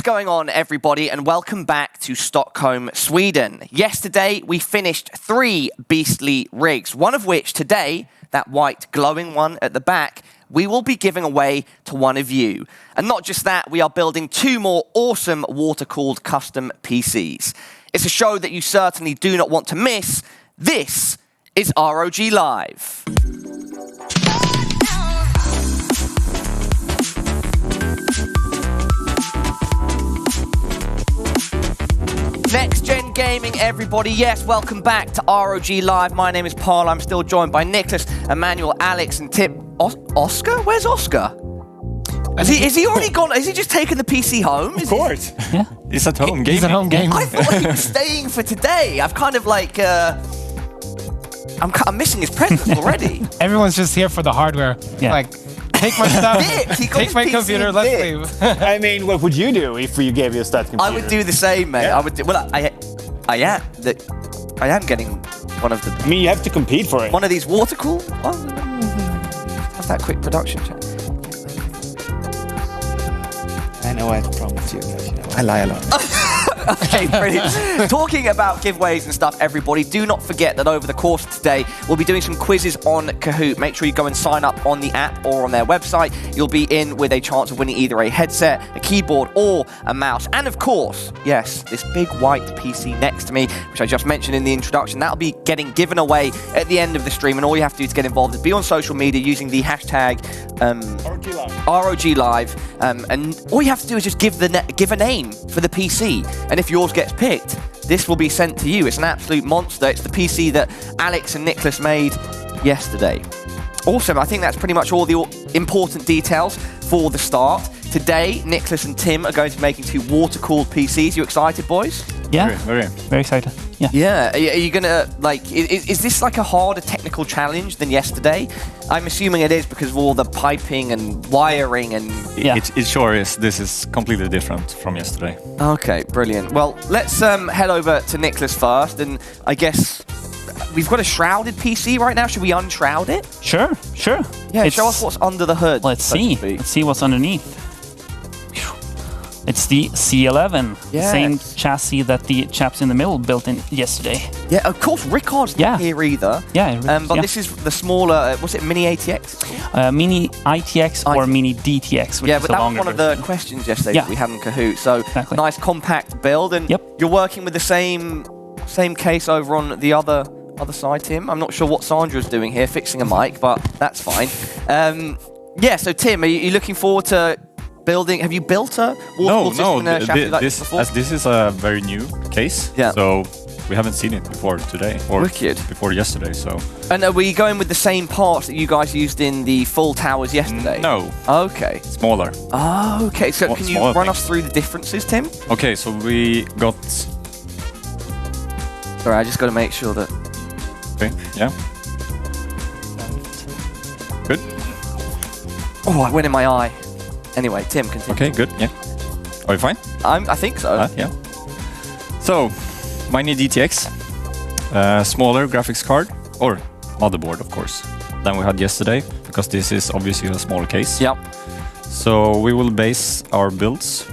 going on, everybody, and welcome back to Stockholm, Sweden. Yesterday, we finished 3 beastly rigs, one of which today, that white glowing one at the back, we will be giving away to one of you. And not just that, we are building 2 more awesome water-cooled custom PCs. It's a show that you certainly do not want to miss. This is ROG Live. Next Gen Gaming, everybody. Yes, welcome back to ROG Live. My name is Paul. I'm still joined by Nicholas, Emmanuel, Alex, and Tim. Oscar? Where's Oscar? Is he already gone? Is he just taken the PC home? Of course. Yeah. He's at home gaming. He's at home gaming. I thought he was staying for today. I've kind of like... I'm missing his presence already. Everyone's just here for the hardware. Yeah. Like, take my stuff, take my computer, let's leave. I mean, what would you do if you gave us that computer? I would do the same, mate. Yeah. I would do... Well, I am getting one of the... I mean, you have to compete for it. One of these water cool... Have that quick production check. I know I promised you that, you know. I lie a lot. Okay, brilliant. Talking about giveaways and stuff, everybody, do not forget that over the course of today, we'll be doing some quizzes on Kahoot. Make sure you go and sign up on the app or on their website. You'll be in with a chance of winning either a headset, a keyboard, or a mouse. And of course, yes, this big white PC next to me, which I just mentioned in the introduction, that'll be getting given away at the end of the stream. And all you have to do to get involved is be on social media using the hashtag ROG Live. And all you have to do is just give a name for the PC. And if yours gets picked, this will be sent to you. It's an absolute monster. It's the PC that Alex and Nicholas made yesterday. Awesome. I think that's pretty much all the important details for the start. Today, Nicholas and Tim are going to be making 2 water-cooled PCs. You excited, boys? Yeah, Very. very excited. Yeah. Yeah. Are you going to, like, is this like a harder technical challenge than yesterday? I'm assuming it is because of all the piping and wiring and... Yeah. It sure is. This is completely different from yesterday. Okay, brilliant. Well, let's head over to Nicholas first, and I guess we've got a shrouded PC right now. Should we unshroud it? Sure. Yeah, show us what's under the hood. Let's so to see. speak. Let's see what's underneath. It's the C11, Yes. same chassis that the chaps in the middle built in yesterday. Yeah, of course, Rickard's not here either. Yeah, but this is the smaller, was it Mini ATX? Mini ITX or Mini DTX, which Yeah, is but a that was longer one of the version. questions yesterday that we had in Kahoot. So, Exactly. nice compact build, and you're working with the same case over on the other side, Tim. I'm not sure what Sandra's doing here, fixing a mic, but that's fine. Yeah, so Tim, are you looking forward to building? Have you built a waterfall system in a chassis like this before? This is a very new case, so we haven't seen it before today or before yesterday. So. And are we going with the same parts that you guys used in the full towers yesterday? No. Okay. Smaller. Oh, okay. So can you run us through the differences, Tim? Okay, so we got... Sorry, I just got to make sure that... Okay, yeah. Good. Oh, I went in my eye. Anyway, Tim, continue. Okay, good, yeah. Are you fine? I think so. Yeah. So, Mini DTX, smaller graphics card, or motherboard, of course, than we had yesterday, because this is obviously a small case. Yep. So we will base our builds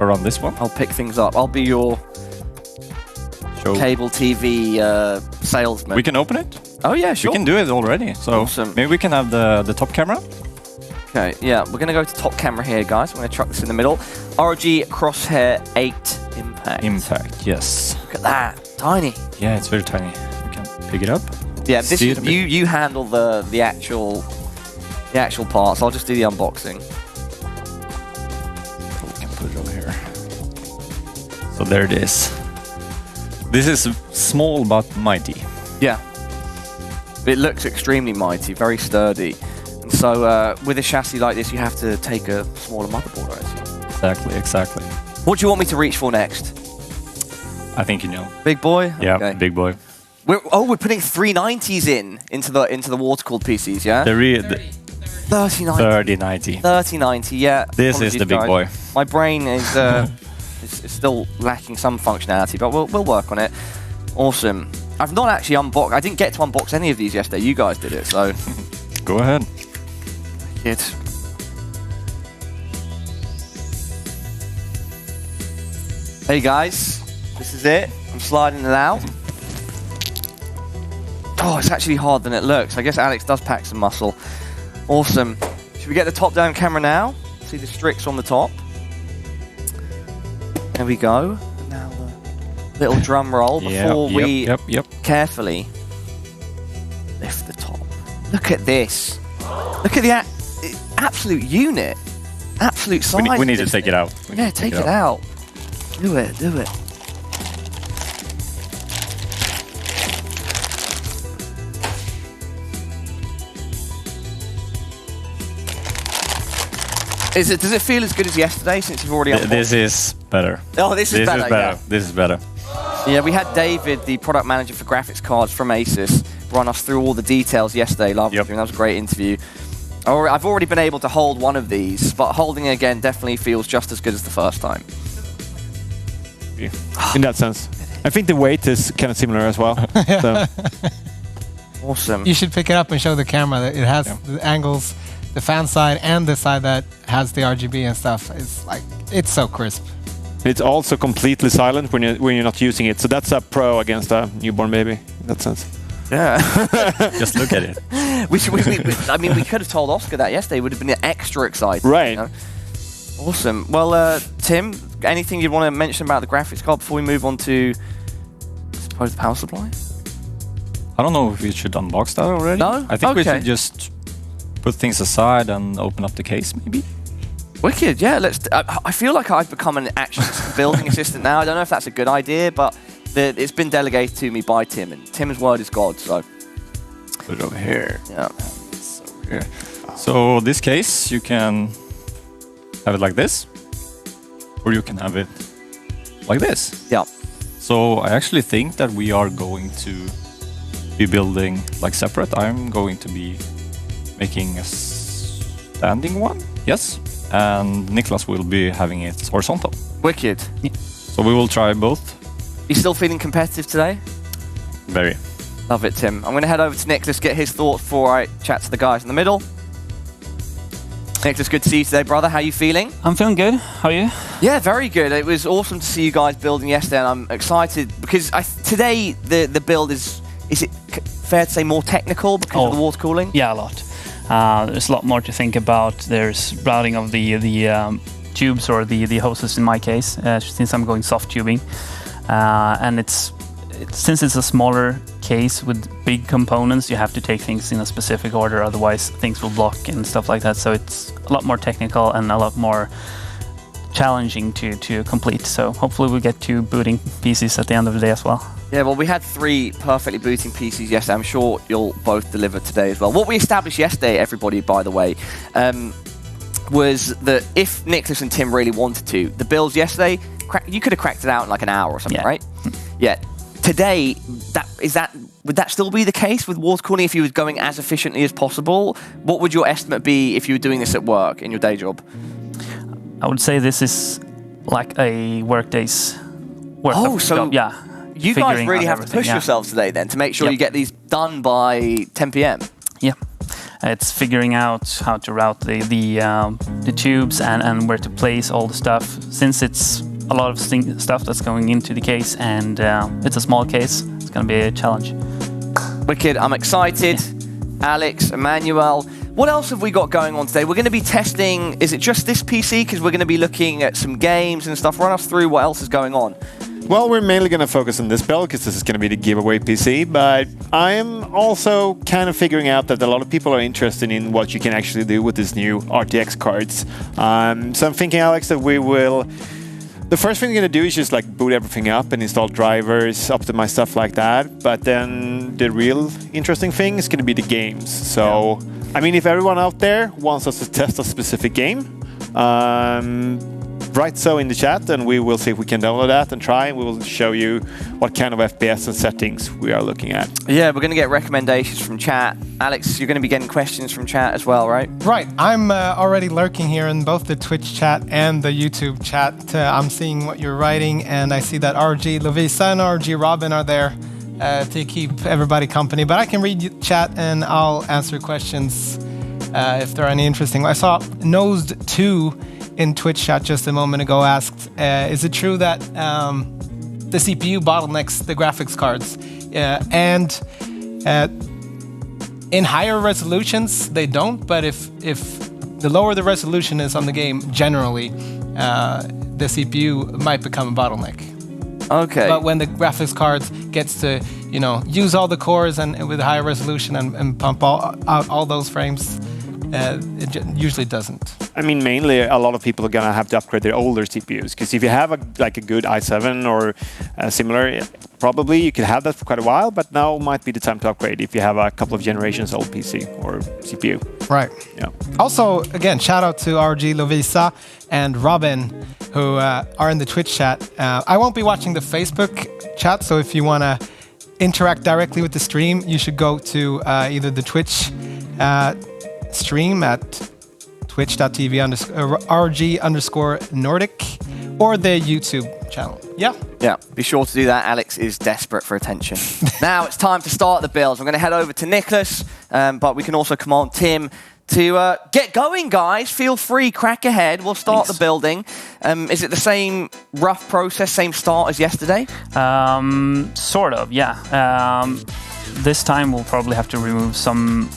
around this one. I'll pick things up. I'll be your cable TV salesman. We can open it? Oh, yeah, sure. We can do it already. So awesome. Maybe we can have the top camera. Okay, yeah, we're going to go to top camera here, guys. I'm going to chuck this in the middle. ROG Crosshair 8 Impact. Impact, yes. Look at that. Tiny. Yeah, it's very tiny. We can pick it up. Yeah, this is, you handle the actual parts. I'll just do the unboxing. We can put it over here. So there it is. This is small but mighty. Yeah. It looks extremely mighty, very sturdy. And so with a chassis like this, you have to take a smaller motherboard, I assume. Exactly. What do you want me to reach for next? I think you know. Big boy? Yeah, okay. big boy. We're putting 390s into the water-cooled PCs, yeah? 3090. 3090. 3090, yeah. This is the big boy. My brain is still lacking some functionality, but we'll work on it. Awesome. I've not actually unboxed. I didn't get to unbox any of these yesterday. You guys did it, so go ahead. Good. Hey guys, this is it. I'm sliding it out. Oh, it's actually harder than it looks. I guess Alex does pack some muscle. Awesome. Should we get the top-down camera now? See the Strix on the top. There we go. Now the little drum roll before we carefully lift the top. Look at this. Look at the absolute unit. Absolute size. We need to take it out. Yeah, take it out. Do it, do it. Does it feel as good as yesterday since you've already unboxed? This is better. Oh, this is better. Yeah. This is better. Yeah, we had David, the product manager for graphics cards from Asus, run us through all the details yesterday. That was a great interview. I've already been able to hold one of these, but holding it again definitely feels just as good as the first time. In that sense. I think the weight is kind of similar as well. So. Awesome. You should pick it up and show the camera that it has the angles, the fan side and the side that has the RGB and stuff. It's so crisp. It's also completely silent when you're not using it. So that's a pro against a newborn baby in that sense. Yeah. Just look at it. I mean, we could have told Oscar that yesterday. It would have been extra exciting. Right. You know? Awesome. Well, Tim, anything you'd want to mention about the graphics card before we move on to, I suppose, the power supply? I don't know if we should unbox that already. No? I think we should just put things aside and open up the case, maybe. Wicked, yeah. I feel like I've become an actual building assistant now. I don't know if that's a good idea, but it's been delegated to me by Tim, and Tim's word is God, so. Put it over here. Yeah. It's over here. So this case, you can have it like this, or you can have it like this. Yeah. So I actually think that we are going to be building like separate. I'm going to be making a standing one, yes, and Niklas will be having it horizontal. Wicked. Yeah. So we will try both. You still feeling competitive today? Very. Love it, Tim. I'm going to head over to Niklas, get his thoughts before I chat to the guys in the middle. Niklas, good to see you today, brother. How are you feeling? I'm feeling good. How are you? Yeah, very good. It was awesome to see you guys building yesterday, and I'm excited because today the build is it fair to say more technical because of the water cooling? Yeah, a lot. There's a lot more to think about. There's routing of the tubes or the hoses in my case, since I'm going soft tubing. And since it's a smaller case with big components, you have to take things in a specific order, otherwise things will block and stuff like that. So it's a lot more technical and a lot more challenging to complete. So hopefully we'll get 2 booting PCs at the end of the day as well. Yeah, well, we had 3 perfectly booting PCs yesterday. I'm sure you'll both deliver today as well. What we established yesterday, everybody, by the way, was that if Niklas and Tim really wanted to, the builds yesterday, you could have cracked it out in like an hour or something, right? Yeah. Today, would that still be the case with water cooling if you were going as efficiently as possible? What would your estimate be if you were doing this at work, in your day job? I would say this is like a workday's worth of job. Yeah. You guys really have to push yourselves today then to make sure you get these done by 10 p.m. Yeah. It's figuring out how to route the tubes and where to place all the stuff. Since it's a lot of stuff that's going into the case and it's a small case, it's going to be a challenge. Wicked, I'm excited. Yeah. Alex, Emmanuel, what else have we got going on today? We're going to be testing, is it just this PC? Because we're going to be looking at some games and stuff. Run us through what else is going on. Well, we're mainly going to focus on this build because this is going to be the giveaway PC, but I'm also kind of figuring out that a lot of people are interested in what you can actually do with these new RTX cards. So I'm thinking, Alex, that we will... The first thing we're going to do is just like boot everything up and install drivers, optimize stuff like that. But then the real interesting thing is going to be the games. So, I mean, if everyone out there wants us to test a specific game, write so in the chat and we will see if we can download that and try, and we will show you what kind of FPS and settings we are looking at. Yeah, we're going to get recommendations from chat. Alex, you're going to be getting questions from chat as well, right? Right. I'm already lurking here in both the Twitch chat and the YouTube chat. I'm seeing what you're writing, and I see that RG Lovisa and RG Robin are there to keep everybody company. But I can read chat and I'll answer questions if there are any interesting. I saw Nosed 2 in Twitch chat just a moment ago asked, is it true that the CPU bottlenecks the graphics cards? And in higher resolutions, they don't. But if the lower the resolution is on the game, generally, the CPU might become a bottleneck. Okay. But when the graphics cards gets to, use all the cores and with higher resolution and pump out all those frames, it usually doesn't. I mean, mainly a lot of people are gonna have to upgrade their older CPUs, because if you have a good i7 or similar, probably you could have that for quite a while, but now might be the time to upgrade if you have a couple of generations old PC or CPU. Right. Yeah. Also, again, shout out to ROG, Lovisa, and Robin, who are in the Twitch chat. I won't be watching the Facebook chat, so if you want to interact directly with the stream, you should go to either the Twitch stream at twitch.tv/RG_Nordic or the YouTube channel. Yeah? Yeah, be sure to do that. Alex is desperate for attention. Now it's time to start the builds. I'm going to head over to Nicholas, but we can also command Tim to get going, guys. Feel free, crack ahead. We'll start the building. Is it the same rough process, same start as yesterday? Sort of, yeah. This time we'll probably have to remove some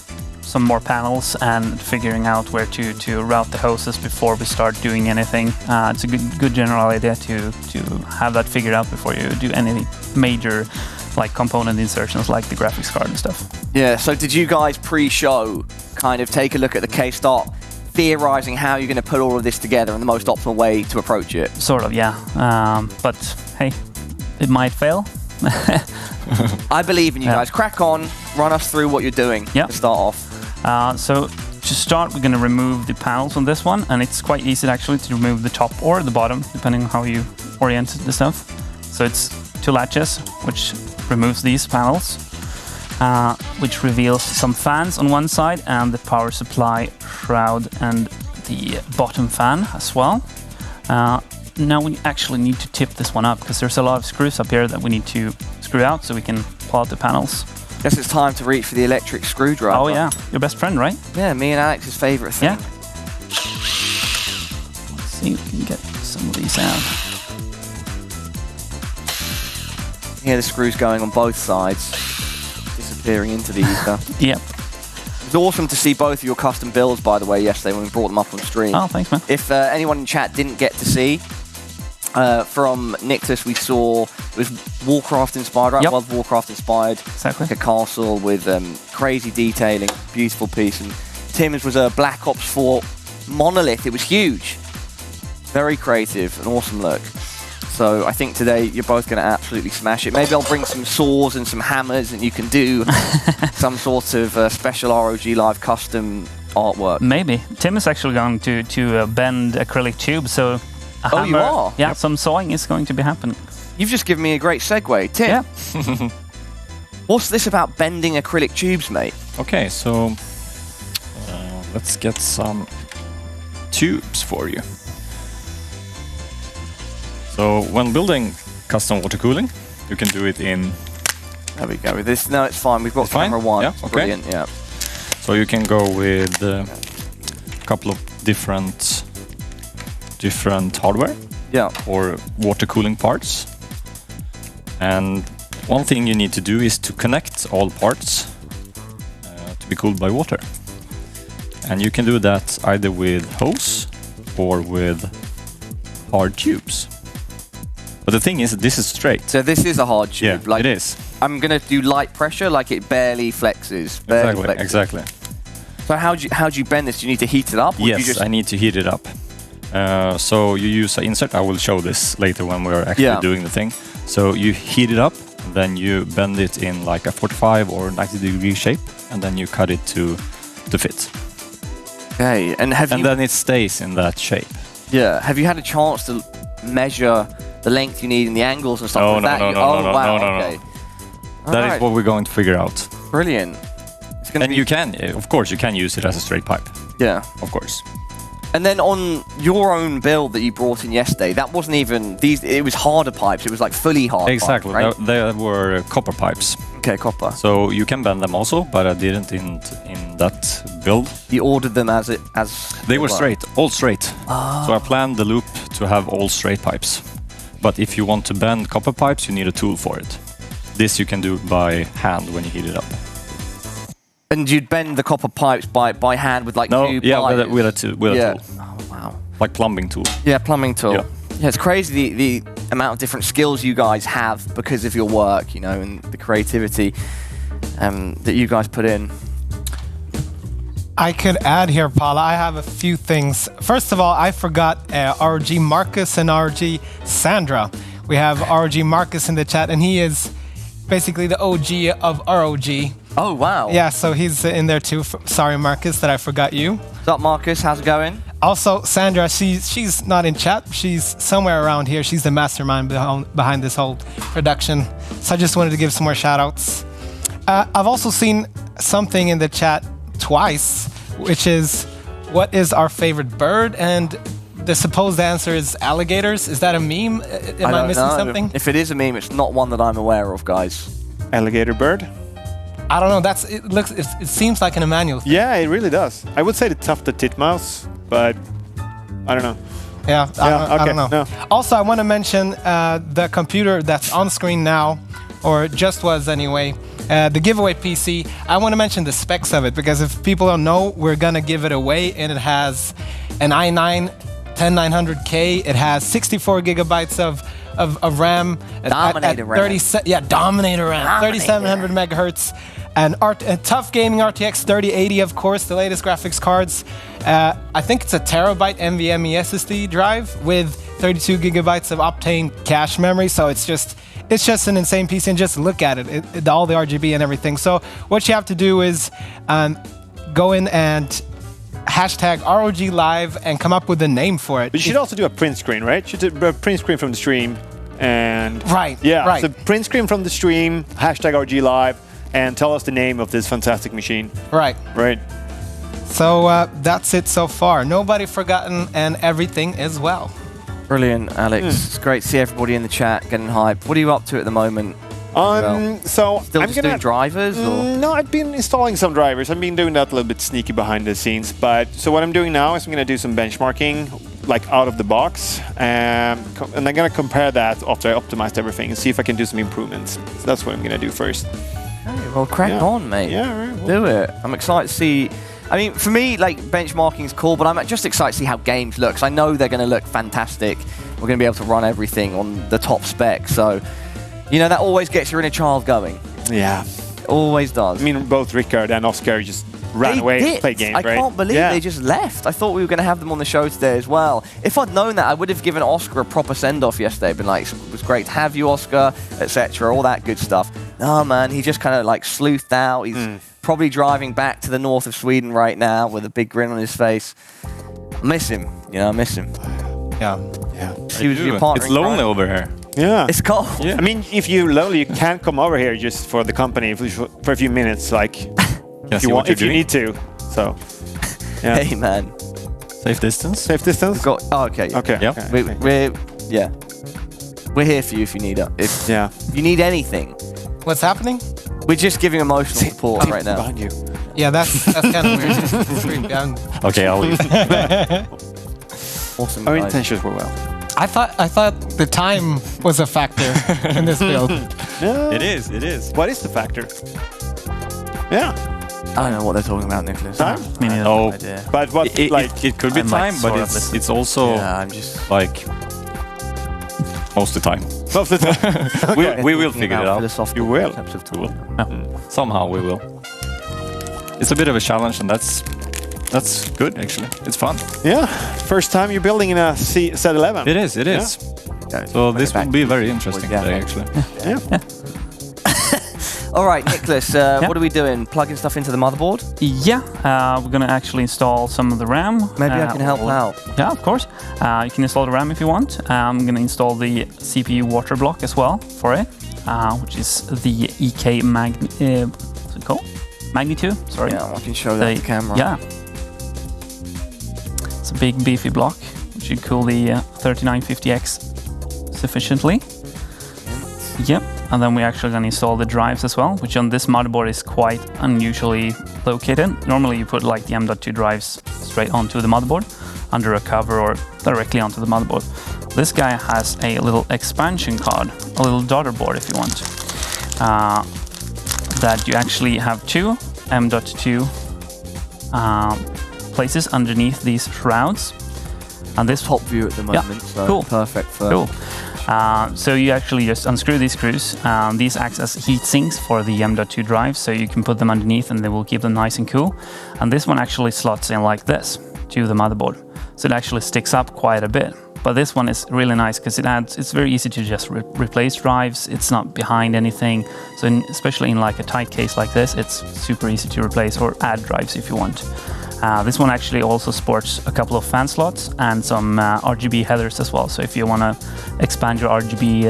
more panels and figuring out where to route the hoses before we start doing anything. It's a good general idea to have that figured out before you do any major component insertions like the graphics card and stuff. Yeah, so did you guys pre-show kind of take a look at the case, start theorizing how you're going to put all of this together in the most optimal way to approach it? Sort of, yeah. But hey, it might fail. I believe in you guys. Crack on, run us through what you're doing to start off. So to start, we're going to remove the panels on this one, and it's quite easy actually to remove the top or the bottom, depending on how you orient the stuff. So it's 2 latches, which removes these panels, which reveals some fans on one side and the power supply shroud and the bottom fan as well. Now we actually need to tip this one up because there's a lot of screws up here that we need to screw out so we can pull out the panels. Guess it's time to reach for the electric screwdriver. Oh yeah, your best friend, right? Yeah, me and Alex's favourite thing. Yeah. Let's see if we can get some of these out. Here the screws going on both sides, disappearing into the ether. Yep. It was awesome to see both of your custom builds, by the way, yesterday when we brought them up on stream. Oh, thanks, man. If anyone in chat didn't get to see, from Nicholas, we saw it was Warcraft inspired, right? Yep. World of Warcraft inspired. Exactly. Like a castle with crazy detailing, beautiful piece. And Tim's was a Black Ops 4 monolith. It was huge. Very creative, an awesome look. So I think today you're both going to absolutely smash it. Maybe I'll bring some saws and some hammers and you can do some sort of special ROG Live custom artwork. Maybe. Tim is actually going to bend acrylic tubes, so a hammer, you are? Yeah, some sawing is going to be happening. You've just given me a great segue. Tim, Yeah. what's this about bending acrylic tubes, mate? Okay, so let's get some tubes for you. So when building custom water cooling, you can do it in... There we go. With this, no, it's fine. We've got It's fine? camera 1. Yeah, It's okay. brilliant, yeah. So you can go with a couple of different hardware Yeah. or water cooling parts. And one thing you need to do is to connect all parts to be cooled by water. And you can do that either with hose or with hard tubes. But the thing is, this is straight. So this is a hard tube. Yeah, it is. I'm going to do light pressure, like it barely flexes. Exactly. So how do you bend this? Do you need to heat it up? Or do you Yes, just... I need to heat it up. So you use an insert. I will show this later when we're actually doing the thing. So you heat it up, then you bend it in like a 45 or 90-degree shape, and then you cut it to fit. Okay, and then it stays in that shape. Yeah. Have you had a chance to measure the length you need and the angles and stuff No, like no, that? no, no, oh, no, wow, no, no, okay. no. That is what we're going to figure out. Brilliant. It's gonna And you can, of course, you can use it as a straight pipe. Yeah. Of course. And then on your own build that you brought in yesterday, that wasn't even these. It was harder pipes. It was like fully hard. Exactly. Pipes, right? There were copper pipes. Okay, copper. So you can bend them also, but I didn't in that build. You ordered them as They were straight, all straight. So I planned the loop to have all straight pipes. But if you want to bend copper pipes, you need a tool for it. This you can do by hand when you heat it up. And you'd bend the copper pipes by hand with like two with a tool. Oh, wow. Like plumbing tool. Yeah, plumbing tool. Yeah. It's crazy the amount of different skills you guys have because of your work, you know, and the creativity that you guys put in. I could add here, Paula. I have a few things. First of all, I forgot ROG Marcus and ROG Sandra. We have ROG Marcus in the chat, and he is basically the OG of ROG. Oh, wow. Yeah, so he's in there too. Sorry, Marcus, that I forgot you. What's up, Marcus? How's it going? Also, Sandra, she's not in chat. She's somewhere around here. She's the mastermind behind this whole production. So I just wanted to give some more shout-outs. I've also seen something in the chat twice, which is, what is our favorite bird? And the supposed answer is alligators. Is that a meme? Am I missing something? If it is a meme, it's not one that I'm aware of, guys. Alligator bird? I don't know. It seems like an Emmanuel thing. Yeah, it really does. I would say the tufted titmouse, but I don't know. Yeah, I don't know. No. Also, I want to mention the computer that's on screen now, or just was anyway, the giveaway PC. I want to mention the specs of it, because if people don't know, we're going to give it away, and it has an i9 10900K. It has 64 gigabytes of RAM. Dominator RAM. Dominator RAM. 3700 megahertz. And a tough gaming RTX 3080, of course, the latest graphics cards. I think it's a terabyte NVMe SSD drive with 32 gigabytes of Optane cache memory. So it's just an insane PC, and just look at it, all the RGB and everything. So what you have to do is go in and hashtag ROG Live and come up with a name for it. But you should also do a print screen, right? You should do a print screen from the stream. And right. So print screen from the stream, hashtag ROG Live, and tell us the name of this fantastic machine. Right. So that's it so far. Nobody forgotten, and everything is well. Brilliant, Alex. It's great to see everybody in the chat getting hyped. What are you up to at the moment? So Still just doing drivers? Or? No, I've been installing some drivers. I've been doing that a little bit sneaky behind the scenes. But so what I'm doing now is I'm going to do some benchmarking, like out of the box, and I'm going to compare that after I optimized everything and see if I can do some improvements. So that's what I'm going to do first. Okay, well, crack on, mate. Yeah, right. Do it. I'm excited to see. I mean, for me, like, benchmarking is cool, but I'm just excited to see how games look. 'Cause I know they're going to look fantastic. We're going to be able to run everything on the top spec. So, you know, that always gets your inner child going. Yeah. It always does. I mean, both Rickard and Oscar just ran away and played games, right? I can't believe they just left. I thought we were going to have them on the show today as well. If I'd known that, I would have given Oscar a proper send-off yesterday. Been like, it was great to have you, Oscar, etc., all that good stuff. No, man, he just kind of like sleuthed out. He's probably driving back to the north of Sweden right now with a big grin on his face. I miss him. You know, I miss him. Yeah. He was your partner. It's lonely over here. Yeah. It's cold. Yeah. I mean, if you're lonely, you can't come over here just for the company for a few minutes, like if you want, if you need to. So, yeah. Hey, man. Safe distance. Safe distance. Okay. Okay. Yeah. Okay. We're here for you if you need it. If you need anything. What's happening? We're just giving emotional support right now. Behind you. Yeah, that's kind of weird. It's creepy. Okay, I'll leave. Awesome. Our guys. intentions were well. I thought the time was a factor in this build. Yeah. It is. What is the factor? Yeah. I don't know what they're talking about, Nicholas. Time? Me neither. Oh, idea. But what, it could be I might time, but sort of listen. it's also Yeah, I'm just like most of the time. most of the time. Okay. We will figure it out. philosophical You will. concepts of We will. talk. Somehow we will. It's a bit of a challenge, and that's good actually. It's fun. Yeah. First time you're building in a Z11. It is. Yeah, So this back will be to very the interesting board, today, actually. Yeah. All right, Nicholas, what are we doing? Plugging stuff into the motherboard? Yeah, we're gonna actually install some of the RAM. Maybe I can help out. Yeah, of course. You can install the RAM if you want. I'm gonna install the CPU water block as well for it, which is the EK what's it called? Magnitude. Sorry. Yeah, I can show that to the camera. Yeah. It's a big beefy block, which should cool the 3950X sufficiently. Yep, and then we're actually going to install the drives as well, which on this motherboard is quite unusually located. Normally you put like the M.2 drives straight onto the motherboard, under a cover or directly onto the motherboard. This guy has a little expansion card, a little daughter board if you want, that you actually have two M.2 places underneath these shrouds. And this Top view at the moment, so cool. perfect for... Cool. So you actually just unscrew these screws. These act as heat sinks for the M.2 drive, so you can put them underneath and they will keep them nice and cool. And this one actually slots in like this to the motherboard. So it actually sticks up quite a bit. But this one is really nice because it's very easy to just replace drives. It's not behind anything. So especially in like a tight case like this, it's super easy to replace or add drives if you want. This one actually also sports a couple of fan slots and some RGB headers as well. So if you want to expand your RGB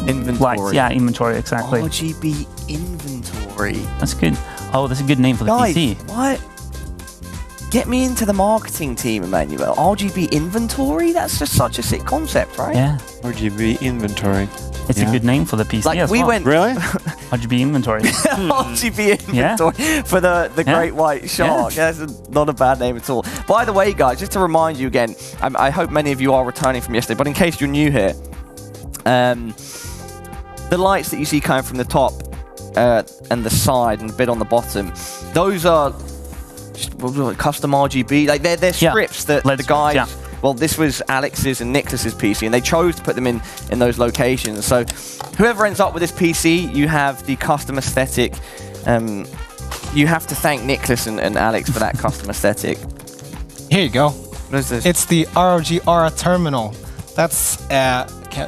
inventory. lights, yeah, inventory, exactly. RGB inventory. That's good. Oh, that's a good name for the Guys, PC. what? Get me into the marketing team, Emmanuel. RGB inventory? That's just such a sick concept, right? Yeah, RGB inventory. it's a good name for the PC Like as we well. went Really? RGB inventory. RGB inventory for the great white shark. Yeah. That's not a bad name at all. By the way, guys, just to remind you again, I hope many of you are returning from yesterday, but in case you're new here, the lights that you see coming from the top and the side and the bit on the bottom, those are custom RGB. Like they're strips that the guys. Yeah. Well, this was Alex's and Nicholas's PC, and they chose to put them in those locations. So, whoever ends up with this PC, you have the custom aesthetic. You have to thank Nicholas and Alex for that custom aesthetic. Here you go. What is this? It's the ROG Aura terminal. That's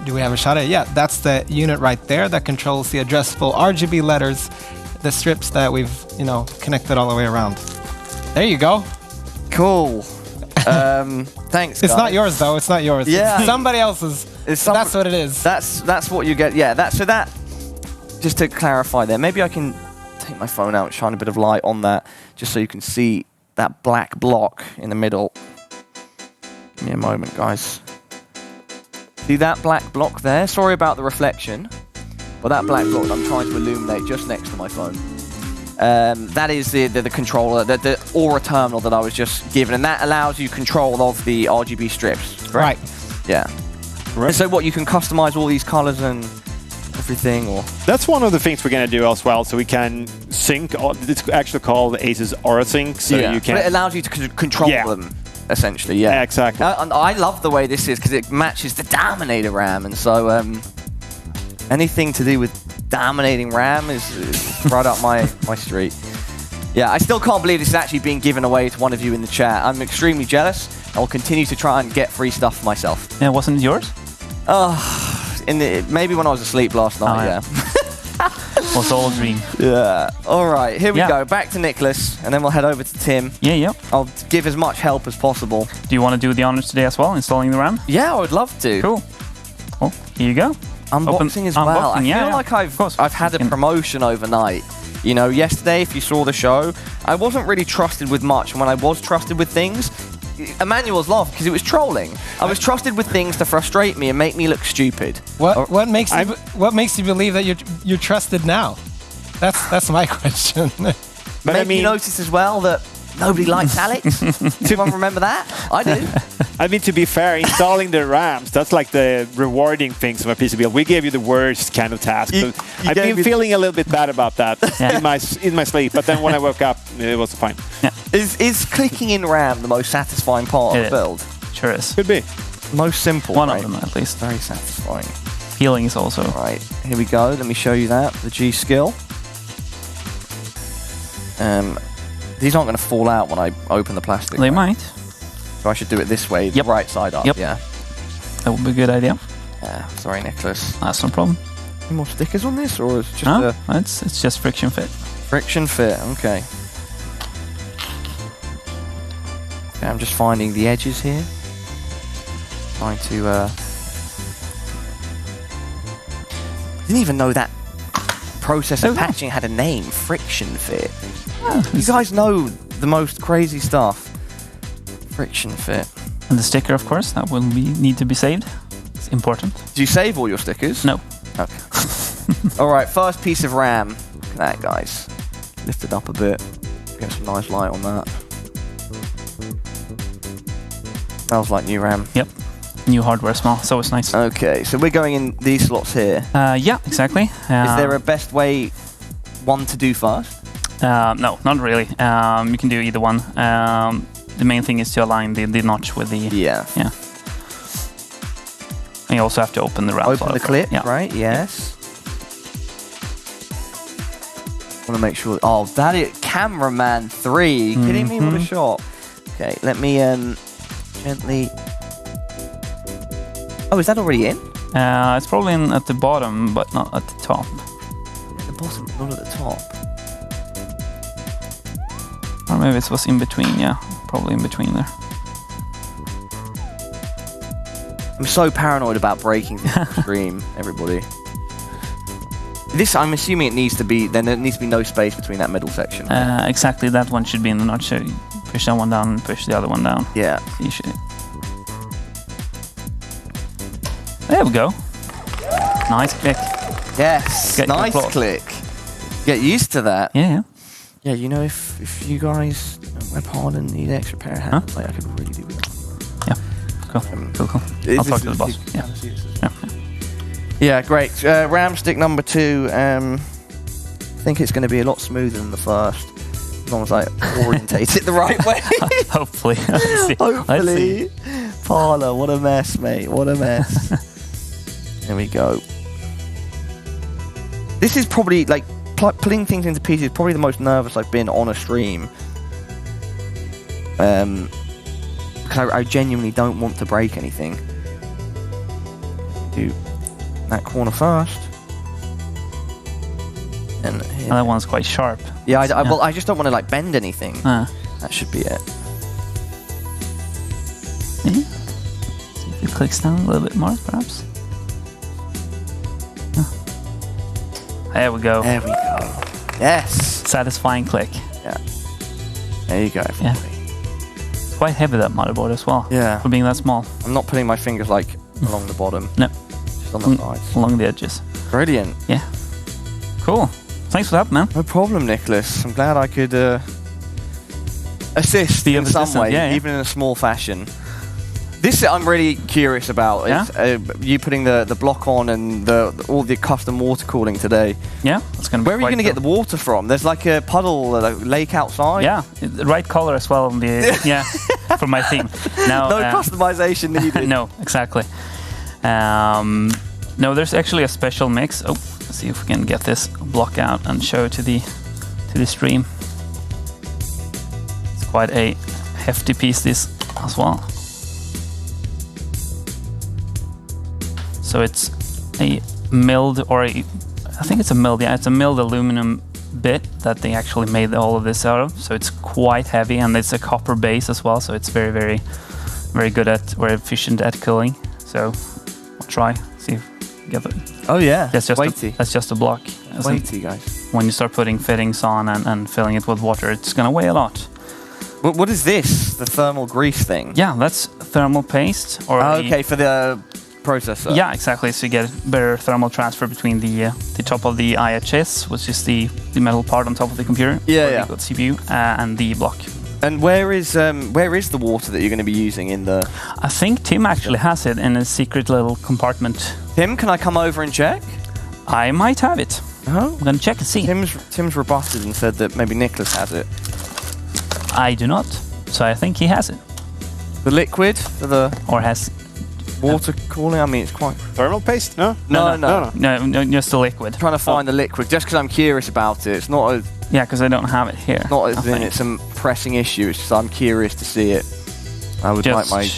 do we have a shot at it? Yeah, that's the unit right there that controls the addressable RGB letters, the strips that we've connected all the way around. There you go. Cool. Thanks. It's guys. not yours though. It's not yours. Yeah. It's somebody else's. That's what it is. That's what you get. Yeah. That. Just to clarify there, maybe I can take my phone out and shine a bit of light on that, just so you can see that black block in the middle. Give me a moment, guys. See that black block there? Sorry about the reflection, but that black block I'm trying to illuminate just next to my phone. That is the controller, the Aura terminal that I was just given, and that allows you control of the RGB strips. Correct? Right. Yeah. Right. And so what, you can customize all these colors and everything, or? That's one of the things we're going to do as well, so we can sync. It's actually called Asus Aura Sync, so you can. But it allows you to control them, essentially. Yeah, exactly. And I love the way this is because it matches the Dominator RAM, and so anything to do with dominating RAM is right up my street. Yeah, I still can't believe this is actually being given away to one of you in the chat. I'm extremely jealous. I'll continue to try and get free stuff for myself. Yeah, wasn't it yours? Maybe when I was asleep last night, yeah. Was all a dream. Yeah. All right, here we go. Back to Nicholas, and then we'll head over to Tim. Yeah. I'll give as much help as possible. Do you want to do the honors today as well, installing the RAM? Yeah, I would love to. Cool. Well, here you go. Unboxing as well. I feel like I've had a promotion overnight. You know, yesterday, if you saw the show, I wasn't really trusted with much. And when I was trusted with things, Emmanuel's laughing because it was trolling. I was trusted with things to frustrate me and make me look stupid. What makes you believe that you're trusted now? That's my question. But I mean, you notice as well that nobody likes Alex. Does anyone remember that? I do. I mean, to be fair, installing the RAMs, that's like the rewarding things of a PC build. We gave you the worst kind of task. I've been feeling a little bit bad about that in my sleep, but then when I woke up, it was fine. Yeah. Is clicking in RAM the most satisfying part of the build? Sure is. Could be. Most simple, One of them, at least. Very satisfying. Feeling is also. Right, here we go. Let me show you that. The G skill. These aren't going to fall out when I open the plastic. They might. So I should do it this way, the right side up. Yeah. That would be a good idea. Sorry, Nicholas. That's no problem. Any more stickers on this, or is it just it's just friction fit. Friction fit. Okay. I'm just finding the edges here. Trying to. Didn't even know that process of patching had a name. Friction fit. You guys know the most crazy stuff. Friction fit. And the sticker, of course, that will need to be saved. That's important. Do you save all your stickers? No. Okay. All right, first piece of RAM. Look at that, guys. Lift it up a bit. Get some nice light on that. Smells like new RAM. Yep. New hardware as well, so it's nice. Okay, so we're going in these slots here. Yeah, exactly. Is there a best way one to do first? No, not really. You can do either one. The main thing is to align the notch with the... Yeah. Yeah. And you also have to open the RAM Open the clip, yeah. right? Yes. Want to make sure... Oh, that is... Cameraman 3. Kidding me? What a shot. Okay, let me gently... Oh, is that already in? It's probably in at the bottom, but not at the top. At the bottom, not at the top. Or maybe it was in between, yeah. Probably in between there. I'm so paranoid about breaking things on stream, everybody. This, I'm assuming it needs to be, then there needs to be no space between that middle section. Right? Exactly, that one should be in the notch. So you push that one down and push the other one down. Yeah. You should. There we go. Nice click. Yes, Get nice applause. click. Get used to that. Yeah. Yeah, you know, if you guys, my pardon, need an extra pair of hands, like I could really do with it. Yeah. Cool. Cool. I'll talk to the boss. Yeah. Yeah, great. RAM stick number 2. I think it's going to be a lot smoother than the first, as long as I orientate it the right way. Hopefully. Let's see. Hopefully. Parla, what a mess, mate. What a mess. There we go. This is probably, like, pulling things into pieces is probably the most nervous I've been on a stream. Because I genuinely don't want to break anything. Do that corner first. And here. That one's quite sharp. Yeah, well, I just don't want to, like, bend anything. That should be it. See if it clicks down a little bit more, perhaps. There we go. There we go. Yes. Satisfying click. Yeah. There you go, everybody. It's quite heavy, that motherboard as well. Yeah. For being that small. I'm not putting my fingers, like, along the bottom. No. Just on the sides. Along the edges. Brilliant. Yeah. Cool. Thanks for that, man. No problem, Nicholas. I'm glad I could assist in some way, even in a small fashion. This I'm really curious about. Yeah? Is, you putting the block on and all the custom water cooling today. Yeah, it's going to be. Where are you going to get the water from? There's like a puddle, a lake outside. Yeah, the right color as well. On the for my theme. Now, no customization needed. No, exactly. No, there's actually a special mix. Oh, let's see if we can get this block out and show it to the stream. It's quite a hefty piece, this as well. So it's a milled, I think it's a milled, yeah, it's a milled aluminum bit that they actually made all of this out of. So it's quite heavy, and it's a copper base as well. So it's very, very, very good at, very efficient at cooling. So we'll try, see if we get it. Oh yeah, that's just weighty. That's just a block. Weighty, guys. When you start putting fittings on and filling it with water, it's gonna weigh a lot. What is this? The thermal grease thing? Yeah, that's thermal paste. Or okay, for the processor. Yeah, exactly. So you get better thermal transfer between the top of the IHS, which is the metal part on top of the computer. Yeah. The CPU and the block. And where is the water that you're going to be using in the? I think Tim actually has it in a secret little compartment. Tim, can I come over and check? I might have it. Oh, I'm gonna check and see. Tim's rebutted and said that maybe Nicholas has it. I do not, so I think he has it. The liquid, or has water cooling. I mean, it's quite thermal paste. No, just the liquid. I'm trying to find the liquid, just because I'm curious about it. It's not a because I don't have it here. Not as in it's a pressing issue. It's just I'm curious to see it. I would like my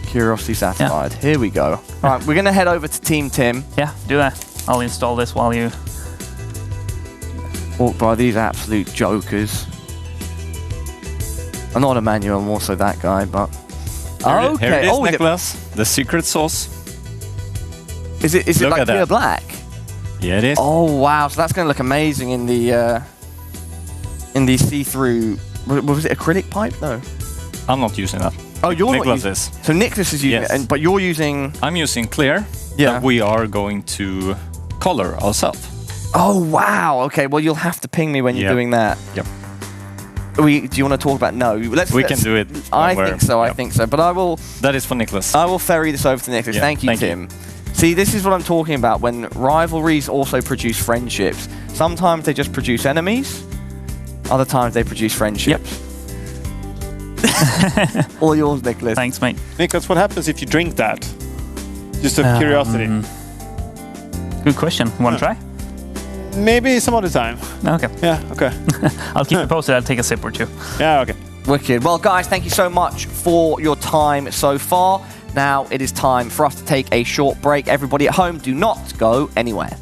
curiosity satisfied. Here we go. All right, we're gonna head over to Team Tim. Yeah, do that. I'll install this while you walk by these absolute jokers. I'm not Emmanuel, I'm also that guy, but okay. Here it is, Nicholas. The secret sauce. Is it like clear black? Yeah, it is. Oh wow! So that's going to look amazing in the see-through. Was it acrylic pipe? No. I'm not using that. Oh, you're not Nicholas using. is. So Nicholas is using Yes. it, but you're using. I'm using clear. Yeah. That we are going to color ourselves. Oh wow. Okay. Well, you'll have to ping me when you're Yep. doing that. Yep. Do you want to talk about? No. We can do it. I when think so. we're- I yep. think so. But I will. That is for Nicholas. I will ferry this over to Nicholas. Yeah, Thank you, thank you. Tim. See, this is what I'm talking about. When rivalries also produce friendships. Sometimes they just produce enemies. Other times they produce friendships. All yours, Nicholas. Thanks, mate. Nicholas, what happens if you drink that? Just out of curiosity. Good question. Want to try? Maybe some other time. Okay. Yeah, okay. I'll keep you posted. I'll take a sip or two. Yeah, okay. Wicked. Well, guys, thank you so much for your time so far. Now it is time for us to take a short break. Everybody at home, do not go anywhere.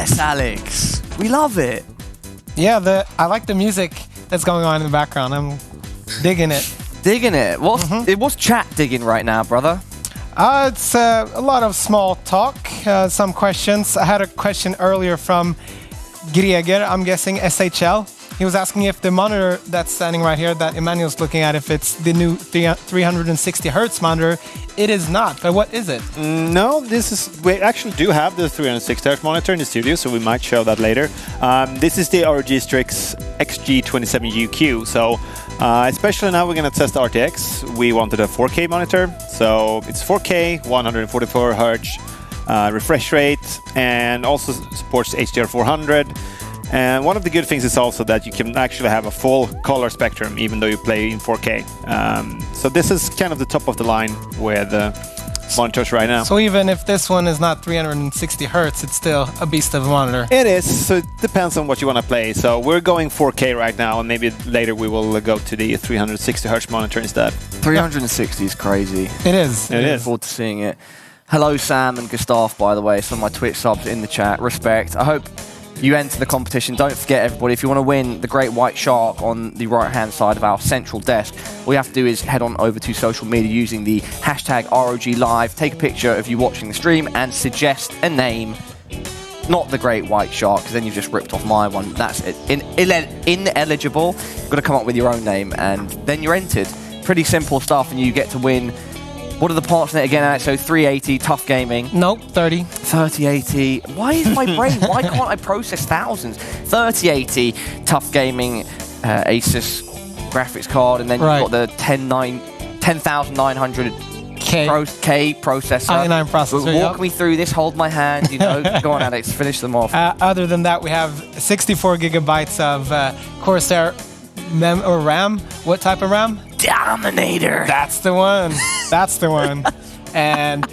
Yes, Alex. We love it. Yeah, I like the music that's going on in the background. I'm digging it. Digging it. What's chat digging right now, brother? It's a lot of small talk, some questions. I had a question earlier from Greger, I'm guessing SHL. He was asking if the monitor that's standing right here that Emmanuel's looking at, if it's the new 360 Hertz monitor. It is not, but what is it? No, we actually do have the 360 Hz monitor in the studio, so we might show that later. This is the ROG Strix XG27UQ. So especially now we're going to test RTX. We wanted a 4K monitor, so it's 4K, 144 Hz refresh rate, and also supports HDR 400. And one of the good things is also that you can actually have a full color spectrum even though you play in 4K. So this is kind of the top of the line with monitors right now. So even if this one is not 360 Hertz, it's still a beast of a monitor. It is, so it depends on what you want to play. So we're going 4K right now, and maybe later we will go to the 360 Hz monitor instead. 360 is crazy. It is. It is. Looking forward to seeing it. Hello, Sam and Gustav, by the way. Some of my Twitch subs in the chat. Respect. I hope you enter the competition. Don't forget, everybody, if you want to win the Great White Shark on the right-hand side of our central desk, all you have to do is head on over to social media using the hashtag ROGLive, take a picture of you watching the stream, and suggest a name. Not the Great White Shark, because then you've just ripped off my one. That's it. Ineligible. You've got to come up with your own name, and then you're entered. Pretty simple stuff, and you get to win. What are the parts in it again, Alex? So 380, Tough Gaming. Nope, 30. 3080. Why is my brain, why can't I process thousands? 3080, Tough Gaming, Asus graphics card, and then you've got the 10,900 K processor. i9 processor, Walk me through this, hold my hand, you know. Go on, Alex, finish them off. Other than that, we have 64 gigabytes of Corsair RAM. What type of RAM? Dominator. That's the one. That's the one. And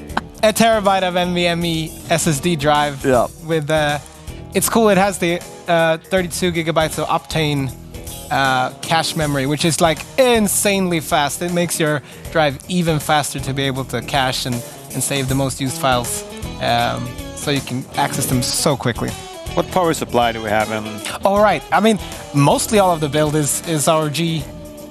a terabyte of NVMe SSD drive. Yeah. With it's cool. It has the 32 gigabytes of Optane cache memory, which is like insanely fast. It makes your drive even faster to be able to cache and save the most used files, so you can access them so quickly. What power supply do we have in? All right. I mean, mostly all of the build is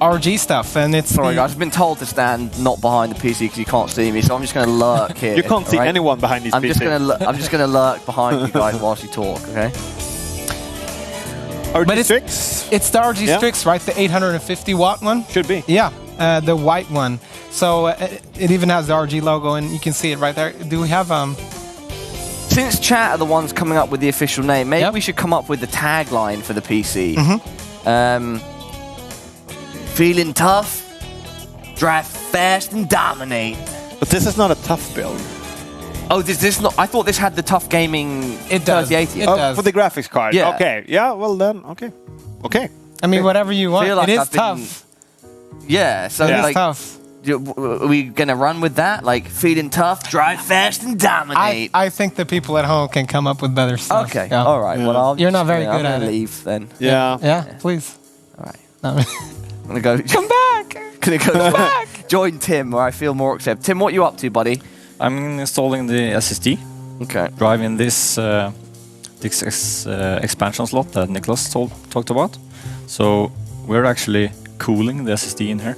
ROG stuff, and it's. Sorry, guys. I've been told to stand not behind the PC because you can't see me, so I'm just going to lurk here. You can't see anyone behind these PC. I'm just going to lurk behind you guys whilst you talk. Okay. ROG Strix? It's the ROG Strix, right? The 850 watt one. Should be. Yeah, the white one. So it even has the ROG logo, and you can see it right there. Do we have Since chat are the ones coming up with the official name, maybe we should come up with the tagline for the PC. Feeling tough, drive fast and dominate. But this is not a tough build. Oh, this not? I thought this had the Tough Gaming 3080. It does. For the graphics card. Yeah. Okay. Yeah. Well then. Okay. Okay. I mean, whatever you want. Feel like it is I've been- tough. Yeah. So It is like, tough. are we gonna run with that? Like feeling tough, drive fast and dominate. I think the people at home can come up with better stuff. Okay. Yeah. All right. Well, You're not very good I'm at gonna it. leave then. Yeah. Yeah. Please. All right. No. I'm gonna go. Come back. Gonna go back. Join Tim, where I feel more accepted. Tim, what are you up to, buddy? I'm installing the SSD, Okay. driving this expansion slot that Nicholas talked about. So we're actually cooling the SSD in here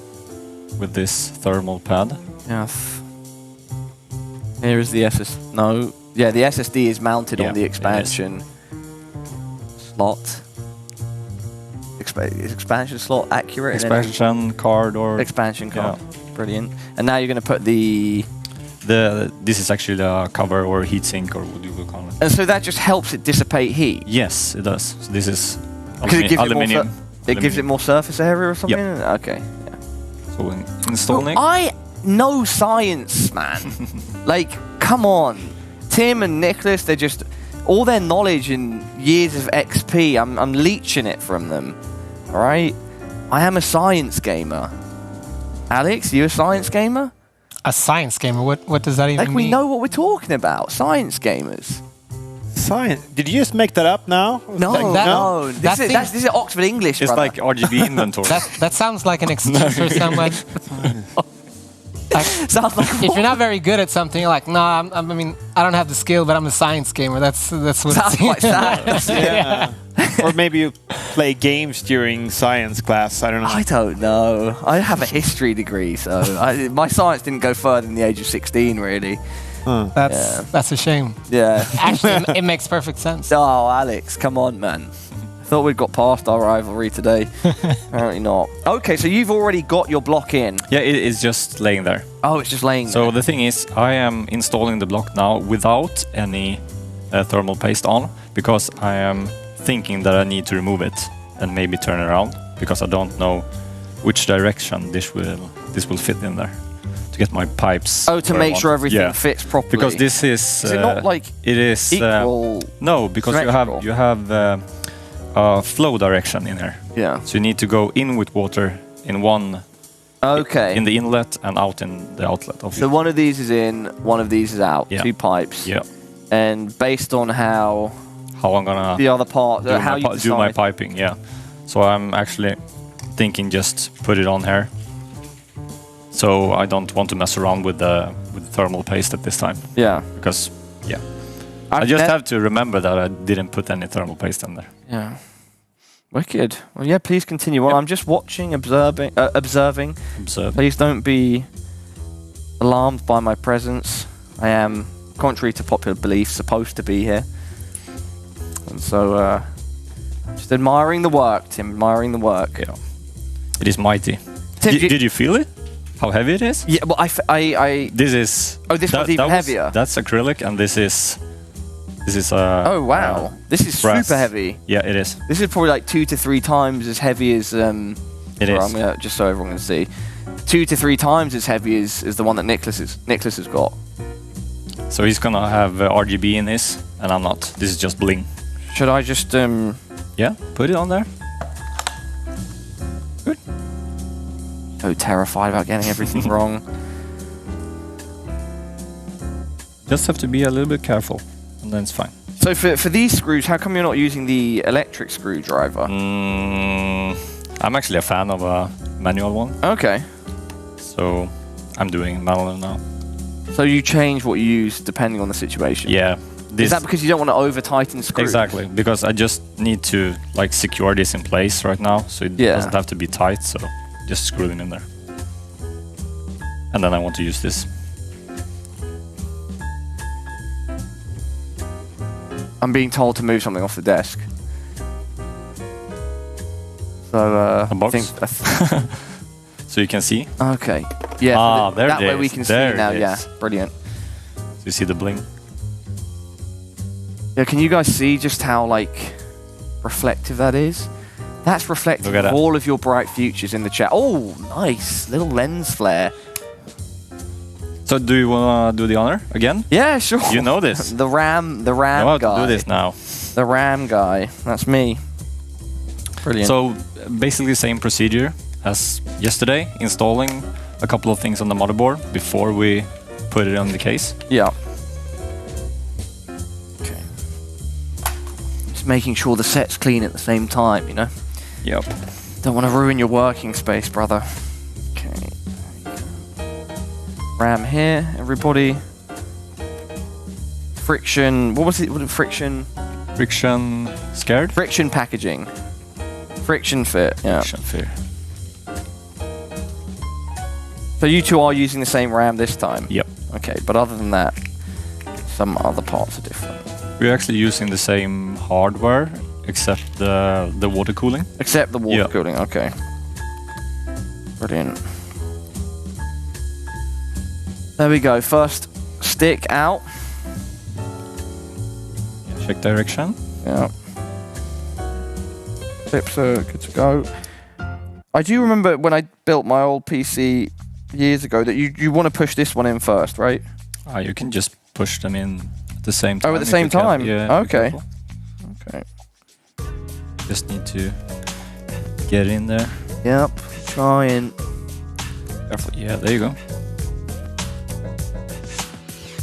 with this thermal pad. Yes. Here is the SSD. No. Yeah, the SSD is mounted on the expansion slot. Is expansion slot accurate? Expansion card or Expansion card. Brilliant. And now you're going to put this is actually the cover or heatsink or what you will call it. And so that just helps it dissipate heat. Yes, it does. So this is Because it gives aluminium. It gives it more surface area or something? Yep. Okay. Yeah. So installing. I know science, man. Like, come on. Tim and Nicholas, they're just all their knowledge and years of XP, I'm leeching it from them. All right? I am a science gamer. Alex, you a science gamer? A science gamer? What does that even mean? Like, we know what we're talking about. Science gamers. Science? Did you just make that up now? No, Like that? no. This is Oxford English, It's brother. like RGB inventory. That sounds like an excuse for someone. Sounds like If you're not very good at something, you're like, nah, I mean, I don't have the skill, but I'm a science gamer. That's what sounds it quite sad. Yeah. Or maybe you play games during science class. I don't know. I don't know. I have a history degree, so my science didn't go further than the age of 16, really. That's a shame. Yeah. Actually, it makes perfect sense. Oh, Alex, come on, man. I thought we'd got past our rivalry today. Apparently not. Okay, so you've already got your block in. Yeah, it is just laying there. Oh, it's just laying So there. the thing is, I am installing the block now without any thermal paste on, because I am thinking that I need to remove it and maybe turn it around, because I don't know which direction this will fit in there to get my pipes. Oh, to where I make want. sure everything Yeah. fits properly. Because this is. Is it not like it is equal? no, because symmetrical? you have a flow direction in here. Yeah. So you need to go in with water in one Okay. in the inlet and out in the outlet. So Obviously. one of these is in, one of these is out. Yeah. 2 pipes. Yeah. And based on how How I'm gonna the other part, do, how my, you do my decide. piping. Yeah. So I'm actually thinking just put it on here. So I don't want to mess around with the thermal paste at this time, Yeah. because yeah, I've I just ne- have to remember that I didn't put any thermal paste in there. Yeah. Wicked. Well, yeah. Please continue. Well, I'm just watching, observing. Observe. Please don't be alarmed by my presence. I am, contrary to popular belief, supposed to be here. And so, just admiring the work, Tim. Admiring the work. Yeah. It is mighty. Tim, Did you feel it? How heavy it is? Yeah. Well, I This is. Oh, this one's even heavier. That's acrylic, and this is. Oh wow. This is brass. super heavy. Yeah, it is. This is probably like 2 to 3 times as heavy as It well, is. I'm gonna, just so everyone can see. 2 to 3 times as heavy as the one that Nicholas has got. So he's gonna have RGB in this, and I'm not. This is just bling. Should I just Yeah, put it on there. Good. so terrified about getting everything wrong? Just have to be a little bit careful, and then it's fine. So for these screws, how come you're not using the electric screwdriver? I'm actually a fan of a manual one, Okay. so I'm doing manual now. So you change what you use depending on the situation. Yeah. Is that because you don't want to over tighten screws? Exactly, because I just need to like secure this in place right now, so it Yeah. doesn't have to be tight. So just screw them in there, and then I want to use this. I'm being told to move something off the desk. So A box? So you can see. Okay. Yeah. Ah, so there that it way we is. can There see now. it Yeah. is. Brilliant. So you see the bling. Yeah. Can you guys see just how like reflective that is? That's reflective Look at of that. all of your bright futures in the chat. Oh, nice little lens flare. So do you wanna do the honor again? Yeah, sure. You know this. The RAM I want guy. to do this now. The RAM guy. That's me. Brilliant. So basically same procedure as yesterday, installing a couple of things on the motherboard before we put it on the case. yeah. Okay. Just making sure the set's clean at the same time, you know? Yep. Don't want to ruin your working space, brother. Okay. RAM here, everybody. Friction. What was it? What friction? Friction scared? Friction packaging. Friction fit. Yeah. Friction fear. So you two are using the same RAM this time. Yep. Okay, but other than that, some other parts are different. We're actually using the same hardware except the water cooling. Except the water Yeah. cooling. Okay. Brilliant. There we go. First stick out. Check direction. Yeah. Clips are good to go. I do remember when I built my old PC years ago that you want to push this one in first, right? You can just push them in at the same time. Oh, at the if same you're careful. time? Yeah. be Okay. careful. Okay. Just need to get in there. Yep. Try and Careful. Yeah, there you go.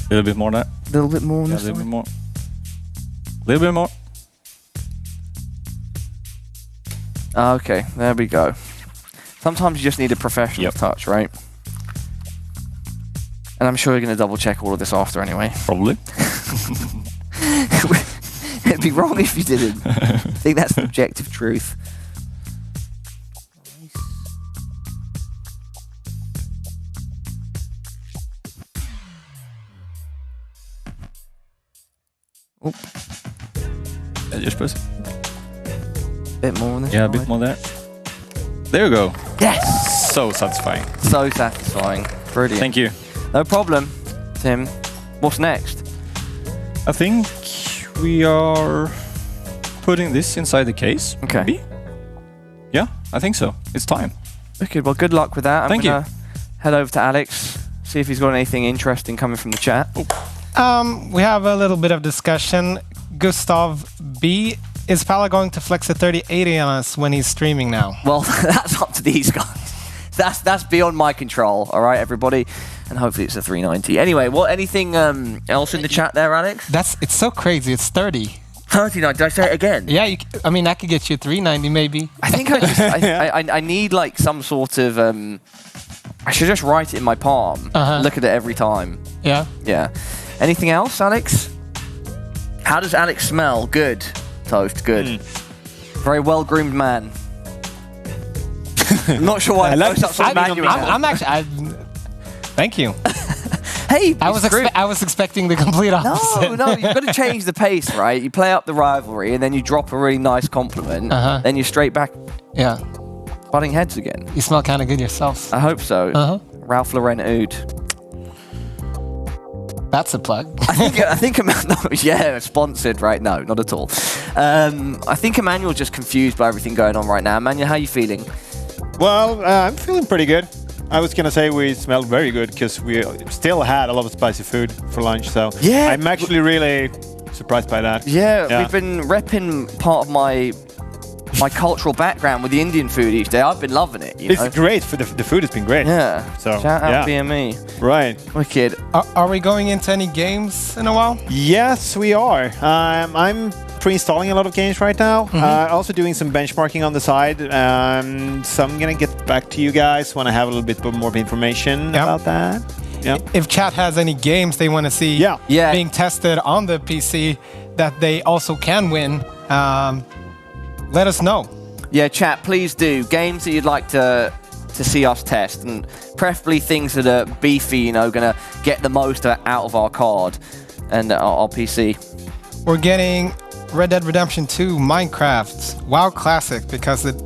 A little bit more there. a little bit more on Yeah, a this little bit side. more. A little bit more. Okay, there we go. Sometimes you just need a professional Yep. touch, right? And I'm sure you're going to double check all of this after anyway. Probably. It'd be wrong if you didn't. I think that's the objective truth. Oh. Just press. Bit more on this. Yeah, a bit more there. There you go. Yes! So satisfying. So satisfying. Brilliant. Thank you. No problem, Tim. What's next? I think we are putting this inside the case. Okay. Maybe? Yeah, I think so. It's time. Okay, well, good luck with that. Thank you. I'm gonna head over to Alex, see if he's got anything interesting coming from the chat. We have a little bit of discussion. Gustav B. Is Pala going to flex a 3080 on us when he's streaming now? Well, that's up to these guys. That's beyond my control, all right, everybody? And hopefully it's a 390. Anyway, anything else in the chat there, Alex? It's so crazy. It's 30. 39, did I say it again? Yeah, I mean, I could get you 390 maybe. I think I need like some sort of... I should just write it in my palm. Look at it every time. Yeah. Yeah. Anything else, Alex? How does Alex smell? Good. Toast, good. Very well-groomed man. I'm not sure why I like I'm actually... thank you. Hey, I was expecting the complete opposite. No, you've got to change the pace, right? You play up the rivalry, and then you drop a really nice compliment, then you're straight back butting heads again. You smell kind of good yourself. I hope so. Ralph Lauren Oud. That's a plug. I think yeah, sponsored, right? No, not at all. I think Emmanuel's just confused by everything going on right now. Emmanuel, how are you feeling? Well, I'm feeling pretty good. I was gonna say we smelled very good because we still had a lot of spicy food for lunch. So yeah, I'm actually really surprised by that. Yeah, we've been repping part of my cultural background with the Indian food each day. I've been loving it. You know? It's great. For the food has been great. Yeah. So shout out BME. Right. Wicked. Are we going into any games in a while? Yes, we are. I'm pre-installing a lot of games right now. Also doing some benchmarking on the side. So I'm gonna get back to you guys when I have a little bit more information about that. Yeah. If chat has any games they want to see being tested on the PC that they also can win, let us know. Yeah, chat, please do. Games that you'd like to see us test, and preferably things that are beefy, you know, gonna get the most out of our card and our PC. We're getting Red Dead Redemption 2, Minecraft, WoW Classic, because it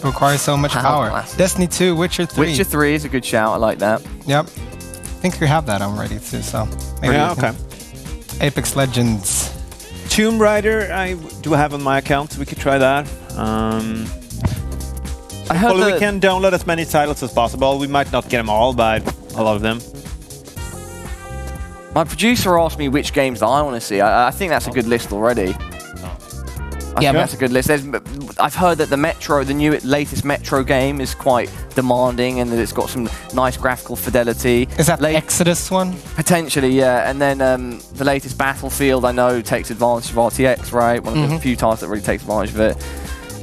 requires so much power. Classic. Destiny 2, Witcher 3. Witcher 3 is a good shout, I like that. Yep. I think we have that already too, so maybe okay. Apex Legends. Tomb Raider, I do have on my account, so we could try that. I heard we can download as many titles as possible. We might not get them all, but a lot of them. My producer asked me which games that I want to see. I think that's a good list already. I think that's a good list. I've heard that the latest Metro game is quite demanding and that it's got some nice graphical fidelity. Is that the Exodus one? Potentially, yeah. And then the latest Battlefield, I know, takes advantage of RTX, right? One of the few titles that really takes advantage of it.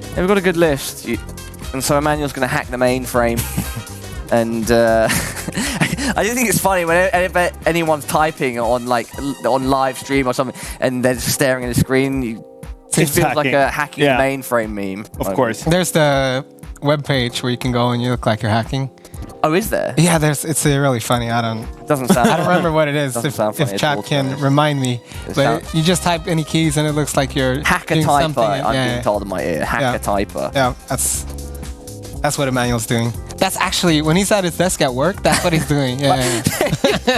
And we've got a good list. And so Emmanuel's going to hack the mainframe. And I just think it's funny whenever anyone's typing on live stream or something and they're just staring at the screen. It feels like a hacking mainframe meme. Of course. There's the webpage where you can go and you look like you're hacking. Oh, is there? Yeah, it's really funny. Doesn't sound. I don't remember what it is. If chat can remind me, but you just type any keys and it looks like you're hacker doing typer. something. I'm being told in my ear. Hacker typer. Yeah, that's what Emmanuel's doing. That's actually when he's at his desk at work. That's what he's doing. Yeah.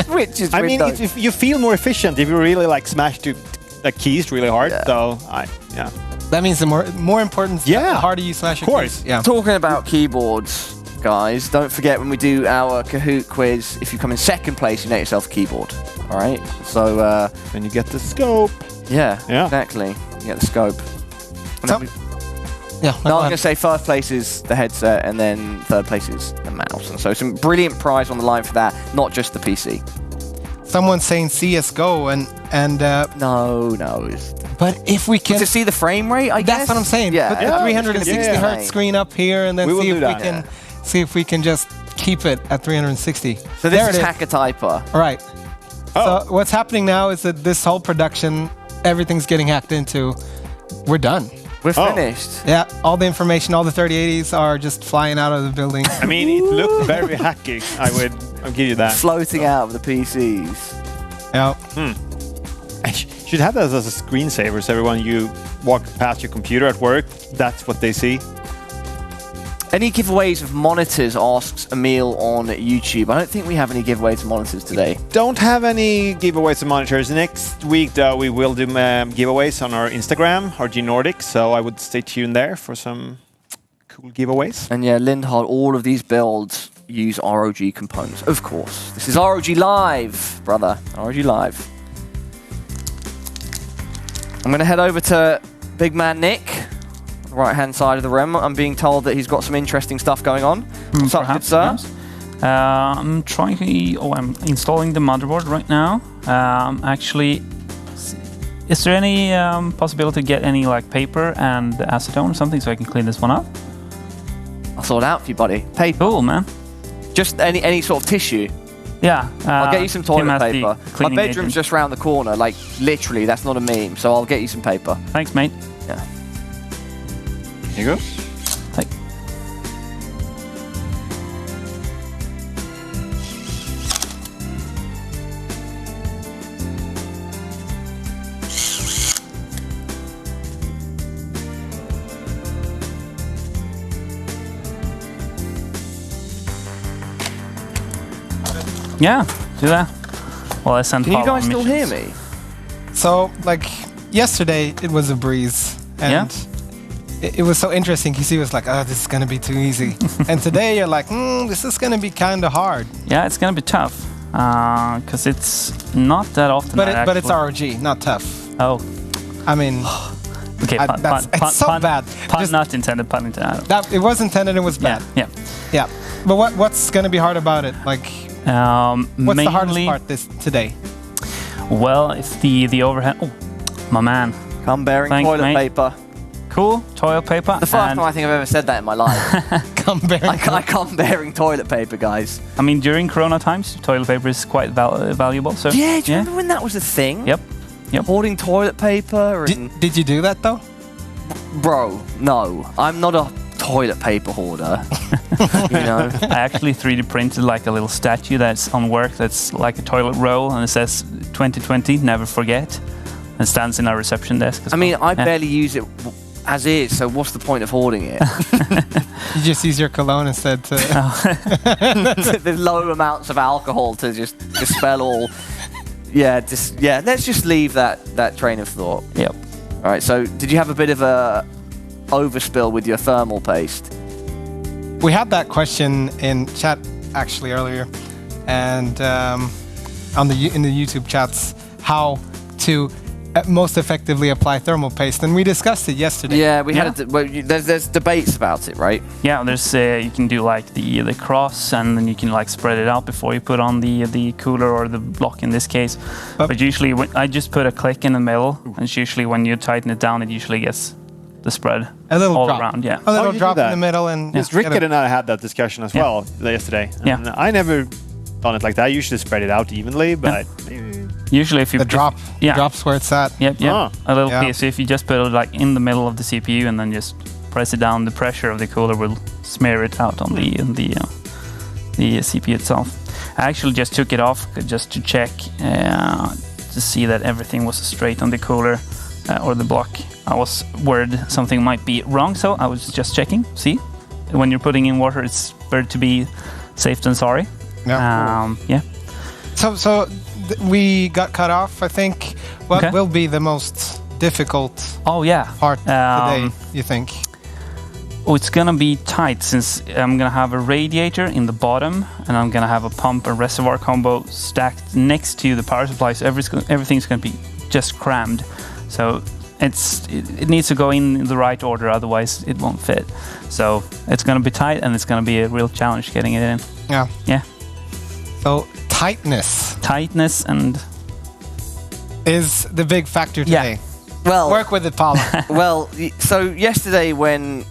Which is. I mean, if you feel more efficient if you really smash the keys really hard. Yeah. So that means the more important. The harder you smash your keys. Yeah. Talking about keyboards, guys, don't forget when we do our Kahoot quiz, if you come in second place, you get yourself a keyboard. All right. So when you get the scope. Yeah. Exactly. You get the scope. Yeah. No, I'm going to say first place is the headset, and then third place is the mouse. And so some brilliant prize on the line for that, not just the PC. Someone's saying CS:GO and no. But if we can to see the frame rate, I guess that's what I'm saying. Yeah, put the 360 hertz screen up here, and then see if we can just keep it at 360. So this is Hacker Typer. Right. So what's happening now is that this whole production, everything's getting hacked into. We're done. We're finished. Yeah, all the information, all the 3080s are just flying out of the building. I mean, it looked very hacky. I'll give you that. Floating out of the PCs. Yeah. I should have that as a screensaver, so everyone you walk past your computer at work, that's what they see. Any giveaways of monitors, asks Emil on YouTube. I don't think we have any giveaways of monitors today. Don't have any giveaways of monitors. Next week, though, we will do giveaways on our Instagram, RG Nordic, so I would stay tuned there for some cool giveaways. And yeah, Lindhard, all of these builds use ROG components. Of course. This is ROG Live, brother. ROG Live. I'm going to head over to Big Man Nick. Right-hand side of the room. I'm being told that he's got some interesting stuff going on. What's up, good sir? I'm I'm installing the motherboard right now. Actually, is there any possibility to get any like paper and acetone or something so I can clean this one up? I'll sort it out for you, buddy. Paper. Cool, man. Just any sort of tissue. Yeah. I'll get you some toilet paper. My bedroom's agent. just round the corner. Like, literally, that's not a meme. So I'll get you some paper. Thanks, mate. Yeah. Here you go. Take. Yeah, do that. Well, I sent. Can you guys still hear me? So, like, yesterday it was a breeze. And it was so interesting because he was like, oh, this is going to be too easy. And today you're like, this is going to be kind of hard. Yeah, it's going to be tough because it's not that often. But it's ROG, not tough. Oh. I mean, okay, it's so bad. Pun not intended, pun intended. It was intended, it was bad. Yeah. But what's going to be hard about it? Like, what's the hardest part today? Well, it's the overhead. Oh, my man. Come bearing toilet paper. Cool, toilet paper. The first time I think I've ever said that in my life. I come bearing toilet paper, guys. I mean, during Corona times, toilet paper is quite valuable. So yeah, do you remember when that was a thing? Yep. Hoarding toilet paper. Did you do that though? Bro, no. I'm not a toilet paper hoarder. You know. I actually 3D printed like a little statue that's on work. That's like a toilet roll, and it says 2020, never forget. And stands in our reception desk. I mean, I barely use it as is, so what's the point of hoarding it? You just use your cologne instead to... The low amounts of alcohol to just dispel all... let's just leave that train of thought. Yep. All right, so did you have a bit of a overspill with your thermal paste? We had that question in chat actually earlier, and in the YouTube chats, how to most effectively apply thermal paste, and we discussed it yesterday. Yeah, we had. There's debates about it, right? Yeah, there's you can do like the cross, and then you can like spread it out before you put on the cooler or the block in this case. But usually, I just put a click in the middle, and it's usually when you tighten it down, it usually gets the spread all drop. around. Yeah, a little drop in the middle, and Yes, Rickard and I had that discussion as well yesterday. And I never done it like that. I usually spread it out evenly, but. Usually, if you drops where it's at. Yep. A little piece. So if you just put it like in the middle of the CPU and then just press it down, the pressure of the cooler will smear it out on the CPU itself. I actually just took it off just to check to see that everything was straight on the cooler or the block. I was worried something might be wrong, so I was just checking. See, when you're putting in water, it's better to be safe than sorry. Yeah. So. We got cut off. I think. What will be the most difficult part today, you think? Oh, it's gonna be tight since I'm gonna have a radiator in the bottom, and I'm gonna have a pump and reservoir combo stacked next to the power supply. So everything's gonna be just crammed. So it needs to go in the right order, otherwise it won't fit. So it's gonna be tight, and it's gonna be a real challenge getting it in. Yeah. So tightness and is the big factor today. Well, work with it, Paula. Well, so yesterday when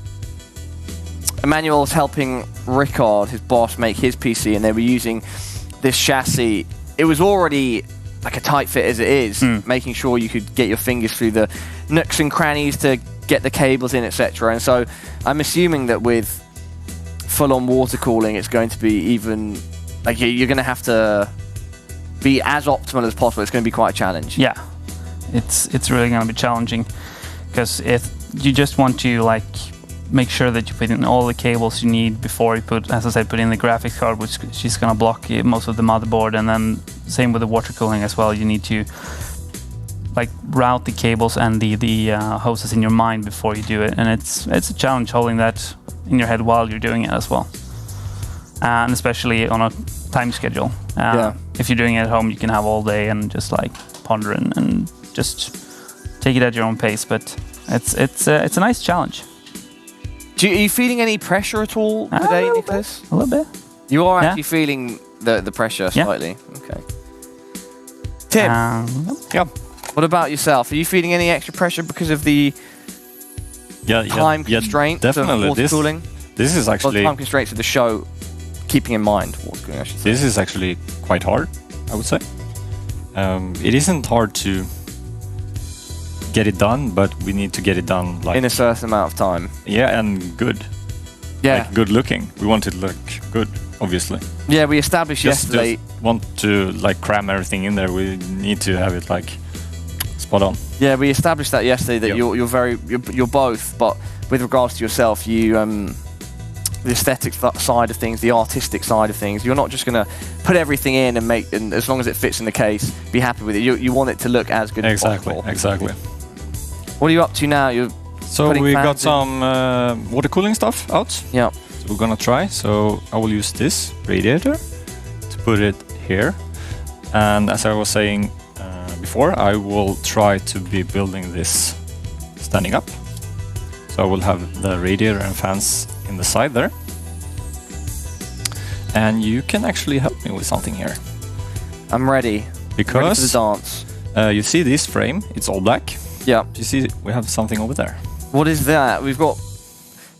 Emmanuel's helping Rickard, his boss, make his PC, and they were using this chassis. It was already like a tight fit as it is, making sure you could get your fingers through the nooks and crannies to get the cables in, etc. And so I'm assuming that with full-on water cooling, it's going to be even, like, you're going to have to be as optimal as possible. It's going to be quite a challenge. Yeah, it's really going to be challenging, because if you just want to like make sure that you put in all the cables you need before you put, as I said, put in the graphics card, which she's going to block most of the motherboard, and then same with the water cooling as well. You need to like route the cables and the hoses in your mind before you do it, and it's a challenge holding that in your head while you're doing it as well, and especially on a time schedule. If you're doing it at home, you can have all day and just like ponder and just take it at your own pace. But it's a nice challenge. Are you feeling any pressure at all today, Nicholas? A little bit. You are actually feeling the pressure slightly. Okay. Tim, what about yourself? Are you feeling any extra pressure because of the time constraints of water cooling? This is actually time constraints of the show, keeping in mind water cooling, I should say. This is actually quite hard, I would say. It isn't hard to get it done, but we need to get it done like in a certain amount of time. Yeah, and good. Yeah, like good looking. We want it to look good, obviously. Yeah, we established yesterday. Just want to like cram everything in there. We need to have it like spot on. Yeah, we established that yesterday that you're both, but with regards to yourself, you the aesthetic side of things, the artistic side of things. You're not just going to put everything in and as long as it fits in the case, be happy with it. You want it to look as good as possible. Exactly. What are you up to now? So we got some water cooling stuff out. Yeah. So we're gonna try. So I will use this radiator to put it here. And as I was saying before, I will try to be building this standing up. So I will have the radiator and fans in the side there. And you can actually help me with something here. I'm ready. Because ready for the dance. You see this frame? It's all black. Yeah. You see, we have something over there. What is that? We've got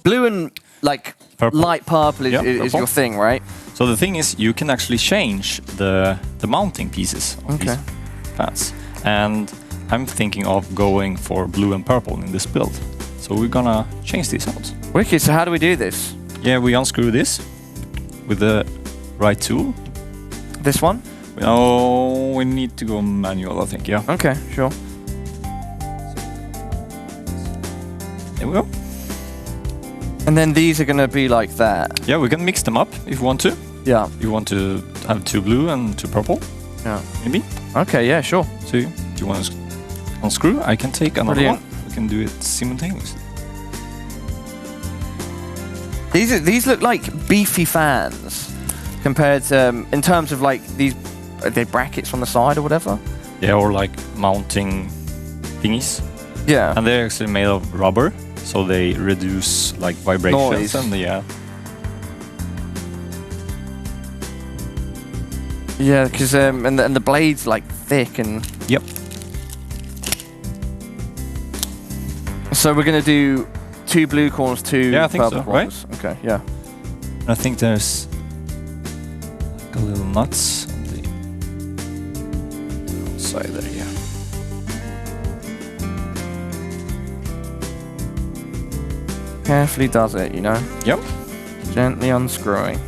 blue and like purple. Light purple is purple. your thing, right? So the thing is, you can actually change the mounting pieces of these fans. And I'm thinking of going for blue and purple in this build. So we're gonna change these out. Wicked. So how do we do this? Yeah, we unscrew this with the right tool. This one? Oh, we need to go manual, I think. Yeah. Okay, sure. There we go. And then these are going to be like that. Yeah, we can mix them up if you want to. Yeah. You want to have 2 blue and 2 purple? Yeah. Maybe? Okay, yeah, sure. So, do you want to unscrew? I can take another Brilliant. one. We can do it simultaneously. These look like beefy fans compared to, in terms of like these, are they brackets on the side or whatever? Yeah, or like mounting thingies. Yeah. And they're actually made of rubber, so they reduce like vibrations. Noise. And yeah. Yeah, because and the blade's like thick and. Yep. So we're gonna do 2 blue corners, 2 I think purple so, corners. right? Okay, yeah. I think there's like a little nuts on the outside there, yeah. Carefully does it, you know? Yep. Gently unscrewing.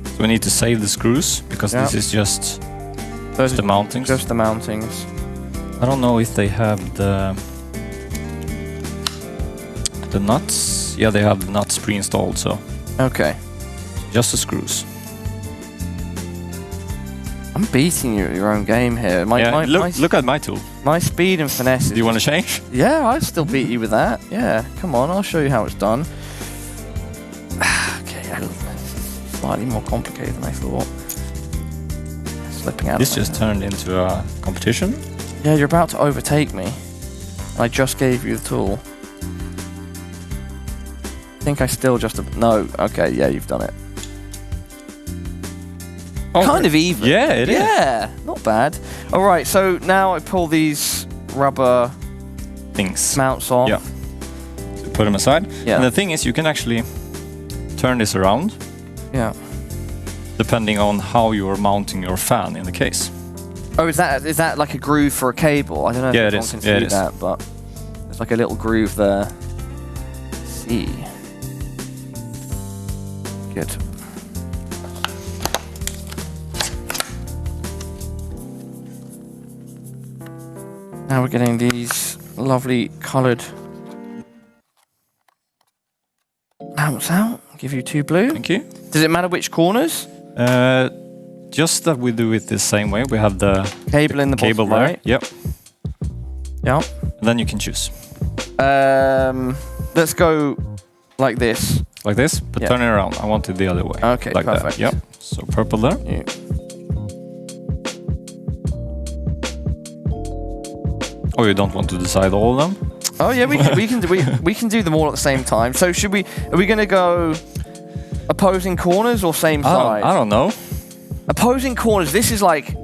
So we need to save the screws because this is just the mountings. Just the mountings. I don't know if they have the nuts. Yeah, they have the nuts pre-installed, so Okay. just the screws. I'm beating you at your own game here. Look at my tool. My speed and finesse. Do you want to change? Yeah, I'd still beat you with that. Yeah, come on, I'll show you how it's done. Okay, slightly more complicated than I thought. Slipping out. This just turned into a competition. Yeah, you're about to overtake me. I just gave you the tool. I think I still just... No, okay, yeah, you've done it. Oh, kind of even. Yeah, it is. Yeah, not bad. All right, so now I pull these rubber Things. mounts off. Yeah. So put them aside. Yeah. And the thing is, you can actually turn this around, Yeah. depending on how you are mounting your fan in the case. Oh, is that like a groove for a cable? I don't know Yeah, if it anyone is. can Yeah, see it is. that, but there's like a little groove there. Let's see. Good. Now we're getting these lovely coloured mounts out. I'll give you 2 blue. Thank you. Does it matter which corners? Just that we do it the same way. We have the Cable in the cable bottom, there. right? Yep. Yeah. And then you can choose. Let's go like this. Like this, but Yeah. turn it around. I want it the other way. Okay, like perfect. that. Yep. So purple there. Yeah. Oh, you don't want to decide all of them? Oh yeah, we can do them all at the same time. So are we gonna go opposing corners or same side? I don't know. Opposing corners. This is like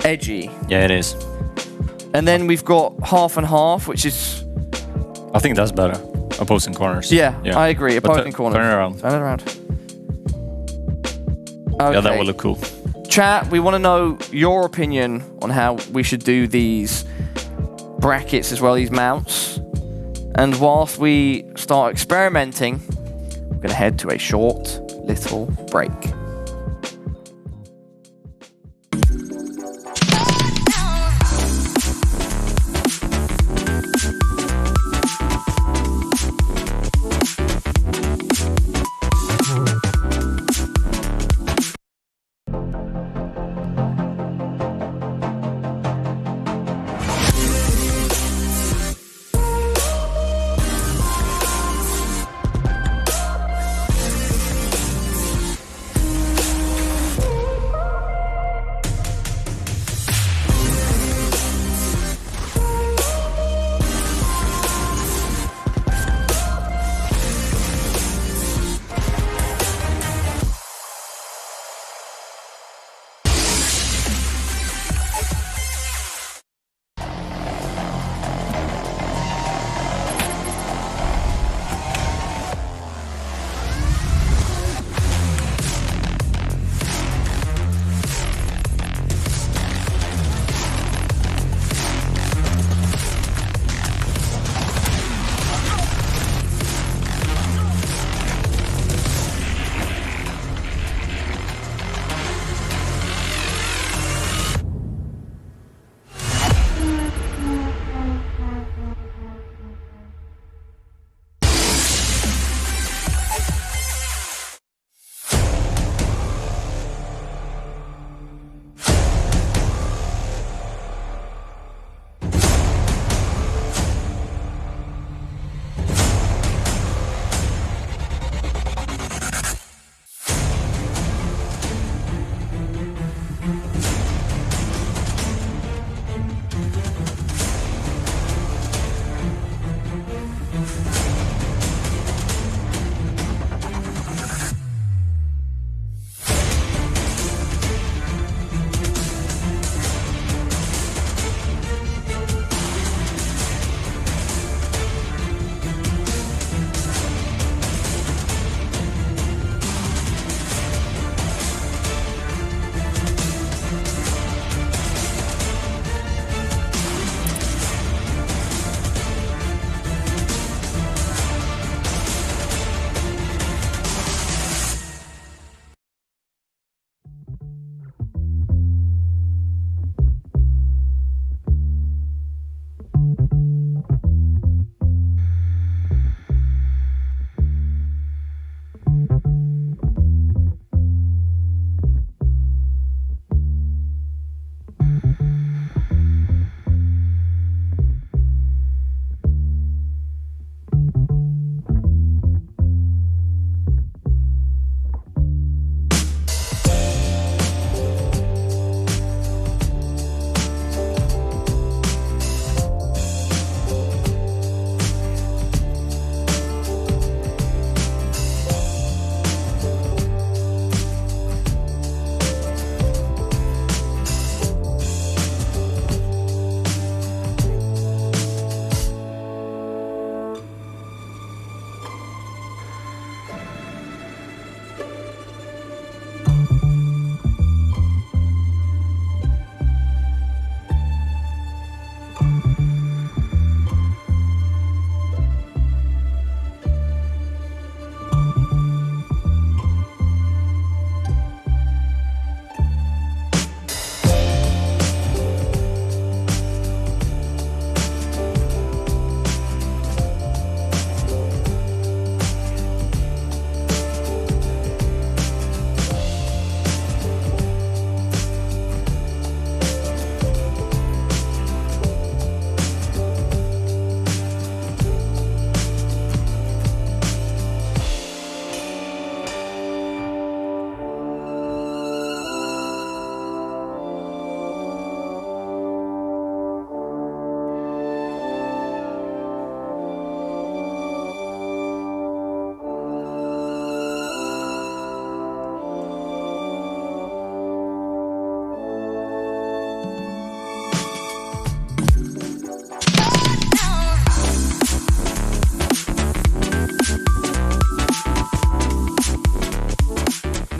edgy, Yeah, it is. and then we've got half and half, which is I think that's better. Opposing corners. yeah. I agree. But Opposing corners. Turn it around. Turn it around. Okay. Yeah, that will look cool. Chat, we want to know your opinion on how we should do these brackets as well, these mounts. And whilst we start experimenting, we're going to head to a short little break.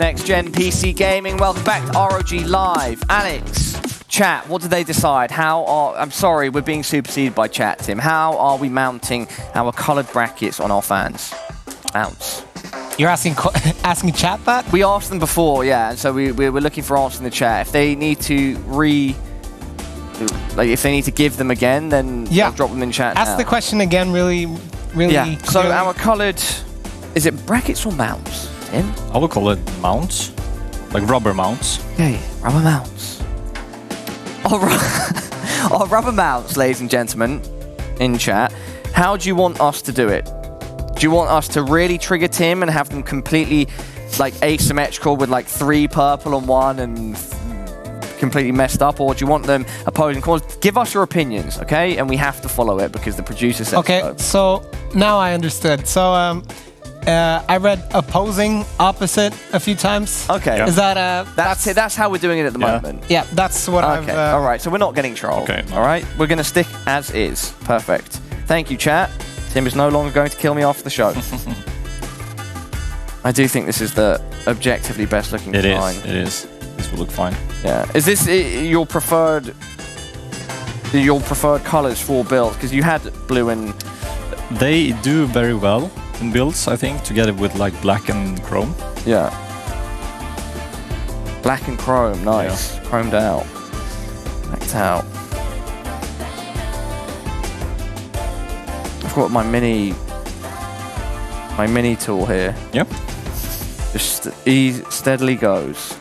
Next Gen PC Gaming. Welcome back to ROG Live. Alex, chat, what did they decide? I'm sorry, we're being superseded by chat, Tim. How are we mounting our coloured brackets on our fans? Mounts. You're asking chat that? We asked them before, yeah, and so we're looking for answers in the chat. If they need to if they need to give them again, then I'll drop them in chat. Ask the question again, really. Yeah. So our coloured, is it brackets or mounts, Tim? I would call it mounts, like rubber mounts. Okay, rubber mounts. Our rubber mounts, ladies and gentlemen, in chat. How do you want us to do it? Do you want us to really trigger Tim and have them completely like asymmetrical with like 3 purple and 1 and completely messed up, or do you want them opposing corners? Give us your opinions, okay? And we have to follow it because the producer said so now I understood. So I read opposing, opposite a few times. Okay. Yeah. Is that that's it? That's how we're doing it at the moment. Yeah, that's what I've... All right, so we're not getting trolled. Okay. All right, we're going to stick as is. Perfect. Thank you, chat. Tim is no longer going to kill me after the show. I do think this is the objectively best looking design. It is. This will look fine. Yeah. Is this your preferred colors for builds? Because you had blue and... They do very well in builds, I think, together with like black and chrome. Yeah. Black and chrome, nice. Yeah. Chromed out. Blacked out. I've got my mini tool here. Yep. Just steadily goes.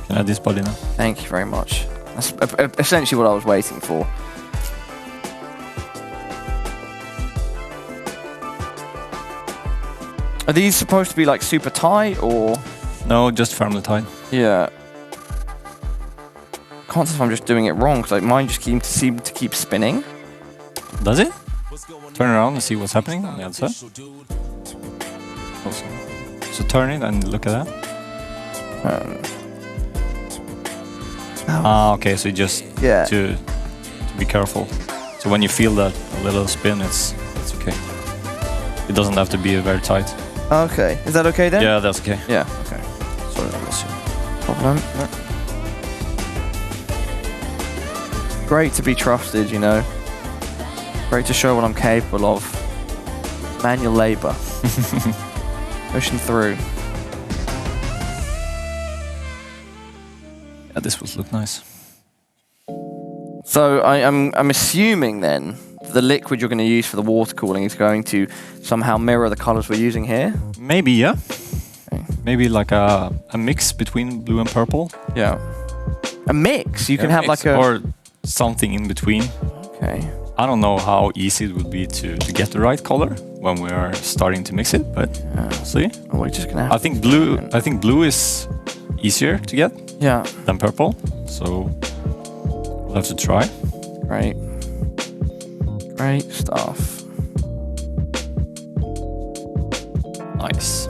Can I add this body now? Thank you very much. That's essentially what I was waiting for. Are these supposed to be like super tight or? No, just firmly tight. Yeah. Can't tell if I'm just doing it wrong because like mine just seem to keep spinning. Does it? Turn around and see what's happening on the other side. Also. So turn it and look at that. Okay, so just to be careful. So when you feel that little spin, it's okay. It doesn't have to be very tight. Okay, is that okay then? Yeah, that's okay. Yeah, okay. Sorry, that's your problem. Great to be trusted, you know. Great to show what I'm capable of. Manual labour. Pushing through. Yeah, this would look nice. So I'm assuming then the liquid you're going to use for the water cooling is going to somehow mirror the colors we're using here? Maybe, yeah. Okay. Maybe like a mix between blue and purple. Yeah. A mix? You can have like a... Or something in between. Okay. I don't know how easy it would be to get the right color when we are starting to mix it, but see. Oh, we're just gonna have I think blue is easier to get than purple, so we'll have to try. Great. Great stuff. Nice.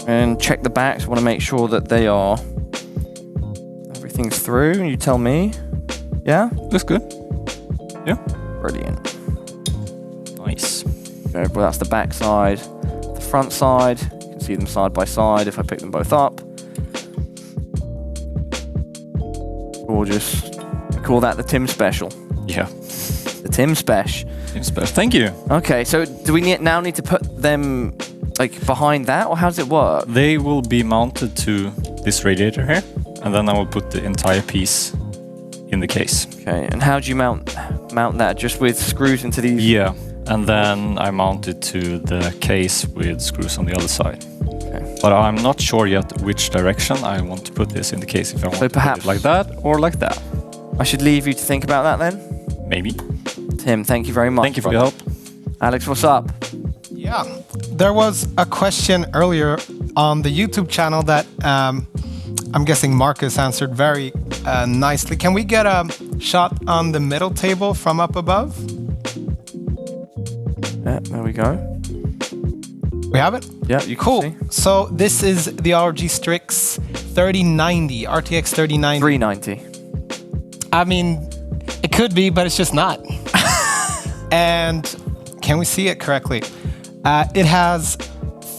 And check the backs. I want to make sure that they are... Everything's through. You tell me. Yeah? Looks good. Yeah. Brilliant. Nice. Okay, well, that's the back side. The front side. You can see them side by side if I pick them both up. Gorgeous. We call that the Tim Special. Yeah. The Tim Spesh. Tim Spesh. Thank you. Okay, so do we now need to put them like behind that, or how does it work? They will be mounted to this radiator here, and then I will put the entire piece in the case. Okay, and how do you mount that? Just with screws into these? Yeah, and then I mount it to the case with screws on the other side. Okay. But I'm not sure yet which direction I want to put this in the case. If I want to put it like that or like that. I should leave you to think about that then? Maybe. Tim, thank you very much. Thank you for your help. Alex, what's up? Yeah, there was a question earlier on the YouTube channel that I'm guessing Marcus answered very nicely. Can we get a shot on the middle table from up above? Yeah, there we go. We have it? Yeah, you can cool. see. So this is the ROG Strix 3090, RTX 3090. 390. I mean, It could be, but it's just not. And can we see it correctly? It has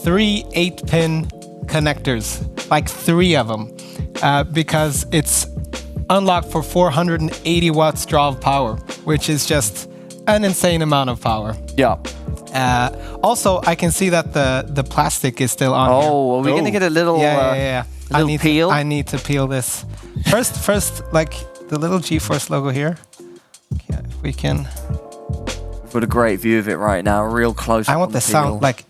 3 8-pin connectors, like 3 of them, because it's unlocked for 480 watts draw of power, which is just an insane amount of power. Yeah. Also, I can see that the plastic is still on here. Oh, are we going to get a little, Yeah. a little peel? I need to peel this. First, like the little GeForce logo here. Okay, if we can. We've got a great view of it right now, real close. I want the sound like.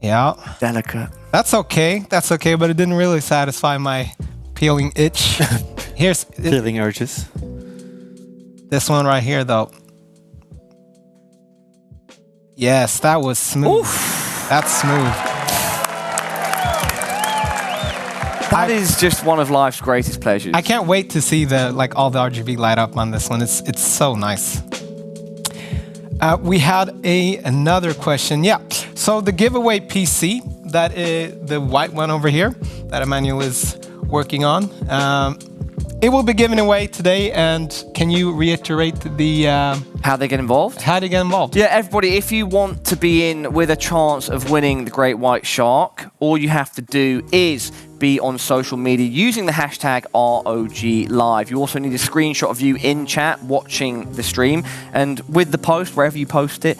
Yeah. Delicate. That's okay, but it didn't really satisfy my peeling itch. Here's Feeling urges. this one right here, though. Yes, that was smooth. Oof. That's smooth. That is just one of life's greatest pleasures. I can't wait to see the all the RGB light up on this one. It's so nice. We had another question. Yeah. So the giveaway PC, that is the white one over here that Emmanuel is working on. It will be given away today. And can you reiterate the How they get involved? how to get involved? Yeah, everybody, if you want to be in with a chance of winning the Great White Shark, all you have to do is be on social media using the hashtag ROG Live. You also need a screenshot of you in chat watching the stream. And with the post, wherever you post it,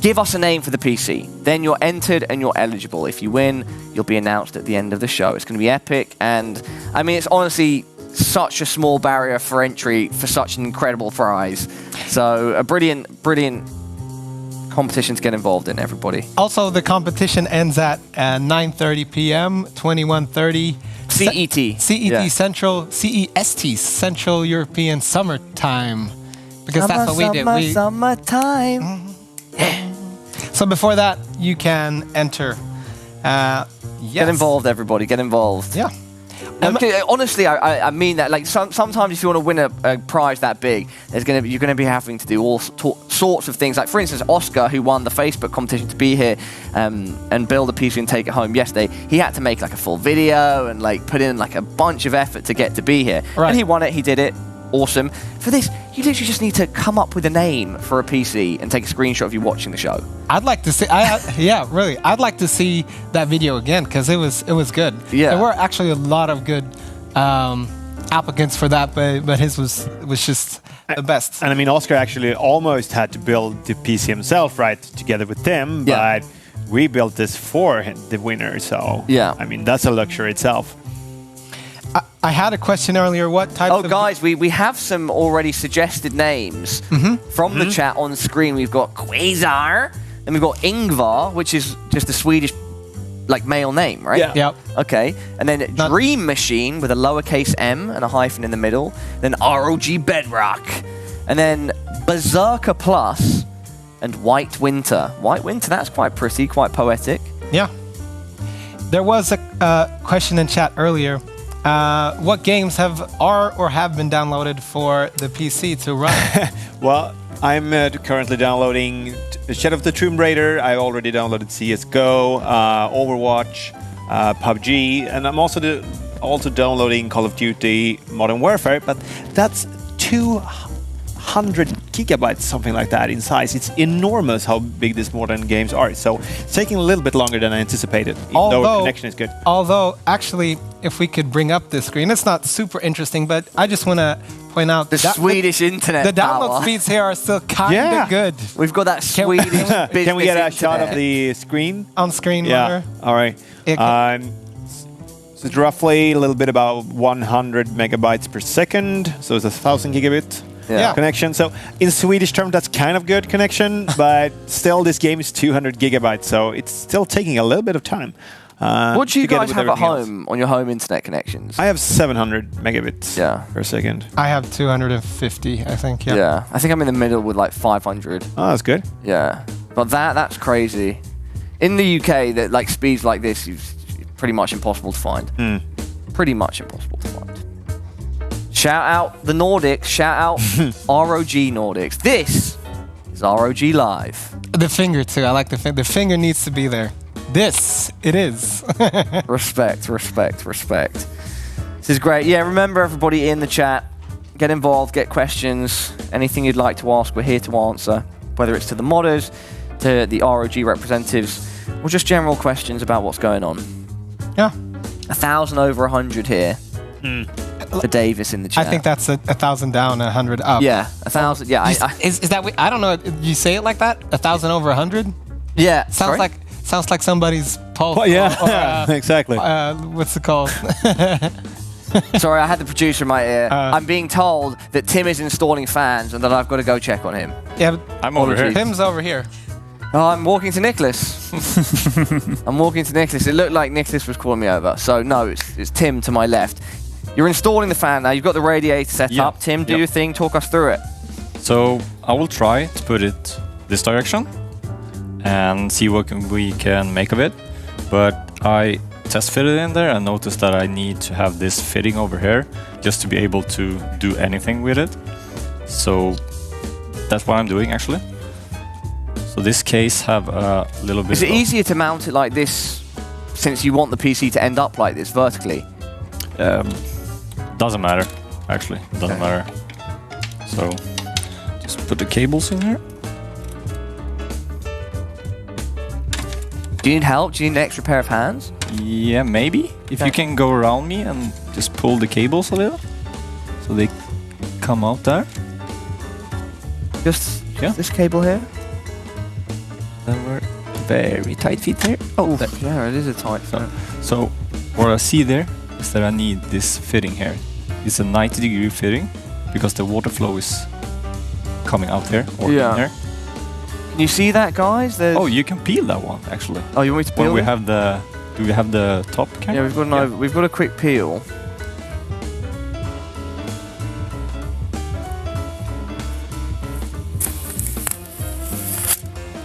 give us a name for the PC. Then you're entered and you're eligible. If you win, you'll be announced at the end of the show. It's going to be epic. And I mean, it's honestly such a small barrier for entry for such an incredible prize. So a brilliant competition to get involved in, everybody. Also, the competition ends at 9:30 p.m., 21:30 CET. CET Yeah. Central, CEST, Central European Summertime. Because that's what we do. Summertime. So before that, you can enter. Yes. Get involved, everybody. Get involved. Yeah. Okay, honestly, I mean that. Like sometimes, if you want to win a prize that big, you're gonna be having to do all sorts of things. Like for instance, Oscar, who won the Facebook competition to be here and build a PC and take it home yesterday, he had to make like a full video and like put in like a bunch of effort to get to be here. Right. And he won it. He did it. Awesome. For this, you literally just need to come up with a name for a PC and take a screenshot of you watching the show. I'd like to see. Yeah, really. I'd like to see that video again because it was good. Yeah. There were actually a lot of good applicants for that, but his was just the best. And I mean, Oscar actually almost had to build the PC himself, right, together with them. Yeah. But we built this for the winner, so Yeah. I mean, that's a luxury itself. I had a question earlier. What types Oh, of guys, we have some already suggested names from the chat on screen. We've got Quasar, and we've got Ingvar, which is just a Swedish, like, male name, right? Yeah. Yep. Okay, and then Dream Machine with a lowercase m and a hyphen in the middle. Then ROG Bedrock, and then Berserker Plus, and White Winter. White Winter, that's quite pretty, quite poetic. Yeah. There was a question in chat earlier. What games are or have been downloaded for the PC to run? Well, I'm currently downloading Shadow of the Tomb Raider. I already downloaded CSGO, Overwatch, PUBG, and I'm also downloading Call of Duty Modern Warfare, but that's 200 gigabytes, something like that in size. It's enormous how big these modern games are. So it's taking a little bit longer than I anticipated, even though the connection is good. Although, actually, if we could bring up this screen, it's not super interesting, but I just want to point out The Swedish internet the download power. speeds here are still kind of Yeah. good. We've got that Swedish business Can we get a shot of internet. the screen? On screen Yeah. monitor. All right. So it's roughly a little bit about 100 megabytes per second. So it's 1,000 gigabit Yeah. connection. So in Swedish terms, that's kind of good connection, but still this game is 200 gigabytes. So it's still taking a little bit of time. What do you together guys with have at everything else. home on your home internet connections? I have 700 megabits per second. I have 250, I think. Yeah. Yeah, I think I'm in the middle with like 500. Oh, that's good. Yeah, but that's crazy. In the UK, that like speeds like this is pretty much impossible to find. Pretty much impossible to find. Shout out the Nordics. Shout out ROG Nordics. This is ROG Live. The finger, too. I like the finger. The finger needs to be there. This, it is. Respect, respect, respect. This is great. Yeah, remember everybody in the chat, get involved, get questions, anything you'd like to ask, we're here to answer, whether it's to the modders, to the ROG representatives, or just general questions about what's going on. Yeah. 1,000 over 100 here. For Davis in the chat. I think that's 1,000 down, 100 up. Yeah, 1,000. Yeah, Is that? I don't know. You say it like that? 1,000 over 100? yeah. Sounds like somebody's pulse. Well, yeah, exactly. What's it called? Sorry, I had the producer in my ear. I'm being told that Tim is installing fans and that I've got to go check on him. Yeah, but I'm over here. Tim's over here. Oh, I'm walking to Nicholas. I'm walking to Nicholas. It looked like Nicholas was calling me over. So no, it's Tim to my left. You're installing the fan now. You've got the radiator set up. Tim, do your thing. Talk us through it. So I will try to put it this direction and see what we can make of it. But I test fit it in there and noticed that I need to have this fitting over here just to be able to do anything with it. So that's what I'm doing actually. So this case have a little bit. Is it easier to mount it like this since you want the PC to end up like this vertically? Doesn't matter, actually. Doesn't matter. So just put the cables in here. Do you need help? Do you need an extra pair of hands? Yeah, maybe. If you can go around me and just pull the cables a little, so they come out there. Just this cable here? Then we're very tight fit there. Oh, yeah, it is a tight fit. So what I see there is that I need this fitting here. It's a 90-degree fitting because the water flow is coming out here or in here. Can you see that, guys? Oh, you can peel that one actually. Oh, you want me to peel When we it? have the, do we have the top camera? Yeah, we've got a quick peel.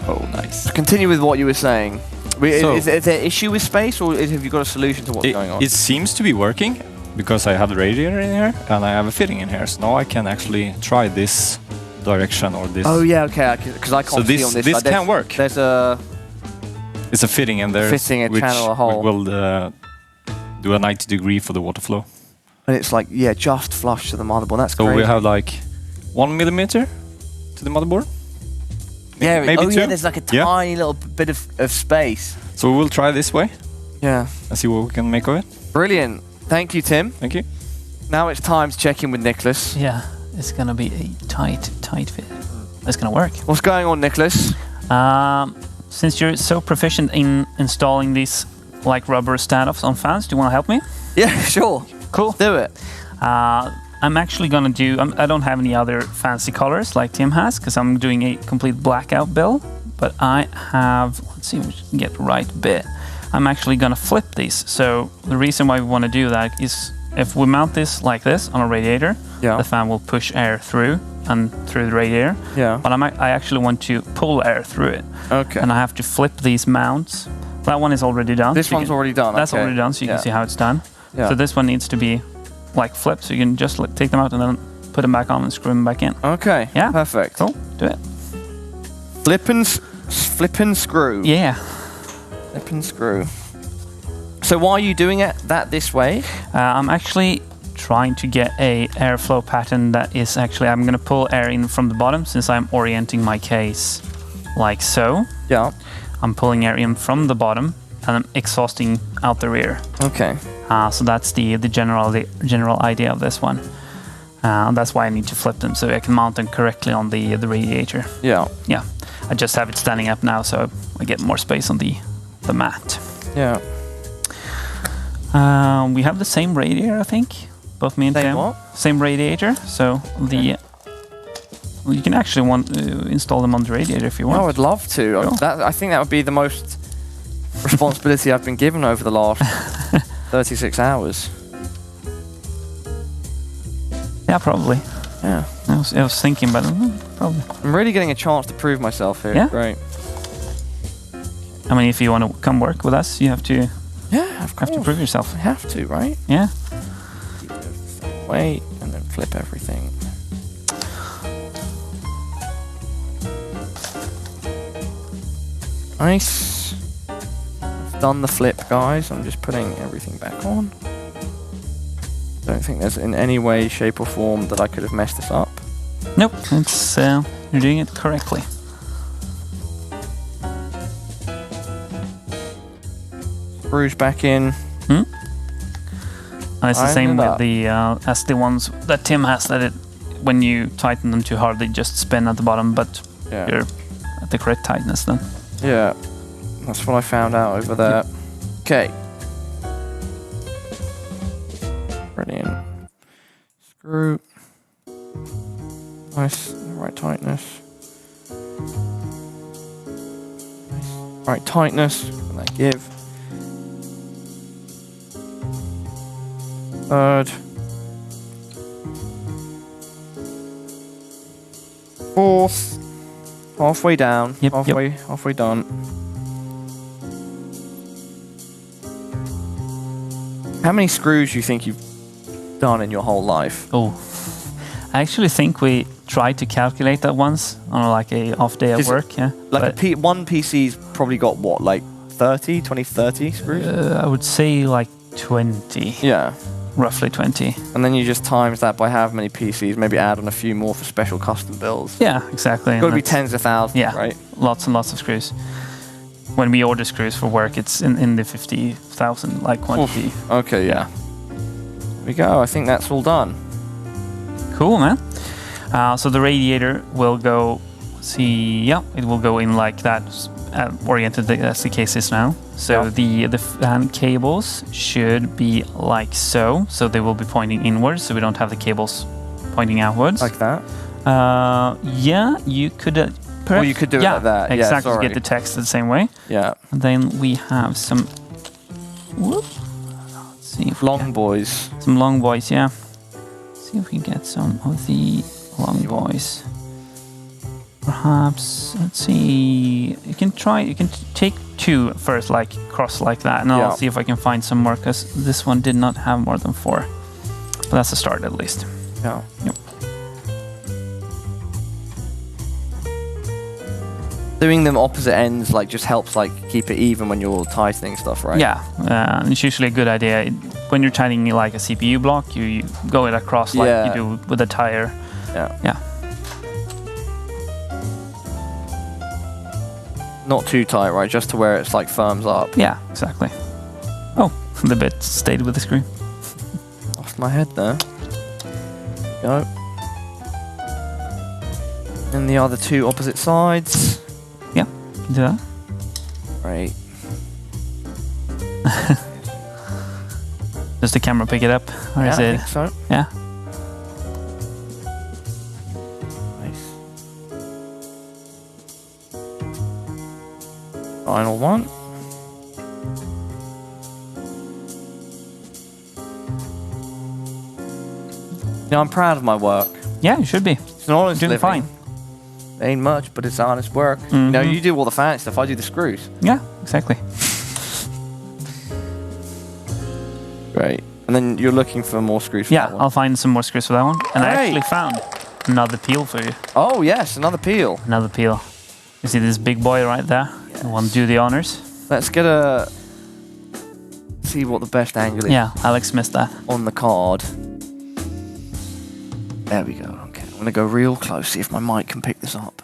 Oh, nice. Continue with what you were saying. Is there an issue with space, or have you got a solution to what's going on? It seems to be working because I have the radiator in here and I have a fitting in here. So now I can actually try this direction or this. Oh yeah, okay. Because I can't see on this. This can work. There's a. It's a fitting in there. Fitting a channel a hole. Will do a 90-degree for the water flow. And it's like just flush to the motherboard. That's so crazy. we have like 1 millimeter to the motherboard. Yeah, maybe two. Yeah, there's like a tiny little bit of space. So we'll try this way. Yeah. And see what we can make of it. Brilliant. Thank you, Tim. Thank you. Now it's time to check in with Nicholas. Yeah, it's gonna be a tight fit. It's gonna work. What's going on, Nicholas? Since you're so proficient in installing these like rubber standoffs on fans, do you want to help me? Yeah, sure. Cool. Do it. I'm actually gonna do. I don't have any other fancy colors like Tim has, because I'm doing a complete blackout build. But I have. Let's see if we can get the right bit. I'm actually gonna flip these. So the reason why we want to do that is if we mount this like this on a radiator, the fan will push air through and through the radiator. Yeah. But I actually want to pull air through it. Okay. And I have to flip these mounts. That one is already done. This one's already done. That's already done, so you can see how it's done. Yeah. So this one needs to be like flipped, so you can just take them out and then put them back on and screw them back in. Okay. Yeah. Perfect. Cool. Do it. Flip and screw. Yeah. Flip and screw. So why are you doing it this way? I'm actually trying to get a airflow pattern that is actually, I'm going to pull air in from the bottom since I'm orienting my case like so. Yeah. I'm pulling air in from the bottom and I'm exhausting out the rear. Okay. So that's the general idea of this one. That's why I need to flip them so I can mount them correctly on the radiator. Yeah. Yeah. I just have it standing up now, so I get more space on the mat. Yeah. We have the same radiator, I think. Both me and Same Tim. what? Same radiator. So you can actually install them on the radiator if you want. I would love to. Cool. I think that would be the most responsibility I've been given over the last 36 hours. Yeah, probably. Yeah. I was thinking, but probably. I'm really getting a chance to prove myself here. Yeah? Great. I mean, if you want to come work with us, you have to. Yeah, of course. Have to prove yourself. I have to, right? Yeah. Wait, and then flip everything. Nice. I've done the flip, guys. I'm just putting everything back on. don't think there's in any way, shape or form that I could have messed this up. Nope, it's you're doing it correctly. Screws back in. And it's the same Iron it with up. the as the ones that Tim has, that it when you tighten them too hard they just spin at the bottom, but Yeah. you're at the correct tightness then. Yeah. That's what I found out over there. Okay. Brilliant. Screw. Nice. Right tightness. Nice. Right tightness. And that give. Third. Fourth. Halfway down. Yep, Halfway done. How many screws do you think you've done in your whole life? Oh, I actually think we tried to calculate that once on like a off day at Is it work. Yeah, Like but, one PC's probably got what, like 30 screws? I would say like 20, Yeah. roughly 20. And then you just times that by how many PCs, maybe add on a few more for special custom builds. Yeah, exactly. Got to and be that's- tens of thousands, Yeah, right? lots and lots of screws. When we order screws for work, it's in the 50,000 like quantity. Okay, yeah. There we go. I think that's all done. Cool, man. So the radiator will go. See, yeah, it will go in like that, oriented as the case is now. So Yeah. the fan cables should be like so. So they will be pointing inwards, so we don't have the cables pointing outwards. Like that. Yeah, you could. Or you could do it like that. Yeah, Exactly. sorry. Get the text the same way. Yeah. And then we have some. Whoop. Let's see if we Long can- boys. some long boys, yeah. See if we can get some of the long boys. Perhaps, let's see. You can take two first, like cross like that, and Yeah. I'll see if I can find some more, because this one did not have more than 4. But that's a start at least. Yeah. Yep. Doing them opposite ends like just helps like keep it even when you're tightening stuff, right? Yeah, it's usually a good idea. When you're tightening like a CPU block, you go it across like Yeah. you do with a tire. Yeah. Yeah. Not too tight, right? Just to where it's like firms up. Yeah, exactly. Oh, the bit stayed with the screw. Off my head there. Go. And the other two opposite sides. Do that. Right. Does the camera pick it up? Or Yeah, is I it? think so. Yeah. Nice. Final one. I'm proud of my work. Yeah, you should be. It's an honest Doing living. fine. Ain't much, but it's honest work. You know, Mhm. you do all the fancy stuff. I do the screws. Yeah, exactly. Great. And then you're looking for more screws for Yeah, that one. I'll find some more screws for that one. And I Great. actually found another peel for you. Oh, yes, another peel. Another peel. You see this big boy right there? Yes. You want to do the honors? Let's get a... See what the best angle is Yeah, Alex missed that. on the card. There we go. Okay, I'm going to go real close, see if my mic can pick this up.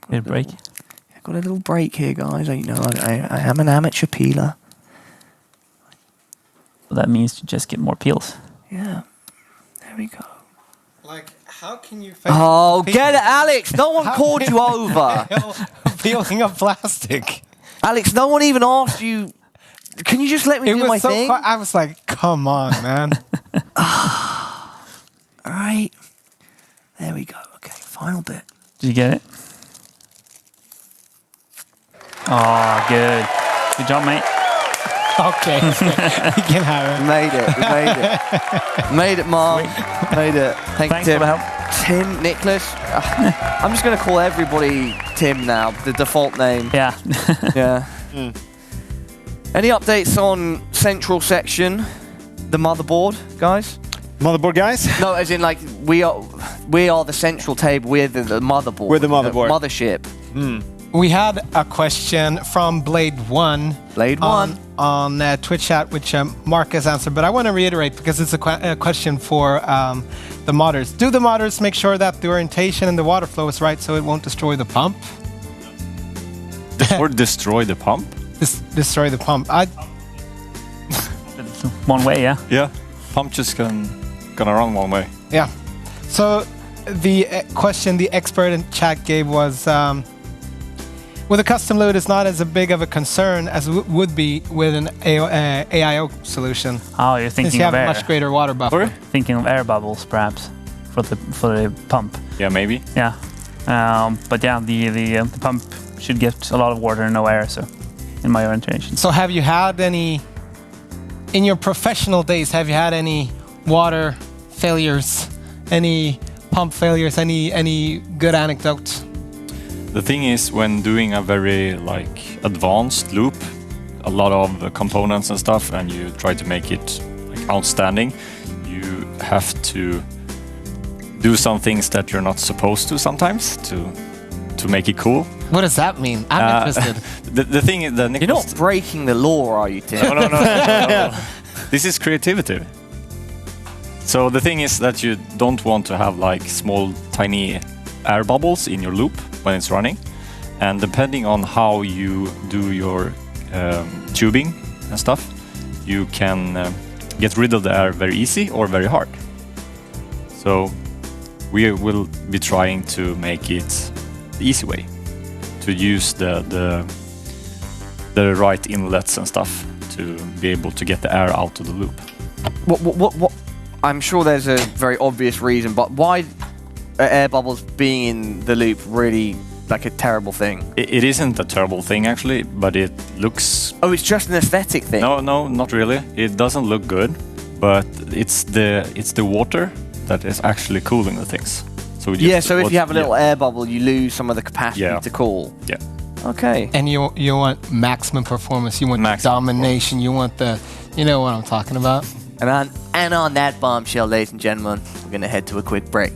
Did it break? I've got a little break here, guys. You know, I am an amateur peeler. Well, that means you just get more peels. Yeah. There we go. Like, how can you? Oh, get it, Alex! No one called you over. Peeling up plastic. Alex, no one even asked you. Can you just let me It do my was so. thing? I was like, come on, man. All right. There we go. Okay, final bit. Did you get it? Oh, good. Good job, mate. Okay, you can have We it. made it. We made it. Made it, Mom. Made it. Thanks Tim. for the help. Tim, Nicholas. I'm just going to call everybody Tim now, the default name. Yeah. Yeah. Any updates on central section, the motherboard, guys? Motherboard guys? No, as in like we are the central table. We're the motherboard. We're the motherboard. Mothership. We had a question from Blade1 on Twitch chat, which Marcus answered, but I want to reiterate because it's a question for the modders. Do the modders make sure that the orientation and the water flow is right so it won't destroy the pump? Or destroy the pump? Destroy the pump. One way, yeah. Yeah, pump just gonna run one way. Yeah. So the question the expert in chat gave was, with a custom load, it's not as big of a concern as would be with an AIO solution. Oh, you're Since thinking you of have a air. much greater water buffer. Thinking of air bubbles, perhaps, for the pump. Yeah, maybe. Yeah. But yeah, the pump should get a lot of water and no air, so in my orientation. So have you had any, in your professional days, have you had any water failures, any pump failures, any good anecdotes? The thing is, when doing a very advanced loop, a lot of components and stuff, and you try to make it outstanding, you have to do some things that you're not supposed to sometimes to make it cool. What does that mean? I'm interested. The thing is that You're not breaking the law, are you, Tim? No. This is creativity. So the thing is that you don't want to have small, tiny air bubbles in your loop when it's running, and depending on how you do your tubing and stuff, you can get rid of the air very easy or very hard. So we will be trying to make it the easy way, to use the right inlets and stuff to be able to get the air out of the loop. What? I'm sure there's a very obvious reason, but why are air bubbles being in the loop really a terrible thing? It isn't a terrible thing actually, but it looks... Oh, it's just an aesthetic thing? No, not really. It doesn't look good, but it's the water that is actually cooling the things. So so if you have a little air bubble, you lose some of the capacity to cool. Yeah. Okay. And you want maximum performance, you want domination, you want you know what I'm talking about. And on that bombshell, ladies and gentlemen, we're going to head to a quick break.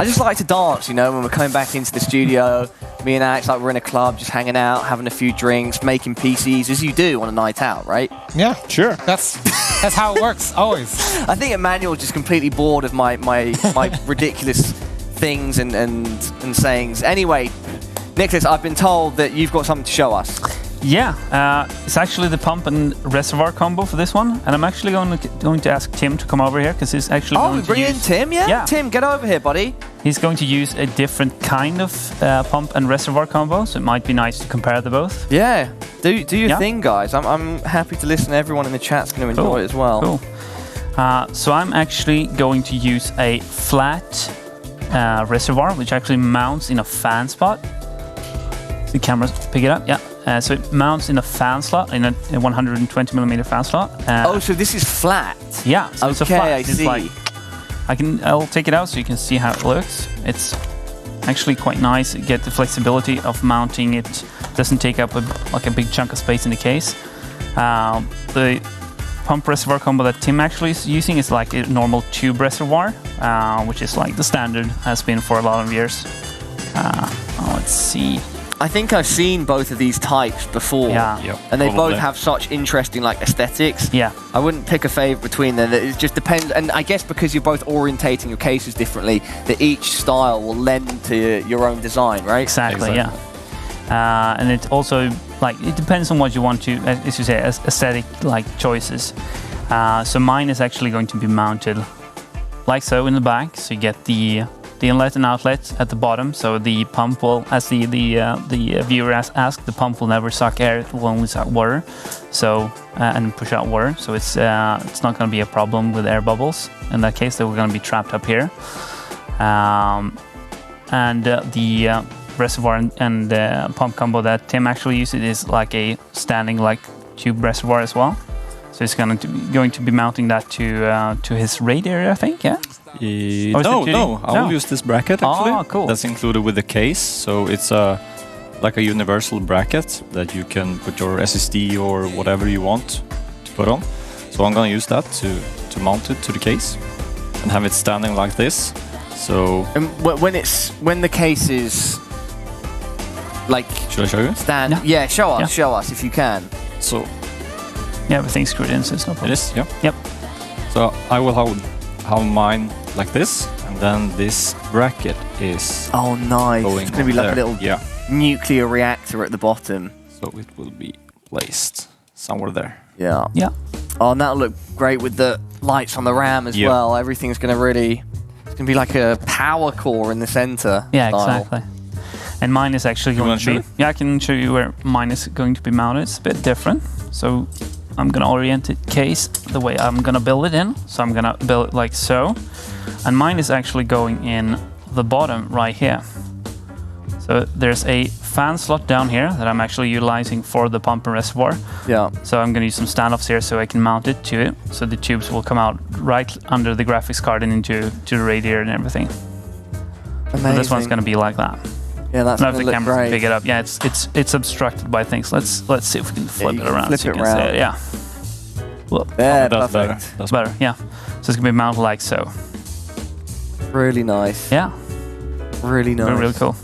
I just like to dance, you know, when we're coming back into the studio. Me and Alex, like we're in a club, just hanging out, having a few drinks, making PCs, as you do on a night out, right? Yeah, Sure. that's how it works, always. I think Emmanuel's just completely bored of my ridiculous things and sayings. Anyway, Nicholas, I've been told that you've got something to show us. Yeah, it's actually the pump and reservoir combo for this one, and I'm actually going to ask Tim to come over here because he's actually going to bring in use, Tim, yeah? Tim, get over here, buddy. He's going to use a different kind of pump and reservoir combo, so it might be nice to compare the both. Yeah, do your thing, guys. I'm happy to listen. Everyone in the chat's going to enjoy it as well. Cool. So I'm actually going to use a flat reservoir, which actually mounts in a fan spot. The cameras pick it up, yeah. So it mounts in a fan slot, in a 120mm fan slot. So this is flat? Yeah, so it's a flat. I see. I'll take it out so you can see how it looks. It's actually quite nice. You get the flexibility of mounting it. Doesn't take up like a big chunk of space in the case. The pump reservoir combo that Tim actually is using is like a normal tube reservoir, which is like the standard, has been for a lot of years. Let's see. I think I've seen both of these types before, and they both have such interesting like aesthetics. Yeah, I wouldn't pick a favourite between them. It just depends, and I guess because you're both orientating your cases differently, that each style will lend to your own design, right? Exactly. Yeah, and it also it depends on what you want to, as you say, aesthetic like choices. So mine is actually going to be mounted like so in the back, so you get the inlet and outlet at the bottom, so the pump will, as the viewer asked, the pump will never suck air; it will only suck water, so and push out water. So it's not going to be a problem with air bubbles. In that case, they were going to be trapped up here. And the reservoir and pump combo that Tim actually uses is like a standing like tube reservoir as well. So it's going to be mounting that to his radiator, I think. Yeah. No, I will use this bracket actually. Oh, cool. That's included with the case, so it's like a universal bracket that you can put your SSD or whatever you want to put on. So I'm gonna use that to mount it to the case and have it standing like this. So and when the case is like, should I show you? Yeah, show us if you can. So yeah, everything's screwed in, so it's no problem. It is, yeah. Yep. So I will have mine like this, and then this bracket is nice. It's going to be like a little nuclear reactor at the bottom. So it will be placed somewhere there. Yeah. Yeah. Oh, and that'll look great with the lights on the RAM as well. Everything's going to it's going to be like a power core in the center. Yeah, exactly. And mine is actually going to be... Yeah, I can show you where mine is going to be mounted. It's a bit different. So I'm going to orient it case the way I'm going to build it in. So I'm going to build it like so. And mine is actually going in the bottom right here. So there's a fan slot down here that I'm actually utilizing for the pump and reservoir. Yeah. So I'm going to use some standoffs here so I can mount it to it. So the tubes will come out right under the graphics card and into the radiator and everything. Amazing. So this one's going to be like that. Yeah, that's going to look great. Pick it up. Yeah, it's obstructed by things. Let's see if we can flip it around. Flip it around. Yeah. Well, yeah, that's perfect. better. That's better. Yeah. So it's going to be mounted like so. Really nice. Yeah. Really nice. Really cool.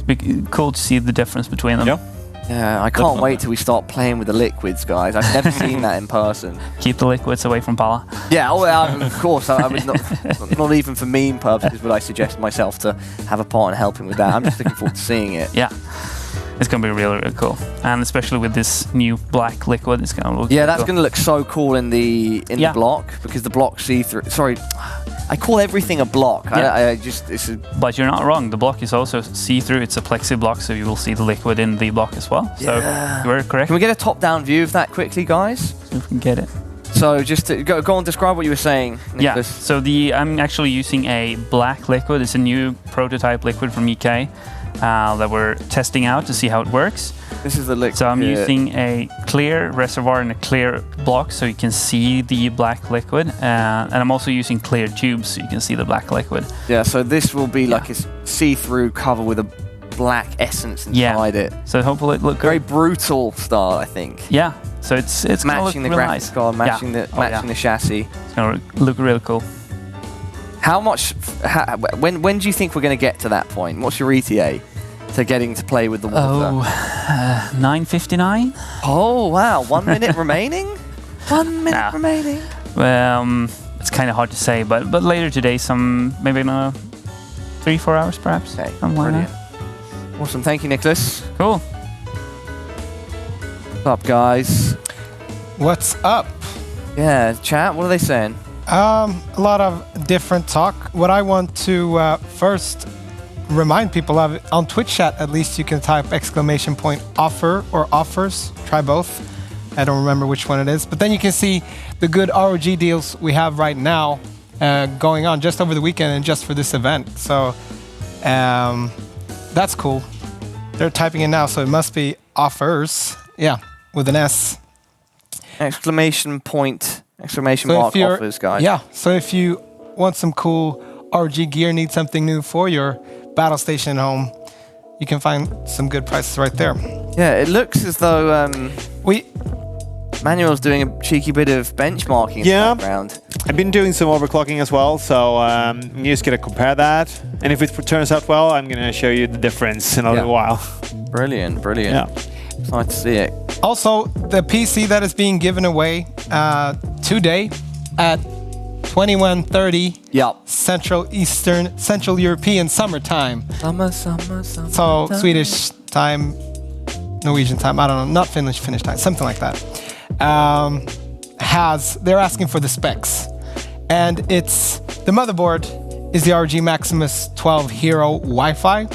It's cool to see the difference between them. Yeah. Yeah, I can't wait till we start playing with the liquids, guys. I've never seen that in person. Keep the liquids away from Pala. Yeah, of course. I would not even for meme purposes would I suggest myself to have a part in helping with that. I'm just looking forward to seeing it. Yeah. It's going to be really, really cool. And especially with this new black liquid, it's going to look that's cool. going to look so cool in the block, because the block see-through... Sorry, I call everything a block. Yeah. But you're not wrong. The block is also see-through. It's a plexi block, so you will see the liquid in the block as well. So you're correct. Can we get a top-down view of that quickly, guys? See if we can get it. So just to go on, describe what you were saying, Nicholas. Yeah, so I'm actually using a black liquid. It's a new prototype liquid from EK that we're testing out to see how it works. This is the liquid. So I'm using a clear reservoir and a clear block so you can see the black liquid. And I'm also using clear tubes so you can see the black liquid. Yeah, so this will be like a see-through cover with a black essence inside it. So hopefully it looks very brutal style, I think. Yeah. So it's matching the graphics card, matching the chassis. It's gonna look really cool. How much? When do you think we're going to get to that point? What's your ETA to getting to play with the water? 9:59. Oh wow! 1 minute remaining. 1 minute remaining. It's kind of hard to say, but later today, maybe in 3-4 hours, perhaps. Okay, Somewhere brilliant. there. Awesome. Thank you, Nicholas. Cool. What's up, guys? What's up? Yeah, chat. What are they saying? A lot of different talk. What I want to first remind people of, on Twitch chat at least, you can type !offer or offers. Try both. I don't remember which one it is. But then you can see the good ROG deals we have right now going on just over the weekend and just for this event. So that's cool. They're typing it now, so it must be offers. Yeah, with an S. Exclamation mark offers, guys. Yeah, so if you want some cool ROG gear, need something new for your battle station at home, you can find some good prices right there. Yeah, it looks as though Manuel's doing a cheeky bit of benchmarking in the background. I've been doing some overclocking as well, so I'm just going to compare that. And if it turns out well, I'm going to show you the difference in a little while. Brilliant, brilliant. Yeah. Excited to see it. Also, the PC that is being given away today at 21:30 Central European summertime. Summer. So Swedish time, Norwegian time, I don't know, not Finnish time, something like that. They're asking for the specs. And the motherboard is the ROG Maximus 12 Hero Wi-Fi.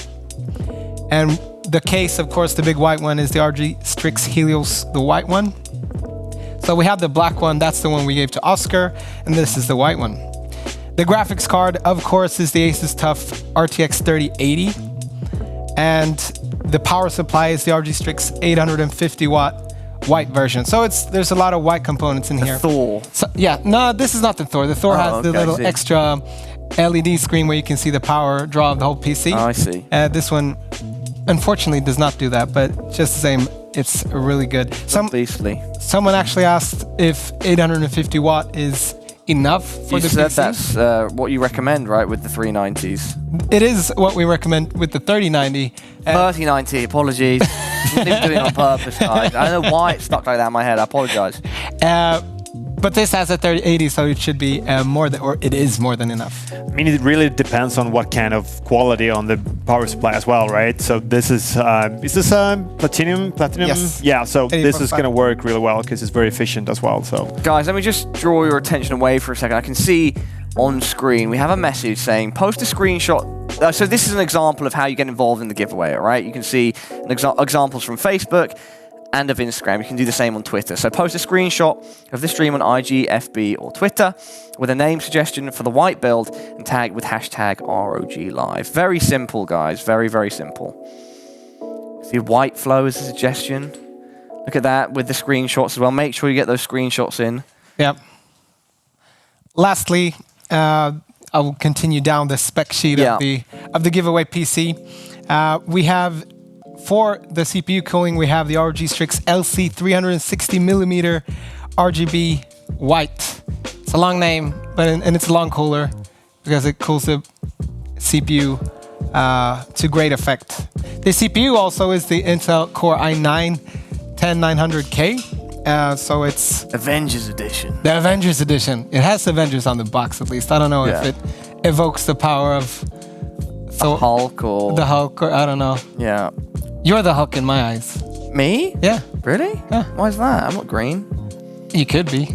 And the case, of course, the big white one is the ROG Strix Helios, the white one. So we have the black one, that's the one we gave to Oscar, and this is the white one. The graphics card, of course, is the Asus TUF RTX 3080. And the power supply is the ROG Strix 850 watt white version. So there's a lot of white components in here. Thor. So, yeah, no, this is not the Thor. The Thor has the little extra LED screen where you can see the power draw of the whole PC. Oh, I see. This one, unfortunately, does not do that, but just the same, it's really good. Someone actually asked if 850 watt is enough for the PC. You said that's what you recommend, right, with the 390s? It is what we recommend with the 3090. 3090, apologies. I didn't do it on purpose, guys. I don't know why it stuck like that in my head. I apologize. But this has a 3080, so it should be it is more than enough. I mean, it really depends on what kind of quality on the power supply as well, right? So this is this platinum? Yes. Yeah, so this is going to work really well because it's very efficient as well. So guys, let me just draw your attention away for a second. I can see on screen we have a message saying post a screenshot. So this is an example of how you get involved in the giveaway, all right? You can see examples from Facebook and of Instagram. You can do the same on Twitter. So post a screenshot of the stream on IG, FB, or Twitter with a name suggestion for the white build and tag with hashtag ROGLive. Very simple, guys. Very, very simple. See, white flow is a suggestion. Look at that with the screenshots as well. Make sure you get those screenshots in. Yep. Lastly, I will continue down the spec sheet of the giveaway PC. We have, for the CPU cooling, we have the ROG Strix LC 360mm RGB white. It's a long name, and it's a long cooler because it cools the CPU to great effect. The CPU also is the Intel Core i9-10900K. So it's Avengers Edition. The Avengers Edition. It has Avengers on the box at least. I don't know if it evokes the power of the Hulk or I don't know. Yeah. You're the Hulk in my eyes. Me? Yeah. Really? Yeah. Why is that? I'm not green. You could be.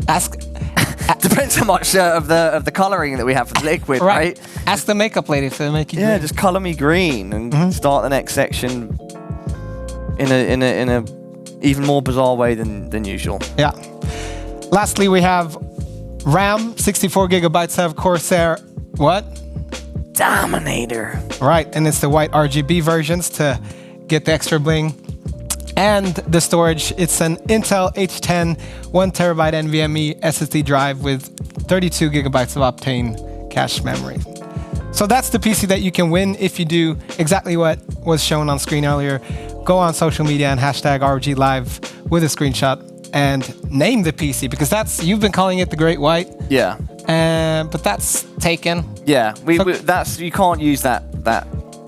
Ask. Depends how much of the coloring that we have for the liquid, right? Ask the makeup lady if they make you green. Yeah, just color me green and start the next section in a even more bizarre way than usual. Yeah. Lastly, we have RAM, 64 gigabytes of Corsair. What? Dominator. Right, and it's the white RGB versions to get the extra bling. And the storage, it's an Intel H10 1TB NVMe SSD drive with 32 gigabytes of Optane cache memory. So that's the PC that you can win if you do exactly what was shown on screen earlier. Go on social media and hashtag ROGLive with a screenshot and name the PC, because you've been calling it the Great White. Yeah. but that's taken. Yeah, that's you can't use that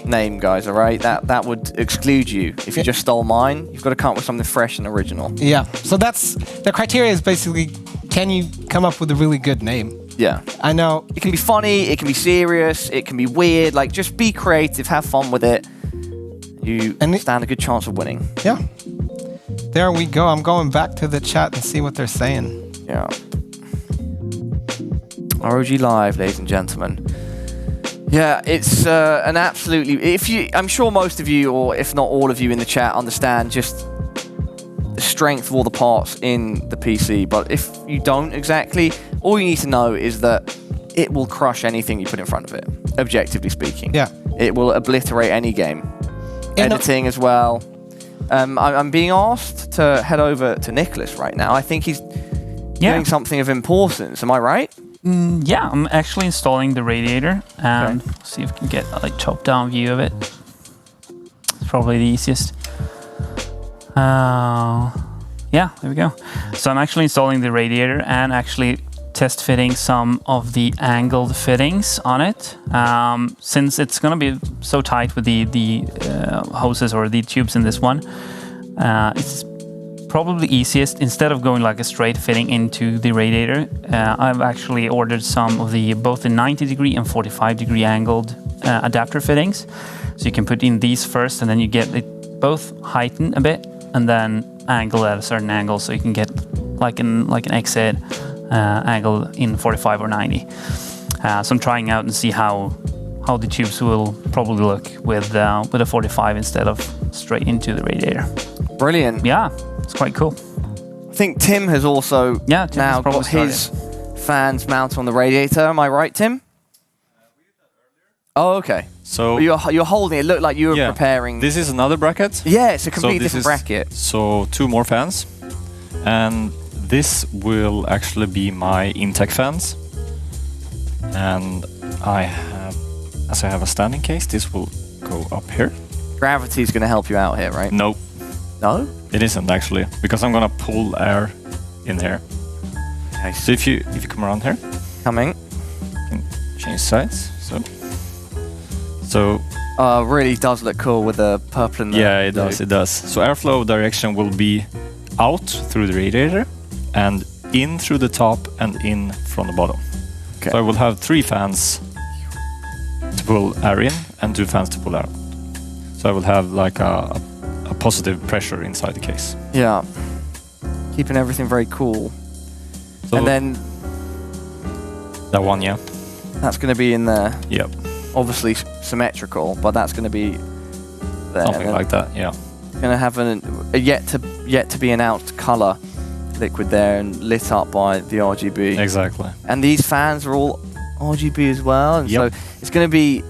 name, guys. All right, that would exclude you if you just stole mine. You've got to come up with something fresh and original. Yeah. So that's the criteria. Is basically, can you come up with a really good name? Yeah. I know. It can be funny. It can be serious. It can be weird. Like, just be creative. Have fun with it. You stand a good chance of winning. Yeah. There we go. I'm going back to the chat and see what they're saying. Yeah. ROG Live, ladies and gentlemen. Yeah, it's an absolutely... I'm sure most of you, or if not all of you in the chat, understand just the strength of all the parts in the PC. But if you don't exactly, all you need to know is that it will crush anything you put in front of it, objectively speaking. Yeah. It will obliterate any game. Editing as well. I'm being asked to head over to Nicholas right now. I think he's doing something of importance. Am I right? Yeah, I'm actually installing the radiator and see if we can get a top-down view of it. It's probably the easiest. Yeah, there we go. So I'm actually installing the radiator and actually test fitting some of the angled fittings on it. Since it's going to be so tight with the hoses or the tubes in this one, it's probably easiest, instead of going like a straight fitting into the radiator, I've actually ordered some of both the 90 degree and 45 degree angled adapter fittings. So you can put in these first, and then you get it both heightened a bit and then angled at a certain angle, so you can get like an exit angle in 45 or 90. So I'm trying out and see how the tubes will probably look with a 45 instead of straight into the radiator. Brilliant. Yeah, it's quite cool. I think Tim has also now got his fans mounted on the radiator. Am I right, Tim? We did that earlier. Oh, okay. So you're holding it. It looked like you were preparing. This is another bracket. Yeah, it's a completely different bracket. So 2 more fans, and this will actually be my Intech fans. And as I have a standing case, this will go up here. Gravity's going to help you out here, right? No. No? It isn't actually, because I'm gonna pull air in here. Okay. So if you come around here, coming, you can change sides. So really does look cool with the purple and the yeah, it does. It does. So airflow direction will be out through the radiator and in through the top and in from the bottom. Okay. So I will have 3 fans to pull air in and 2 fans to pull air out. So I will have like a positive pressure inside the case. Yeah. Keeping everything very cool. So and then that one, yeah. That's going to be in there. Yep. Obviously symmetrical, but that's going to be there. Something like that, yeah. Going to have a yet to be announced color liquid there and lit up by the RGB. Exactly. And these fans are all RGB as well, and yep. so it's going to be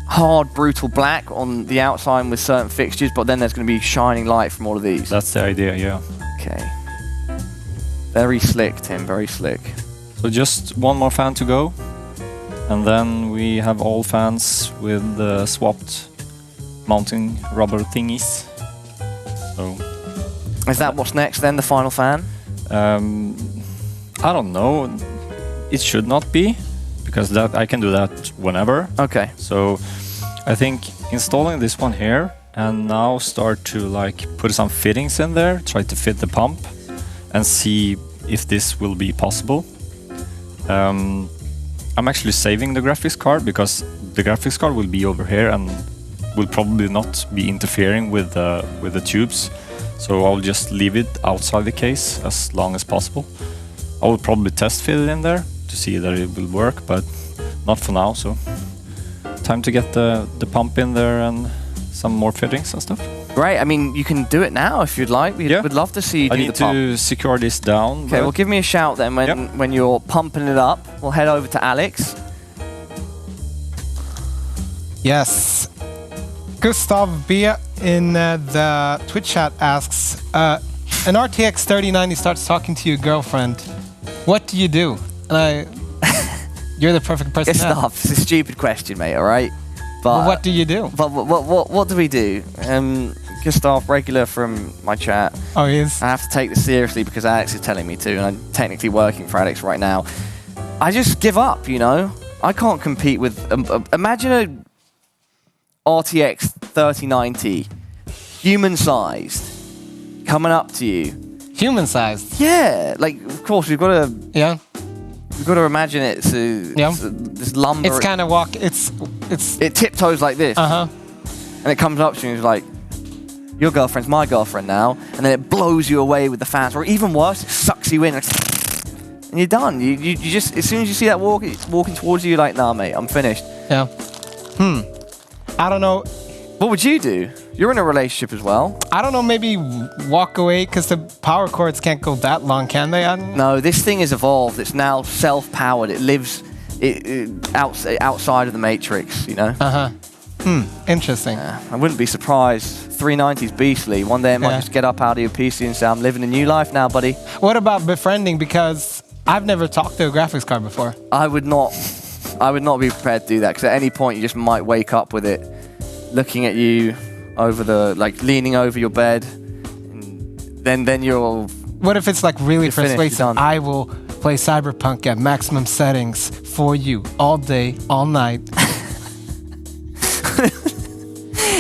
hard, brutal black on the outside with certain fixtures, but then there's going to be shining light from all of these. That's the idea, yeah. Okay. Very slick, Tim, very slick. So just 1 more fan to go, and then we have all fans with the swapped mounting rubber thingies. So is that what's next then, the final fan? I don't know. It should not be, because that I can do that whenever. Okay. So I think installing this one here and now start to like put some fittings in there, try to fit the pump and see if this will be possible. I'm actually saving the graphics card because the graphics card will be over here and will probably not be interfering with the tubes. So I'll just leave it outside the case as long as possible. I will probably test fit it in there to see that it will work, but not for now. So time to get the pump in there and some more fittings and stuff. Great. I mean, you can do it now if you'd like. We'd love to see you do the pump. I need to secure this down. Okay, well, give me a shout then when you're pumping it up. We'll head over to Alex. Yes. Gustav B in the Twitch chat asks, an RTX 3090 starts talking to your girlfriend. What do you do? And you're the perfect person to ask. Gustav, it's a stupid question, mate, all right? But well, what do you do? But what do we do? Gustav, regular from my chat. Oh, he is? I have to take this seriously because Alex is telling me to, and I'm technically working for Alex right now. I just give up, you know? I can't compete with... imagine a RTX 3090, human-sized, coming up to you. Human-sized? Yeah, like, of course, we've got to... Yeah. We've got to imagine it's this lumber... It's kind of It tiptoes like this. Uh-huh. And it comes up to you and it's like, your girlfriend's my girlfriend now. And then it blows you away with the fans. Or even worse, it sucks you in. And you're done. You just, as soon as you see that walking towards you, you're like, nah, mate, I'm finished. Yeah. I don't know. What would you do? You're in a relationship as well. I don't know, maybe walk away, because the power cords can't go that long, can they? No, this thing has evolved. It's now self-powered. It lives outside of the matrix, you know? Uh-huh. Interesting. I wouldn't be surprised. 390's beastly. One day it might just get up out of your PC and say, I'm living a new life now, buddy. What about befriending? Because I've never talked to a graphics card before. I would not be prepared to do that, because at any point you just might wake up with it looking at you over the, like, leaning over your bed, and then you're... What if it's like really persuasive? Done. I will play Cyberpunk at maximum settings for you all day, all night.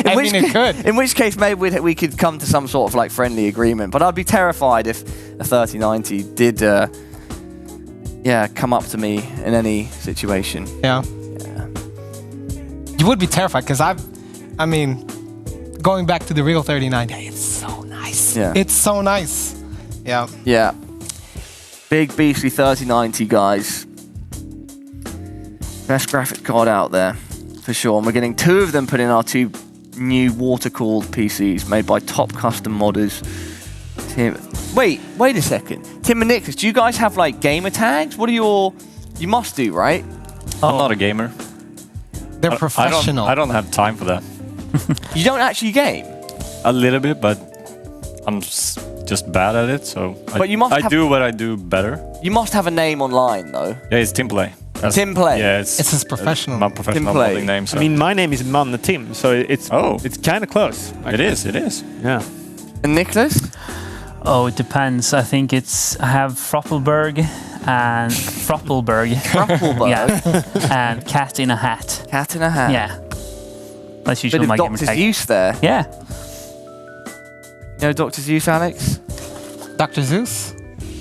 It could. In which case, maybe we could come to some sort of like friendly agreement. But I'd be terrified if a 3090 did, come up to me in any situation. Yeah. You would be terrified, because I mean, going back to the real 3090, it's so nice. Yeah. It's so nice. Yeah. Yeah. Big beastly 3090, guys. Best graphics card out there, for sure. And we're getting 2 of them put in our 2 new water-cooled PCs made by top custom modders. Wait a second. Tim and Nicholas, do you guys have like gamer tags? What are your... You must do, right? I'm not a gamer. They're professional. I don't have time for that. You don't actually game? A little bit, but I'm just bad at it, so but you must do what I do better. You must have a name online, though. Yeah, it's Timpelay. Timpelay? Yeah, it's his professional. My professional Timpelay. modding name. So. I mean, my name is Manne Tim, so it's kind of close. It is. Yeah. And Nicholas? Oh, it depends. I think I have Froppelberg and Froppelberg. Froppelberg? Yeah. And Cat in a Hat. Cat in a Hat. Yeah. That's usually Bit my of gamer Dr. tag. Zeus there. Yeah. You know Dr. Zeus, Alex? Dr. Zeus?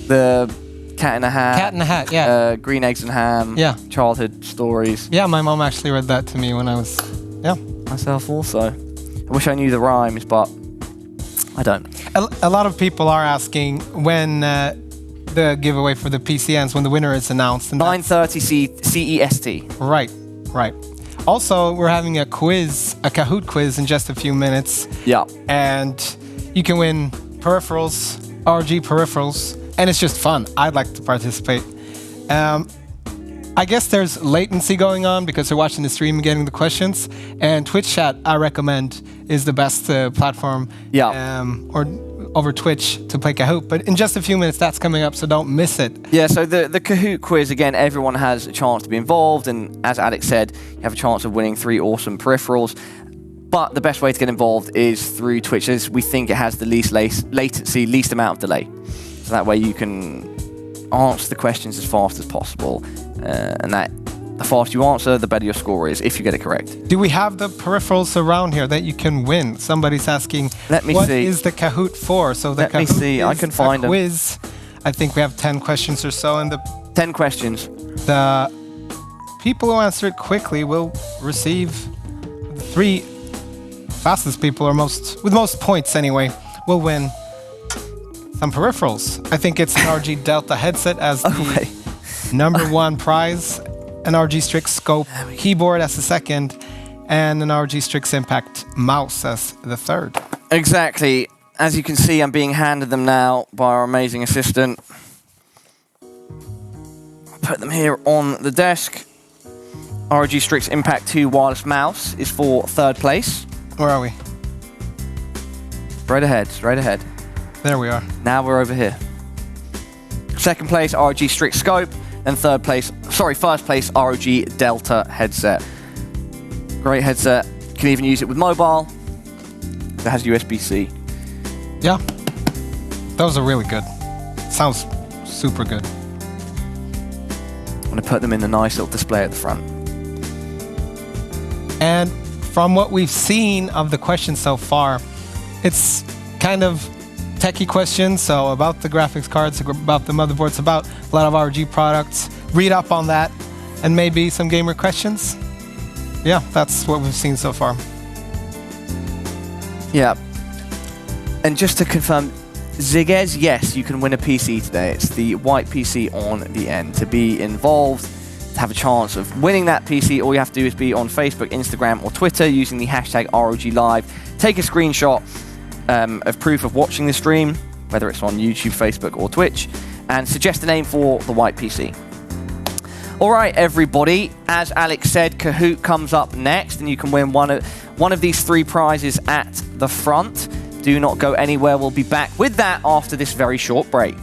The Cat in a Hat. Cat in a Hat, yeah. Green Eggs and Ham. Yeah. Childhood stories. Yeah, my mom actually read that to me when I was... Yeah. Myself also. I wish I knew the rhymes, but I don't. A lot of people are asking when the giveaway for the PC ends, when the winner is announced. And 9:30 CEST. Right. Also, we're having a Kahoot quiz in just a few minutes. Yeah. And you can win peripherals, ROG peripherals, and it's just fun. I'd like to participate. I guess there's latency going on because they're watching the stream and getting the questions. And Twitch chat, I recommend, is the best platform. Yeah. Or over Twitch to play Kahoot. But in just a few minutes, that's coming up, so don't miss it. Yeah, so the Kahoot quiz, again, everyone has a chance to be involved. And as Alex said, you have a chance of winning 3 awesome peripherals. But the best way to get involved is through Twitch, as we think it has the least latency, least amount of delay. So that way you can answer the questions as fast as possible. And that the faster you answer, the better your score is, if you get it correct. Do we have the peripherals around here that you can win? Somebody's asking, Let me what see. is the Kahoot for? So the Let me Kahoot see. I is can find a them. quiz. I think we have 10 questions or so, and 10 questions. the people who answer it quickly will receive 3 fastest people, or with most points anyway, will win some peripherals. I think it's an ROG Delta headset as the number 1 prize, an ROG Strix Scope keyboard as the second, and an ROG Strix Impact mouse as the third. Exactly. As you can see, I'm being handed them now by our amazing assistant. Put them here on the desk. ROG Strix Impact 2 wireless mouse is for 3rd place. Where are we? Straight ahead. There we are. Now we're over here. 2nd place, ROG Strix Scope. And first place, ROG Delta headset. Great headset. You can even use it with mobile. It has USB-C. Yeah. Those are really good. Sounds super good. going to put them in a nice little display at the front. And from what we've seen of the questions so far, it's kind of techie questions, so about the graphics cards, about the motherboards, about a lot of ROG products. Read up on that, and maybe some gamer questions. Yeah, that's what we've seen so far. Yeah. And just to confirm, Zigez, yes, you can win a PC today. It's the white PC on the end. To be involved, to have a chance of winning that PC, all you have to do is be on Facebook, Instagram, or Twitter using the hashtag ROGLive. Take a screenshot of proof of watching the stream, whether it's on YouTube, Facebook, or Twitch, and suggest a name for the white PC. All right, everybody. As Alex said, Kahoot comes up next, and you can win one of these 3 prizes at the front. Do not go anywhere. We'll be back with that after this very short break.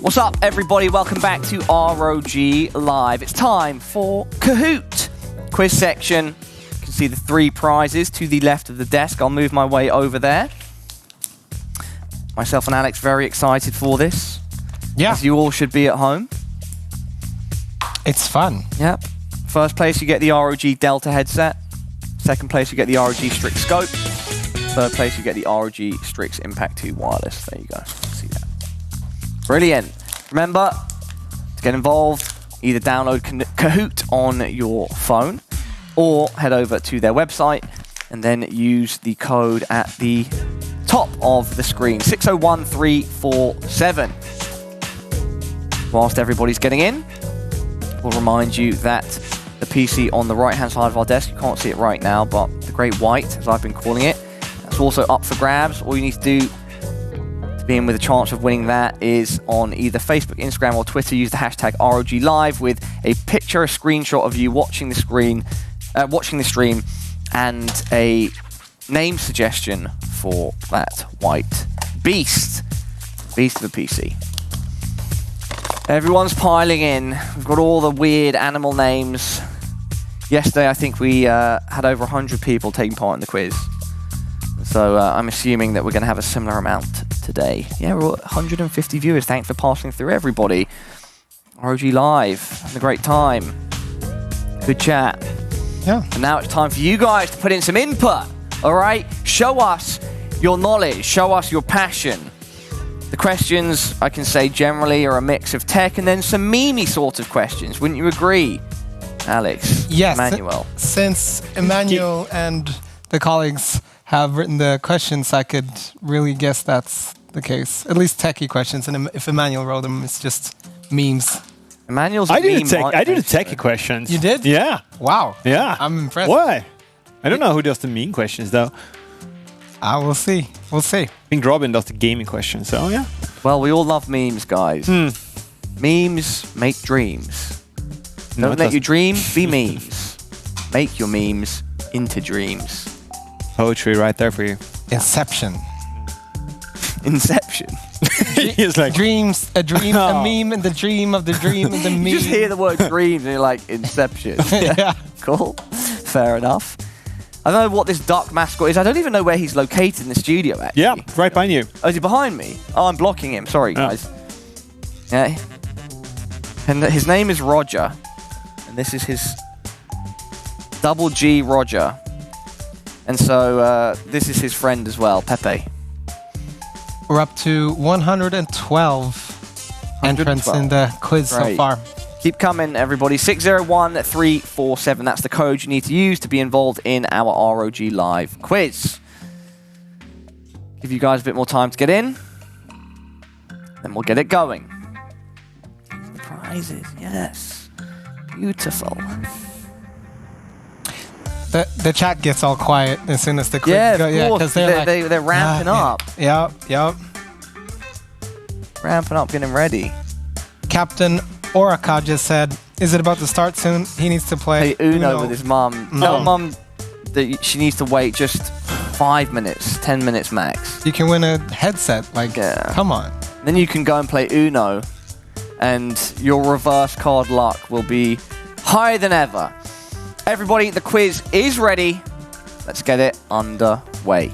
What's up, everybody? Welcome back to ROG Live. It's time for Kahoot quiz section. You can see the 3 prizes to the left of the desk. I'll move my way over there. Myself and Alex very excited for this. Yeah. As you all should be at home. It's fun. Yep. First place, you get the ROG Delta headset. Second place, you get the ROG Strix Scope. Third place, you get the ROG Strix Impact 2 Wireless. There you go. See that. Brilliant. Remember, to get involved, either download Kahoot on your phone or head over to their website and then use the code at the top of the screen, 601347. Whilst everybody's getting in, we'll remind you that the PC on the right-hand side of our desk, you can't see it right now, but the great white, as I've been calling it, that's also up for grabs. All you need to do to be in with a chance of winning that is on either Facebook, Instagram, or Twitter, use the hashtag ROG Live with a picture, a screenshot of you watching the stream, and a name suggestion for that white beast of the PC. Everyone's piling in. We've got all the weird animal names. Yesterday, I think we had over 100 people taking part in the quiz. So I'm assuming that we're going to have a similar amount today. Yeah, we're at 150 viewers. Thanks for passing through, everybody. ROG Live. Having a great time. Good chat. Yeah. And now it's time for you guys to put in some input. All right? Show us your knowledge. Show us your passion. The questions, I can say, generally are a mix of tech and then some memey sort of questions. Wouldn't you agree, Alex? Yes. Emmanuel. Since Emmanuel and the colleagues have written the questions, I could really guess that's the case. At least techie questions. And if Emmanuel wrote them, it's just memes. Emmanuel's I did the techie questions. You did? Yeah. Wow. Yeah. I'm impressed. Why? I don't know who does the meme questions, though. We'll see. We'll see. I think Robin does the gaming questions, so yeah. Well, we all love memes, guys. Memes make dreams. No, Don't let your dreams be memes. Make your memes into dreams. Poetry right there for you. Inception. Inception. He's like, Dreams, a dream, a meme, and the dream of the dream and the meme. You just hear the word dreams and you're like, Inception. Yeah. Cool. Fair enough. I don't know what this duck mascot is. I don't even know where he's located in the studio, actually. yeah, right behind you. Oh, is he behind me? Oh, I'm blocking him. Sorry, guys. Yeah. And his name is Roger. And this is his double G Roger. And so this is his friend as well, Pepe. We're up to 112 entrants in the quiz so Great. far. Keep coming, everybody. 601347. That's the code you need to use to be involved in our ROG Live quiz. Give you guys a bit more time to get in. Then we'll get it going. The prizes, yes. Beautiful. The chat gets all quiet as soon as the quiz Yeah, goes. of course. 'cause they're, They're ramping up. Yep. Ramping up, getting ready. Captain Oraka just said, is it about to start soon? He needs to play Hey, Uno with his mum. Tell mum that she needs to wait just 5 minutes, 10 minutes max. You can win a headset. Like, Yeah. come on. Then you can go and play Uno, and your reverse card luck will be higher than ever. Everybody, the quiz is ready. Let's get it underway.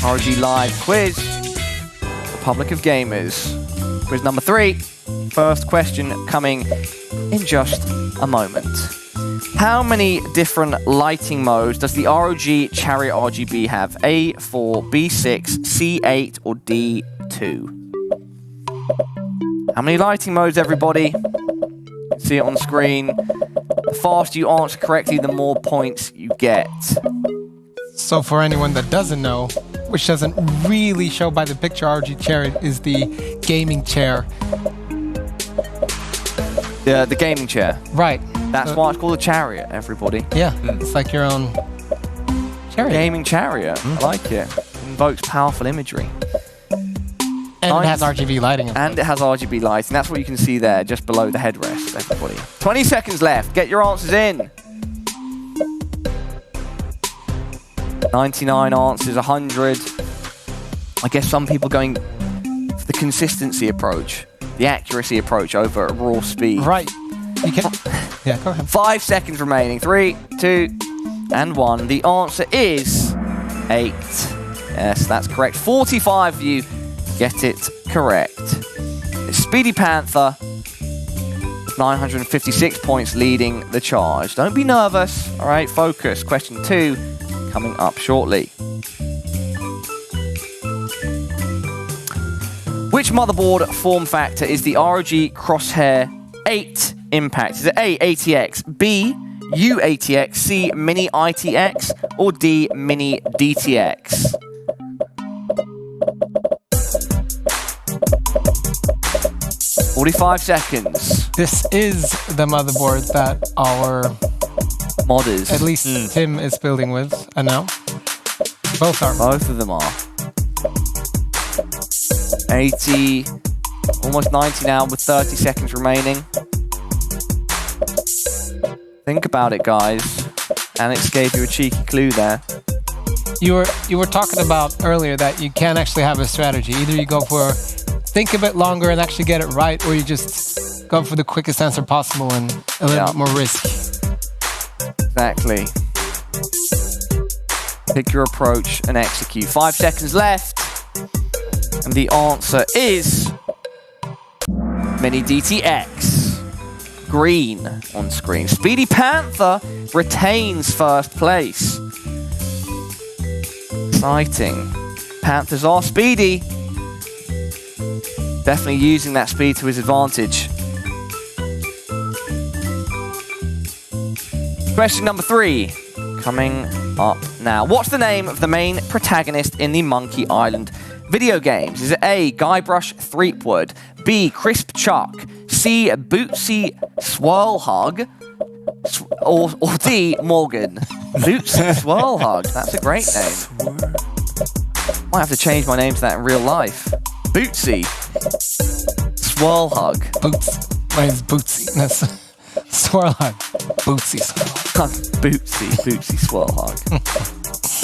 ROG Live quiz. Republic of Gamers. Quiz number 3. First question coming in just a moment. How many different lighting modes does the ROG Chariot RGB have? A4, B6, C8, or D2? How many lighting modes, everybody? You can see it on screen. The faster you answer correctly, the more points you get. So for anyone that doesn't know, which doesn't really show by the picture, ROG Chariot is the gaming chair. The gaming chair. Right. That's why it's called a chariot, everybody. Yeah, it's like your own chariot. Gaming chariot. I like it. Invokes powerful imagery. And it has RGB lighting. And it has RGB lighting. That's what you can see there, just below the headrest, everybody. 20 seconds left. Get your answers in. 99 answers, 100. I guess some people going for the consistency approach. the accuracy approach over raw speed. Right. You can. Yeah, go ahead. 5 seconds remaining. 3, 2, and 1. The answer is 8. Yes, that's correct. 45 of you get it correct. It's Speedy Panther, 956 points leading the charge. Don't be nervous. All right, focus. Question 2 coming up shortly. Which motherboard form factor is the ROG Crosshair 8 Impact? Is it A, ATX, B, UATX, C, Mini ITX, or D, Mini DTX? "45 seconds. This is the motherboard that our Modders. at least Tim is building with, and now both are. Both of them are. 80, almost 90 now with 30 seconds remaining. Think about it, guys. Alex gave you a cheeky clue there. You were talking about earlier that you can actually have a strategy. Either you go for think a bit longer and actually get it right, or you just go for the quickest answer possible and a little bit more risk. Exactly. Pick your approach and execute. 5 seconds left. And the answer is Mini DTX. Green on screen. Speedy Panther retains first place. Exciting. Panthers are speedy. Definitely using that speed to his advantage. Question number 3 coming up now. What's the name of the main protagonist in the Monkey Island video games? Is it A, Guybrush Threepwood, B, Crisp Chuck, C, Bootsy Swirlhug, or D, Morgan? Bootsy Swirlhug. That's a great name. Might have to change my name to that in real life. Bootsy Swirlhug. Boots. Mine's Bootsy. That's Swirlhug. Bootsy Swirlhug. Bootsy Swirlhug.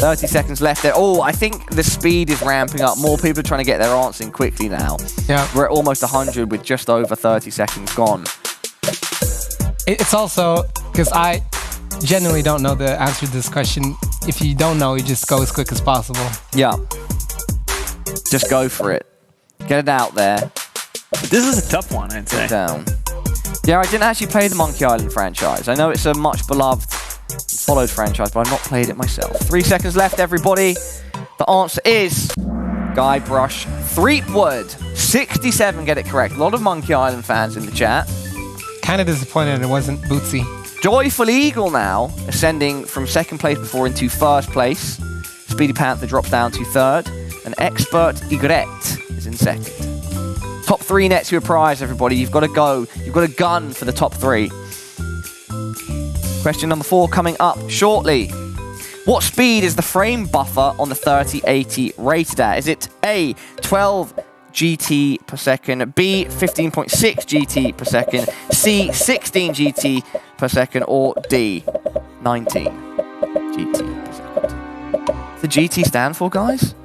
30 seconds left there. Oh, I think the speed is ramping up. More people are trying to get their answer in quickly now. Yeah. We're at almost 100 with just over 30 seconds gone. It's also because I genuinely don't know the answer to this question. If you don't know, you just go as quick as possible. Yeah. Just go for it. Get it out there. This is a tough one, I'd say. Sit down. Yeah, I didn't actually play the Monkey Island franchise. I know it's a much beloved, followed franchise, but I've not played it myself. 3 seconds left, everybody. The answer is Guybrush Threepwood. 67 get it correct. A lot of Monkey Island fans in the chat. Kind of disappointed it wasn't Bootsy. Joyful Eagle now, ascending from second place before into first place. Speedy Panther drops down to third. And Expert Ygritte is in second. Top 3 nets you a prize, everybody. You've got to go. You've got a gun for the top 3. Question number 4 coming up shortly. What speed is the frame buffer on the 3080 rated at? Is it A, 12 GT per second, B, 15.6 GT per second, C, 16 GT per second, or D, 19 GT per second? What's the GT stand for, guys?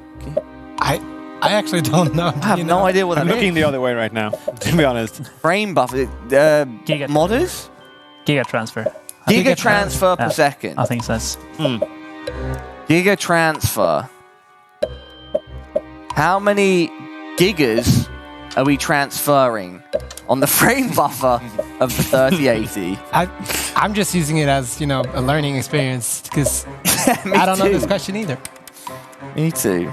I actually don't know. I have no idea what that I'm is. looking the other way right now, to be honest. Frame buffer, modders? Giga transfer. Giga transfer per second. I think so. Giga transfer. How many gigas are we transferring on the frame buffer of the 3080? I'm just using it as, a learning experience because I don't know this question either. Me too.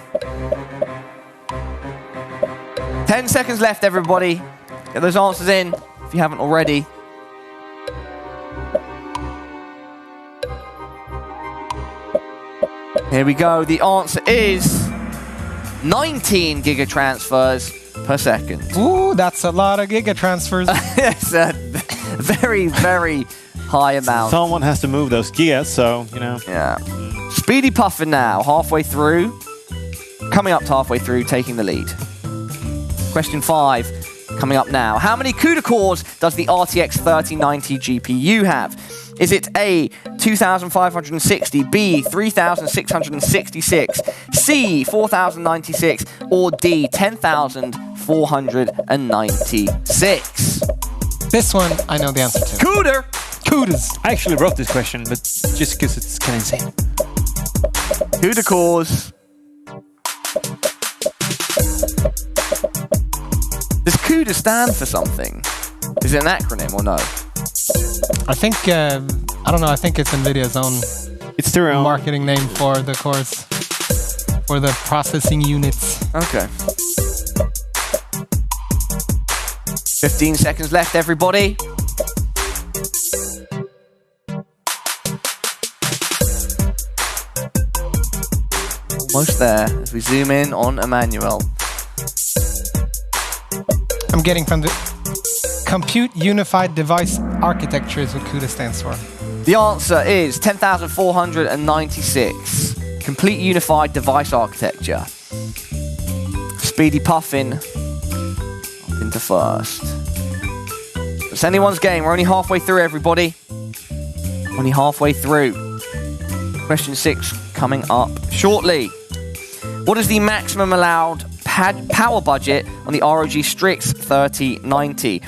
10 seconds left, everybody. Get those answers in if you haven't already. Here we go. The answer is 19 giga transfers per second. Ooh, that's a lot of giga transfers. It's a very, very high amount. Someone has to move those gears, so, Yeah. Speedy Puffer now, halfway through. Coming up to halfway through, taking the lead. Question 5, coming up now. How many CUDA cores does the RTX 3090 GPU have? Is it A, 2,560, B, 3,666, C, 4,096, or D, 10,496? This one, I know the answer to. Cooter! Cooters. I actually wrote this question, but just because it's kind of insane. Cooter cause. Does CUDA stand for something? Is it an acronym or no? I think, I don't know, I think it's NVIDIA's own It's their own marketing name for the cores, for the processing units. Okay. 15 seconds left, everybody. Almost there as we zoom in on Emmanuel. I'm getting from the Compute Unified Device Architecture is what CUDA stands for. The answer is 10,496. Complete Unified Device Architecture. Speedy Puffin up into first. It's anyone's game. We're only halfway through, everybody. Only halfway through. Question 6 coming up shortly. What is the maximum allowed power budget on the ROG Strix 3090?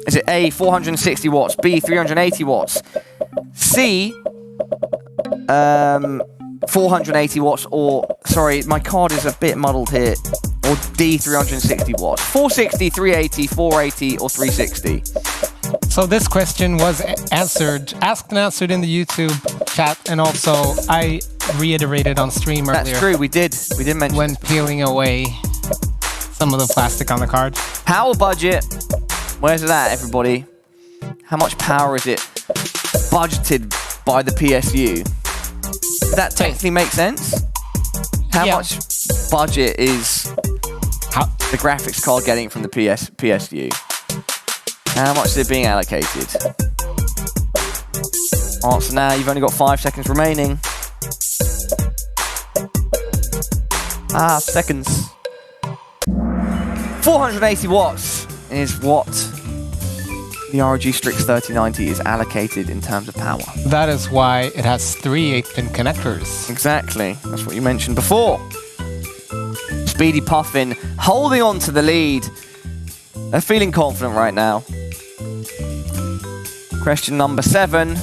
Is it A, 460 watts, B, 380 watts, C, 480 watts, or, sorry, my card is a bit muddled here, or D, 360 watts? 460, 380, 480, or 360? So this question was asked and answered in the YouTube chat, and also I reiterated on stream earlier. That's true, we did mention when peeling away some of the plastic on the card. Power budget. Where's it at, everybody? How much power is it budgeted by the PSU? Does that technically make sense? How much budget is the graphics card getting from the PSU? How much is it being allocated? Answer now, you've only got 5 seconds remaining. Seconds. 480 watts is what the ROG Strix 3090 is allocated in terms of power. That is why it has 3 8-pin connectors. Exactly. That's what you mentioned before. Speedy Puffin holding on to the lead. They're feeling confident right now. Question number 7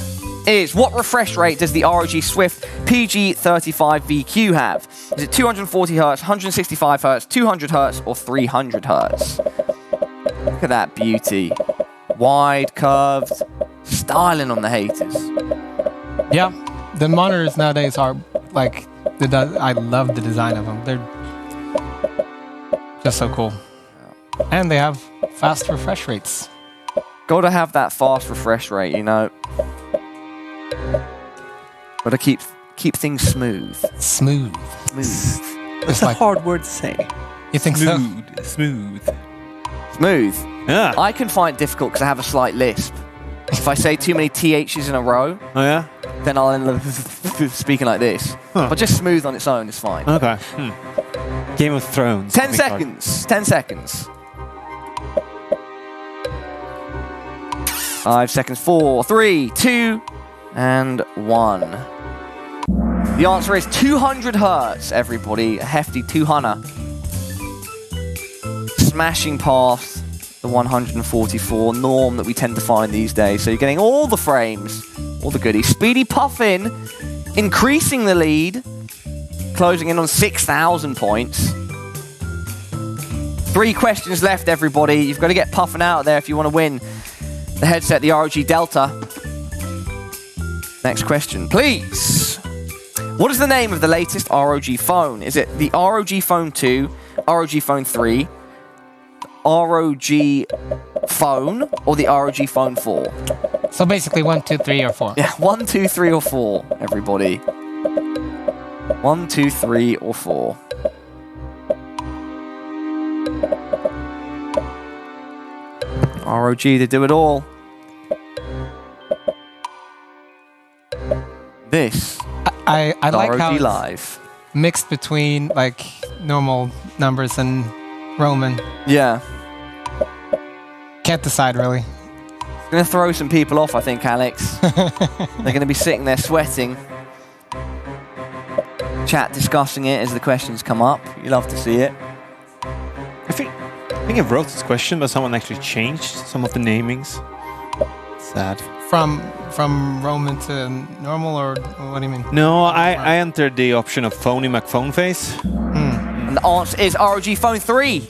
is, what refresh rate does the ROG Swift PG35VQ have? Is it 240 Hz, 165 Hz, 200 Hz, or 300 Hz? Look at that beauty. Wide, curved, styling on the haters. Yeah, the monitors nowadays are like, I love the design of them. They're just so cool. And they have fast refresh rates. Gotta have that fast refresh rate, you know. Gotta keep Smooth. things smooth. It's a hard word to say. You think so? Smooth. Smooth. Yeah. I can find it difficult because I have a slight lisp. If I say too many THs in a row, Oh yeah? then I'll end up speaking like this. But just smooth on its own is fine. Okay. Game of Thrones. 10 seconds. 10 seconds. 5 seconds. 4, 3, 2, and 1. The answer is 200 Hz, everybody. A hefty 200. Smashing past the 144 norm that we tend to find these days. So you're getting all the frames, all the goodies. Speedy Puffin increasing the lead, closing in on 6,000 points. 3 questions left, everybody. You've got to get Puffin out there if you want to win the headset, the ROG Delta. Next question, please. What is the name of the latest ROG phone? Is it the ROG Phone 2, ROG Phone 3, ROG Phone, or the ROG Phone 4? So basically 1, 2, 3, or 4. Yeah, 1, 2, 3, or 4, everybody. 1, 2, 3, or 4. ROG, they do it all. This I like ROG how it's Live. mixed between like normal numbers and Roman. Yeah. Can't decide really. It's going to throw some people off, I think, Alex. They're going to be sitting there sweating. Chat discussing it as the questions come up. You love to see it. I think I wrote this question, but someone actually changed some of the namings. Sad. From Roman to normal, or what do you mean? No, I entered the option of Phony McPhoneface. And the answer is ROG Phone 3.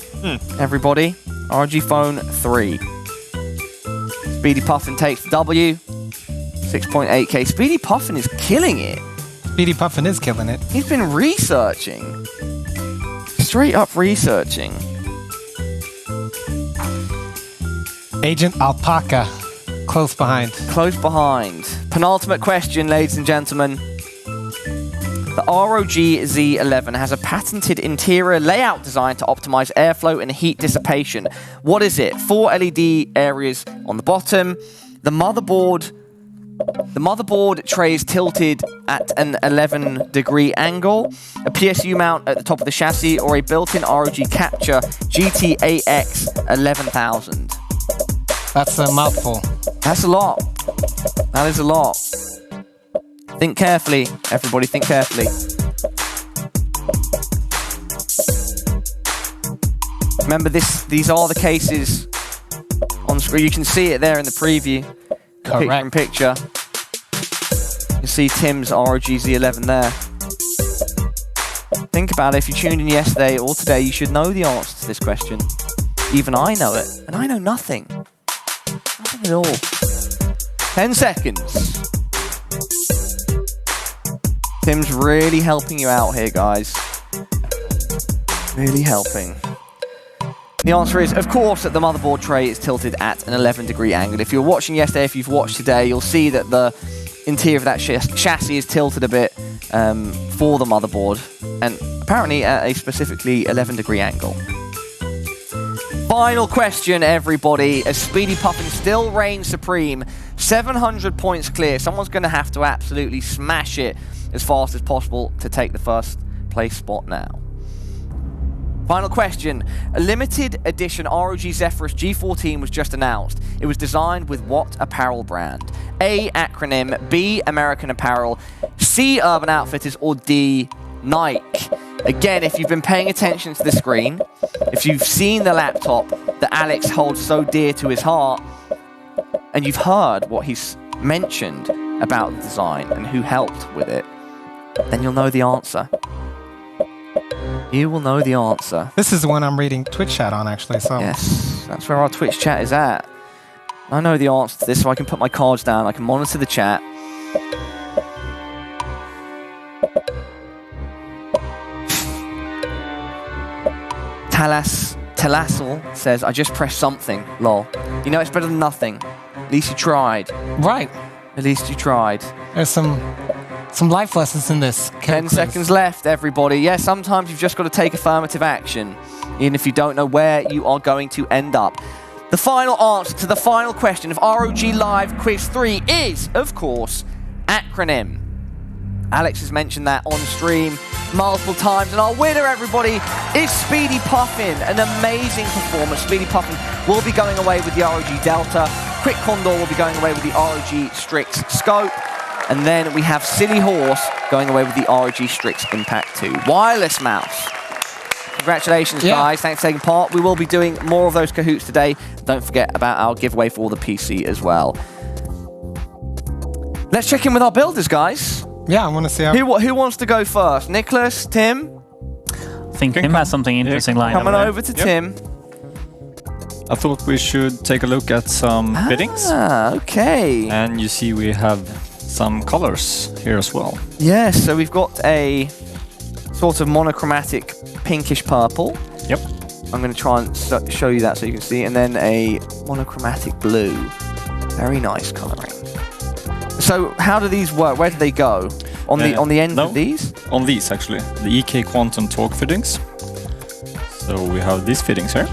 Everybody, ROG Phone 3. Speedy Puffin takes the W. 6.8k. Speedy Puffin is killing it. Speedy Puffin is killing it. He's been researching. Straight up researching. Agent Alpaca, close behind. Close behind. Penultimate question, ladies and gentlemen. The ROG Z11 has a patented interior layout design to optimize airflow and heat dissipation. What is it? 4 LED areas on the bottom. The motherboard tray is tilted at an 11-degree angle, a PSU mount at the top of the chassis, or a built-in ROG Capture GT-AX 11000. That's a mouthful. That's a lot. That is a lot. Think carefully, everybody, think carefully. Remember, these are the cases on screen. You can see it there in the preview. Correct. Picture. You can see Tim's ROG Z11 there. Think about it. If you tuned in yesterday or today, you should know the answer to this question. Even I know it, and I know nothing. Nothing at all. 10 seconds. Tim's really helping you out here, guys. Really helping. The answer is, of course, that the motherboard tray is tilted at an 11-degree angle. If you're watching yesterday, if you've watched today, you'll see that the interior of that chassis is tilted a bit for the motherboard, and apparently at a specifically 11-degree angle. Final question, everybody. As Speedy Puffin still reigns supreme, 700 points clear. Someone's going to have to absolutely smash it as fast as possible to take the first place spot now. Final question. A limited edition ROG Zephyrus G14 was just announced. It was designed with what apparel brand? A, acronym, B, American Apparel, C, Urban Outfitters, or D, Nike? Again, if you've been paying attention to the screen, if you've seen the laptop that Alex holds so dear to his heart, and you've heard what he's mentioned about the design and who helped with it, then you'll know the answer. You will know the answer. This is the one I'm reading Twitch chat on, actually. So yes, that's where our Twitch chat is at. I know the answer to this, so I can put my cards down. I can monitor the chat. Talasal says, I just pressed something, lol. You know, it's better than nothing. At least you tried. right, At least you tried. there's some life lessons in this. 10 seconds left, everybody. Yeah, sometimes you've just got to take affirmative action, even if you don't know where you are going to end up. The final answer to the final question of ROG Live Quiz 3 is, of course, acronym. Alex has mentioned that on stream multiple times, and our winner, everybody, is Speedy Puffin. An amazing performance. Speedy Puffin will be going away with the ROG Delta. Quick Condor will be going away with the ROG Strix Scope. And then we have Silly Horse going away with the ROG Strix Impact 2 wireless mouse. Congratulations, guys. Thanks for taking part. We will be doing more of those Kahoots today. Don't forget about our giveaway for the PC as well. Let's check in with our builders, guys. Yeah, I want to see how... Who wants to go first? Nicholas, Tim? I think Tim has something interesting lined up. Coming over to Tim. I thought we should take a look at some fittings. Okay. And you see we have some colors here as well. Yes, so we've got a sort of monochromatic pinkish purple. Yep. I'm going to try and show you that so you can see. And then a monochromatic blue. Very nice colouring. So how do these work? Where do they go? On the end of these? On these, actually. The EK Quantum Torque fittings. So we have these fittings here.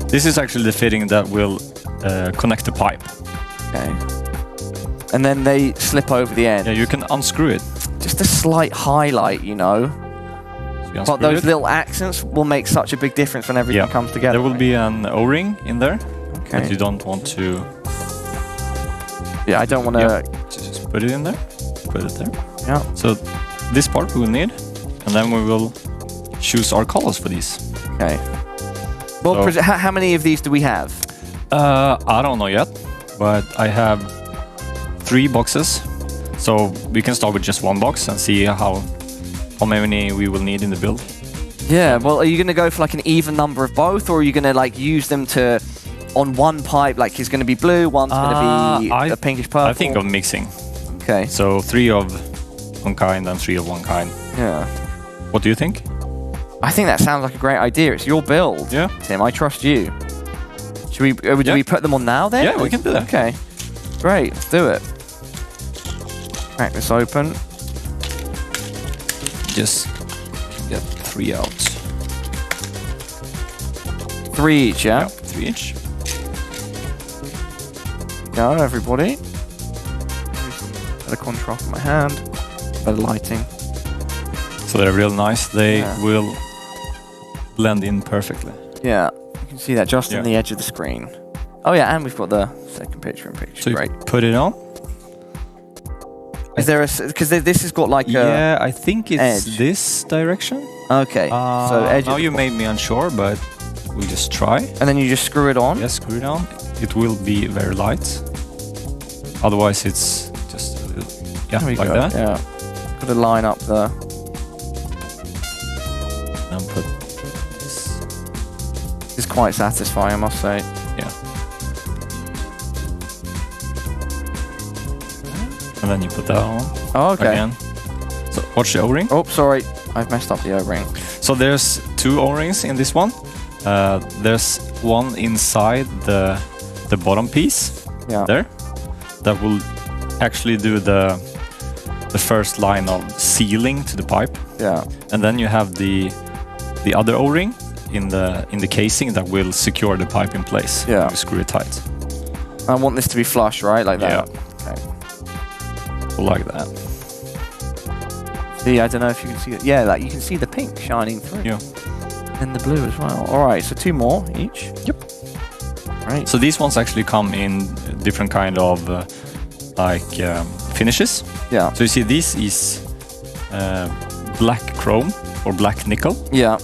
This is actually the fitting that will connect the pipe. Okay. And then they slip over the end. Yeah, you can unscrew it. Just a slight highlight, you know. So but those little accents will make such a big difference when everything comes together. There will be an O-ring in there. Okay. But you don't want to Yeah, I don't want to... Yeah. Just put it in there. Put it there. Yeah. So this part we will need, and then we will choose our colors for these. Okay. Well, So- how many of these do we have? I don't know yet, but I have 3 boxes. So we can start with just 1 box and see how many we will need in the build. Yeah, well, are you going to go for like an even number of both, or are you going to like use them to on one pipe? Like it's going to be blue, one's going to be a pinkish purple. I think of mixing. Okay. So 3 of one kind and 3 of one kind. Yeah. What do you think? I think that sounds like a great idea. It's your build. Yeah. Tim, I trust you. Should we? Do we put them on now then? Yeah, we can do that. Okay. Great. Let's do it. Crack this open. Just get 3 out. 3 each, yeah? 3 each. Go, everybody. Better contrast in my hand. Better lighting. So they're real nice. They Yeah. will blend in perfectly. Yeah. You can see that just on Yeah. the edge of the screen. Oh yeah, and we've got the second picture in picture. So you Great. put it on. Is there a... Because this has got like a... Yeah, I think it's edge. this direction. Okay. So edge... Now you made me unsure, but we'll just try. And then you just screw it on? Yes, screw it on. It will be very light. Otherwise, it's just a little, There we like go. that. Yeah. Got to line up the... And put this. It's quite satisfying, I must say. Yeah. And then you put that on Oh, okay. again. So watch the O-ring. Oh, sorry. I've messed up the O-ring. So there's 2 O-rings in this one. There's one inside the bottom piece Yeah. there that will actually do the first line of sealing to the pipe, Yeah. and then you have the other O-ring in the casing that will secure the pipe in place. Yeah. You screw it tight. I want this to be flush, right? Like that? Yeah. Okay. Like that. See, I don't know if you can see it. Yeah, like you can see the pink shining through. Yeah. And the blue as well. All right, so 2 more each. Yep. Right. So these ones actually come in different kind of finishes. Yeah. So you see, this is black chrome or black nickel, Yeah.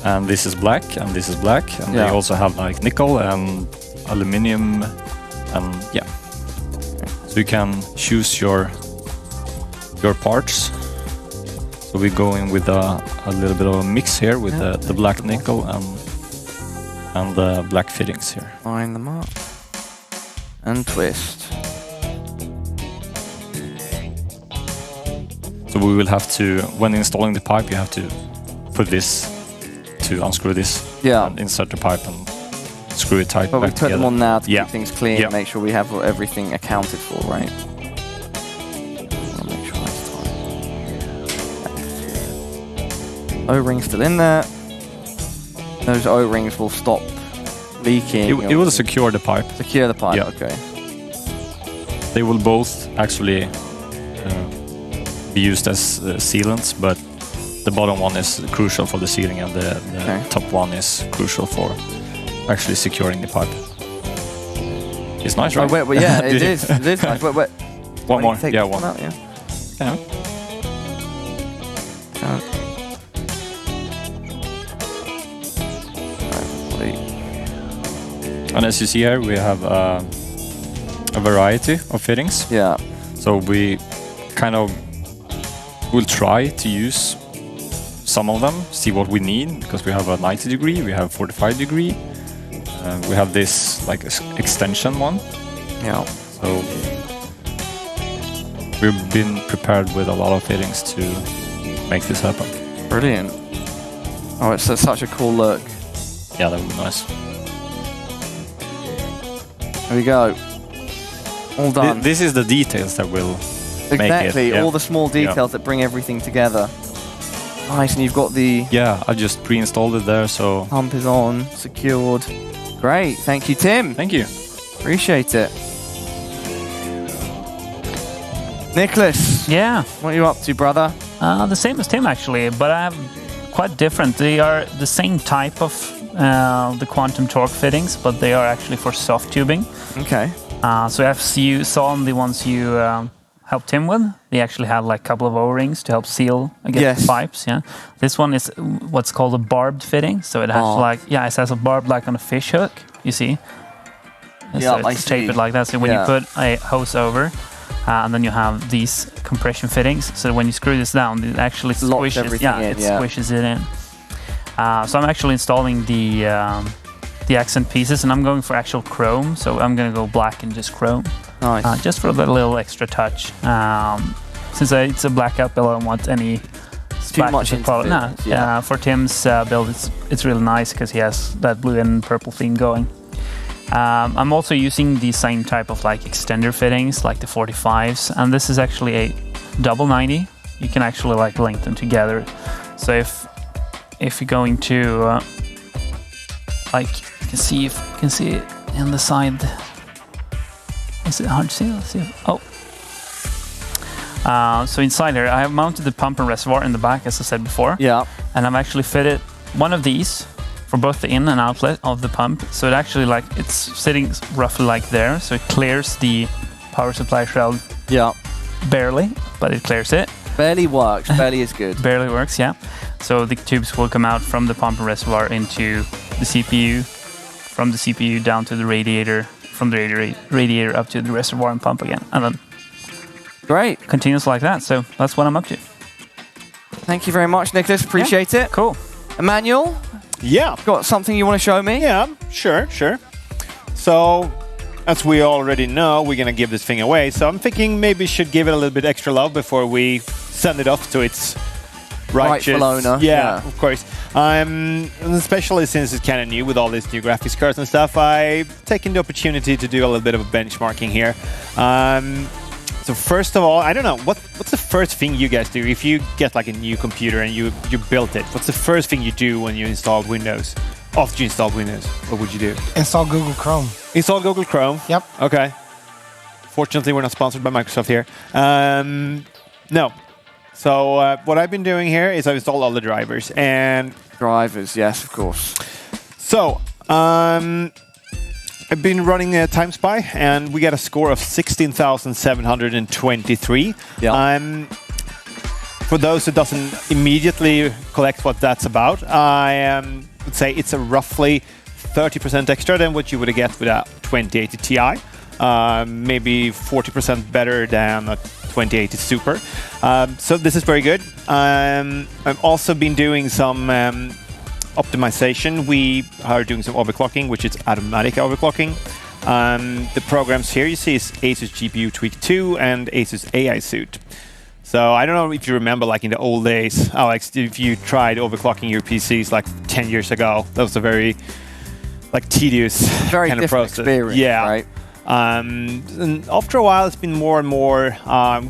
and this is black, and this is black, and Yeah. they also have like nickel and aluminium, and yeah. So you can choose your parts. So we're going with a little bit of a mix here with the black nickel and the black fittings here. Line them up. And twist. So we will have to, when installing the pipe, you have to put this to unscrew this. Yeah. And insert the pipe and screw it tight But we back put them together. on now to Yeah. keep things clean Yeah. and make sure we have everything accounted for, right? Wanna make sure that's tight. O-ring's still in there. Those O-rings will stop leaking. It will secure the pipe. secure the pipe. Yeah. Okay. They will both actually be used as sealants, but the bottom one is crucial for the sealing, and the Okay. top one is crucial for actually securing the pipe. It's nice, right? Oh, wait, yeah, it is. It is nice. Wait. One more. Take Yeah, this one. out, yeah. Yeah. And as you see here, we have a variety of fittings. Yeah. So we kind of will try to use some of them, see what we need, because we have a 90 degree, we have 45 degree, we have this like extension one. Yeah. So we've been prepared with a lot of fittings to make this happen. Brilliant. Oh, it's such a cool look. Yeah, that would be nice. There we go. All done. This is the details that will make Exactly. it. Yeah. All the small details that bring everything together. Nice, and you've got the Yeah, I just pre-installed it there, so pump is on, secured. Great. Thank you, Tim. thank you. Appreciate it. Nicholas, Yeah, what are you up to, brother? the same as Tim actually, but I have quite different. They are the same type of the quantum torque fittings, but they are actually for soft tubing. Okay. So as you saw on the ones you helped him with, they actually had like a couple of O-rings to help seal against the pipes. Yeah, this one is what's called a barbed fitting. So it has like it has a barb like on a fish hook. You see? So it's tapered like that. So when you put a hose over, and then you have these compression fittings. So when you screw this down, it actually squishes. Squishes it in. So I'm actually installing the accent pieces, and I'm going for actual chrome. So I'm going to go black and just chrome. Nice. Just for a little extra touch. Since it's a blackout build, I don't want any too much product. No. For Tim's build, it's really nice because he has that blue and purple theme going. I'm also using the same type of like extender fittings, like the 45s, and this is actually a double 90. You can actually like link them together. So if you're going to like, you can see it in the side. Is it hard to see? Let's see. Oh. So inside here, I have mounted the pump and reservoir in the back, as I said before. Yeah. And I've actually fitted one of these for both the in and outlet of the pump. So it actually like, it's sitting roughly like there. So it clears the power supply shroud. Yeah. Barely, but it clears it. Barely works. Barely is good. Barely works, yeah. So the tubes will come out from the pump and reservoir into the CPU, from the CPU down to the radiator, from the radiator up to the reservoir and pump again. And then great. Continues like that. So that's what I'm up to. Thank you very much, Nicholas. Appreciate it. Cool. Emmanuel? Yeah. Got something you want to show me? Yeah, sure. So, as we already know, we're going to give this thing away. So I'm thinking maybe we should give it a little bit extra love before we send it off to its rightful owner. Yeah, of course. And especially since it's kind of new with all these new graphics cards and stuff, I've taken the opportunity to do a little bit of a benchmarking here. So first of all, I don't know, what's the first thing you guys do if you get like a new computer and you built it? What's the first thing you do when you install Windows? After you install Windows, what would you do? Install Google Chrome. Install Google Chrome? Yep. Okay. Fortunately, we're not sponsored by Microsoft here. No. So what I've been doing here is I've installed all the drivers and... Drivers, yes, of course. So, I've been running TimeSpy, and we got a score of 16,723. Yeah. For those who doesn't immediately collect what that's about, I would say it's a roughly 30% extra than what you would get with a 2080 Ti. Maybe 40% better than a 2080 Super. So this is very good. I've also been doing some optimization. We are doing some overclocking, which is automatic overclocking. The programs here you see is Asus GPU Tweak 2 and Asus AI Suit. So I don't know if you remember, like in the old days, Alex, if you tried overclocking your PCs like 10 years ago, that was a very like tedious very kind of process. Experience, yeah. Right? And after a while, it's been more and more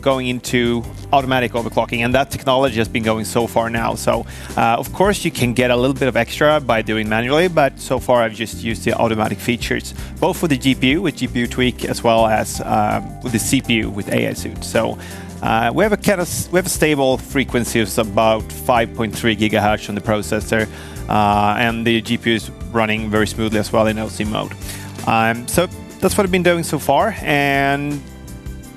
going into automatic overclocking, and that technology has been going so far now. So, of course, you can get a little bit of extra by doing manually, but so far I've just used the automatic features, both for the GPU with GPU Tweak as well as with the CPU with AI Suit. So. We have a stable frequency of about 5.3 gigahertz on the processor, and the GPU is running very smoothly as well in OC mode. So that's what I've been doing so far, and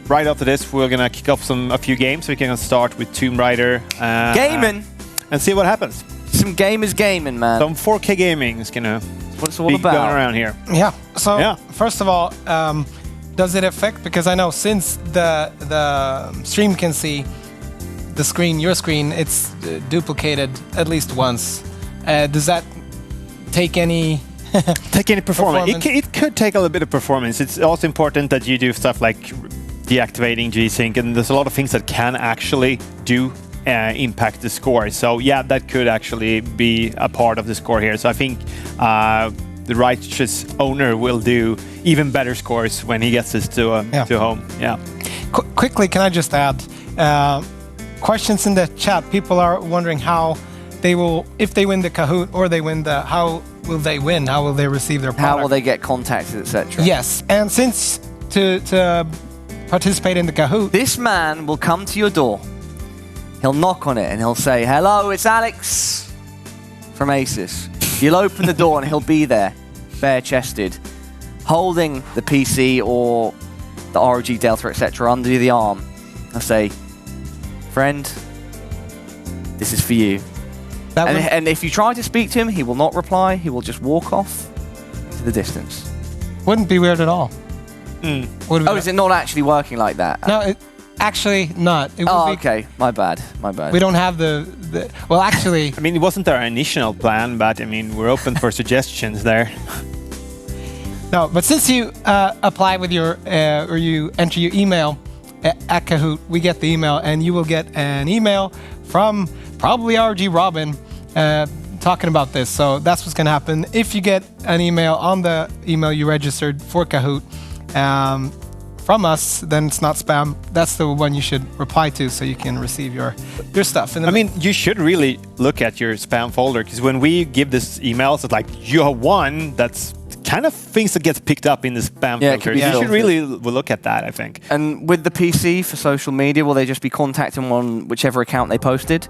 right after this we're gonna kick off a few games. We can start with Tomb Raider. Gaming! And see what happens. Some gamers gaming, man. Some 4K gaming is gonna What's it all be about? going around here. Yeah. So first of all, does it affect, because I know since the stream can see the screen, your screen, it's duplicated at least once. Does that take any performance? It could take a little bit of performance. It's also important that you do stuff like deactivating G-Sync, and there's a lot of things that can actually do impact the score. So yeah, that could actually be a part of the score here. So I think the righteous owner will do even better scores when he gets this to home. Yeah. Quickly, can I just add questions in the chat? People are wondering how they will, if they win the Kahoot or they win the, how will they win? How will they receive their product? How will they get contacted, etc.? Yes, and since to participate in the Kahoot, this man will come to your door. He'll knock on it and he'll say, "Hello, it's Alex from Asus." You'll open the door and he'll be there, bare-chested, holding the PC or the ROG Delta, etc., under the arm. I say, friend, this is for you. And if you try to speak to him, he will not reply. He will just walk off into the distance. Wouldn't be weird at all. Oh, is it not actually working like that? No, actually not. It would be, okay. My bad. We don't have the... Well, actually... I mean, it wasn't our initial plan, but I mean, we're open for suggestions there. No, but since you apply with your... or you enter your email at Kahoot, we get the email, and you will get an email from probably ROG Robin talking about this. So that's what's going to happen. If you get an email on the email you registered for Kahoot from us, then it's not spam. That's the one you should reply to so you can receive your stuff. And I mean, you should really look at your spam folder, because when we give this emails, it's like, you have one, that's kind of things that gets picked up in the spam filter. You should really look at that, I think. And with the PC for social media, will they just be contacting on whichever account they posted?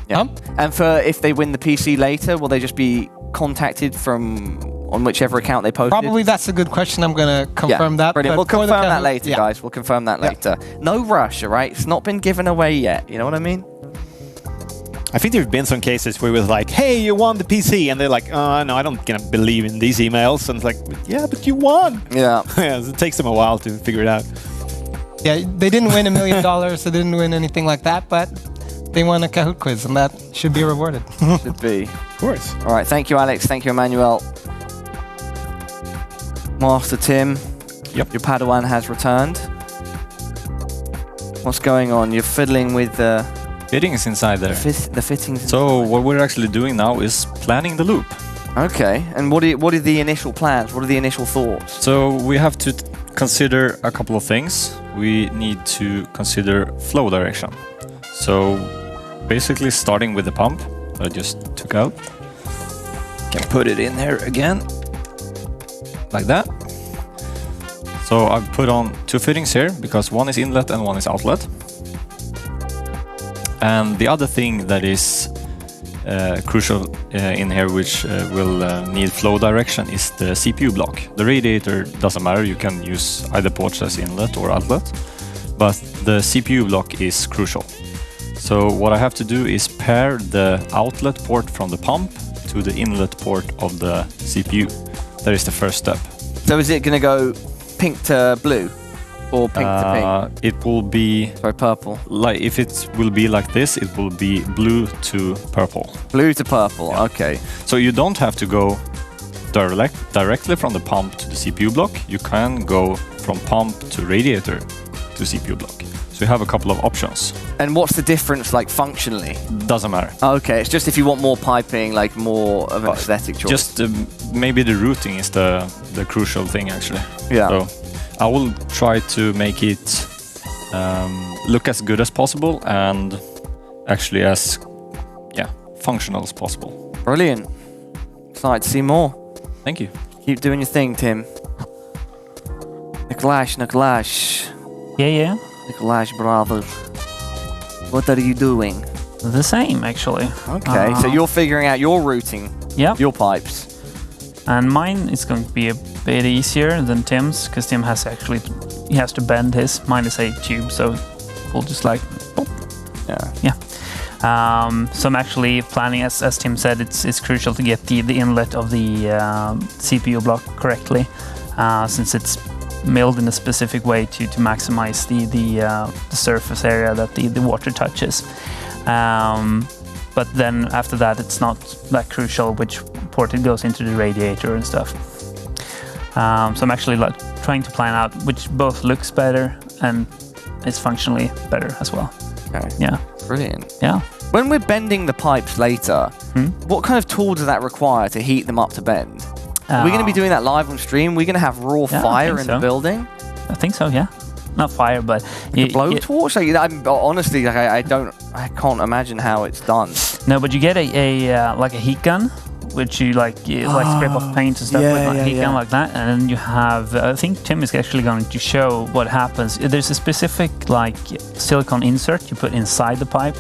Yeah. And for if they win the PC later, will they just be contacted from on whichever account they posted? Probably that's a good question. I'm going to confirm that. Brilliant. We'll confirm that later, guys. We'll confirm that later. No rush, all right? It's not been given away yet. You know what I mean? I think there have been some cases where it was like, hey, you won the PC. And they're like, no, I don't gonna believe in these emails. And it's like, yeah, but you won. Yeah. It takes them a while to figure it out. Yeah, they didn't win $1 million. They didn't win anything like that, but they won a Kahoot quiz, and that should be rewarded. Should be. Of course. All right. Thank you, Alex. Thank you, Emmanuel. Master Tim. Yep. Your Padawan has returned. What's going on? You're fiddling with the Fittings inside there. the fittings. So what we're actually doing now is planning the loop. Okay. And what are the initial plans? What are the initial thoughts? So we have to consider a couple of things. We need to consider flow direction. So basically starting with the pump that I just took out. Can put it in there again. Like that. So I've put on 2 fittings here because one is inlet and one is outlet. And the other thing that is crucial in here, which will need flow direction, is the CPU block. The radiator doesn't matter, you can use either ports as inlet or outlet, but the CPU block is crucial. So what I have to do is pair the outlet port from the pump to the inlet port of the CPU. That is the first step. So is it going to go pink to blue? Or pink to pink? It will be... Sorry, purple. Like if it will be like this, it will be blue to purple. Blue to purple, okay. So you don't have to go directly from the pump to the CPU block. You can go from pump to radiator to CPU block. So you have a couple of options. And what's the difference, like, functionally? Doesn't matter. Okay, it's just if you want more piping, like more of an aesthetic choice. Just maybe the routing is the crucial thing, actually. Yeah. So I will try to make it look as good as possible and actually as functional as possible. Brilliant. Excited to see more. Thank you. Keep doing your thing, Tim. Nikolaj. Yeah. Nikolaj, brother. What are you doing? The same, actually. Okay, so you're figuring out your routing, your pipes. And mine is going to be a bit easier than Tim's, because Tim has he has to bend his. Mine is a tube, so we'll just like, boop. Yeah. So I'm actually planning, as Tim said, it's crucial to get the inlet of the CPU block correctly, since it's milled in a specific way to maximize the surface area that the water touches. But then after that, it's not that crucial which port it goes into the radiator and stuff. So I'm actually trying to plan out which both looks better and is functionally better as well. Okay. Yeah. Brilliant. Yeah. When we're bending the pipes later, what kind of tool does that require to heat them up to bend? Are we going to be doing that live on stream? We're going to have raw fire in the building? I think so, yeah. Not fire, but... A blowtorch? Honestly, I can't imagine how it's done. No, but you get a heat gun, which you like scrape off paint and stuff with a heat gun like that, and then you have... I think Tim is actually going to show what happens. There's a specific silicone insert you put inside the pipe,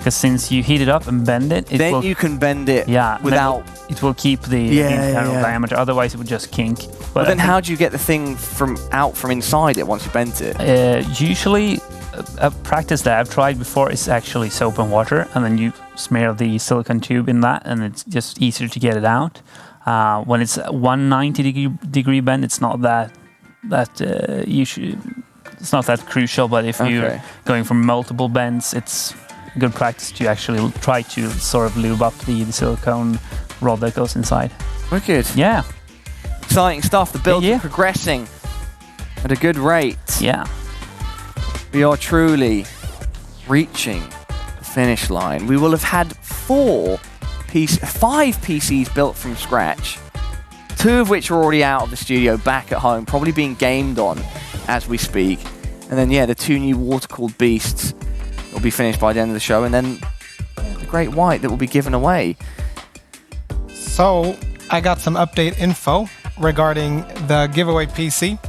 Because since you heat it up and bend it, then will, you can bend it yeah, without... it will keep the internal diameter. Otherwise, it would just kink. But then how do you get the thing out from inside it once you bent it? Usually, a practice that I've tried before is actually soap and water, and then you smear the silicone tube in that, and it's just easier to get it out. When it's 190 degree bend, it's not that it's not that crucial. But if you're going for multiple bends, it's good practice to actually try to sort of lube up the silicone rod that goes inside. Wicked. Yeah. Exciting stuff. The build is progressing at a good rate. Yeah. We are truly reaching the finish line. We will have had 5 PCs built from scratch, 2 of which are already out of the studio back at home, probably being gamed on as we speak. And then, the 2 new water-cooled beasts will be finished by the end of the show, and then the Great White that will be given away. So, I got some update info regarding the giveaway PC.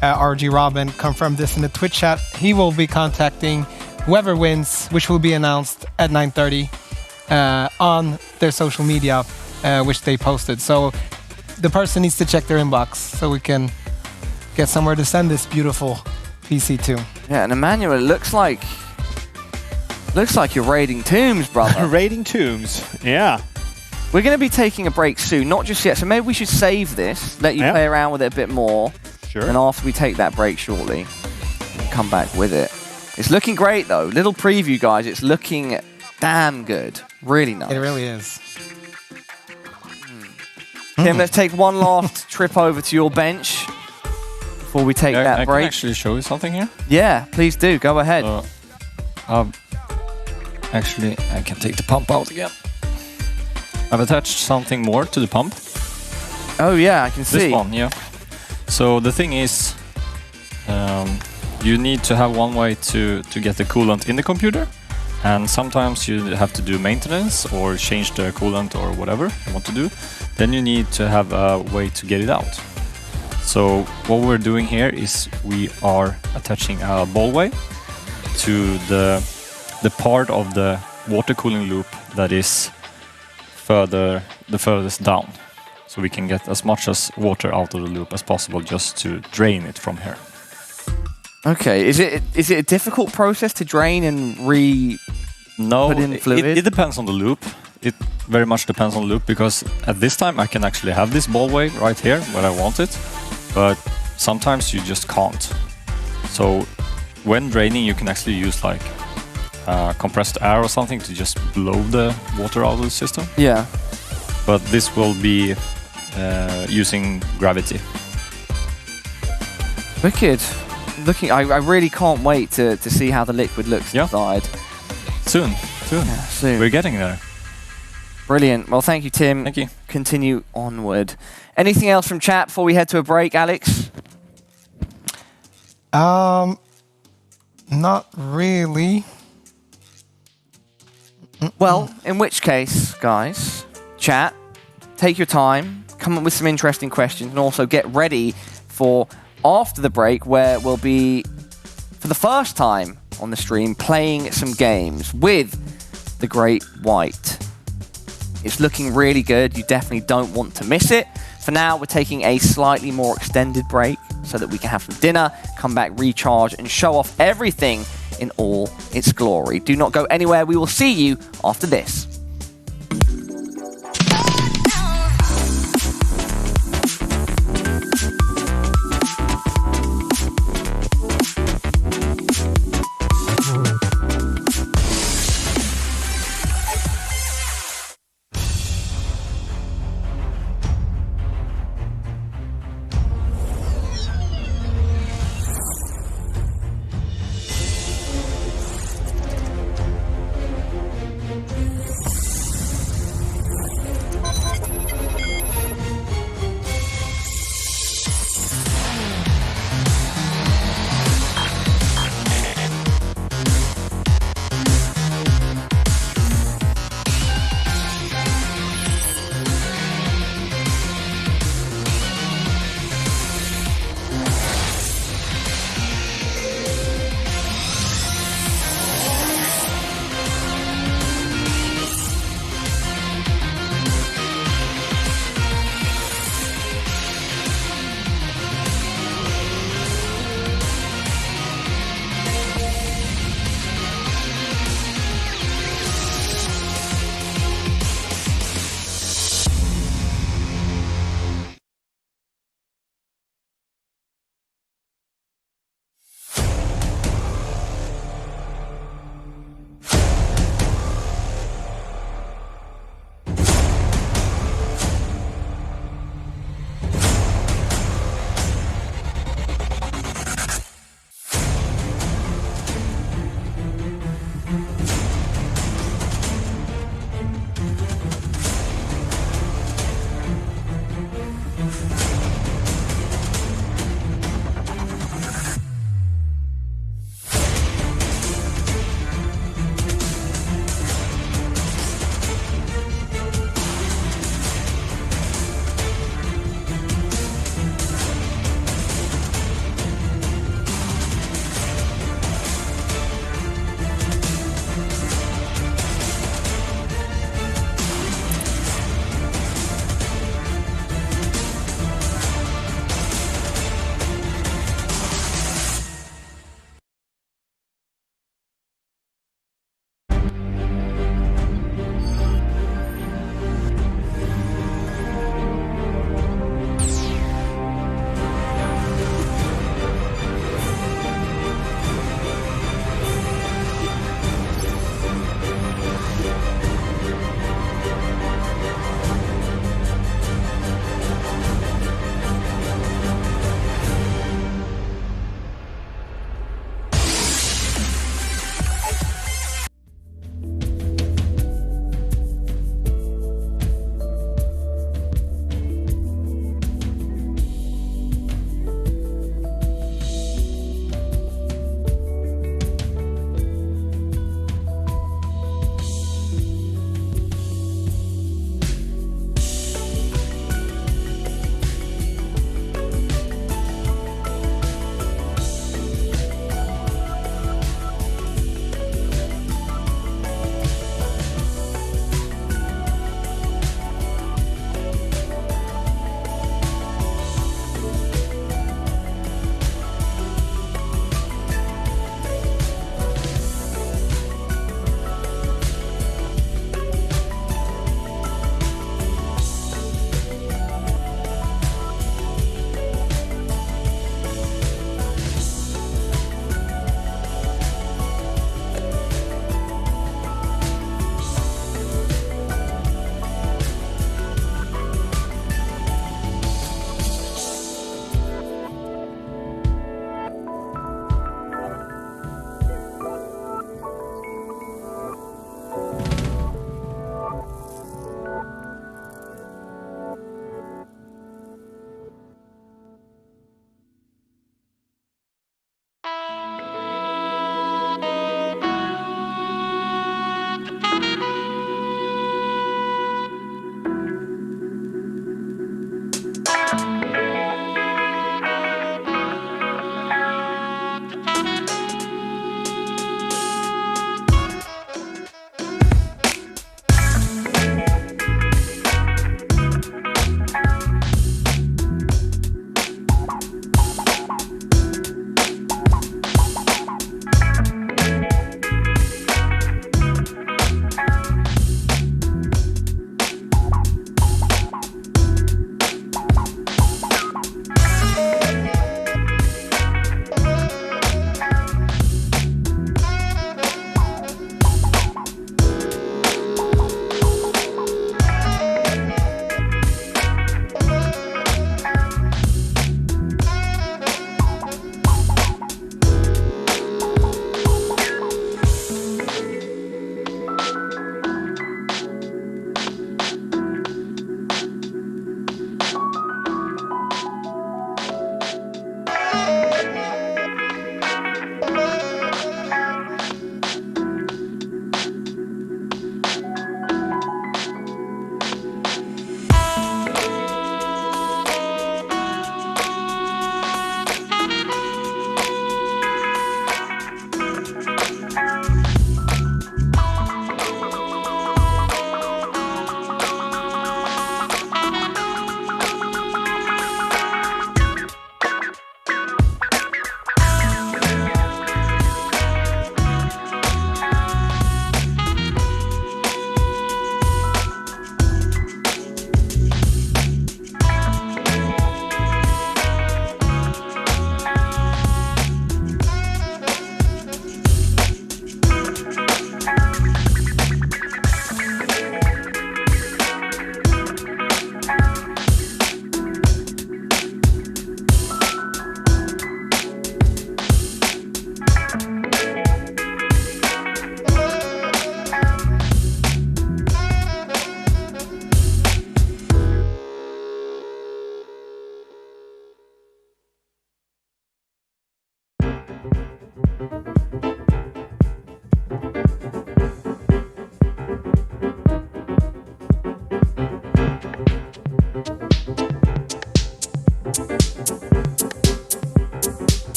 ROG Robin confirmed this in the Twitch chat. He will be contacting whoever wins, which will be announced at 9:30 on their social media, which they posted. So the person needs to check their inbox so we can get somewhere to send this beautiful PC to. Yeah, and Emmanuel, it looks like you're raiding tombs, brother. Raiding tombs, yeah. We're going to be taking a break soon, not just yet. So maybe we should save this, let you play around with it a bit more. Sure. And after we take that break shortly, we'll come back with it. It's looking great, though. Little preview, guys. It's looking damn good. Really nice. It really is. Tim, let's take one last trip over to your bench before we take that I break. can actually show you something here. Yeah, please do. Go ahead. Actually, I can take the pump out again. I've attached something more to the pump. Oh, yeah, I can see. This one, yeah. So the thing is, you need to have one way to get the coolant in the computer, and sometimes you have to do maintenance or change the coolant or whatever you want to do. Then you need to have a way to get it out. So what we're doing here is we are attaching a ballway to the part of the water cooling loop that is the furthest down. So we can get as much as water out of the loop as possible just to drain it from here. Okay, is it a difficult process to drain and put in fluid? It depends on the loop. It very much depends on the loop, because at this time I can actually have this ballway right here where I want it, but sometimes you just can't. So when draining, you can actually use like compressed air or something to just blow the water out of the system. Yeah. But this will be using gravity. Wicked. I really can't wait to see how the liquid looks inside. Soon. Yeah, soon. We're getting there. Brilliant. Well, thank you, Tim. Thank you. Continue onward. Anything else from chat before we head to a break, Alex? Not really. Well, in which case, guys, chat, take your time, come up with some interesting questions, and also get ready for after the break, where we'll be, for the first time on the stream, playing some games with the Great White. It's looking really good. You definitely don't want to miss it. For now, we're taking a slightly more extended break so that we can have some dinner, come back, recharge, and show off everything in all its glory. Do not go anywhere. We will see you after this.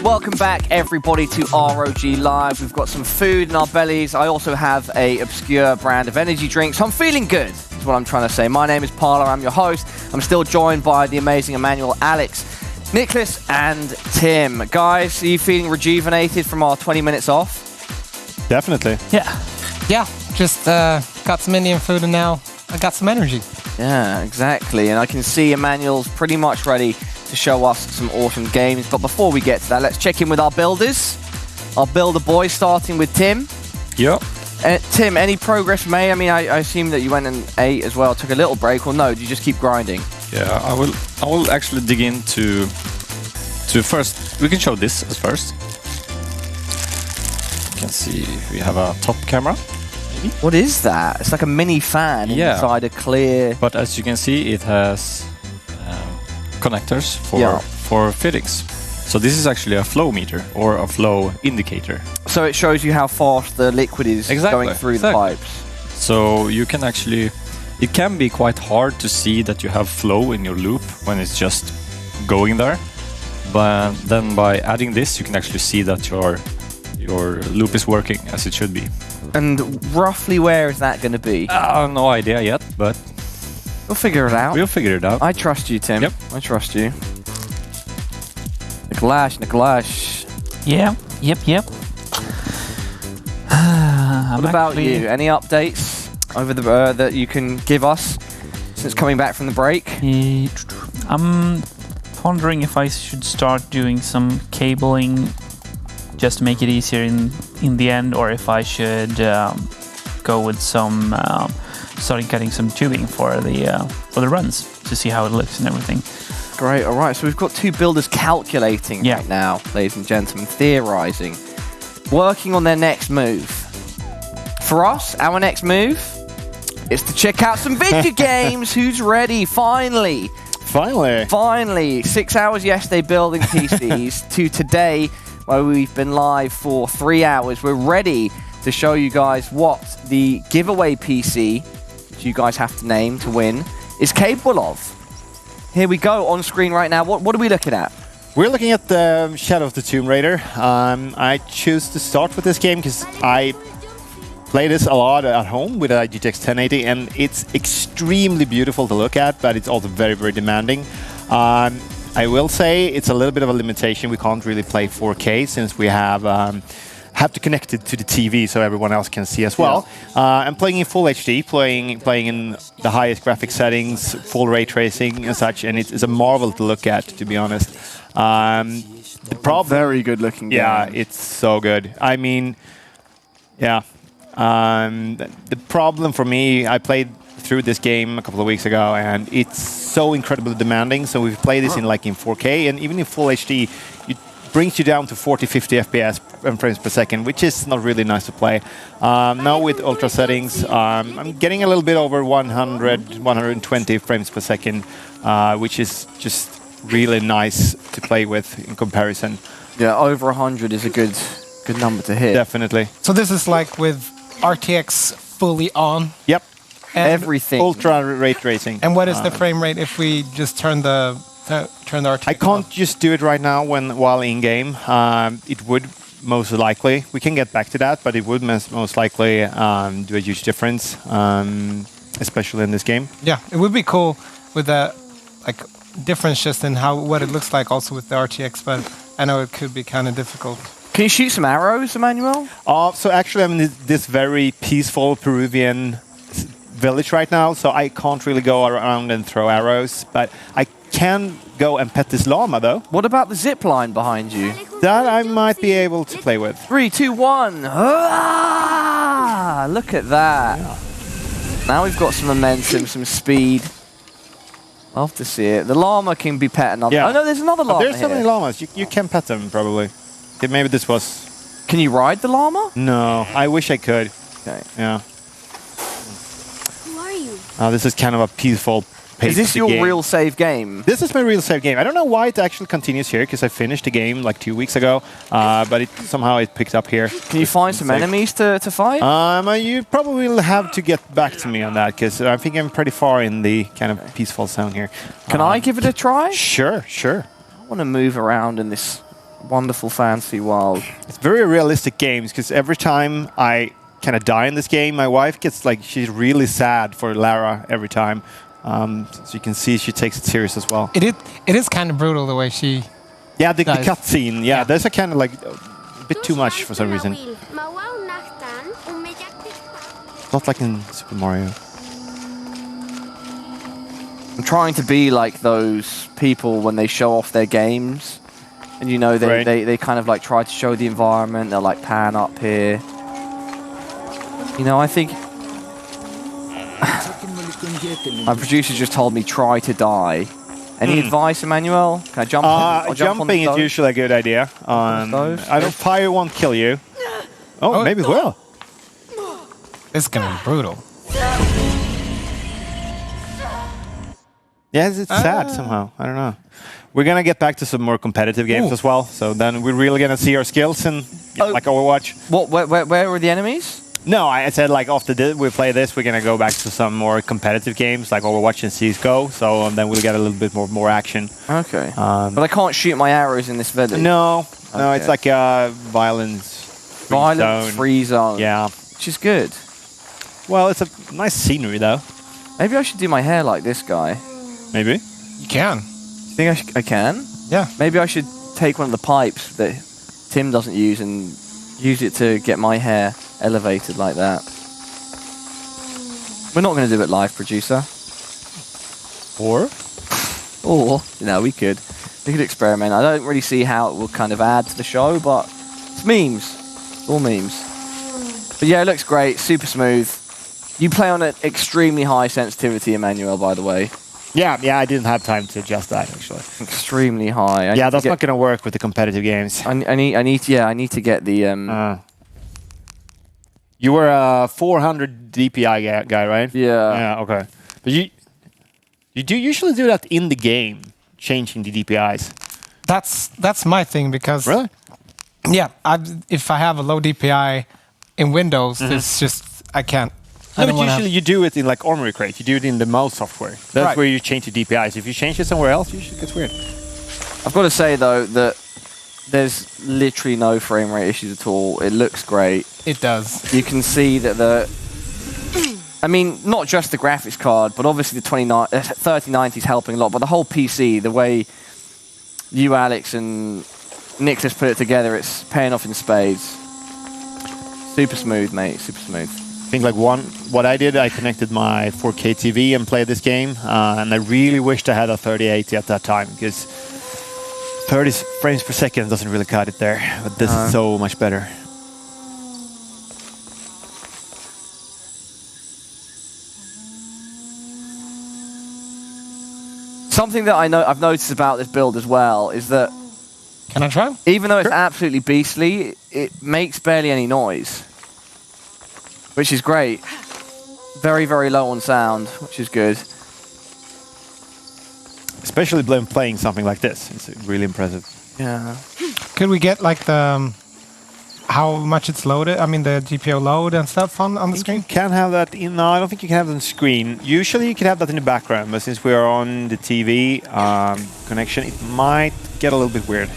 Welcome back, everybody, to ROG Live. We've got some food in our bellies. I also have a obscure brand of energy drink, so I'm feeling good, is what I'm trying to say. My name is Parla, I'm your host. I'm still joined by the amazing Emmanuel, Alex, Nicholas, and Tim. Guys, are you feeling rejuvenated from our 20 minutes off? Definitely. Yeah, just got some Indian food and now I got some energy. Yeah, exactly. And I can see Emmanuel's pretty much ready to show us some awesome games. But before we get to that, let's check in with our builders. Our builder boys, starting with Tim. Yep. Tim, any progress made? I mean, I assume that you went and ate as well, took a little break, or no, did you just keep grinding? Yeah, I will actually dig into first. We can show this as first. You can see we have a top camera. Maybe. What is that? It's like a mini fan inside a clear... But as you can see, it has connectors for fittings. So this is actually a flow meter or a flow indicator. So it shows you how fast the liquid is going through the pipes. So you can actually... It can be quite hard to see that you have flow in your loop when it's just going there. But then by adding this, you can actually see that your loop is working as it should be. And roughly where is that going to be? No idea yet, but... We'll figure it out. We'll figure it out. I trust you, Tim. Yep. I trust you. Nicholas. Yeah, yep. What about you? Any updates over the that you can give us since coming back from the break? I'm pondering if I should start doing some cabling just to make it easier in the end, or if I should go with some starting cutting some tubing for the runs to see how it looks and everything. Great. All right. So we've got two builders calculating right now, ladies and gentlemen, theorizing, working on their next move. For us, our next move is to check out some video games. Who's ready? Finally. Finally. 6 hours yesterday building PCs to today, where we've been live for 3 hours. We're ready to show you guys what the giveaway PC, which you guys have to name to win, is capable of. Here we go on screen right now. What are we looking at? We're looking at the Shadow of the Tomb Raider. I choose to start with this game because I play this a lot at home with a GTX 1080, and it's extremely beautiful to look at, but it's also very, very demanding. I will say it's a little bit of a limitation. We can't really play 4K since we have to connect it to the TV so everyone else can see as well. I'm playing in full HD, playing in the highest graphic settings, full ray tracing and such, and it's a marvel to look at, to be honest. The problem, very good looking game. Yeah, it's so good. I mean, yeah. The problem for me, I played through this game a couple of weeks ago, and it's so incredibly demanding. So we've played this in 4K, and even in full HD, it brings you down to 40-50 FPS and frames per second, which is not really nice to play. Now with ultra settings, I'm getting a little bit over 120 frames per second, which is just really nice to play with in comparison. Yeah, over 100 is a good number to hit. Definitely. So this is like with RTX fully on? Yep. And everything. Ultra ray tracing. And what is the frame rate if we just turn the RTX I can't just do it right now while in game. It would most likely, we can get back to that, but it would most likely do a huge difference, especially in this game. Yeah, it would be cool with the difference just in what it looks like also with the RTX, but I know it could be kind of difficult. Can you shoot some arrows, Emmanuel? So actually I'm in this very peaceful Peruvian village right now, so I can't really go around and throw arrows, but I can go and pet this llama though. What about the zip line behind you? That I might be able to play with. 3, 2, 1. Ah, look at that. Yeah. Now we've got some momentum, some speed. Love to see it. The llama can be pet another. Yeah. Oh no, there's another llama. There's so many llamas. You can pet them probably. Maybe this was. Can you ride the llama? No, I wish I could. Okay. Yeah. Who are you? This is kind of a peaceful pace. Is this your game. real save game? This is my real save game. I don't know why it actually continues here, because I finished the game like 2 weeks ago, but somehow it picked up here. Can you find some enemies to fight? You probably will have to get back to me on that, because I think I'm pretty far in the kind of peaceful zone here. Can I give it a try? Sure, sure. I want to move around in this wonderful fantasy world. It's very realistic games, because every time I kind of die in this game, my wife gets she's really sad for Lara every time. So you can see she takes it serious as well. It is kind of brutal the way she. Yeah, the cut scene. Yeah, there's a kind of a bit too much for some reason. Not like in Super Mario. I'm trying to be like those people when they show off their games. And they kind of try to show the environment. They'll pan up here. I think my producer just told me try to die. Any advice, Emmanuel? Can I jump? Jumping is usually a good idea. I don't. Fire won't kill you. Oh, maybe it will. It's gonna be brutal. Yeah, it's sad somehow. I don't know. We're gonna get back to some more competitive games as well. So then we're really gonna see our skills in like Overwatch. What? Where were the enemies? No, I said after we play this, we're gonna go back to some more competitive games like Overwatch and CS:GO. So then we'll get a little bit more action. Okay. But I can't shoot my arrows in this village. No, it's like a violence-free zone. Yeah, which is good. Well, it's a nice scenery though. Maybe I should do my hair like this guy. Maybe you can. You think I can? Yeah. Maybe I should take one of the pipes that Tim doesn't use and use it to get my hair elevated like that. We're not going to do it live, producer. Or, we could experiment. I don't really see how it will kind of add to the show, but it's memes. It's all memes. But yeah, it looks great. Super smooth. You play on an extremely high sensitivity, Emmanuel, by the way. Yeah, I didn't have time to adjust that actually. Extremely high. Yeah, that's not going to work with the competitive games. I need to get the. You were a 400 DPI guy, right? Yeah. Yeah. Okay. But you do usually do that in the game, changing the DPIs. That's my thing because Really? yeah, if I have a low DPI in Windows, it's just I can't. No, but usually you do it in like Armory Crate. You do it in the mouse software. That's Right. where you change the DPIs. If you change it somewhere else, usually it gets weird. I've got to say though that there's literally no frame rate issues at all. It looks great. It does. You can see that I mean, not just the graphics card, but obviously the 3090 is helping a lot. But the whole PC, the way you, Alex, and Nicholas put it together, it's paying off in spades. Super smooth, mate. Super smooth. I think like what I did, I connected my 4K TV and played this game, and I really wished I had a 3080 at that time because 30 frames per second doesn't really cut it there. But this is so much better. Something that I've noticed about this build as well is that Can I try? even though it's absolutely beastly, it makes barely any noise, which is great. Very, very low on sound, which is good. Especially when playing something like this. It's really impressive. Yeah. Could we get like the how much it's loaded? I mean the GPU load and stuff on the screen. You can have that in. No, I don't think you can have it on the screen. Usually you can have that in the background, but since we are on the TV connection, it might get a little bit weird.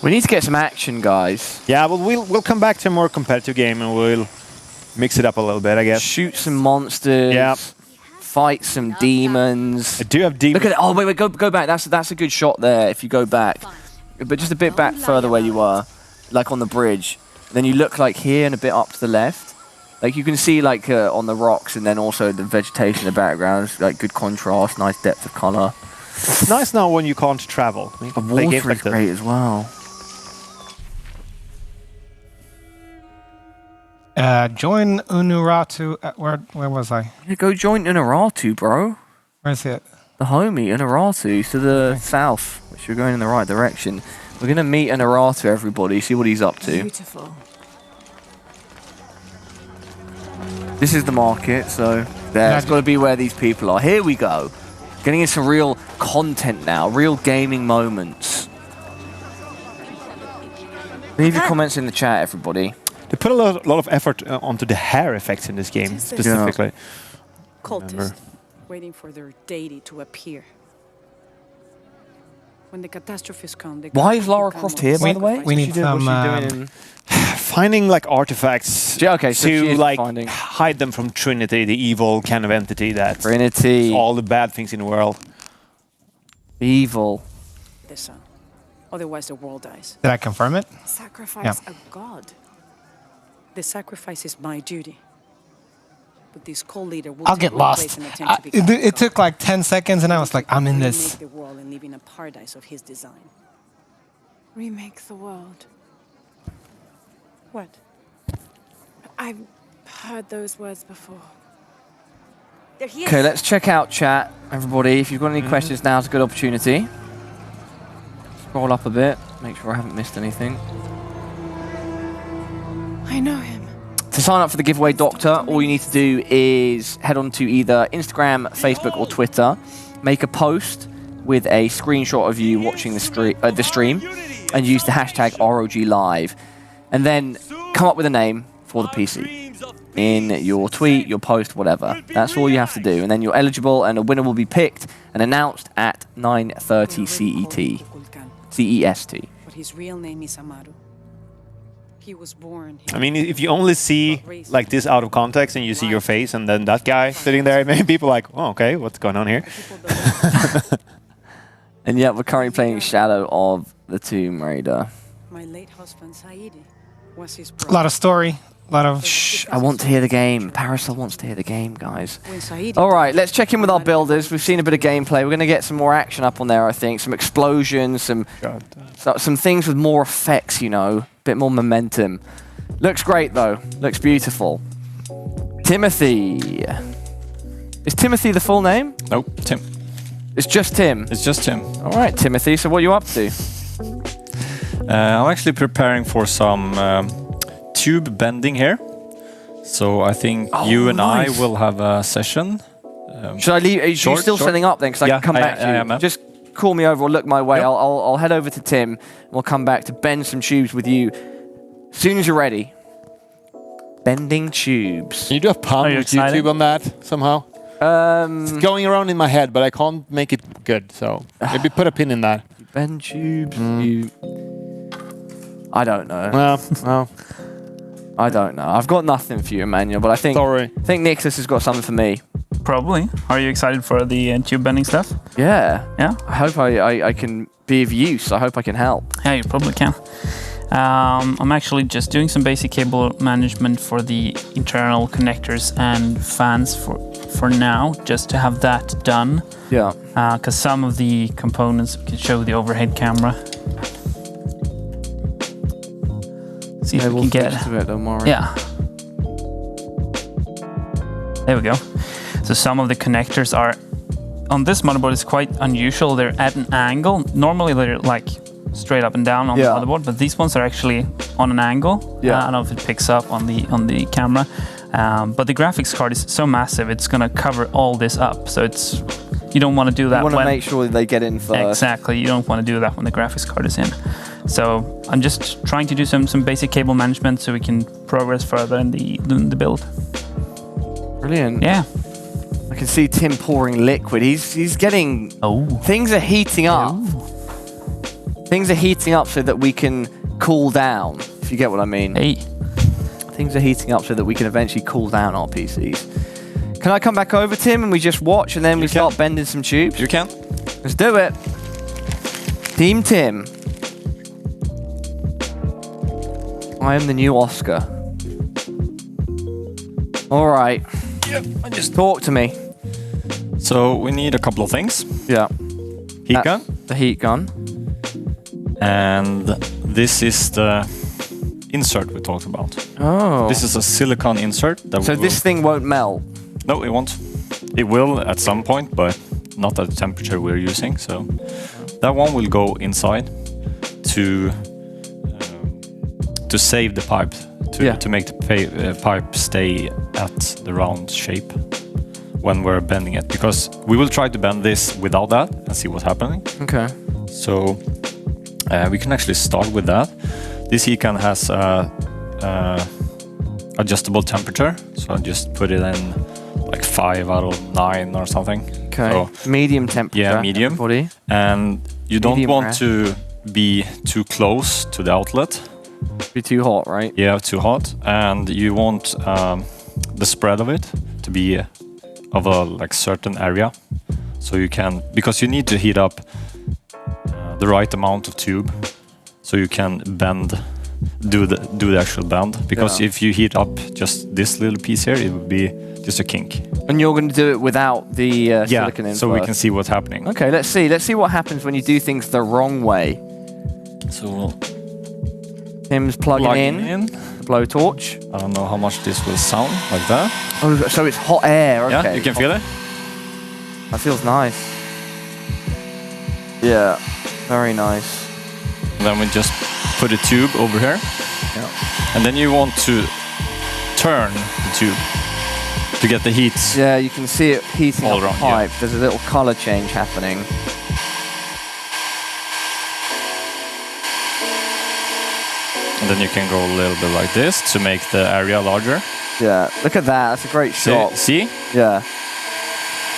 We need to get some action, guys. Yeah, well, we'll come back to a more competitive game and we'll mix it up a little bit, I guess. Shoot some monsters. Yeah. Fight some demons. I do have demons. Look at it. Oh, wait, go back. That's a good shot there if you go back. But just a bit back further where you were, like on the bridge. Then you look like here and a bit up to the left. Like you can see like on the rocks and then also the vegetation in the background. It's, like good contrast, nice depth of color. It's nice now when you can't travel. You The can play games water like is this. great as well. Join Unuratu. Where was I? Yeah, go join Unuratu, bro. Where's it? The homie, Unuratu, to the south, which you're going in the right direction. We're going to meet Unuratu, everybody, see what he's up to. Beautiful. This is the market, so there's got to be where these people are. Here we go. Getting into real content now, real gaming moments. Leave your comments in the chat, everybody. They put a lot of effort onto the hair effects in this game, specifically. Cultists waiting for their deity to appear. When the catastrophes come, they Why is Lara Croft here, by the way? We need some. Finding like artifacts Okay, so she to is like finding. hide them from Trinity, the evil kind of entity that Trinity. all the bad things in the world. Evil. the sun. Otherwise, the world dies. Did I confirm it? Sacrifice a god. The sacrifice is my duty. But this cult leader will I'll get lost. It took like 10 seconds and I was like, I'm in this. Remake the world and live in a paradise of his design. Remake the world. What? I've heard those words before. There he is. Okay, let's check out chat, everybody. If you've got any questions, now's a good opportunity. Scroll up a bit, make sure I haven't missed anything. I know him. To sign up for the giveaway, Doctor, all you need to do is head on to either Instagram, Facebook, or Twitter. Make a post with a screenshot of you watching the stream, and use the hashtag ROG Live. And then come up with a name for the PC in your tweet, your post, whatever. That's all you have to do. And then you're eligible, and a winner will be picked and announced at 9:30 CEST. But his real name is Amaru. He was born. I mean, if you only see like this out of context and you see your face and then that guy sitting there, maybe people are like, oh, okay, what's going on here? And yet we're currently playing Shadow of the Tomb Raider. My late husband Saidi was his A brother. lot of story, a lot of Shh, I want to hear the game. Parasol wants to hear the game, guys. When Saidi All right, let's check in with our builders. We've seen a bit of gameplay. We're going to get some more action up on there, I think. Some explosions, some things with more effects, you know. A bit more momentum. Looks great, though. Looks beautiful. Timothy. Is Timothy the full name? Nope, Tim. It's just Tim. It's just Tim. All right, Timothy. So what are you up to? I'm actually preparing for some tube bending here. So I think you and I nice. will have a session. Should I leave? Are you Short, still short. setting up then? Because I Yeah, can come back to you. I am, man. Just call me over or look my way. Yep. I'll head over to Tim. And we'll come back to bend some tubes with you as soon as you're ready. Bending tubes. Can you do a pun Are you with excited? YouTube on that somehow? It's going around in my head, but I can't make it good. So maybe put a pin in that. Bend tubes. You. I don't know. Well, I don't know. I've got nothing for you, Emmanuel. But I think sorry. Nicholas has got something for me. Probably. Are you excited for the tube bending stuff? Yeah. Yeah? I hope I can be of use. I hope I can help. Yeah, you probably can. I'm actually just doing some basic cable management for the internal connectors and fans for now, just to have that done. Yeah. Because some of the components we can show the overhead camera. See if we we'll can get. switch to it, don't worry. Yeah. There we go. So some of the connectors are on this motherboard. It's quite unusual. They're at an angle. Normally they're like straight up and down on the motherboard, but these ones are actually on an angle. Yeah. I don't know if it picks up on the camera, but the graphics card is so massive. It's gonna cover all this up. So it's you don't want to do that. You want to when make sure they get in first. Exactly. You don't want to do that when the graphics card is in. So I'm just trying to do some basic cable management so we can progress further in the build. Brilliant. Yeah. I can see Tim pouring liquid. He's getting. Oh. Things are heating up. Things are heating up so that we can cool down. If you get what I mean. Hey. Things are heating up so that we can eventually cool down our PCs. Can I come back over, Tim, and we just watch and then we start bending some tubes? You can. Let's do it. Team Tim. I am the new Oscar. All right. Just talk to me. So we need a couple of things. Yeah. Heat gun. The heat gun. And this is the insert we talked about. Oh. This is a silicone insert. So this thing won't melt? No, it won't. It will at some point, but not at the temperature we're using. So that one will go inside to save the pipe, to make the pipe stay at the round shape when we're bending it. Because we will try to bend this without that and see what's happening. Okay. So we can actually start with that. This heat gun has adjustable temperature, so I just put it in like 5 out of 9 or something. Okay. So, medium temperature. yeah, medium. Everybody. And you don't want to be too close to the outlet. Be too hot, right? Yeah, too hot. And you want the spread of it to be of a like certain area, so you can, because you need to heat up the right amount of tube, so you can do the actual bend. Because if you heat up just this little piece here, it would be just a kink. And you're going to do it without the silicone in so we first. can see what's happening. Okay, let's see. Let's see what happens when you do things the wrong way. So we'll Tim's plugging in the blowtorch. I don't know how much this will sound like that. Oh, so it's hot air. Okay. Yeah, you can feel it. That feels nice. Yeah, very nice. And then we just put a tube over here. Yeah. And then you want to turn the tube to get the heat. Yeah, you can see it heating all up the around, pipe. There's a little color change happening. And then you can go a little bit like this to make the area larger. Yeah, look at that. That's a great shot. See? Yeah.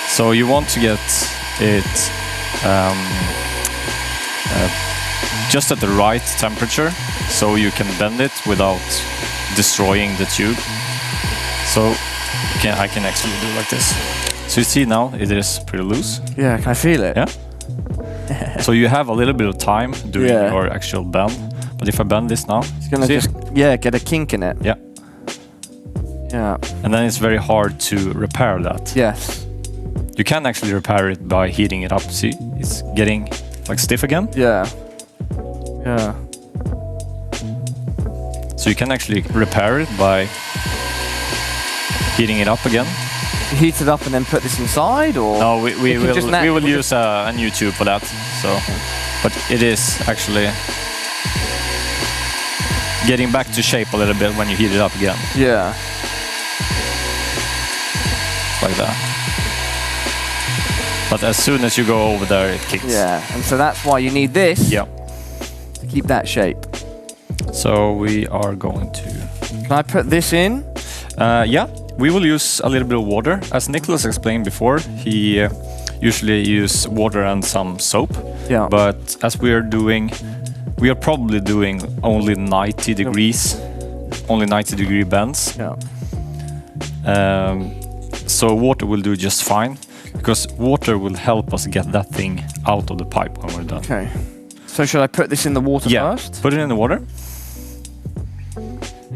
So you want to get it just at the right temperature, so you can bend it without destroying the tube. So I can actually do like this. So you see now it is pretty loose. Yeah, can I feel it? Yeah. So you have a little bit of time doing your actual bend. But if I bend this now, it's gonna just get a kink in it. Yeah. Yeah. And then it's very hard to repair that. Yes. You can actually repair it by heating it up. See, it's getting like stiff again. Yeah. Yeah. So you can actually repair it by heating it up again. Heat it up and then put this inside, or No, we can will just we will use a new tube for that. So, but it is actually getting back to shape a little bit when you heat it up again, yeah. like that. But as soon as you go over there, it kicks. Yeah, and so that's why you need this Yeah. to keep that shape. So we are going to. Can I put this in? Yeah, we will use a little bit of water. As Nicholas explained before, he usually use water and some soap. Yeah. But as we are probably doing only 90 degrees, only 90-degree bends. Yeah. So water will do just fine, because water will help us get that thing out of the pipe when we're done. Okay. So should I put this in the water first? Put it in the water.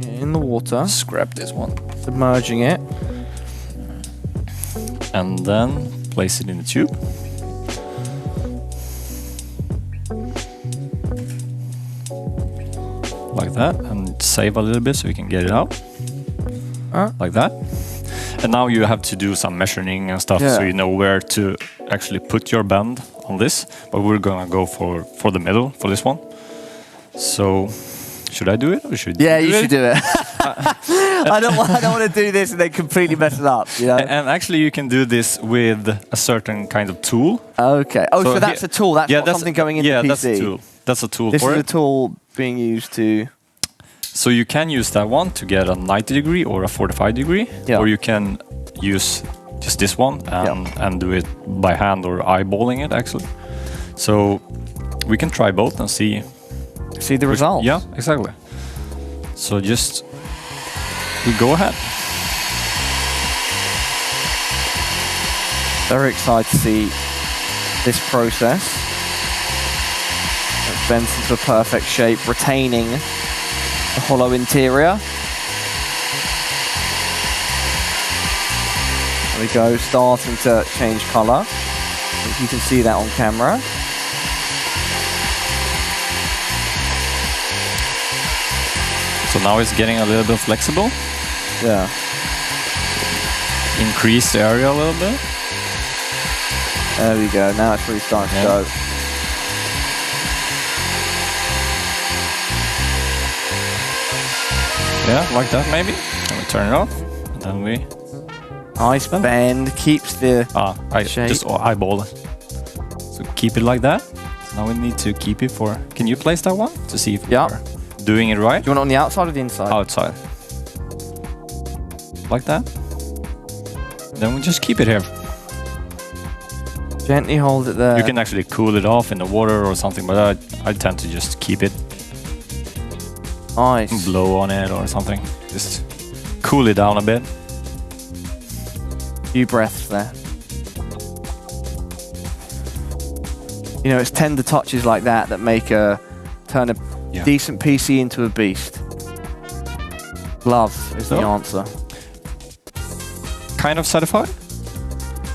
In the water. Just grab this one. Submerging it. And then place it in the tube. Like that, and save a little bit so we can get it out. Like that. And now you have to do some measuring and stuff, so you know where to actually put your bend on this. But we're gonna go for the middle for this one. So, should I do it or should you should do it. I don't want to do this and then completely mess it up. You know? And actually, you can do this with a certain kind of tool. Okay. Oh, so that's a tool. That's not that's something going into the PC. that's a tool. That's a tool This for is it. a tool being used to. So you can use that one to get a 90-degree or a 45-degree, or you can use just this one and do it by hand or eyeballing it actually. So we can try both and see the results. Yeah, exactly. So just we go ahead. Very excited to see this process. It bends into a perfect shape, retaining the hollow interior. There we go, starting to change colour. You can see that on camera. So now it's getting a little bit flexible. Yeah. Increase the area a little bit. There we go, now it's really starting to go. Yeah, like that maybe. Then we turn it off. And then we... Nice bend, keeps the shape. Just eyeball it. So keep it like that. So now we need to keep it for... Can you place that one? To see if we are doing it right. Do you want it on the outside or the inside? Outside. Like that. Then we just keep it here. Gently hold it there. You can actually cool it off in the water or something, but I tend to just keep it. Nice. Blow on it or something. Just cool it down a bit. Few breaths there. You know, it's tender touches like that that make turn a decent PC into a beast. Love is the answer. Kind of satisfied?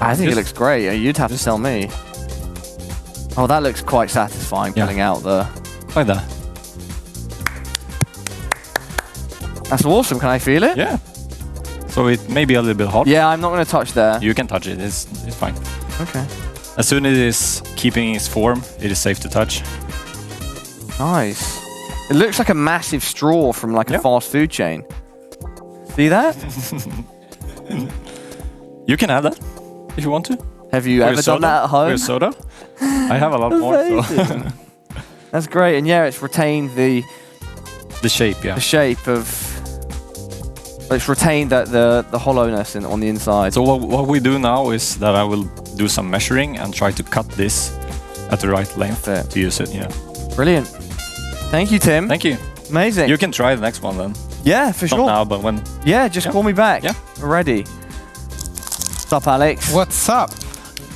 I think it looks great. You'd have to tell me. Oh, that looks quite satisfying, pulling out the... Like that. That's awesome. Can I feel it? Yeah. So it may be a little bit hot. Yeah, I'm not going to touch there. You can touch it. It's fine. Okay. As soon as it is keeping its form, it is safe to touch. Nice. It looks like a massive straw from like a fast food chain. See that? You can add that if you want to. Have you ever done that at home? With soda? I have a lot more. So. That's great. And yeah, it's retained the shape, the shape of... It's retained the hollowness on the inside. So what we do now is that I will do some measuring and try to cut this at the right length to use it. Yeah. Brilliant. Thank you, Tim. Thank you. Amazing. You can try the next one then. Yeah, for sure. Not now, but when... Yeah, just call me back. Yeah. We're ready. What's up, Alex? What's up?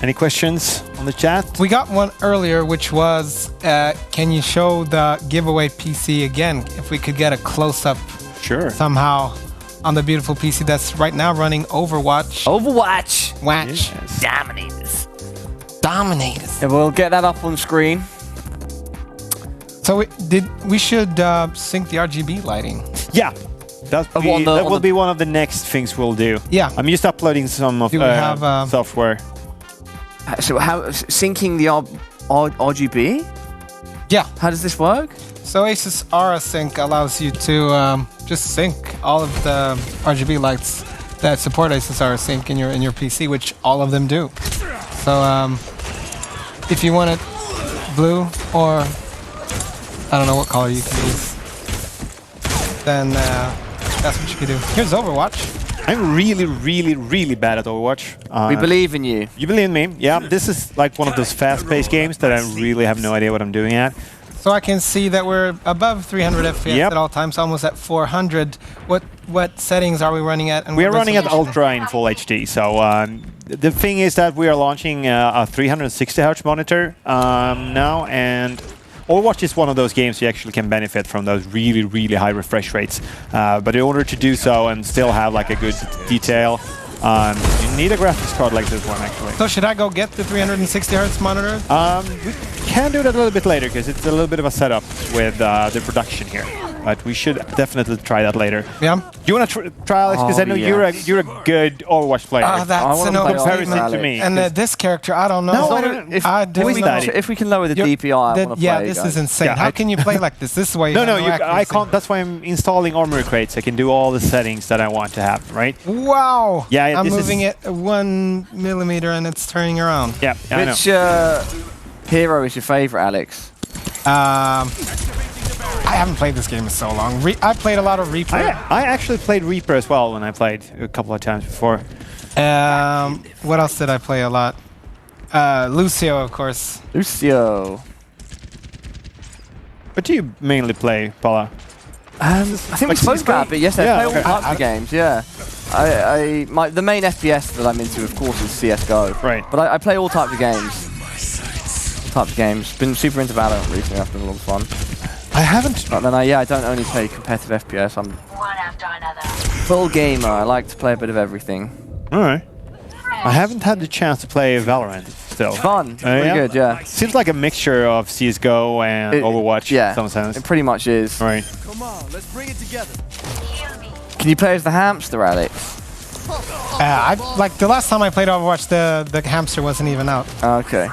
Any questions on the chat? We got one earlier, which was, can you show the giveaway PC again? If we could get a close-up somehow on the beautiful PC that's right now running Overwatch. Overwatch! Watch. Yes. Dominators. Dominators. Yeah, we'll get that up on screen. So we should sync the RGB lighting. Yeah. That on will the- be one of the next things we'll do. Yeah. I'm just uploading some of Do we have, software. So how syncing the RGB? Yeah. How does this work? So Asus Aura Sync allows you to just sync all of the RGB lights that support Asus Aura Sync in your PC, which all of them do. So if you want it blue or I don't know what color you can use, then that's what you can do. Here's Overwatch. I'm really, really, really bad at Overwatch. We believe in you. You believe in me? Yeah. This is like one of those fast-paced games that I really have no idea what I'm doing at. So I can see that we're above 300 FPS Yep. at all times, almost at 400. What settings are we running at? And We what are running at resolution? Ultra in Full HD. So the thing is that we are launching a 360 Hz monitor now, and Overwatch is one of those games you actually can benefit from those really, really high refresh rates. But in order to do so and still have like a good detail, you need a graphics card like this one, actually. So should I go get the 360 Hz monitor? We can do that a little bit later because it's a little bit of a setup with the production here. But we should definitely try that later. Yeah. Do you want to try, Alex? Because I know yes. you're a good Overwatch player. Oh, that's wanna an play comparison overstatement. to me. And this character, I don't know. No, I don't- I don't know. If we can lower the You're- DPI, I want to play. yeah, this guys. is insane. Yeah, How can you play like this? This is why you No, have no, I accuracy. can't. That's why I'm installing armory crates. I can do all the settings that I want to have, right? Wow. Yeah, I'm this is- moving it 1 millimeter and it's turning around. Yeah, I know. Which hero is your favorite, Alex? I haven't played this game in so long. I played a lot of Reaper. I actually played Reaper as well when I played a couple of times before. What else did I play a lot? Lucio, of course. Lucio. But do you mainly play, Paula? I think we Like spoke CS:GO? about it, but yes, I Yeah, play all okay. types of games, yeah. The main FPS that I'm into, of course, is CSGO. Right. But I play all types of games. Been super into Valorant recently, that's been a lot of fun. I haven't. But then I don't only play competitive FPS, I'm One after another. full gamer, I like to play a bit of everything. All right. I haven't had the chance to play Valorant still. Fun, pretty yeah? good, yeah. Seems like a mixture of CS:GO and Overwatch. Yeah, in some sense. it pretty much is. All right. Come on, let's bring it together. Can you play as the hamster, Alex? Like the last time I played Overwatch, the hamster wasn't even out. Okay.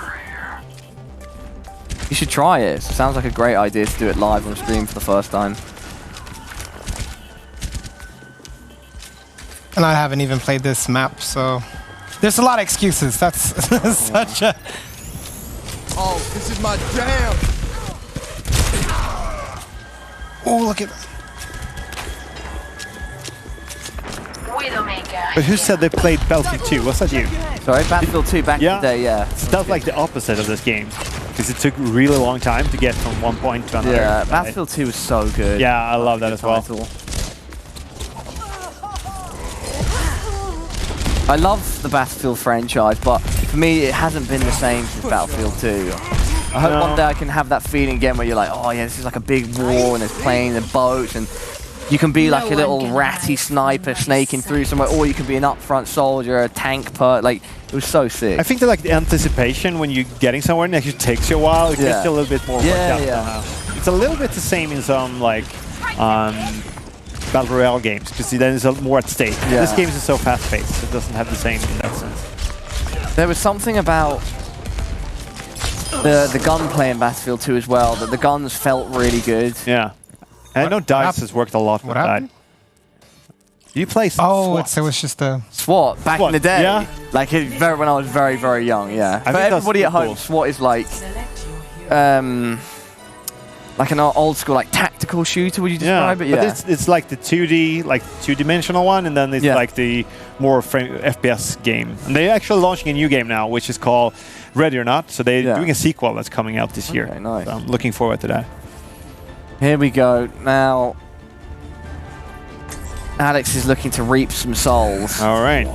You should try it. Sounds like a great idea to do it live on stream for the first time. And I haven't even played this map, so there's a lot of excuses. That's such a... Oh, this is my jam. Oh, look at... Widowmaker. But who said they played Battlefield 2? Was that you? Sorry, Battlefield 2 back in the day, yeah. So that's like the opposite of this game. Because it took a really long time to get from one point to another. Yeah, right? Battlefield 2 was so good. Yeah, I love that as well. Title. I love the Battlefield franchise, but for me, it hasn't been the same since Battlefield 2. I hope one day I can have that feeling again where you're like, oh yeah, this is like a big war and there's planes and boats and you can be like a little ratty sniper snaking through somewhere, or you can be an upfront soldier, a tank like, it was so sick. I think that like the anticipation when you're getting somewhere and it actually takes you a while, it gets you a little bit more worked up somehow. It's a little bit the same in some like Battle Royale games, because then it's more at stake. Yeah. This game is so fast-paced, it doesn't have the same in that sense. There was something about the gunplay in Battlefield 2 as well, that the guns felt really good. Yeah. And I know DICE has worked a lot with What that. happened? You play SWAT. it was just a... SWAT, back SWAT, in the day. yeah. Like when I was very, very young, yeah. For think that's everybody at pretty home, cool. SWAT is like an old school like tactical shooter, would you describe it? Yeah. But it's like the 2D, like two-dimensional one, and then it's like the more FPS game. And they're actually launching a new game now, which is called Ready or Not. So they're doing a sequel that's coming out this year. Okay, nice. So I'm looking forward to that. Here we go. Now, Alex is looking to reap some souls. All right.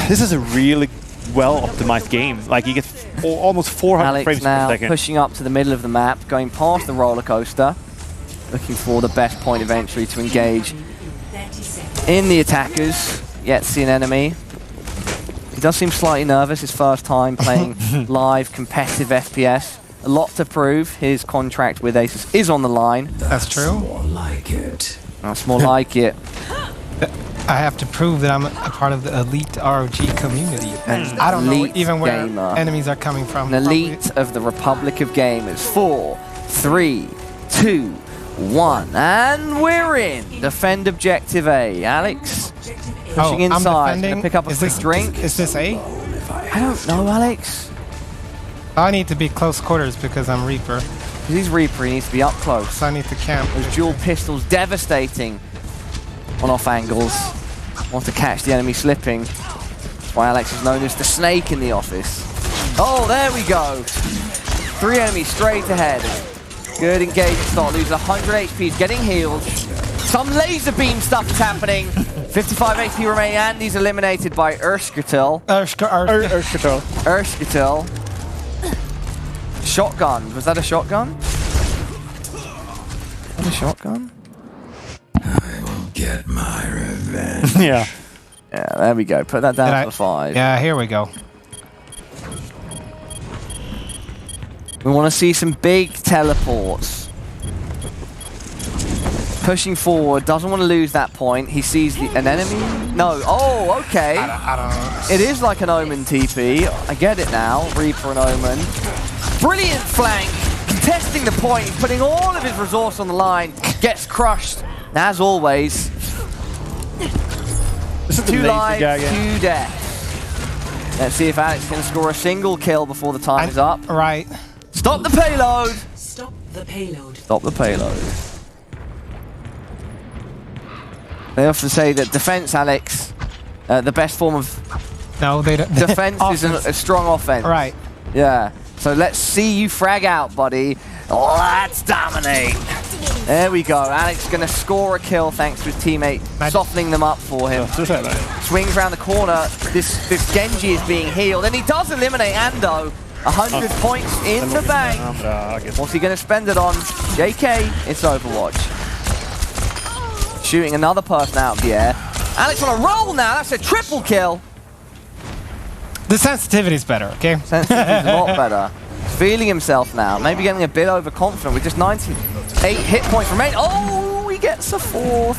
This is a really well-optimized game. Like you get almost 400 Alex frames per now second. pushing up to the middle of the map, going past the roller coaster, looking for the best point of entry to engage in the attackers. Yet see an enemy. He does seem slightly nervous. His first time playing live competitive FPS. a lot to prove. His contract with Asus is on the line. That's true. That's more like it. I have to prove that I'm a part of the elite ROG community. And I don't know elite even where gamer. enemies are coming from. An elite of the Republic of Gamers. 4, 3, 2, 1. And we're in. Defend objective A. Alex, pushing inside. Gonna pick up a quick drink. Is this A? I don't know, Alex. I need to be close quarters because I'm Reaper. He's Reaper, he needs to be up close. So I need to camp. Those dual pistols devastating on off angles. Want to catch the enemy slipping. That's why Alex is known as the snake in the office. Oh, there we go. 3 enemies straight ahead. Good engagement start, losing 100 HP, he's getting healed. Some laser beam stuff is happening. 55 HP remaining, and he's eliminated by Erskatil. Erskatil. Shotgun. Was that a shotgun? Was that a shotgun? I will get my revenge. Yeah. Yeah, there we go. Put that down for 5. Yeah, here we go. We want to see some big teleports. Pushing forward, doesn't want to lose that point. He sees an enemy. No. Oh, okay. I don't know. It is like an Omen TP. I get it now. Reaper and Omen. Brilliant flank. Contesting the point. He's putting all of his resource on the line. Gets crushed. As always. This is 2 lives, 2 deaths. Let's see if Alex can score a single kill before the time is up. Right. Stop the payload. Stop the payload. Stop the payload. They often say that defense, Alex, the best form of No, they don't. defense is a strong offense. Right. Yeah. So let's see you frag out, buddy. Let's dominate. There we go. Alex going to score a kill thanks to his teammate softening them up for him. Swings around the corner. This Genji is being healed, and he does eliminate Ando. 100 points in the bank. What's he going to spend it on? JK, it's Overwatch. Shooting another person out of the air. Alex on a roll now. That's a triple kill. The sensitivity is better, okay? Sensitivity's a lot better. Feeling himself now. Maybe getting a bit overconfident with just 98 hit points remaining. Oh, he gets a 4th.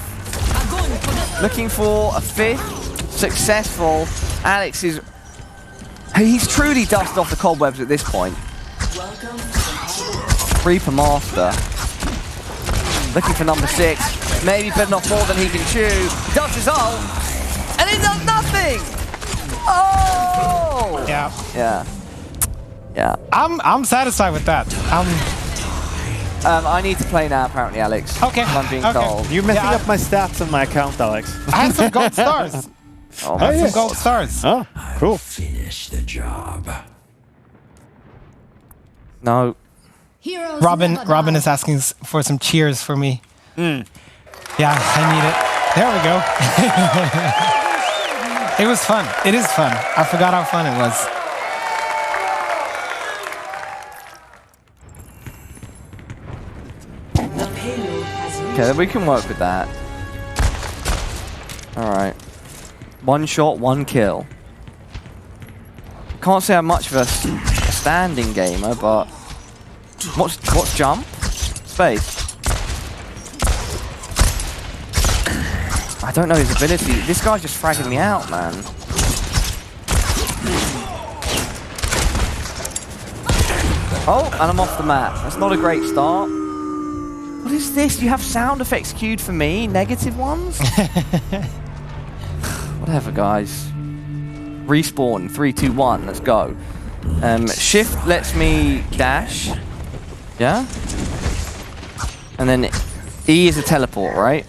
Looking for a 5th. Successful. Alex is... He's truly dusted off the cobwebs at this point. Reaper Master. Looking for number 6. Maybe bitten off more than he can chew. He does his ult. And it does nothing! Oh! Yeah. Yeah. Yeah. I'm satisfied with that. I need to play now, apparently, Alex. Okay. I'm being told. You're messing up my stats on my account, Alex. I have some gold stars. Oh, I have some gold stars. Oh, cool. Finish the job. No. Robin is asking for some cheers for me. Yeah, I need it. There we go. It was fun. It is fun. I forgot how fun it was. Okay, then we can work with that. Alright. 1 shot, 1 kill. Can't say I'm much of a standing gamer, but... What's jump? Space. I don't know his ability. This guy's just fragging me out, man. Oh, and I'm off the map. That's not a great start. What is this? You have sound effects queued for me? Negative ones? Whatever, guys. Respawn. 3, 2, 1. Let's go. Shift lets me dash. Yeah? And then E is a teleport, right?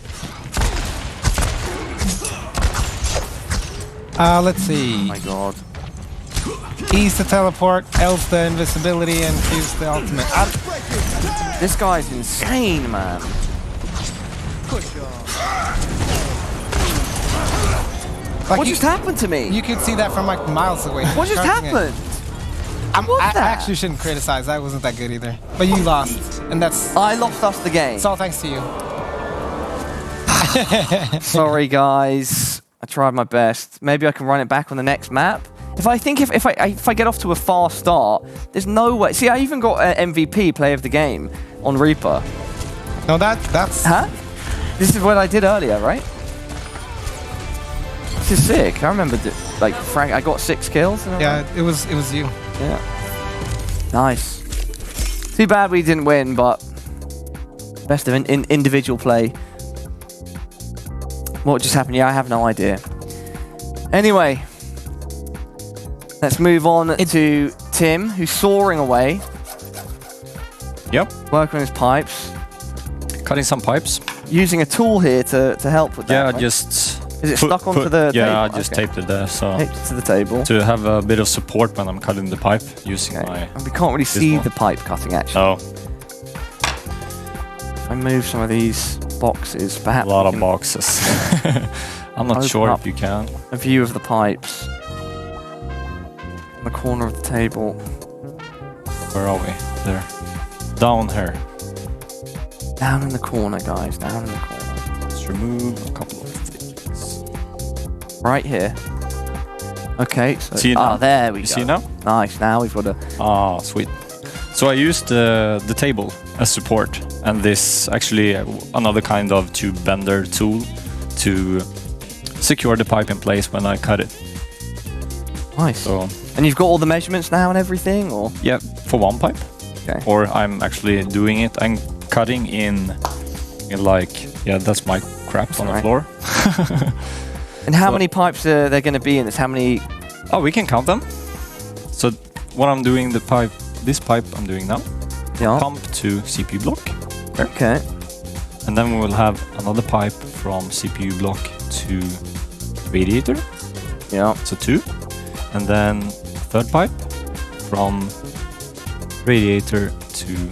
Let's see. Oh my god. E's the teleport, L's the invisibility, and Q's the ultimate. This guy's insane, man. Like What just happened to me? You could see that from like miles away. What just Charging it. happened? I actually shouldn't criticize. I wasn't that good either. But you lost, and that's I lost us the game. it's all thanks to you. Sorry, guys. I tried my best. Maybe I can run it back on the next map. If I get off to a fast start, there's no way. See, I even got MVP, Play of the Game, on Reaper. No, that's... Huh? This is what I did earlier, right? This is sick. I remember, like, Frank, I got 6 kills. Yeah, it was you. Yeah. Nice. Too bad we didn't win, but best of individual play. What just happened? Yeah, I have no idea. Anyway, let's move on to Tim, who's soaring away. Yep. Working on his pipes. Cutting some pipes. Using a tool here to help with that. Yeah, right? just... Is it stuck onto the table? Yeah, I just taped it there, so... Taped it to the table. To have a bit of support when I'm cutting the pipe using my... And we can't really see the pipe cutting, actually. Oh. If I move some of these boxes, perhaps... A lot of boxes. I'm not sure if you can. A view of the pipes. In the corner of the table. Where are we? There. Down here. Down in the corner, guys. Down in the corner. Let's remove a couple of things. Right here. Okay. So, see now? There we go. See now? Nice. Now we've got a... Ah, sweet. So I used the table as support, and this actually another kind of tube bender tool to secure the pipe in place when I cut it. Nice. So, and you've got all the measurements now and everything, or? Yeah, for one pipe. Okay. Or I'm actually doing it. I'm cutting in like, yeah, that's my crap on the floor. And how many pipes are there going to be in this? How many? Oh, we can count them. So what I'm doing, this pipe I'm doing now. Yeah. Pump to CPU block. Okay. And then we will have another pipe from CPU block to radiator. Yeah. So 2. And then third pipe from radiator to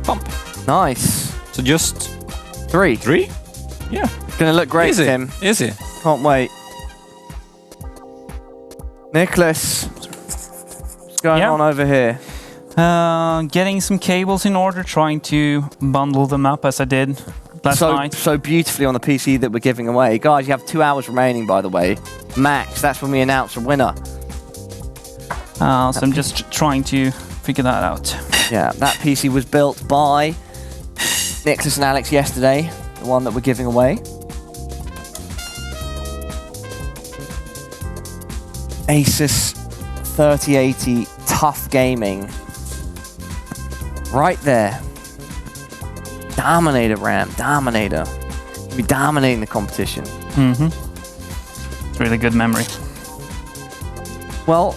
pump. Nice. So just 3. 3? Yeah. Gonna look great, Easy. Tim. Easy. Can't wait. Nicholas, what's going on over here? Getting some cables in order, trying to bundle them up as I did last night. So beautifully on the PC that we're giving away. Guys, you have 2 hours remaining, by the way. Max, that's when we announce a winner. So I'm just trying to figure that out. Yeah, that PC was built by Nicholas and Alex yesterday, the one that we're giving away. Asus 3080 Tough Gaming. Right there. Dominator RAM, Dominator. You'll be dominating the competition. Mm-hmm. It's really good memory. Well,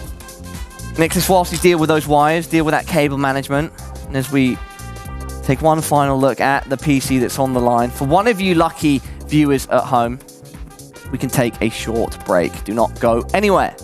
Nicholas, whilst you deal with those wires, deal with that cable management, and as we take one final look at the PC that's on the line, for one of you lucky viewers at home, we can take a short break. Do not go anywhere.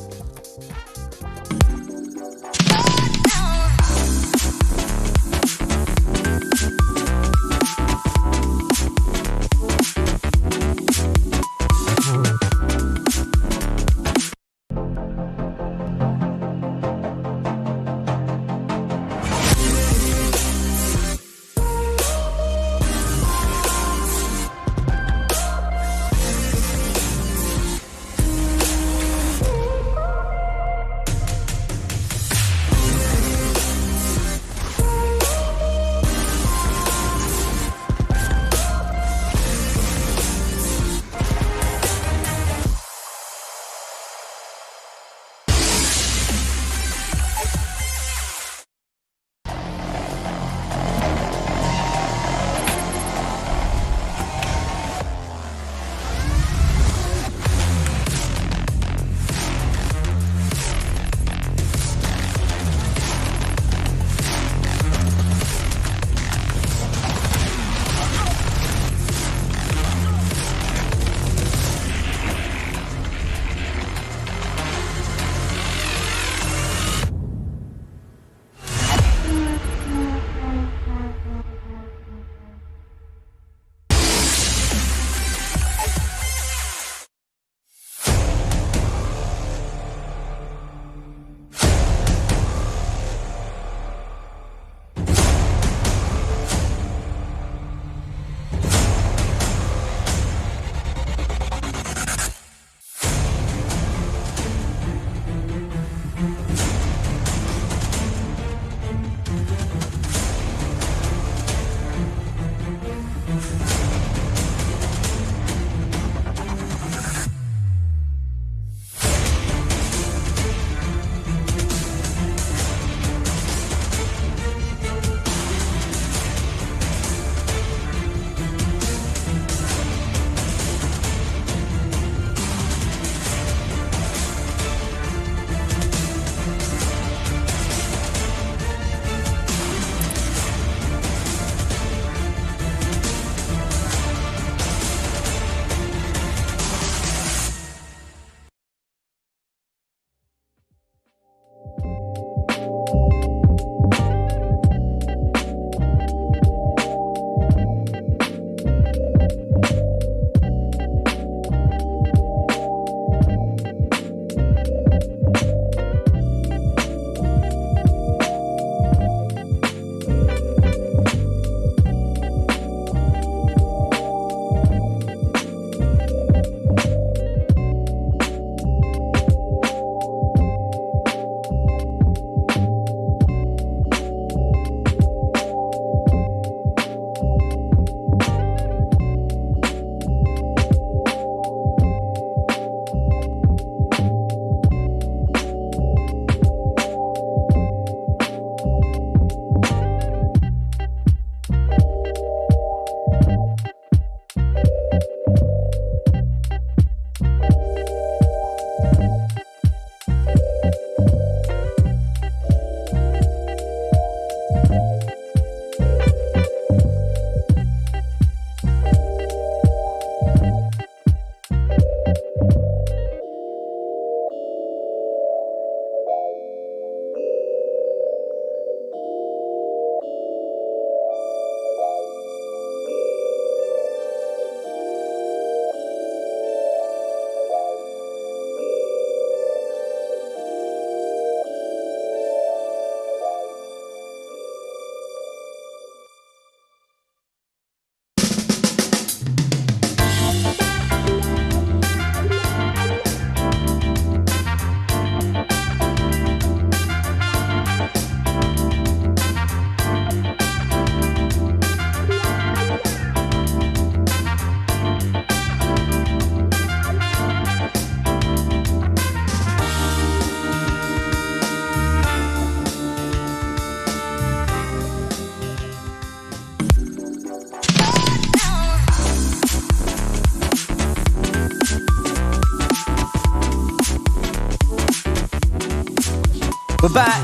We're back.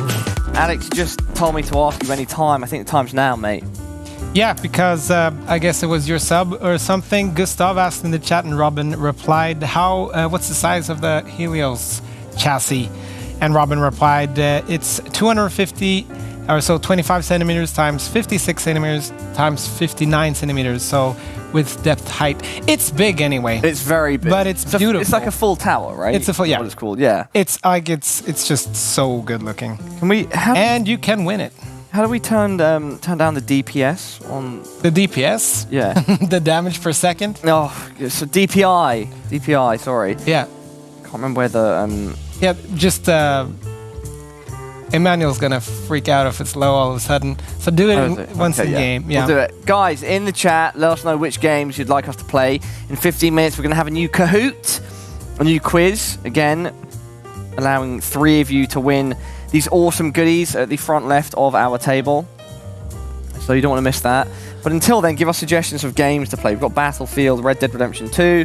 Alex just told me to ask you any time. I think the time's now, mate. Yeah, because I guess it was your sub or something. Gustav asked in the chat and Robin replied, what's the size of the Helios chassis? And Robin replied, it's 250 or so 25 centimeters times 56 centimeters times 59 centimeters. So with depth height. It's big anyway. It's very big. But it's beautiful. It's like a full tower, right? It's a full, yeah. What it's called, yeah. It's like it's just so good looking. Can we? And you can win it. How do we turn down the DPS on the DPS? Yeah. The damage per second. No, so DPI. DPI. Sorry. Yeah. Can't remember where the. Yeah, just Emmanuel's gonna freak out if it's low all of a sudden. So do it once in game. Yeah. We'll do it. Guys, in the chat, let us know which games you'd like us to play. In 15 minutes, we're gonna have a new Kahoot, a new quiz again, allowing 3 of you to win these awesome goodies at the front left of our table. So you don't want to miss that. But until then, give us suggestions of games to play. We've got Battlefield, Red Dead Redemption 2.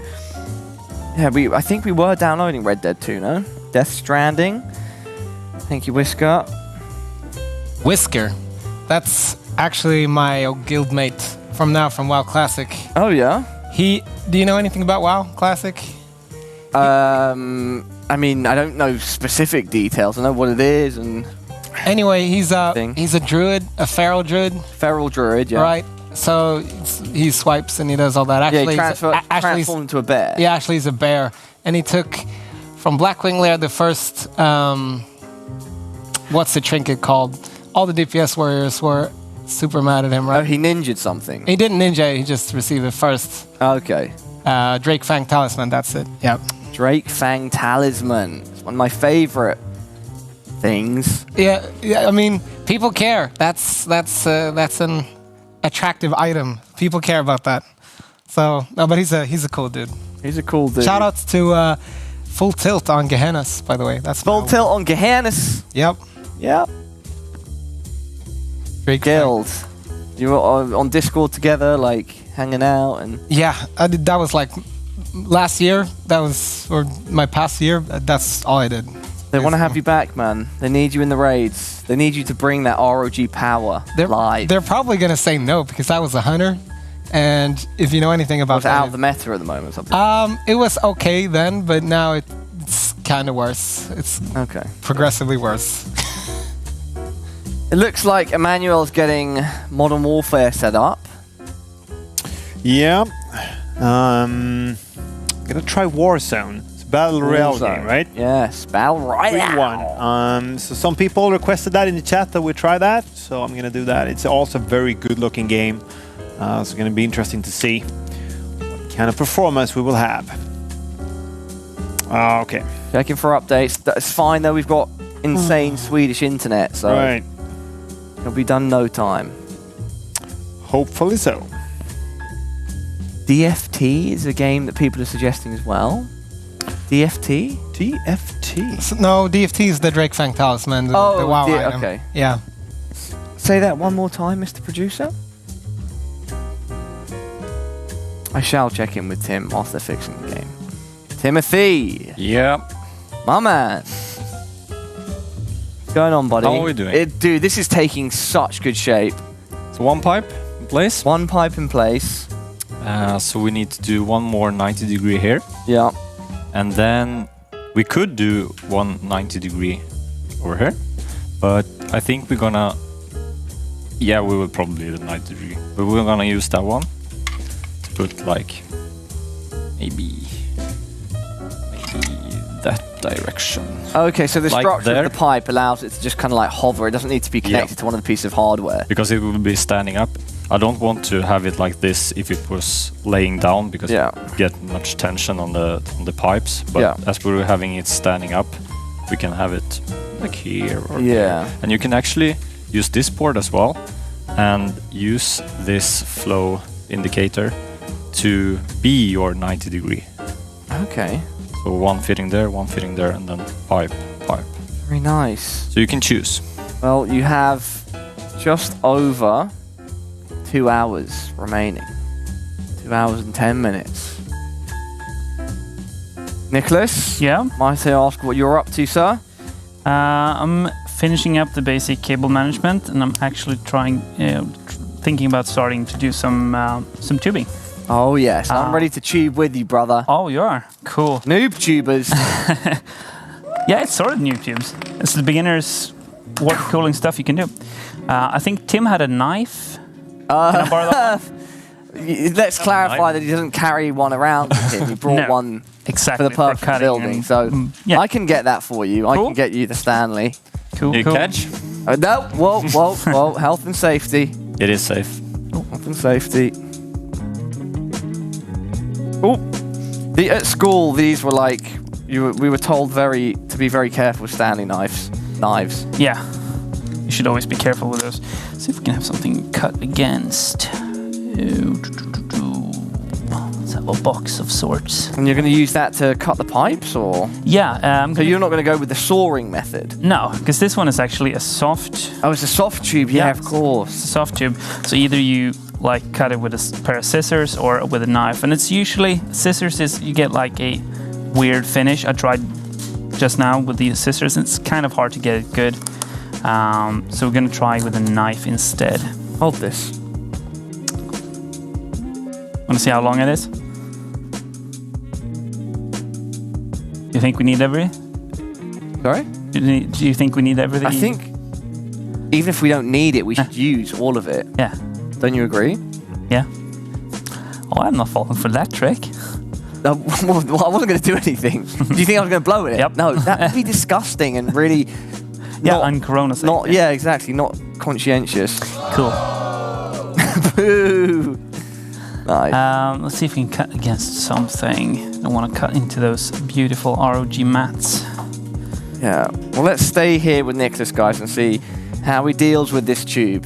Yeah, I think we were downloading Red Dead 2, no? Death Stranding. Thank you, Whisker. Whisker. That's actually my old guildmate from WoW Classic. Oh, yeah? Do you know anything about WoW Classic? I mean, I don't know specific details. I know what it is and... Anyway, he's a druid, a feral druid. Feral druid, yeah. Right. So he swipes and he does all that. Actually, yeah, he transformed into a bear. Yeah, actually he's a bear. And he took from Blackwing Lair the first... what's the trinket called? All the DPS warriors were super mad at him, right? Oh, he ninja'd something. He didn't ninja, he just received it first. Okay. Drake Fang Talisman, that's it. Yeah. Drake Fang Talisman. It's one of my favorite things. Yeah, I mean, people care. That's an attractive item. People care about that. So, no, but he's a cool dude. He's a cool dude. Shout outs to Full Tilt on Gehennas, by the way. That's Full Tilt on Gehennas. Yep. Yep. Drake Guild. You were on Discord together, like hanging out and. Yeah, I did. That was like last year. That was or my past year. That's all I did. They want to have you back, man. They need you in the raids. They need you to bring that ROG power live. They're probably gonna say no because I was a hunter, and if you know anything about that, out of the meta at the moment. Or something. It was okay then, but now it's kind of worse. It's progressively worse. It looks like Emmanuel's getting Modern Warfare set up. Yeah. Gonna try Warzone. It's a battle royale game, right? Yes, battle royale. So some people requested that in the chat that we try that, so I'm gonna do that. It's also a very good-looking game. So it's gonna be interesting to see what kind of performance we will have. Okay. Checking for updates. That's fine though. We've got insane Swedish internet, so. Right. It'll be done no time. Hopefully so. DFT is a game that people are suggesting as well. DFT? DFT? So, no, DFT is the Drake Fang Talisman, the WoW item. Okay. Yeah. Say that one more time, Mr. Producer. I shall check in with Tim whilst they're fixing the game. Timothy! Yeah. My man! What's going on, buddy? How are we doing? Dude, this is taking such good shape. So one pipe in place. One pipe in place. So we need to do one more 90 degree here. Yeah. And then we could do one 90 degree over here. But I think we're gonna... Yeah, we will probably do the 90 degree. But we're gonna use that one to put like... Maybe that direction. Okay, so the like structure there. of the pipe allows it to just kind of like hover. It doesn't need to be connected to one of the pieces of hardware. Because it will be standing up. I don't want to have it like this if it was laying down because you get much tension on the pipes. But as we're having it standing up, we can have it like here or there. And you can actually use this board as well and use this flow indicator to be your 90 degree. Okay. So one fitting there, and then pipe. Very nice. So you can choose. Well, you have just over 2 hours remaining. 2 hours and 10 minutes. Nicholas? Yeah? Might I ask what you're up to, sir? I'm finishing up the basic cable management, and I'm actually thinking about starting to do some tubing. Oh yes, I'm ready to tube with you, brother. Oh, you are? Cool. Noob tubers. Yeah, it's sort of new tubes. It's the beginner's water cooling stuff you can do. I think Tim had a knife. Can I borrow that one? Let's clarify that he doesn't carry one around with him. He brought one exactly for the purpose of building. So yeah. I can get that for you. Cool. I can get you the Stanley. Cool. You catch? No, whoa. Health and safety. It is safe. Health and safety. Oh, at school these were like we were told to be very careful with Stanley knives. Yeah, you should always be careful with those. See if we can have something cut against. Let's have a box of sorts. And you're going to use that to cut the pipes, or? Yeah. So you're not going to go with the sawing method? No, because this one is actually a soft. Oh, it's a soft tube. Yeah, of course. It's a soft tube. So either you like cut it with a pair of scissors or with a knife, and it's usually scissors is you get like a weird finish. I tried just now with the scissors, and it's kind of hard to get it good. So we're gonna try with a knife instead. Hold this. Want to see how long it is? You think we need every? Sorry? Do you think we need everything? I think even if we don't need it, we should use all of it. Yeah. Don't you agree? Yeah. Oh, I'm not falling for that trick. Well, I wasn't going to do anything. Do you think I was going to blow it? Yep. No, that would be disgusting and really. Yeah, on Corona sake. Yeah, exactly. Not conscientious. Cool. Boo. Nice. Let's see if we can cut against something. I don't want to cut into those beautiful ROG mats. Yeah. Well, let's stay here with Nicholas, guys, and see how he deals with this tube.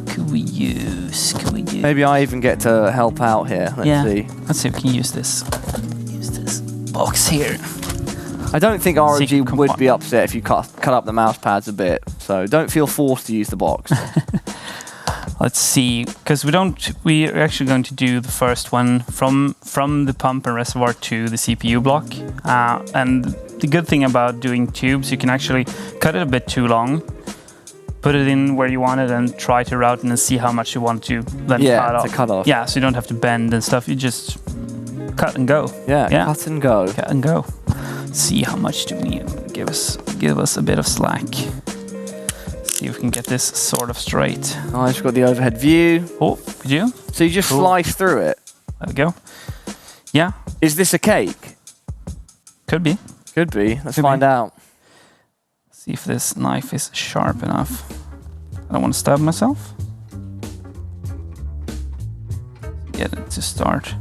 Could we use? Maybe I even get to help out here. Let's see. Let's see if we can use this. Use this box here. I don't think ROG would be upset if you cut up the mouse pads a bit. So don't feel forced to use the box. Let's see, because we're actually going to do the first one from the pump and reservoir to the CPU block. And the good thing about doing tubes, you can actually cut it a bit too long, put it in where you want it, and try to route it and see how much you want to then cut off. Yeah, so you don't have to bend and stuff. You just cut and go. Yeah, cut and go. Cut and go. See how much do we need. Give us a bit of slack. See if we can get this sort of straight. Nice, we've got the overhead view. Oh, could you? So you just slice through it? There we go. Yeah. Is this a cake? Could be. Could be. Let's find out. See if this knife is sharp enough. I don't want to stab myself. Get it to start.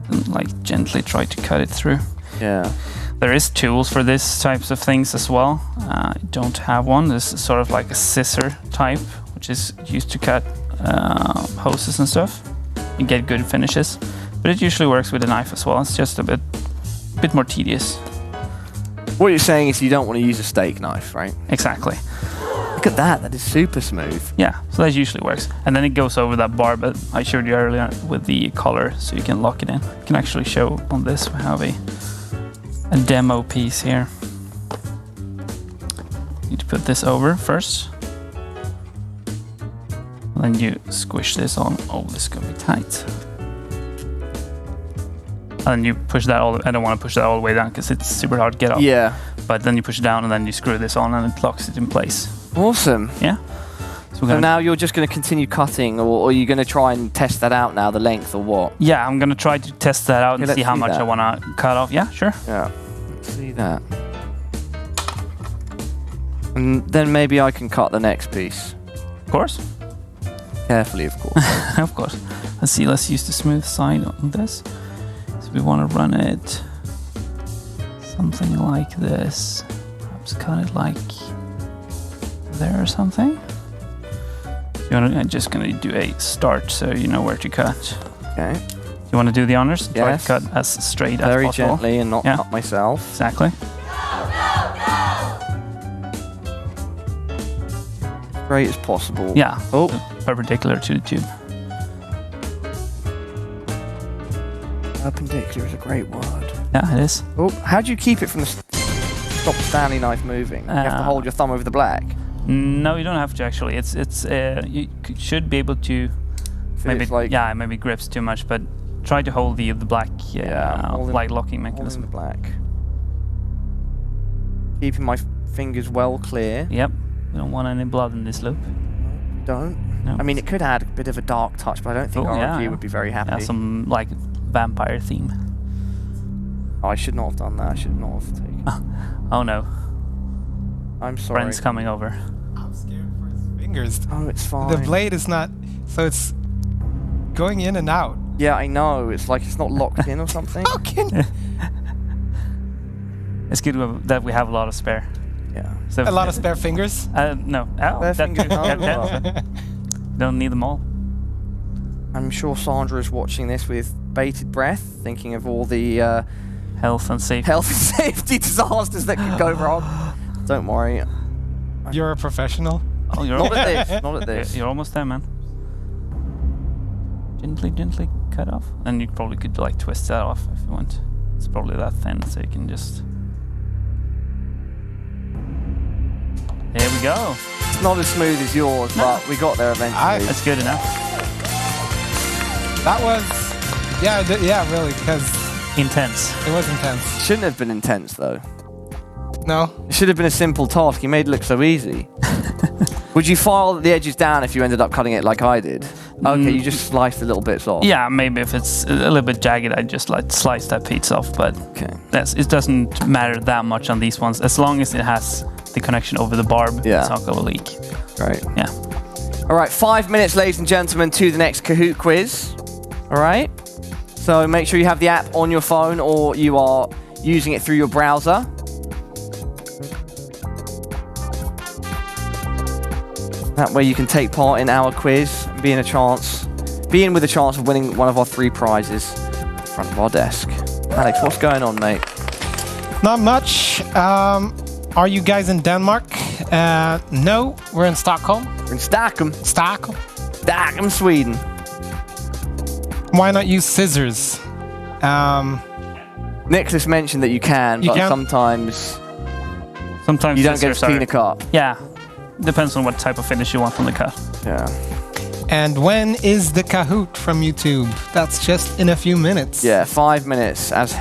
And like gently try to cut it through. Yeah. There is tools for this types of things as well. I don't have one. This is sort of like a scissor type, which is used to cut hoses and stuff and get good finishes. But it usually works with a knife as well. It's just a bit more tedious. What you're saying is you don't want to use a steak knife, right? Exactly. Look at that. That is super smooth. Yeah, so that usually works. And then it goes over that bar, but I showed you earlier with the collar, so you can lock it in. You can actually show on this. We have a demo piece here. Need to put this over first. And then you squish this on. Oh, this is gonna be tight. And then you push that I don't want to push that all the way down because it's super hard to get off. Yeah. But then you push it down and then you screw this on and it locks it in place. Awesome. Yeah. So now you're just going to continue cutting, or are you going to try and test that out now, the length or what? Yeah, I'm going to try to test that out and see how much I want to cut off. Yeah, sure. Yeah. Let's see that. And then maybe I can cut the next piece. Of course. Carefully, of course. Of course. Let's see, let's use the smooth side on this. So we want to run it something like this. Perhaps cut it like there or something. I'm just going to do a start so you know where to cut. Okay. You want to do the honors? Yes. Try to cut as straight as Very possible. Very gently and not cut myself. Exactly. Straight as possible. Yeah. Oh. Perpendicular to the tube. Perpendicular is a great word. Yeah, it is. Oh, how do you keep it from the... stop Stanley knife moving? You have to hold your thumb over the black. No, you don't have to actually. You should be able to. Maybe maybe grips too much, but try to hold the black light locking mechanism. The black. Keeping my fingers well clear. Yep. We don't want any blood in this loop. Don't. No. I mean, it could add a bit of a dark touch, but I don't think ROG would be very happy. Yeah, some like vampire theme. Oh, I should not have done that. I should not have taken. Oh no. I'm sorry. Friend's coming over. I'm scared for his fingers. Oh, it's fine. The blade is not, so it's going in and out. Yeah, I know. It's like it's not locked in or something. How can It's good that we have a lot of spare. Yeah. So a lot of spare fingers? No. Spare fingers, no. Don't need them all. I'm sure Sandra is watching this with bated breath, thinking of all the health and safety disasters that could go wrong. Don't worry. You're a professional. Oh, you're not at this. Not at this. You're almost there, man. Gently cut off, and you probably could like twist that off if you want. It's probably that thin, so you can just. There we go. It's not as smooth as yours, but we got there eventually. That's good enough. That was, yeah, really, because intense. It was intense. Shouldn't have been intense though. No. It should have been a simple task. You made it look so easy. Would you file the edges down if you ended up cutting it like I did? Okay, you just sliced the little bits off. Yeah, maybe if it's a little bit jagged, I just like slice that piece off. But it doesn't matter that much on these ones, as long as it has the connection over the barb. Yeah. It's not gonna leak. Right. Yeah. All right, 5 minutes, ladies and gentlemen, to the next Kahoot quiz. All right. So make sure you have the app on your phone or you are using it through your browser. That way you can take part in our quiz and be in with a chance of winning one of our 3 prizes at the front of our desk. Alex, what's going on, mate? Not much. Are you guys in Denmark? No, we're in Stockholm. We're in Stockholm. Stockholm, Sweden. Why not use scissors? Nicholas mentioned that you can, but sometimes you don't get to clean a cup. Yeah. Depends on what type of finish you want on the cut. Yeah. And when is the Kahoot from YouTube? That's just in a few minutes. Yeah, 5 minutes, as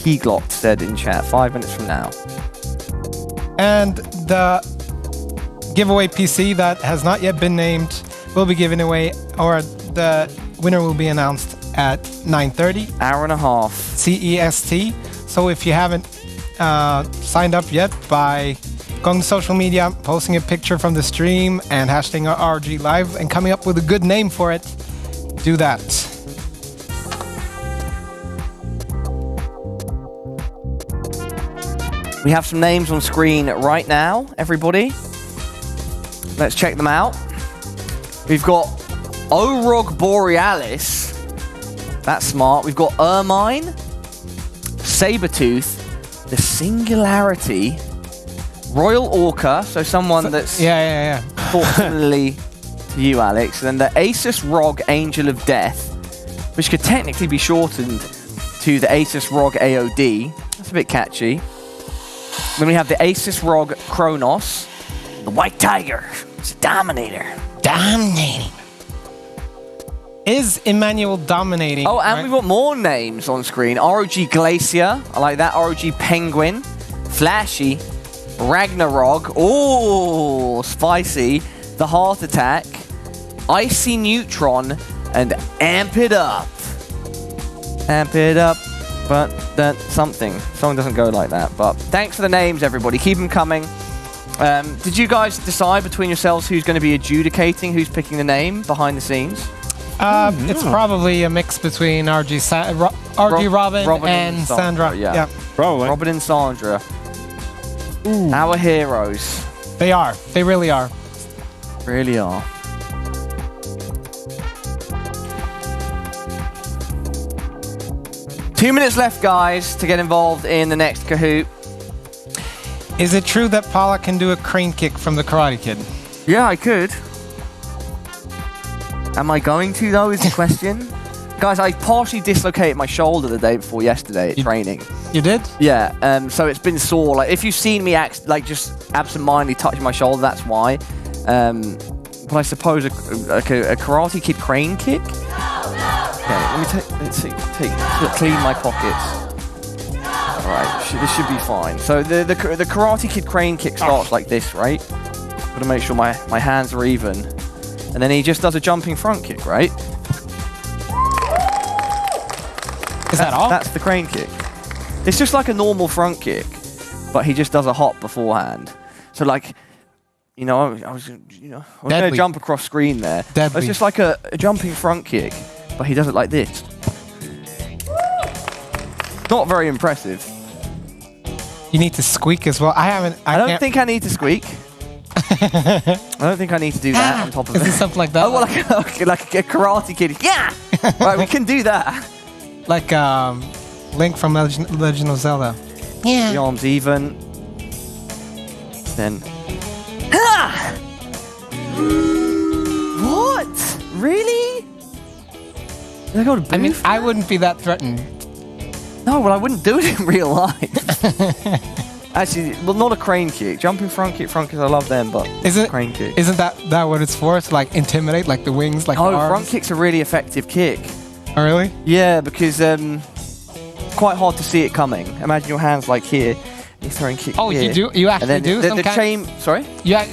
Heglot said in chat. 5 minutes from now. And the giveaway PC that has not yet been named will be given away, or the winner will be announced at 9:30. Hour and a half. CEST. So if you haven't signed up yet by going to social media, posting a picture from the stream, and hashtagging ROG Live, and coming up with a good name for it, do that. We have some names on screen right now, everybody. Let's check them out. We've got ROG Borealis. That's smart. We've got Ermine, Sabertooth, the Singularity, Royal Orca, so someone that's thought similarly to you, Alex. And then the Asus ROG Angel of Death, which could technically be shortened to the Asus ROG AOD. That's a bit catchy. Then we have the Asus ROG Kronos, the White Tiger. It's a Dominator. Dominating. Is Emmanuel dominating? Oh, and we've got more names on screen. ROG Glacier. I like that. ROG Penguin. Flashy. Ragnarok. Oh, spicy. The Heart Attack. Icy Neutron. And Amp It Up. Amp It Up. But that something. Song doesn't go like that. But thanks for the names, everybody. Keep them coming. Did you guys decide between yourselves who's going to be adjudicating, who's picking the name behind the scenes? It's probably a mix between RG Robin and Sandra. Yeah, probably. Robin and Sandra. Ooh. Our heroes. They are. They really are. Really are. Two minutes left, guys, to get involved in the next Kahoot. Is it true that Paula can do a crane kick from the Karate Kid? Yeah, I could. Am I going to, though, is the question? Guys, I partially dislocated my shoulder the day before yesterday at training. You did? Yeah, so it's been sore. Like, if you've seen me just absentmindedly touching my shoulder, that's why. But I suppose a Karate Kid crane kick? Okay, let's clean my pockets. Alright, this should be fine. So the Karate Kid crane kick starts like this, right? Gotta make sure my hands are even. And then he just does a jumping front kick, right? Is that all? That's the crane kick. It's just like a normal front kick, but he just does a hop beforehand. So like, you know, I was going to jump across screen there. Deadly. It's just like a jumping front kick, but he does it like this. Not very impressive. You need to squeak as well. I don't think I need to squeak. I don't think I need to do that on top of it. Is it something like that? Oh, well, like a Karate Kid. Yeah! Right, we can do that. Like Link from Legend of Zelda. The arms even. Then. Ha! What? Really? They got a booth? I mean, I wouldn't be that threatened. No, well, I wouldn't do it in real life. Actually, well, not a crane kick. Jumping front kick, I love them, but crane kick. Isn't that what it's for? To like intimidate, like the wings, like the arms? Front kick's a really effective kick. Oh, really? Yeah, because it's quite hard to see it coming. Imagine your hands like here, you're throwing kicks. Oh, here. you do? You actually and then do the chain. Sorry? Yeah.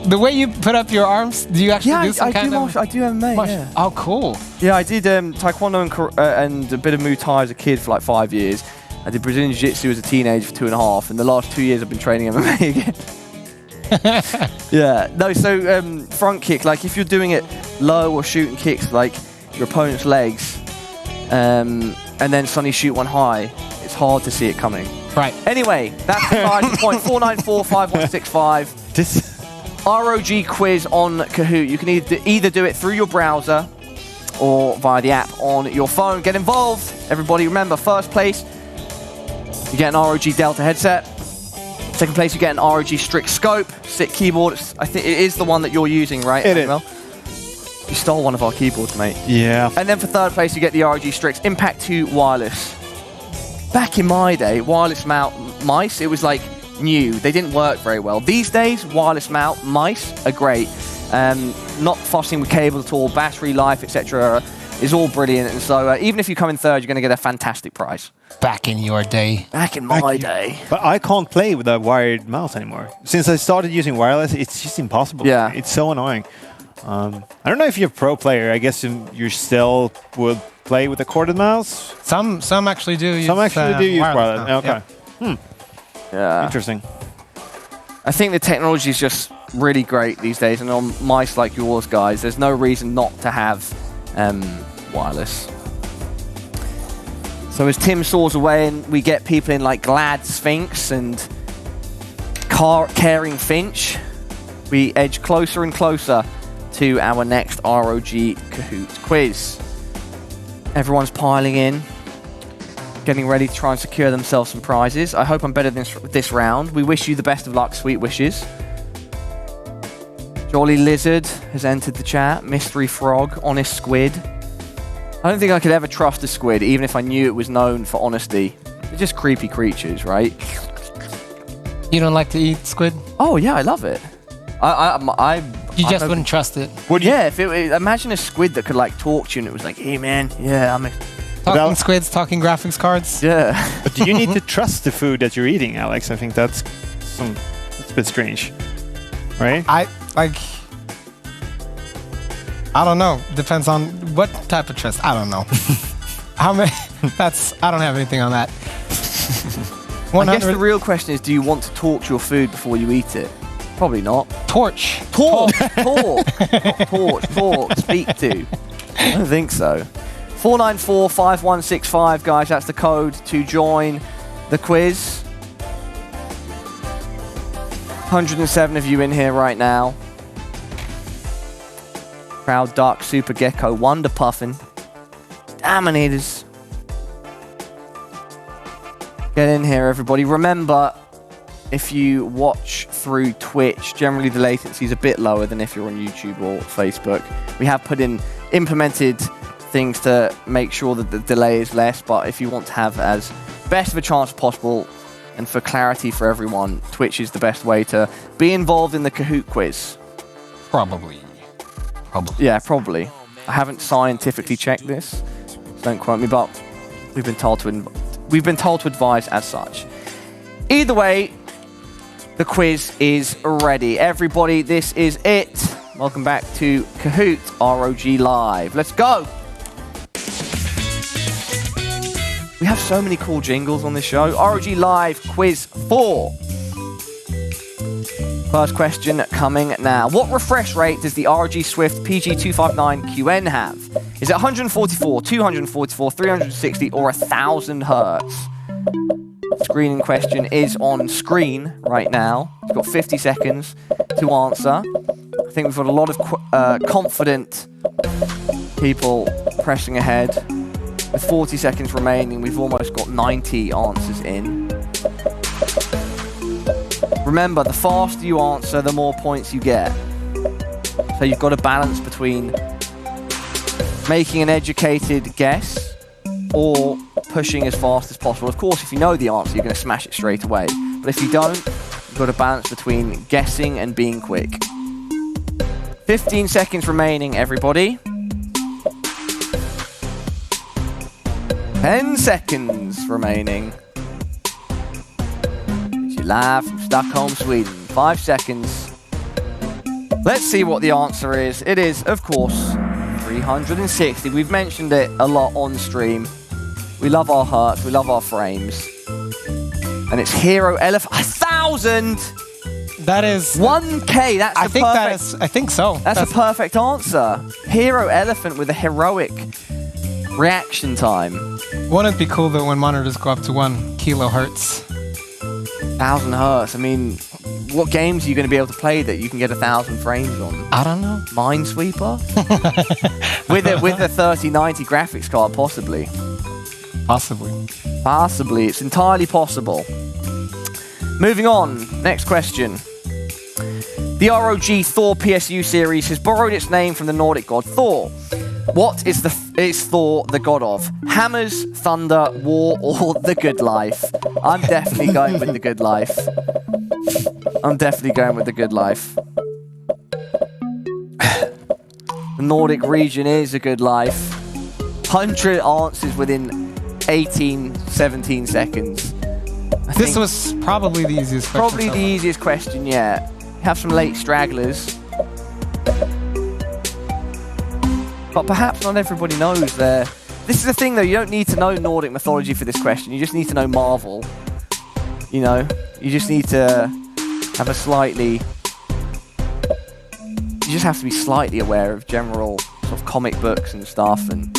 The way you put up your arms, do you actually do some kind of? I do MMA. Yeah. Oh, cool. Yeah, I did taekwondo and a bit of Muay Thai as a kid for like 5 years. I did Brazilian Jiu-Jitsu as a teenager for 2.5, and the last 2 years I've been training MMA again. Yeah, no, so front kick, like if you're doing it low or shooting kicks like your opponent's legs, and then suddenly shoot one high, it's hard to see it coming. Right. Anyway, that's the starting point. 494-5165. This ROG quiz on Kahoot. You can either do it through your browser or via the app on your phone. Get involved. Everybody remember, first place, you get an ROG Delta headset. Second place, you get an ROG Strix Scope. Sick keyboard. I think it is the one that you're using, right? It is. You stole one of our keyboards, mate. Yeah. And then for third place, you get the ROG Strix Impact 2 Wireless. Back in my day, wireless mice, it was like new. They didn't work very well. These days, wireless mice are great. Not fussing with cables at all. Battery life, etc. is all brilliant. And so even if you come in third, you're going to get a fantastic prize. Back in your day. Back in my day. But I can't play with a wired mouse anymore. Since I started using wireless, it's just impossible. Yeah. It's so annoying. I don't know if you're a pro player. I guess you still would play with a corded mouse. Some actually do. Some actually do use wireless. Okay. Yeah. Yeah. Interesting. I think the technology is just really great these days, and on mice like yours, guys, there's no reason not to have wireless. So as Tim saws away and we get people in like Glad Sphinx and Caring Finch, we edge closer and closer to our next ROG Kahoot quiz. Everyone's piling in, getting ready to try and secure themselves some prizes. I hope I'm better than this round. We wish you the best of luck, sweet wishes. Jolly Lizard has entered the chat. Mystery Frog, Honest Squid. I don't think I could ever trust a squid, even if I knew it was known for honesty. They're just creepy creatures, right? You don't like to eat squid? Oh yeah, I love it. You just wouldn't trust it. Yeah, imagine a squid that could like talk to you and it was like, hey man, yeah, I'm a... Talking squids, talking graphics cards. Yeah. But do you need to trust the food that you're eating, Alex? I think that's a bit strange, right? I don't know. Depends on what type of trust. I don't know. How many? I don't have anything on that. I guess the real question is, do you want to talk to your food before you eat it? Probably not. Torch. Talk. Speak to. I don't think so. 494-5165, guys. That's the code to join the quiz. 107 of you in here right now. Proud Duck, Super Gecko, Wonder Puffin, Dominators. Get in here, everybody. Remember, if you watch through Twitch, generally the latency is a bit lower than if you're on YouTube or Facebook. We have implemented things to make sure that the delay is less, but if you want to have as best of a chance possible, and for clarity for everyone, Twitch is the best way to be involved in the Kahoot quiz. Probably. Yeah, probably. I haven't scientifically checked this, so don't quote me, but we've been told to advise as such. Either way, the quiz is ready. Everybody, this is it. Welcome back to Kahoot ROG Live. Let's go! We have so many cool jingles on this show. ROG Live Quiz 4. First question coming now. What refresh rate does the ROG Swift PG259QN have? Is it 144, 244, 360, or 1000 hertz? Screening question is on screen right now. You've got 50 seconds to answer. I think we've got a lot of confident people pressing ahead. With 40 seconds remaining, we've almost got 90 answers in. Remember, the faster you answer, the more points you get. So you've got to balance between making an educated guess or pushing as fast as possible. Of course, if you know the answer, you're going to smash it straight away. But if you don't, you've got to balance between guessing and being quick. 15 seconds remaining, everybody. 10 seconds remaining. You're live from Stockholm, Sweden. 5 seconds. Let's see what the answer is. It is, of course, 360. We've mentioned it a lot on stream. We love our hertz, we love our frames. And it's Hero Elephant. 1,000! That is 1K, that's I think that is, I think so. That's a perfect answer. Hero Elephant with a heroic reaction time. Wouldn't it be cool though when monitors go up to 1 kilohertz? 1,000 hertz. I mean, what games are you going to be able to play that you can get 1,000 frames on? I don't know. Minesweeper? with the 3090 graphics card, possibly. Possibly. Possibly. It's entirely possible. Moving on. Next question. The ROG Thor PSU series has borrowed its name from the Nordic god Thor. What is Thor the god of? Hammers, thunder, war, or the good life? I'm definitely going with the good life. I'm definitely going with the good life. The Nordic region is a good life. 100 answers within 18, 17 seconds. This was probably the easiest question. Probably the easiest question yet. Have some late stragglers. But perhaps not everybody knows there. This is the thing though, you don't need to know Nordic mythology for this question. You just need to know Marvel. You know, you just need to have a slightly... You just have to be slightly aware of general sort of comic books and stuff, and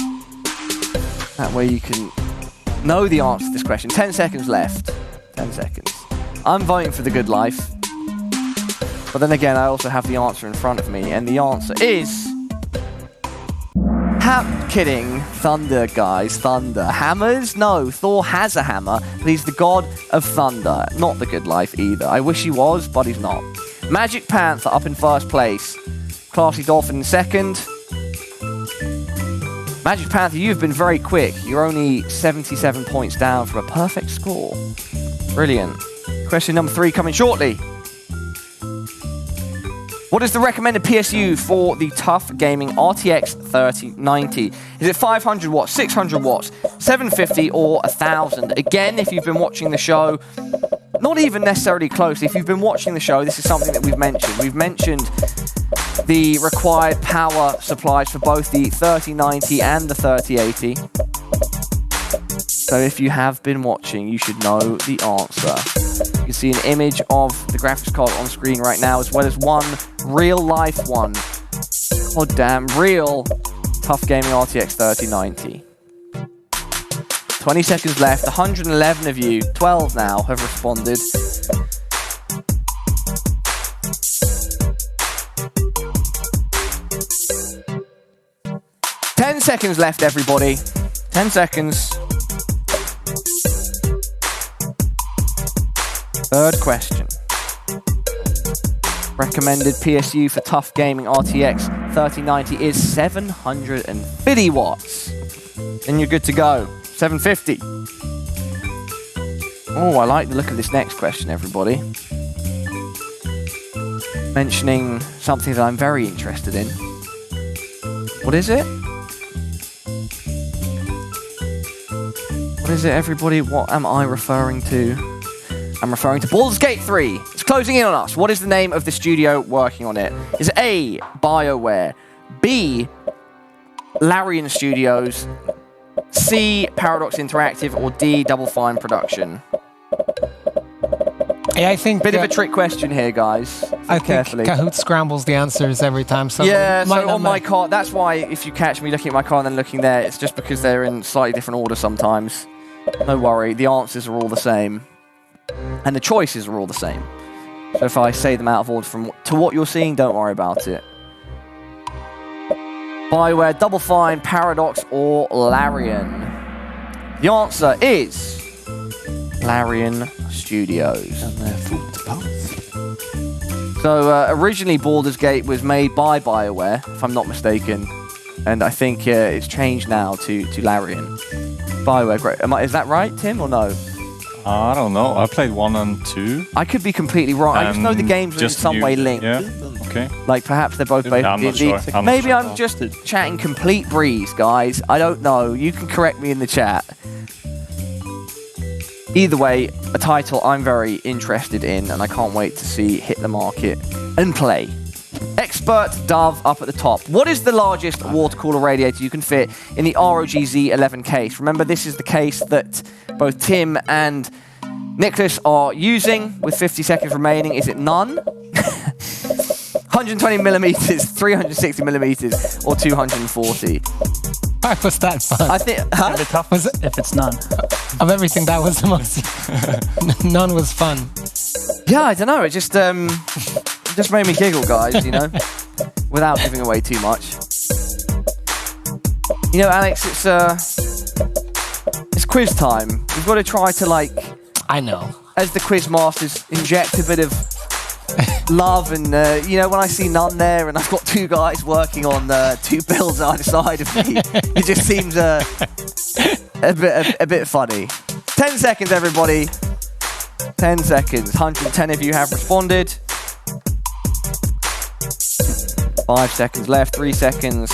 that way you can know the answer to this question. 10 seconds left. 10 seconds. I'm voting for the good life. But then again, I also have the answer in front of me, and the answer is... Kidding. Thunder, guys. Thunder. Hammers? No, Thor has a hammer, but he's the god of thunder. Not the good life either. I wish he was, but he's not. Magic Panther up in first place. Classy Dolphin in second. Magic Panther, you've been very quick. You're only 77 points down from a perfect score. Brilliant. Question number 3 coming shortly. What is the recommended PSU for the Tough Gaming RTX 3090? Is it 500 watts, 600 watts, 750, or 1000? Again, if you've been watching the show, not even necessarily close. If you've been watching the show, this is something that we've mentioned. We've mentioned the required power supplies for both the 3090 and the 3080. So if you have been watching, you should know the answer. You can see an image of the graphics card on screen right now, as well as one real-life one. Oh damn, real Tough Gaming RTX 3090. 20 seconds left, 111 of you, 12 now, have responded. Ten seconds left, everybody. 10 seconds. Third question. Recommended PSU for Tough Gaming RTX 3090 is 750 watts. And you're good to go. 750. Oh, I like the look of this next question, everybody. Mentioning something that I'm very interested in. What is it? What is it, everybody? What am I referring to? I'm referring to Baldur's Gate 3. It's closing in on us. What is the name of the studio working on it? Is it A, BioWare, B, Larian Studios, C, Paradox Interactive, or D, Double Fine Production? Yeah, I think... Bit of a trick question here, guys. I think carefully. Kahoot scrambles the answers every time. So Yeah, might so not on my know. card, that's why if you catch me looking at my card and then looking there, it's just because they're in slightly different order sometimes. No worry, the answers are all the same. And the choices are all the same. So if I say them out of order from to what you're seeing, don't worry about it. BioWare, Double Fine, Paradox, or Larian? The answer is Larian Studios. And they're full to both. So originally Baldur's Gate was made by BioWare, if I'm not mistaken. And I think it's changed now to Larian. BioWare, great. Is that right, Tim, or no? I don't know. I played 1 and 2. I could be completely wrong. I just know the games are in some way linked. Yeah, okay. Like perhaps they're both based Yeah, on I'm not D&D. sure. I'm not Maybe sure. I'm just chatting complete breeze, guys. I don't know. You can correct me in the chat. Either way, a title I'm very interested in, and I can't wait to see hit the market and play. Expert Dove up at the top. What is the largest water cooler radiator you can fit in the ROG Z11 case? Remember, this is the case that both Tim and Nicholas are using with 50 seconds remaining. Is it none? 120 millimeters, 360 millimeters, or 240? Why was that fun? I think. Huh? The toughest if it's none. Of everything, that was the most... None was fun. Yeah, I don't know. It just made me giggle, guys. You know, without giving away too much. You know, Alex, it's quiz time. We've got to try to I know. as the quiz masters, inject a bit of love and you know, when I see none there and I've got two guys working on two builds either side of me, it just seems a bit funny. 10 seconds, everybody. 10 seconds. 110 of you have responded. 5 seconds left. 3 seconds.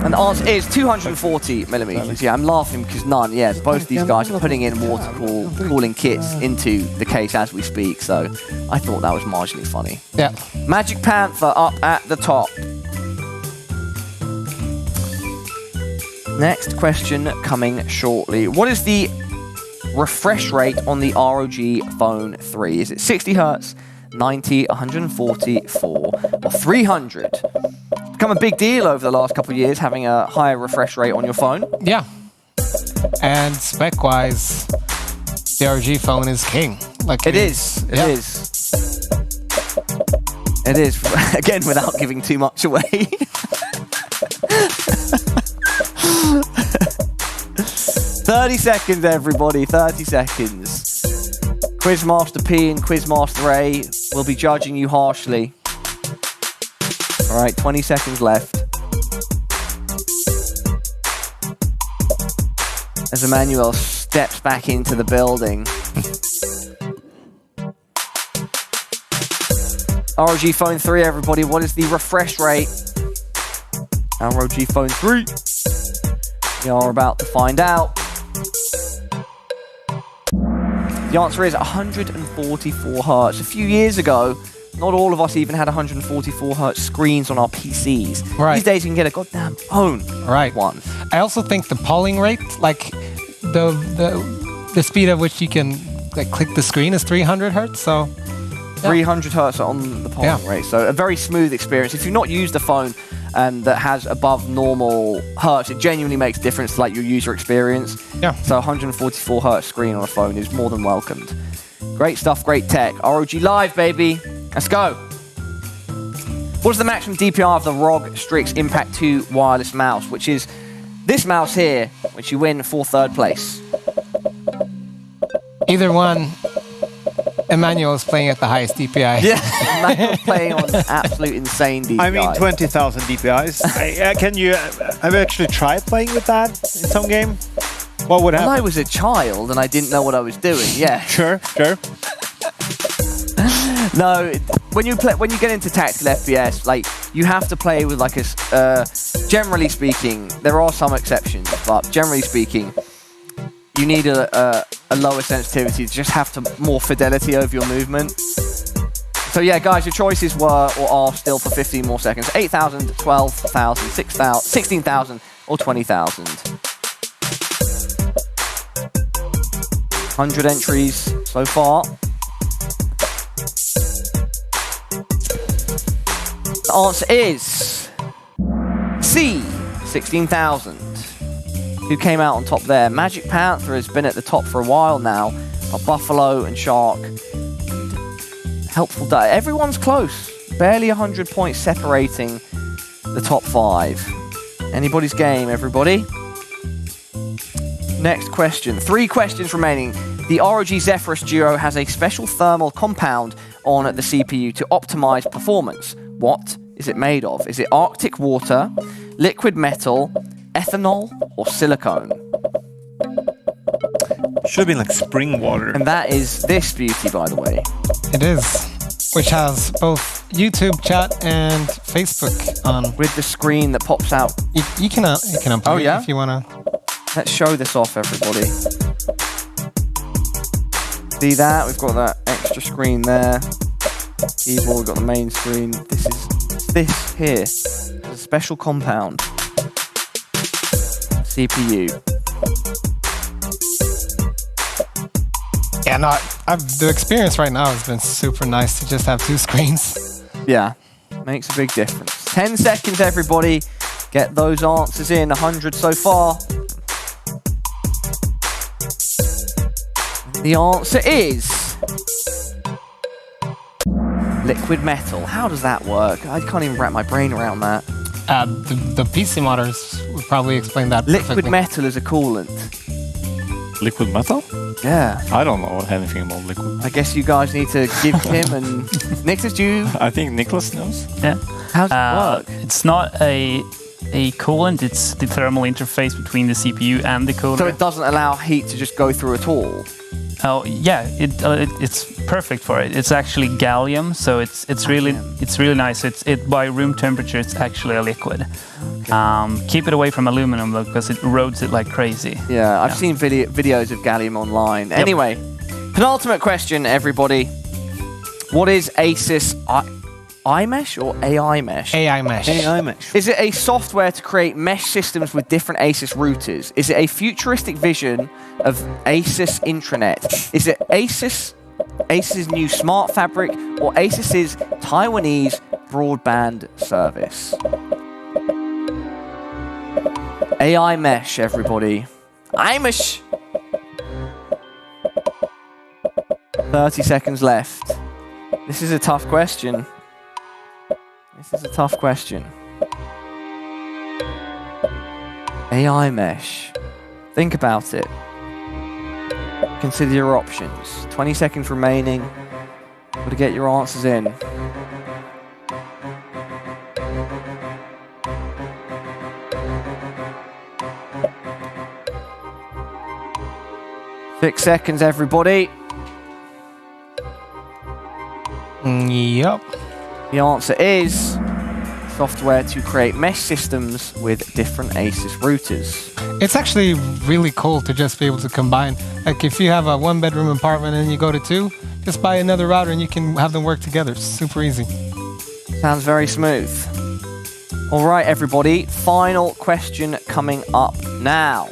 And the answer is 240 millimeters. Yeah, I'm laughing because none. Yeah, both these guys are putting in water cooling kits into the case as we speak. So I thought that was marginally funny. Yeah. Magic Panther up at the top. Next question coming shortly. What is the refresh rate on the ROG Phone 3? Is it 60 Hz, 90, 144, or 300? It's become a big deal over the last couple of years, having a higher refresh rate on your phone. Yeah. And spec-wise, the ROG phone is king. Like It is. It is. It is. Again, without giving too much away. 30 seconds, everybody. 30 seconds. Quizmaster P and Quizmaster A will be judging you harshly. All right, 20 seconds left. As Emmanuel steps back into the building. ROG Phone 3, everybody. What is the refresh rate? ROG Phone 3. We are about to find out. The answer is 144 Hz. A few years ago, not all of us even had 144 Hz screens on our PCs. Right. These days you can get a goddamn phone. Right. One. I also think the polling rate, like the speed at which you can click the screen is 300 Hz. So 300 Hz on the polling rate. So a very smooth experience. If you've not used a phone that has above normal Hertz, it genuinely makes a difference to your user experience. Yeah. So 144 Hz screen on a phone is more than welcomed. Great stuff, great tech. ROG Live, baby. Let's go. What is the maximum DPI of the ROG Strix Impact 2 wireless mouse, which is this mouse here, which you win for third place? Either one Emmanuel is playing at the highest DPI. Yeah, Emmanuel's playing on absolute insane DPI. I mean, 20,000 DPIs. Can you? Have you actually tried playing with that in some game? What would happen? When I was a child and I didn't know what I was doing, yeah. Sure. No, when you get into tactical FPS, like you have to play with like a. Generally speaking, there are some exceptions, but generally speaking, you need a lower sensitivity to just have more fidelity over your movement. So yeah, guys, your choices were or are still for 15 more seconds: 8,000, 12,000, 6,000, 16,000, or 20,000. 100 entries so far. The answer is C, 16,000. Who came out on top there? Magic Panther has been at the top for a while now, but Buffalo and Shark. Helpful data. Everyone's close. Barely 100 points separating the top 5. Anybody's game, everybody. Next question. 3 questions remaining. The ROG Zephyrus Duo has a special thermal compound on the CPU to optimize performance. What is it made of? Is it Arctic water, liquid metal, ethanol, or silicone? Should have been like spring water. And that is this beauty, by the way. It is, which has both YouTube chat and Facebook on. With the screen that pops out. You can unplug Oh, yeah? it if you want to. Let's show this off, everybody. See that? We've got that extra screen there. Keyboard, we've got the main screen. This here is a special compound. CPU. Yeah, no, the experience right now has been super nice to just have 2 screens. Yeah, makes a big difference. 10 seconds, everybody. Get those answers in. 100 so far. The answer is liquid metal. How does that work? I can't even wrap my brain around that. The PC modders would probably explain that perfectly. Liquid metal is a coolant. Liquid metal? Yeah. I don't know anything about liquid. I guess you guys need to give him and Nicholas, do you? I think Nicholas knows. Yeah. How does it work? It's not a coolant, it's the thermal interface between the CPU and the cooler. So it doesn't allow heat to just go through at all? Oh yeah, it's perfect for it. It's actually gallium, so it's really nice. It by room temperature, it's actually a liquid. Okay. Keep it away from aluminum though, because it erodes it like crazy. Yeah, I've seen videos of gallium online. Yep. Anyway, penultimate question, everybody. What is ASUS iMesh or AI Mesh? AI Mesh. AI Mesh. Is it a software to create mesh systems with different ASUS routers? Is it a futuristic vision of ASUS intranet? Is it ASUS's new smart fabric, or ASUS's Taiwanese broadband service? AI Mesh, everybody. iMesh. 30 seconds left. This is a tough question. This is a tough question. AI Mesh. Think about it. Consider your options. 20 seconds remaining. Got to get your answers in. Six seconds, everybody. Yep. The answer is software to create mesh systems with different ASUS routers. It's actually really cool to just be able to combine. Like if you have a 1-bedroom apartment and you go to 2, just buy another router and you can have them work together. Super easy. Sounds very smooth. All right, everybody. Final question coming up now.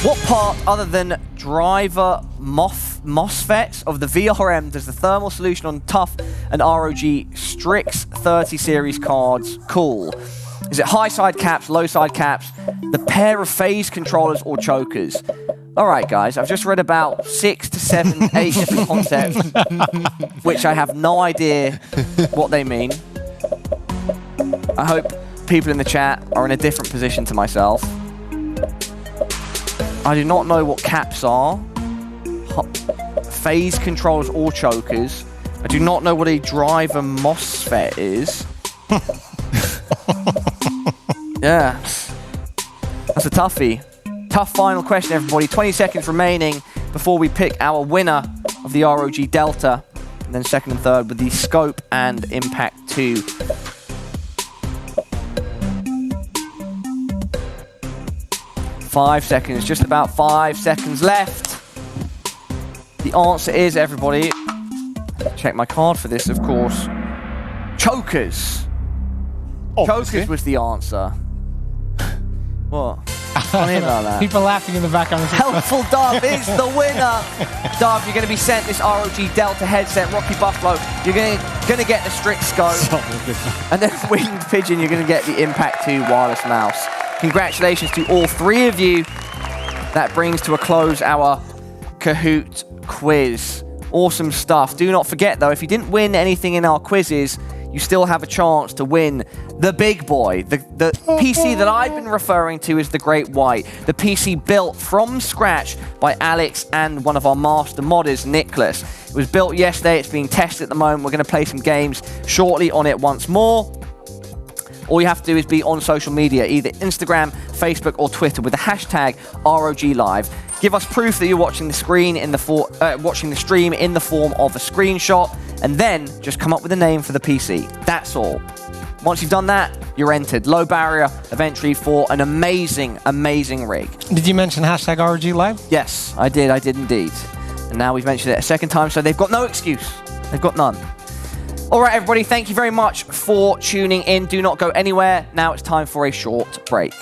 What part other than driver MOSFETs of the VRM does the thermal solution on TUF and ROG Strix 30 series cards cool? Is it high side caps, low side caps, the pair of phase controllers, or chokers? All right, guys, I've just read about 6 to 7, 8 different concepts, which I have no idea what they mean. I hope people in the chat are in a different position to myself. I do not know what caps are. phase controls or chokers. I do not know what a driver MOSFET is. Yeah. That's a toughie. Tough final question, everybody. 20 seconds remaining before we pick our winner of the ROG Delta. And then second and third with the Scope and Impact 2. Five seconds, just about 5 seconds left. The answer is, everybody, check my card for this, of course. Chokers. Obviously. Chokers was the answer. What? Funny about that. People laughing in the background. Helpful Dove is the winner. Dove, you're going to be sent this ROG Delta headset. Rocky Buffalo, you're going to get the Strict Scope. And then Winged Pigeon, you're going to get the Impact 2 wireless mouse. Congratulations to all three of you. That brings to a close our Kahoot quiz. Awesome stuff. Do not forget, though, if you didn't win anything in our quizzes, you still have a chance to win the big boy. The PC that I've been referring to as the Great White. The PC built from scratch by Alex and one of our master modders, Nicholas. It was built yesterday. It's being tested at the moment. We're going to play some games shortly on it once more. All you have to do is be on social media, either Instagram, Facebook, or Twitter with the hashtag ROGLive. Give us proof that you're watching the stream in the form of a screenshot, and then just come up with a name for the PC. That's all. Once you've done that, you're entered. Low barrier of entry for an amazing, amazing rig. Did you mention hashtag ROGLive? Yes, I did indeed. And now we've mentioned it a second time, so they've got no excuse. They've got none. All right, everybody, thank you very much for tuning in. Do not go anywhere. Now it's time for a short break.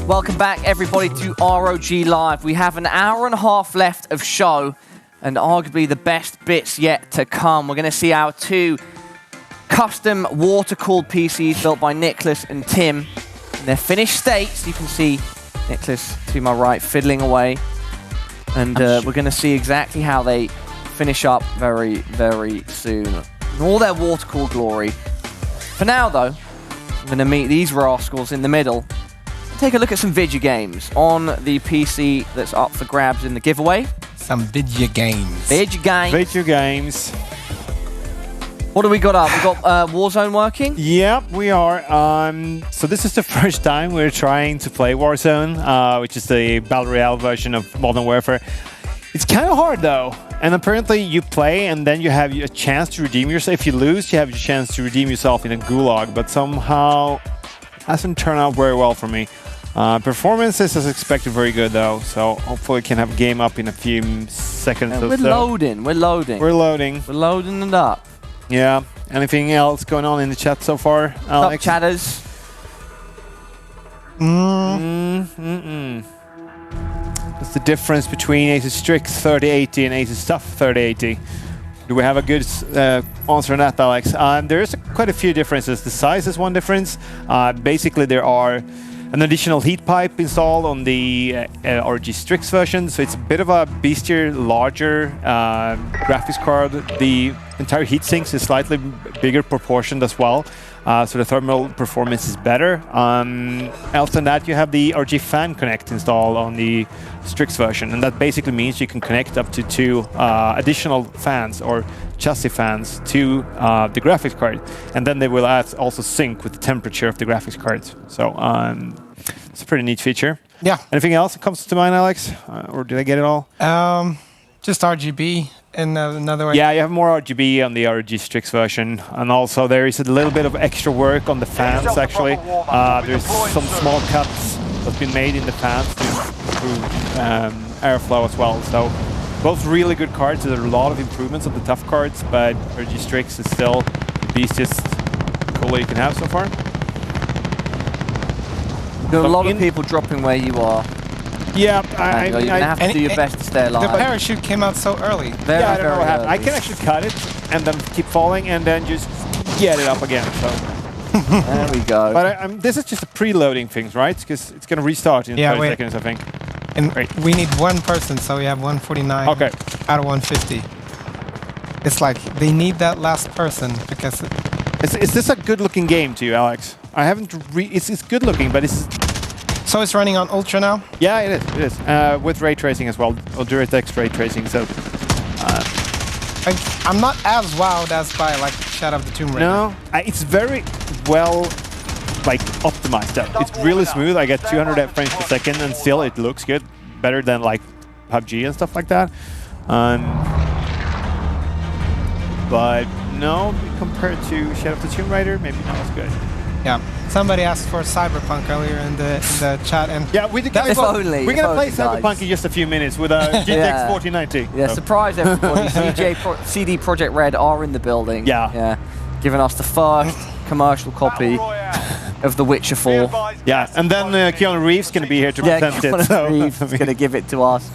Welcome back, everybody, to ROG Live. We have an hour and a half left of show, and arguably the best bits yet to come. We're going to see our two custom water-cooled PCs built by Nicholas and Tim. In their finished states, you can see Nicholas to my right fiddling away. And we're going to see exactly how they finish up very, very soon. In all their water-cooled glory. For now, though, I'm going to meet these rascals in the middle. Take a look at some video games on the PC that's up for grabs in the giveaway. Some video games. Video games. Video games. What do we got up? We got Warzone working? Yep, we are. So this is the first time we're trying to play Warzone, which is the Battle Royale version of Modern Warfare. It's kind of hard, though. And apparently you play and then you have a chance to redeem yourself. If you lose, you have a chance to redeem yourself in a gulag, but somehow it hasn't turned out very well for me. Performance is as expected very good, though, so hopefully we can have a game up in a few seconds or so. We're loading. We're loading it up. Yeah. Anything else going on in the chat so far, Alex? Top chatters. What's the difference between Asus Strix 3080 and Asus Stuff 3080? Do we have a good answer on that, Alex? There's quite a few differences. The size is one difference. Basically, there are an additional heat pipe installed on the ROG Strix version, so it's a bit of a beastier, larger graphics card. The entire heat sinks is slightly bigger proportioned as well, so the thermal performance is better. Else than that, you have the ROG Fan Connect installed on the Strix version, and that basically means you can connect up to 2 additional fans or chassis fans to the graphics card, and then they will also sync with the temperature of the graphics card. So it's a pretty neat feature. Yeah. Anything else that comes to mind, Alex? Or did I get it all? Just RGB in another way. Yeah, you have more RGB on the ROG Strix version, and also there is a little bit of extra work on the fans, actually. There's some small cuts that's been made in the fans to improve airflow as well. So both really good cards. There are a lot of improvements on the tough cards, but ROG Strix is still the beastiest cooler you can have so far. There are a lot of people dropping where you are. Yeah, you're going to have to do your best to stay alive. The parachute came out so early. Very, I don't know what happened. early. I can actually cut it and then keep falling and then just get it up again. So there we go. But this is just a preloading thing, right? Because it's going to restart in 30 seconds, I think. And we need one person, so we have 149 out of 150. It's like they need that last person because... Is this a good-looking game to you, Alex? I haven't... It's good-looking, but it's... So it's running on Ultra now? Yeah, it is. It is. With ray tracing as well. Or DirectX ray tracing, so... I'm not as wowed as by like Shadow of the Tomb Raider. No, it's very well optimized. It's really smooth. I get 200 frames per second and still it looks good. Better than like PUBG and stuff like that. But no, compared to Shadow of the Tomb Raider, maybe not as good. Yeah. Somebody asked for Cyberpunk earlier in the chat, and yeah, we're gonna play Cyberpunk in just a few minutes with a GTX 4090. Yeah, surprise everybody! CD Projekt Red are in the building. Yeah, giving us the first commercial copy of The Witcher 4. Yeah, and then Keanu Reeves going to be here to present it. Keanu Reeves is going to give it to us.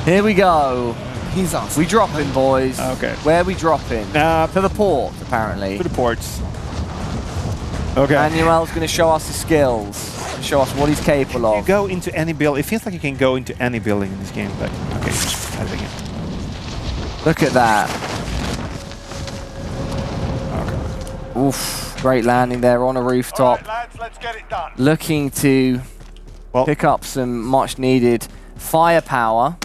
Here we go. He's awesome. We dropping, boys. Okay. Where are we dropping? To the port, apparently. To the ports. Okay. Manuel's going to show us his skills, show us what he's capable of. You go into any building. It feels like you can go into any building in this game, but okay. Look at that. Okay. Oof, great landing there on a rooftop. All right, lads, let's get it done. Looking to pick up some much needed firepower.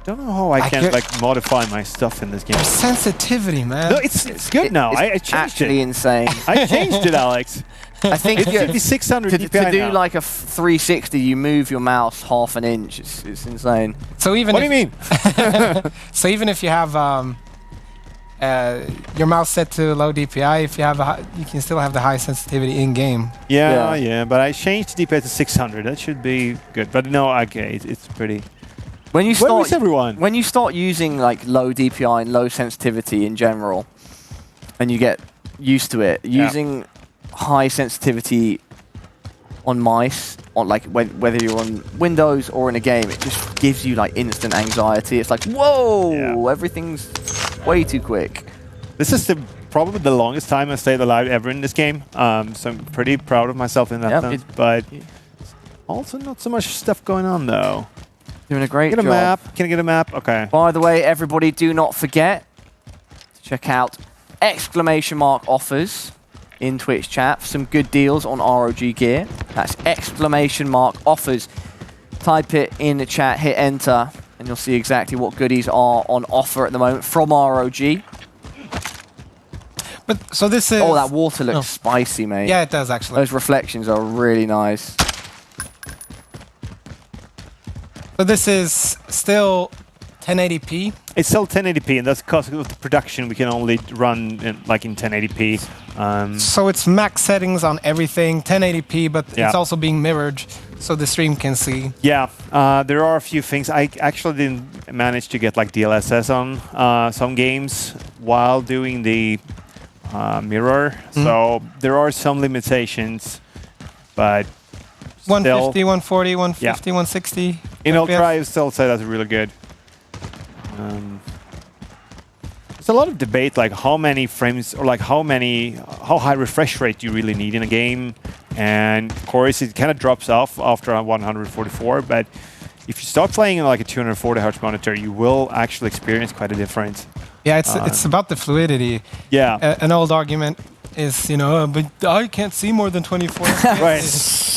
Don't know how I can modify my stuff in this game. Sensitivity, man. No, it's good now. I changed actually it. insane. I changed it, Alex. I think it should be 600 DPI to do now. like a 360, you move your mouse half an inch. It's insane. So even what do you mean? So even if you have your mouse set to low DPI, if you have you can still have the high sensitivity in game. Yeah. But I changed the DPI to 600. That should be good. But no, okay, it's pretty. When you start using like low DPI and low sensitivity in general, and you get used to it, using high sensitivity on mice, on like whether you're on Windows or in a game, it just gives you like instant anxiety. It's like, whoa, everything's way too quick. This is probably the longest time I stayed alive ever in this game, so I'm pretty proud of myself in that sense. But also not so much stuff going on though. Doing a great job. Get a map. Can I get a map? Okay. By the way, everybody, do not forget to check out ! offers in Twitch chat for some good deals on ROG gear. That's ! offers. Type it in the chat, hit enter, and you'll see exactly what goodies are on offer at the moment from ROG. But so this is. Oh, that water looks spicy, mate. Yeah, it does actually. Those reflections are really nice. So this is still 1080p. It's still 1080p, and that's because of the production. We can only run in 1080p. So it's max settings on everything, 1080p, but it's also being mirrored, so the stream can see. Yeah, there are a few things. I actually didn't manage to get like DLSS on some games while doing the mirror, so there are some limitations, but 150, 140, 150, 160. In Ultra, I still say that's really good. There's a lot of debate, like how many frames or like how high refresh rate you really need in a game, and of course it kind of drops off after 144. But if you start playing on like a 240 Hz monitor, you will actually experience quite a difference. Yeah, it's about the fluidity. Yeah, an old argument is, but I can't see more than 24. Right.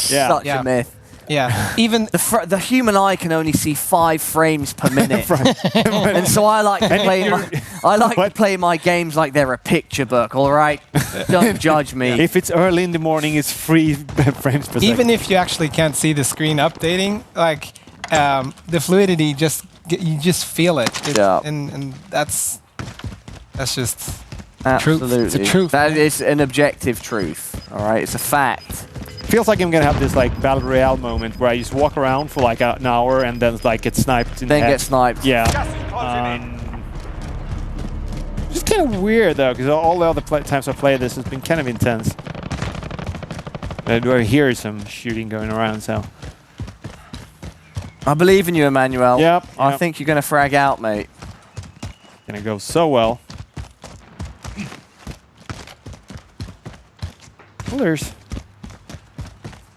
Yeah. Such a myth. Yeah, even the human eye can only see 5 frames per minute, and so I like to play my games like they're a picture book. All right, don't judge me. If it's early in the morning, it's 3 frames per second. Even if you actually can't see the screen updating, like the fluidity, you just feel it. And that's just absolutely truth. It's a truth. That is an objective truth. All right, it's a fact. Feels like I'm gonna have this like battle royale moment where I just walk around for like an hour and then like get sniped in the head. Get sniped. Yeah. Just kind of weird though, because all the other times I played this has been kind of intense. I hear some shooting going around, so. I believe in you, Emmanuel. Yep. I think you're gonna frag out, mate. Gonna go so well. Well, there's.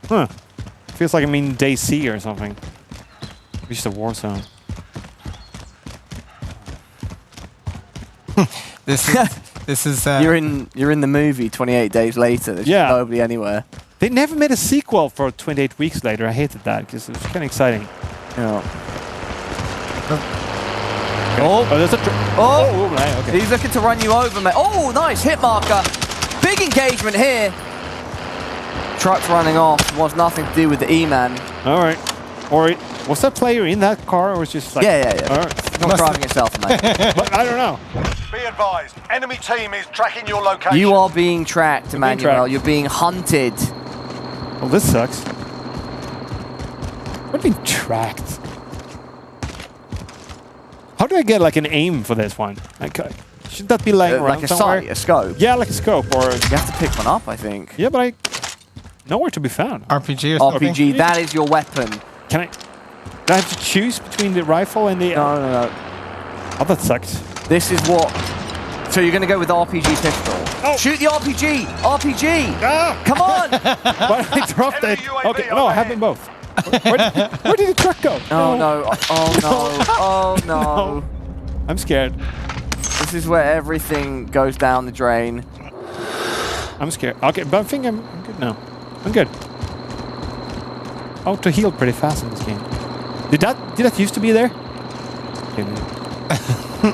Huh. Feels like I'm in day C or something. It's just a war zone. This is. You're in the movie 28 Days Later. There's nobody anywhere. They never made a sequel for 28 Weeks Later. I hated that because it was kind of exciting. Yeah. Oh, there's a. Okay. He's looking to run you over, mate. Oh, nice hit marker. Big engagement here. Truck's running off. Was nothing to do with the E-man. All right. Was that player in that car or was just like... Yeah. All right. Not driving itself, mate. But I don't know. Be advised, enemy team is tracking your location. You are being tracked, Emmanuel. You're being hunted. Well, this sucks. We're being tracked. How do I get like an aim for this one? Should that be laying around like somewhere? a scope? Yeah, like a scope. Or you have to pick one up, I think. Yeah, but nowhere to be found. RPG or something? RPG, that is your weapon. Do I have to choose between the rifle and the... No. Oh, that sucks. This is what... So you're going to go with RPG pistol. Oh. Shoot the RPG! RPG! Ah. Come on! But I dropped it. Okay, no, I have them both. Where did the truck go? Oh no. Oh no. I'm scared. This is where everything goes down the drain. I'm scared. Okay, but I think I'm good now. I'm good. Auto heal pretty fast in this game. Did that used to be there? Okay,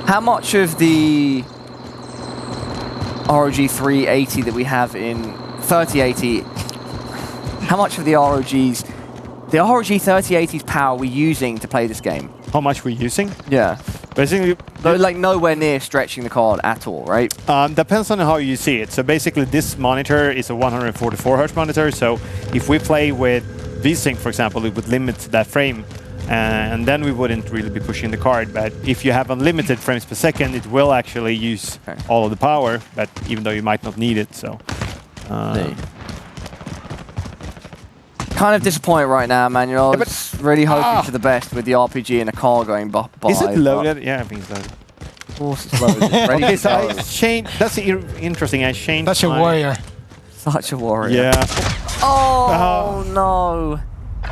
how much of the ROG 380 that we have in 3080? How much of the ROG 3080's power are we using to play this game? How much we're using? Yeah. Basically, like nowhere near stretching the card at all, right? Depends on how you see it. So basically, this monitor is a 144 Hz monitor. So if we play with VSync, for example, it would limit that frame, and then we wouldn't really be pushing the card. But if you have unlimited frames per second, it will actually use all of the power. But even though you might not need it, so. kind of disappointed right now, Manuel. I was really hoping for the best with the RPG and a car going by. Is it loaded? Yeah, I think it's loaded. Of course it's loaded. It's ready Okay, to so go. I changed. That's interesting. I changed. Such a warrior. Such a warrior. Yeah. Oh, no.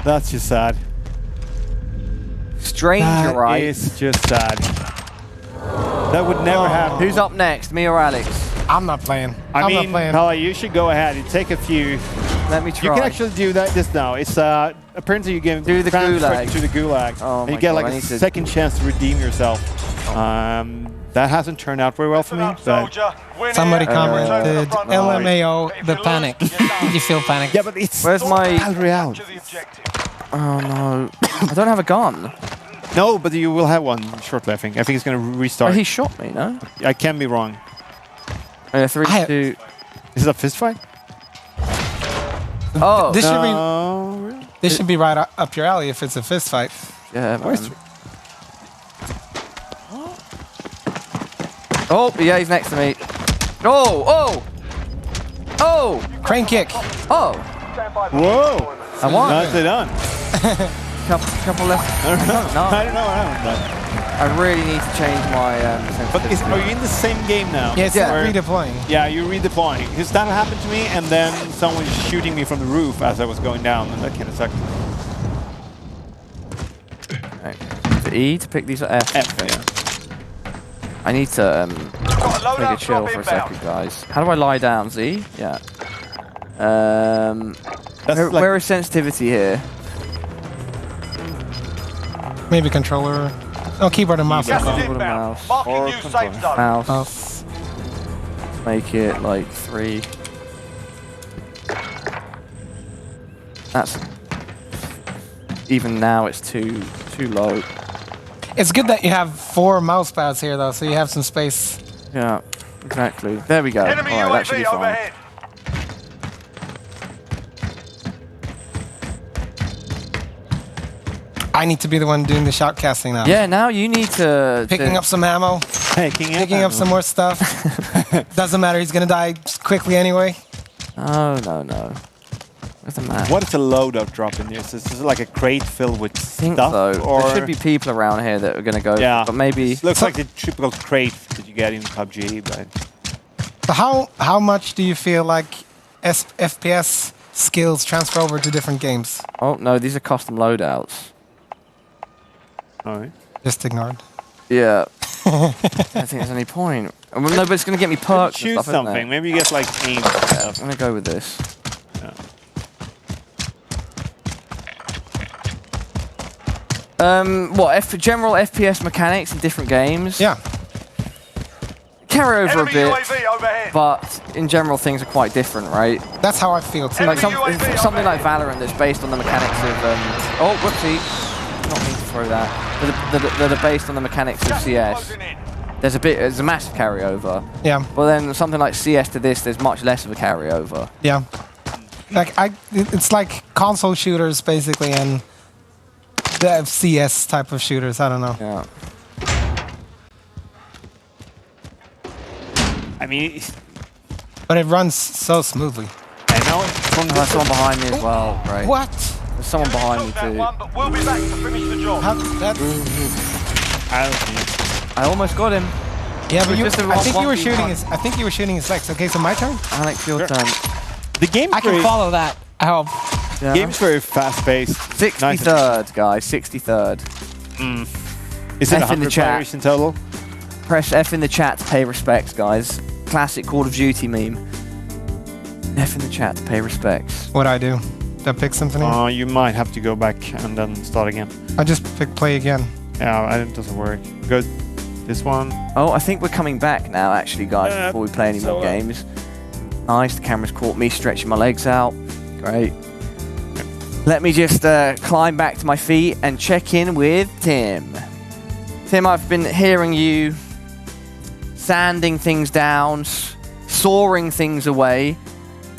That's just sad. Stranger, right? It's just sad. That would never happen. Who's up next, me or Alex? I'm not playing. I I'm mean, not playing. Pella, you should go ahead and take a few. Let me try. You can actually do this now. It's apparently you can Do the transfer gulag. to the gulag. Oh and my you get God, like I a need to- second chance to redeem yourself. That hasn't turned out very well for me. But Somebody commented LMAO, the panic. Did you feel panic? yeah, but it's Where's my... real. Oh, no. I don't have a gun. No, but you will have one shortly. I think it's going to Oh, restart. he shot me, no? I can be wrong. 3, 2... Is it a fist fight? Oh, This should No. be this should be right up your alley if it's a fist fight. yeah, Where's man. Oh, yeah, he's next to me. Oh! Crane kick. Oh! Whoa! I won. Nicely done. Couple left. I don't know. No. I don't know what happened. I really need to change my But sensitivity. are you in the same game now? Yeah, it's Yeah. redeploying. Yeah, you're redeploying. Because that happened to me, and then someone was shooting me from the roof as I was going down, and that kind of sucked. Right. Is it E to pick these up? F. F, yeah. I need to Got a take a loadout chill drop for a inbound. second, guys. How do I lie down? Z? Yeah. That's like, Where is sensitivity here? Maybe controller. Oh, keyboard and mouse. Gas as is well. Keyboard and inbound. mouse. Marking Or new controller. safe zone. Mouse. Make it like 3. That's... Even now it's too low. It's good that you have 4 mouse pads here, though, so you have some space. Yeah, exactly. There we go. Enemy Alright, that should be UAV fine. overhead. I need to be the one doing the shoutcasting now. Yeah, now you need to... Picking up some ammo, picking up some more stuff. Doesn't matter, he's gonna die quickly anyway. Oh, no. Where's the map? what is a loadout drop in this? Is this like a crate filled with I think stuff? so. Or There should be people around here that are going to go, yeah, but maybe... looks like the typical crate that you get in PUBG, but So how much do you feel like FPS skills transfer over to different games? Oh, no, these are custom loadouts. alright. Just ignored. Yeah. I don't think there's any point. Well, no, but it's going to get me perks and Choose stuff, isn't something. it? Maybe you get like aim and I'm stuff. going to go with this. Yeah. General FPS mechanics in different games? Yeah. Carry over a Enemy bit, UAV overhead. but in general things are quite different, right? That's how I feel too. Like Enemy UAV something like overhead. Valorant that's based on the mechanics of... oh, whoopsie. Not mean to throw that. That are based on the mechanics of CS. Closing in. There's a massive carryover. Yeah, But then something like CS to this, there's much less of a carryover. yeah. Like it's like console shooters basically, and the CS type of shooters. I don't know. Yeah. I mean, But it runs so smoothly. I know from Oh, there's someone behind me as well, right? What? There's someone behind me Took that too. one, but we'll be back to finish the job. How that? I almost got him. Yeah, but Just a I think you were 1v1. shooting his. I think you were shooting his legs. Okay, so my turn. Alex, your turn. the game's I can very, follow that. How? Yeah. game's very fast-paced. 63rd, guys. 63rd. Is it F in the 100 chat. players in total? Press F in the chat to pay respects, guys. Classic Call of Duty meme. F in the chat to pay respects. What I do? Did I pick something? You might have to go back and then start again. I just pick play again. Yeah, it doesn't work. Go this one. Oh, I think we're coming back now, actually, guys, Yeah, before we play any so, more games. Nice, the camera's caught me stretching my legs out. Great. Let me just climb back to my feet and check in with Tim. Tim, I've been hearing you sanding things down, sawing things away.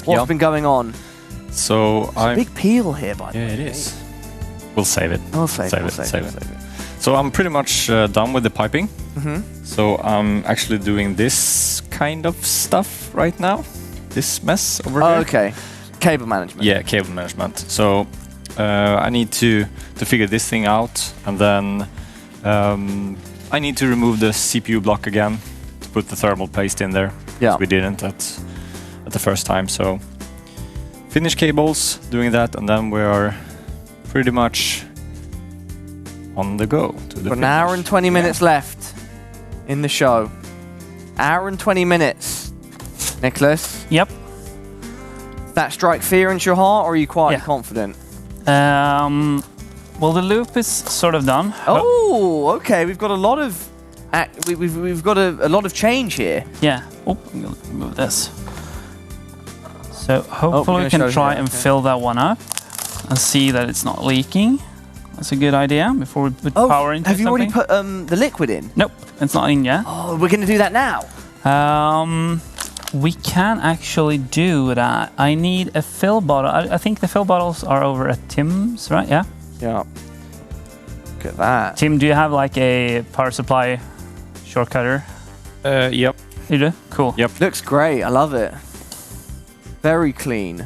What's Yeah. been going on? So I'm... Big peel here, by the way. Yeah, it is. We'll save it. I'll save it. Save it. So I'm pretty much done with the piping. So I'm actually doing this kind of stuff right now. This mess over Oh, here. okay. Cable management. Yeah, cable management. So I need to figure this thing out, and then I need to remove the CPU block again to put the thermal paste in there. Yeah. We didn't at the first time, so finish cables, doing that, and then we are pretty much on the go to the Got an hour and 20 minutes left in the show. Hour and 20 minutes. Nicholas, Yep. that strike fear into your heart, or are you quite confident? Well, the loop is sort of done. Oh, okay. We've got a lot of we've got a lot of change here. Yeah. Oh, I'm gonna move this. So hopefully we can try and fill that one up and see that it's not leaking. That's a good idea before we put power into have you something. already put the liquid in? Nope, it's not in yet. Oh, we're going to do that now. We can actually do that. I need a fill bottle. I think the fill bottles are over at Tim's, right? Yeah. Yeah. Look at that. Tim, do you have like a power supply shortcutter? Yep. You do? Cool. Yep. Looks great. I love it. Very clean.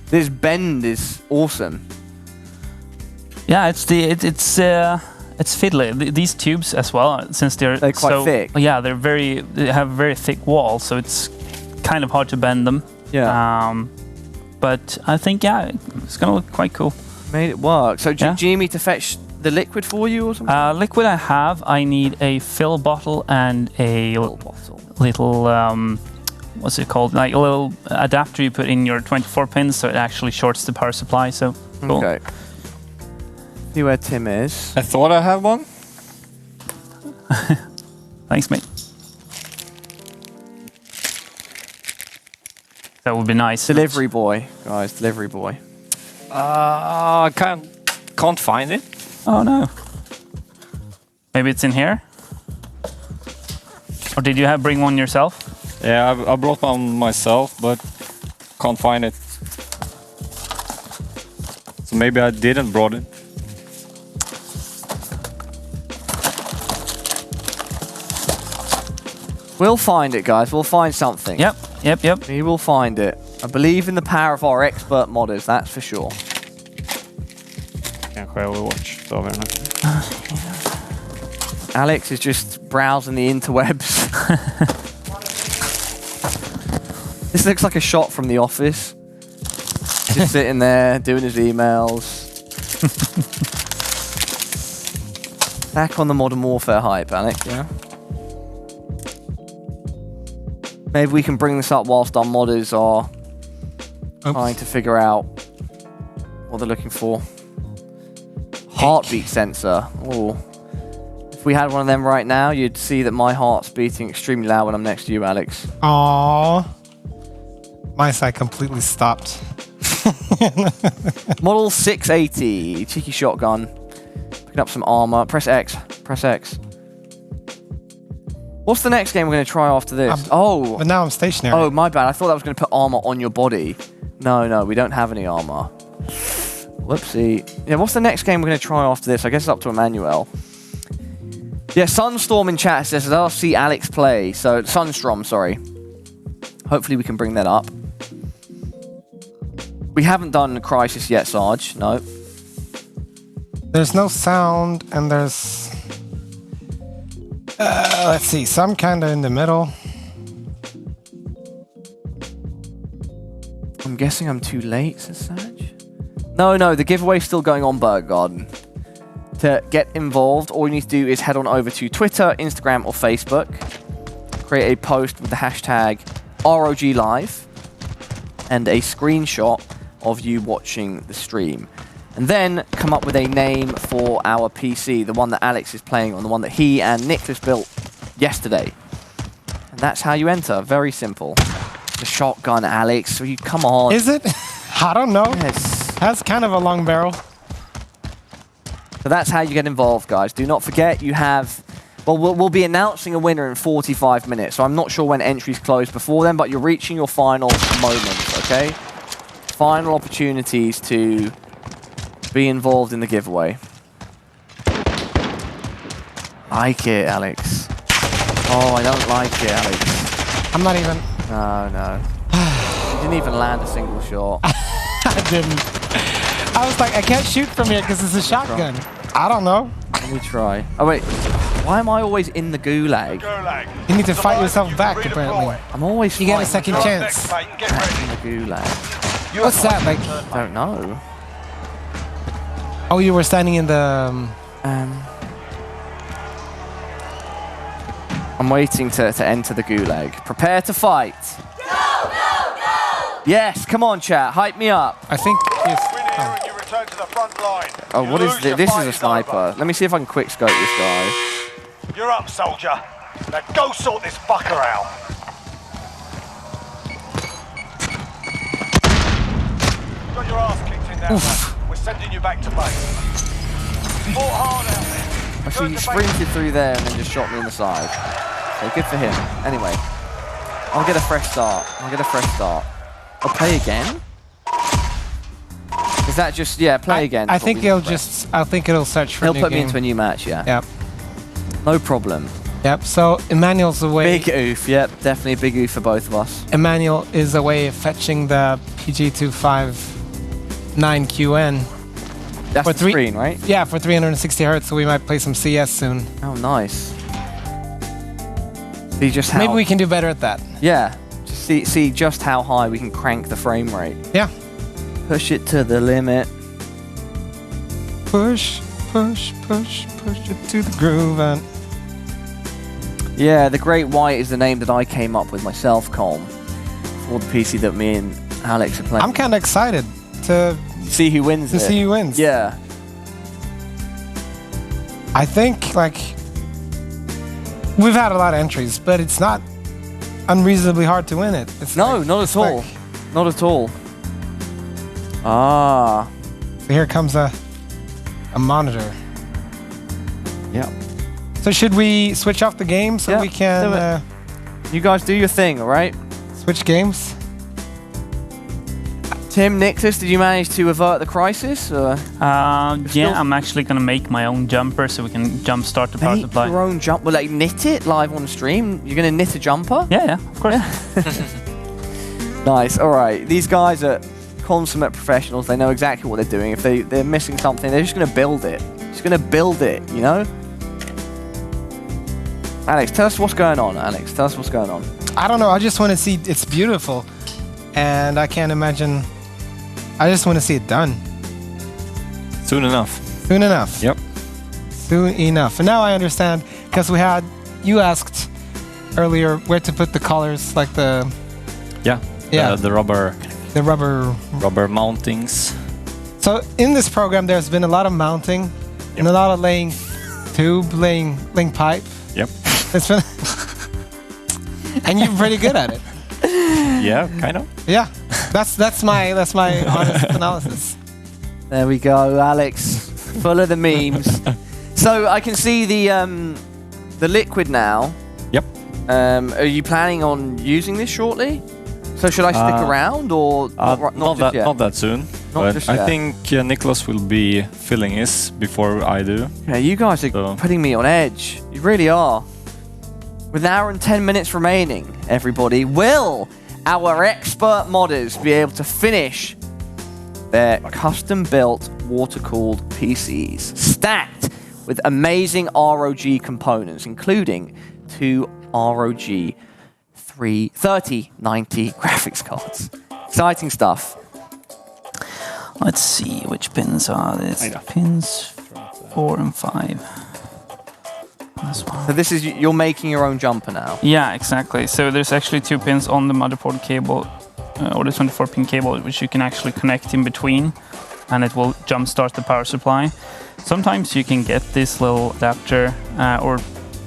This bend is awesome. Yeah, it's fiddly. These tubes as well, since they're quite so thick. Yeah, they have very thick walls, so it's kind of hard to bend them. Yeah. But I think it's gonna look quite cool. Made it work. So do you need me to fetch the liquid for you or something? Liquid I have. I need a fill bottle and a little what's it called? Like a little adapter you put in your 24 pins, so it actually shorts the power supply. So cool. Okay. See where Tim is. I thought I had one. Thanks, mate. That would be nice. Delivery boy, guys. Delivery boy. I can't find it. Oh no. Maybe it's in here. Or did you bring one yourself? Yeah, I brought one myself, but can't find it. So maybe I didn't brought it. We'll find it, guys. We'll find something. Yep. We will find it. I believe in the power of our expert modders, that's for sure. Kanske Overwatch, så har vi den här. Alex is just browsing the interwebs. This looks like a shot from The Office. Just sitting there, doing his emails. Back on the Modern Warfare hype, Alex, yeah? Maybe we can bring this up whilst our modders are trying to figure out what they're looking for. Heartbeat sensor. Oh. If we had one of them right now, you'd see that my heart's beating extremely loud when I'm next to you, Alex. Aww. My side completely stopped. Model 680. Cheeky shotgun. Picking up some armor. Press X. Press X. What's the next game we're going to try after this? But now I'm stationary. Oh, my bad. I thought that was going to put armor on your body. No, we don't have any armor. Whoopsie. Yeah, what's the next game we're going to try after this? I guess it's up to Emmanuel. Yeah, Sunstorm in chat says, I'll see Alex play. So, Sunstrom, sorry. Hopefully we can bring that up. We haven't done Crisis yet, Sarge. No. There's no sound, and there's... let's see, some kind of in the middle. I'm guessing I'm too late, says Sarge. No, the giveaway's still going on, Burger Garden. To get involved, all you need to do is head on over to Twitter, Instagram, or Facebook. Create a post with the hashtag ROG Live and a screenshot of you watching the stream. And then come up with a name for our PC, the one that Alex is playing on, the one that he and Nicholas built yesterday. And that's how you enter. Very simple. The shotgun, Alex. So you come on. Is it? I don't know. Yes. That's kind of a long barrel. So that's how you get involved, guys. Do not forget you have... Well, we'll be announcing a winner in 45 minutes. So I'm not sure when entries close before then, but you're reaching your final moments, okay? Final opportunities to be involved in the giveaway. Like it, Alex. Oh, I don't like it, Alex. I'm not even... No. You didn't even land a single shot. I didn't. I was like, I can't shoot from here because it's a shotgun. I don't know. Let me try. Oh wait, why am I always in the gulag? You need to fight yourself back, apparently. I'm always You get a fighting second chance. in the gulag. What's that, like? I don't know. Oh, you were standing in the... I'm waiting to enter the gulag. Prepare to fight. Go, go, go! Yes, come on, chat. Hype me up. I think it's... And you return to the front line. Oh, You what is lose, this? your This fight is a sniper. over. Let me see if I can quick scope this guy. You're up, soldier. Now go sort this fucker out. You got your ass kicked in there, mate. We're sending you back to base. Fought hard out there. I see he sprinted through there and then just shot me in the side. So good for him. Anyway, I'll get a fresh start. I'll play again. Is that just play again? I think it'll just... I think it'll search for a He'll new put me game. into a new match. Yeah. Yep. No problem. Yep. So Emmanuel's away. Big oof. Yep. Definitely a big oof for both of us. Emmanuel is away fetching the PG259QN. That's For the screen, right? Yeah, for 360 hertz. So we might play some CS soon. Oh, nice. See just how. Maybe we can do better at that. Yeah. Just see just how high we can crank the frame rate. Yeah. Push it to the limit. Push, push, push, push it to the groove. And Yeah, the Great White is the name that I came up with myself, Colm, for the PC that me and Alex are playing. I'm kind of excited to see who wins it. see who wins. Yeah. I think, like, we've had a lot of entries, but it's not unreasonably hard to win it. It's No, like- not it's at all. like- Not at all. Ah. So here comes a monitor. Yeah. So should we switch off the game so Yeah, we can do it. You guys do your thing, all right? switch games? Tim, Nixus, did you manage to avert the crisis? Or Yeah, I'm actually gonna make my own jumper so we can jumpstart the power make supply. your own jump? Well, like knit it live on stream? You're gonna knit a jumper? Yeah, of course. Nice. All right. These guys are consummate professionals. They know exactly what they're doing. If they're missing something, they're just gonna build it. Just gonna build it. You know. Alex, tell us what's going on. Alex, tell us what's going on. I don't know. I just want to see. It's beautiful, and I can't imagine. I just want to see it done Soon enough. soon enough. Yep. Soon enough. And now I understand because you asked earlier where to put the collars, like the Yeah. Yeah. The rubber rubber. mountings. So in this program, there's been a lot of mounting and a lot of laying tube, laying pipe. Yep. It's been, and you're pretty good at it. Yeah, kind of. Yeah, that's my honest analysis. There we go, Alex. Full of the memes. So I can see the liquid now. Yep. Are you planning on using this shortly? So should I stick around or not just yet? Not that soon. Not But just I yet. think Nicholas will be filling his before I do. Yeah, you guys are So- putting me on edge. You really are. With an hour and 10 minutes remaining, everybody, will our expert modders be able to finish their custom-built water-cooled PCs, stacked with amazing ROG components, including 2 ROG 3090 graphics cards. Exciting stuff. Let's see which pins are this. Pins 4 and 5. This one. So this is, you're making your own jumper now. Yeah, exactly. So there's actually 2 pins on the motherboard cable, or the 24-pin cable, which you can actually connect in between, and it will jumpstart the power supply. Sometimes you can get this little adapter, or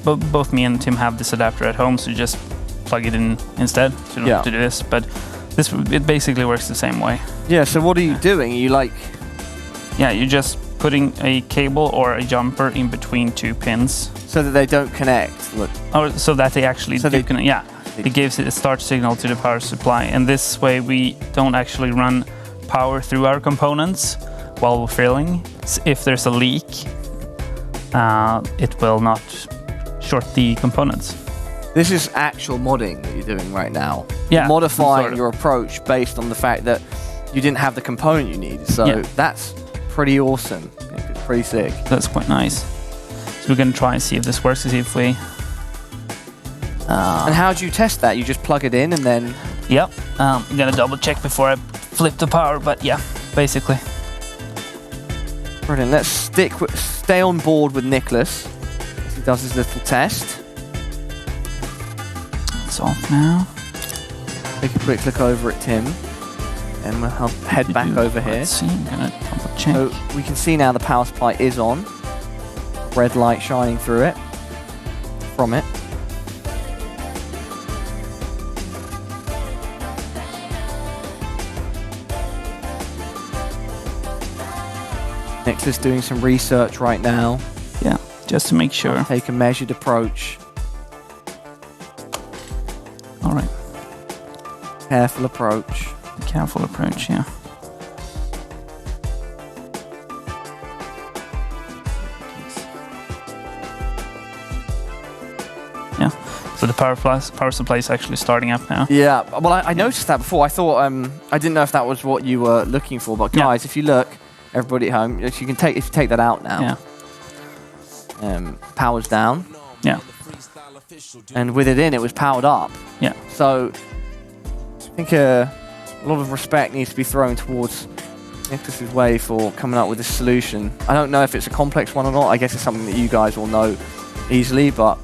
both me and Tim have this adapter at home, so you just plug it in instead. So you don't have to do this, but it basically works the same way. Yeah. So what are you doing? Are you like? Yeah, you're just putting a cable or a jumper in between 2 pins. So that they don't connect. Look. Or so that they actually So do they- connect. Yeah, it gives it a start signal to the power supply, and this way we don't actually run power through our components while we're filling. If there's a leak, it will not short the components. This is actual modding that you're doing right now. Yeah, Modifying sort of. your approach based on the fact that you didn't have the component you needed. So Yeah. that's pretty awesome. It's pretty sick. That's quite nice. So we're going to try and see if this works, to see if we... And how do you test that? You just plug it in and then... Yep. I'm going to double check before I flip the power, but yeah, basically. Brilliant. Let's stay on board with Nicholas as he does his little test. It's off now. Take a quick look over at Tim. And we'll head back over here. Let's see, I'm going to double check. So we can see now the power supply is on. Red light shining through it. From it. Nicholas doing some research right now. Yeah, just to make sure. Take a measured approach. All right. Careful approach. Careful approach, yeah. Yeah. So the power supply is actually starting up now. Yeah. Well, I noticed that before. I thought I didn't know if that was what you were looking for, but guys, if you look, everybody at home, if you take that out now. Yeah. Power's down. Yeah. And with it in, it was powered up. Yeah. So I think a lot of respect needs to be thrown towards Nicholas's way for coming up with this solution. I don't know if it's a complex one or not. I guess it's something that you guys will know easily, but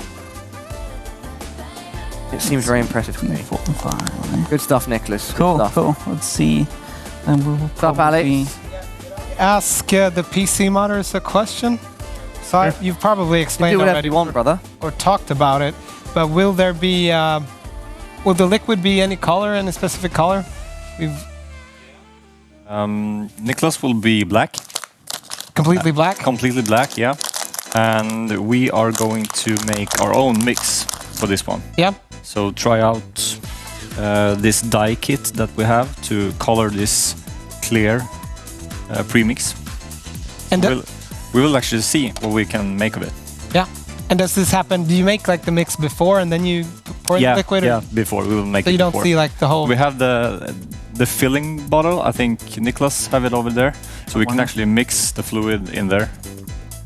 it seems very impressive to me. Good stuff, Nicholas. Good Cool, stuff. cool. Let's see. Then we'll What's up, Alex? Ask the PC modders a question. So you've probably explained do whatever already you want, brother. or talked about it, but will there be, will the liquid be any color, any specific color? Nicholas will be black. Completely black? Completely black, yeah. And we are going to make our own mix for this one. Yeah. So try out this dye kit that we have to color this clear premix. And we will actually see what we can make of it. Yeah. And does this happen? Do you make like the mix before and then you pour in the liquid? Yeah, before we will make so it. You don't before. see like the whole. We have the filling bottle. I think Nicholas have it over there, so we can actually mix the fluid in there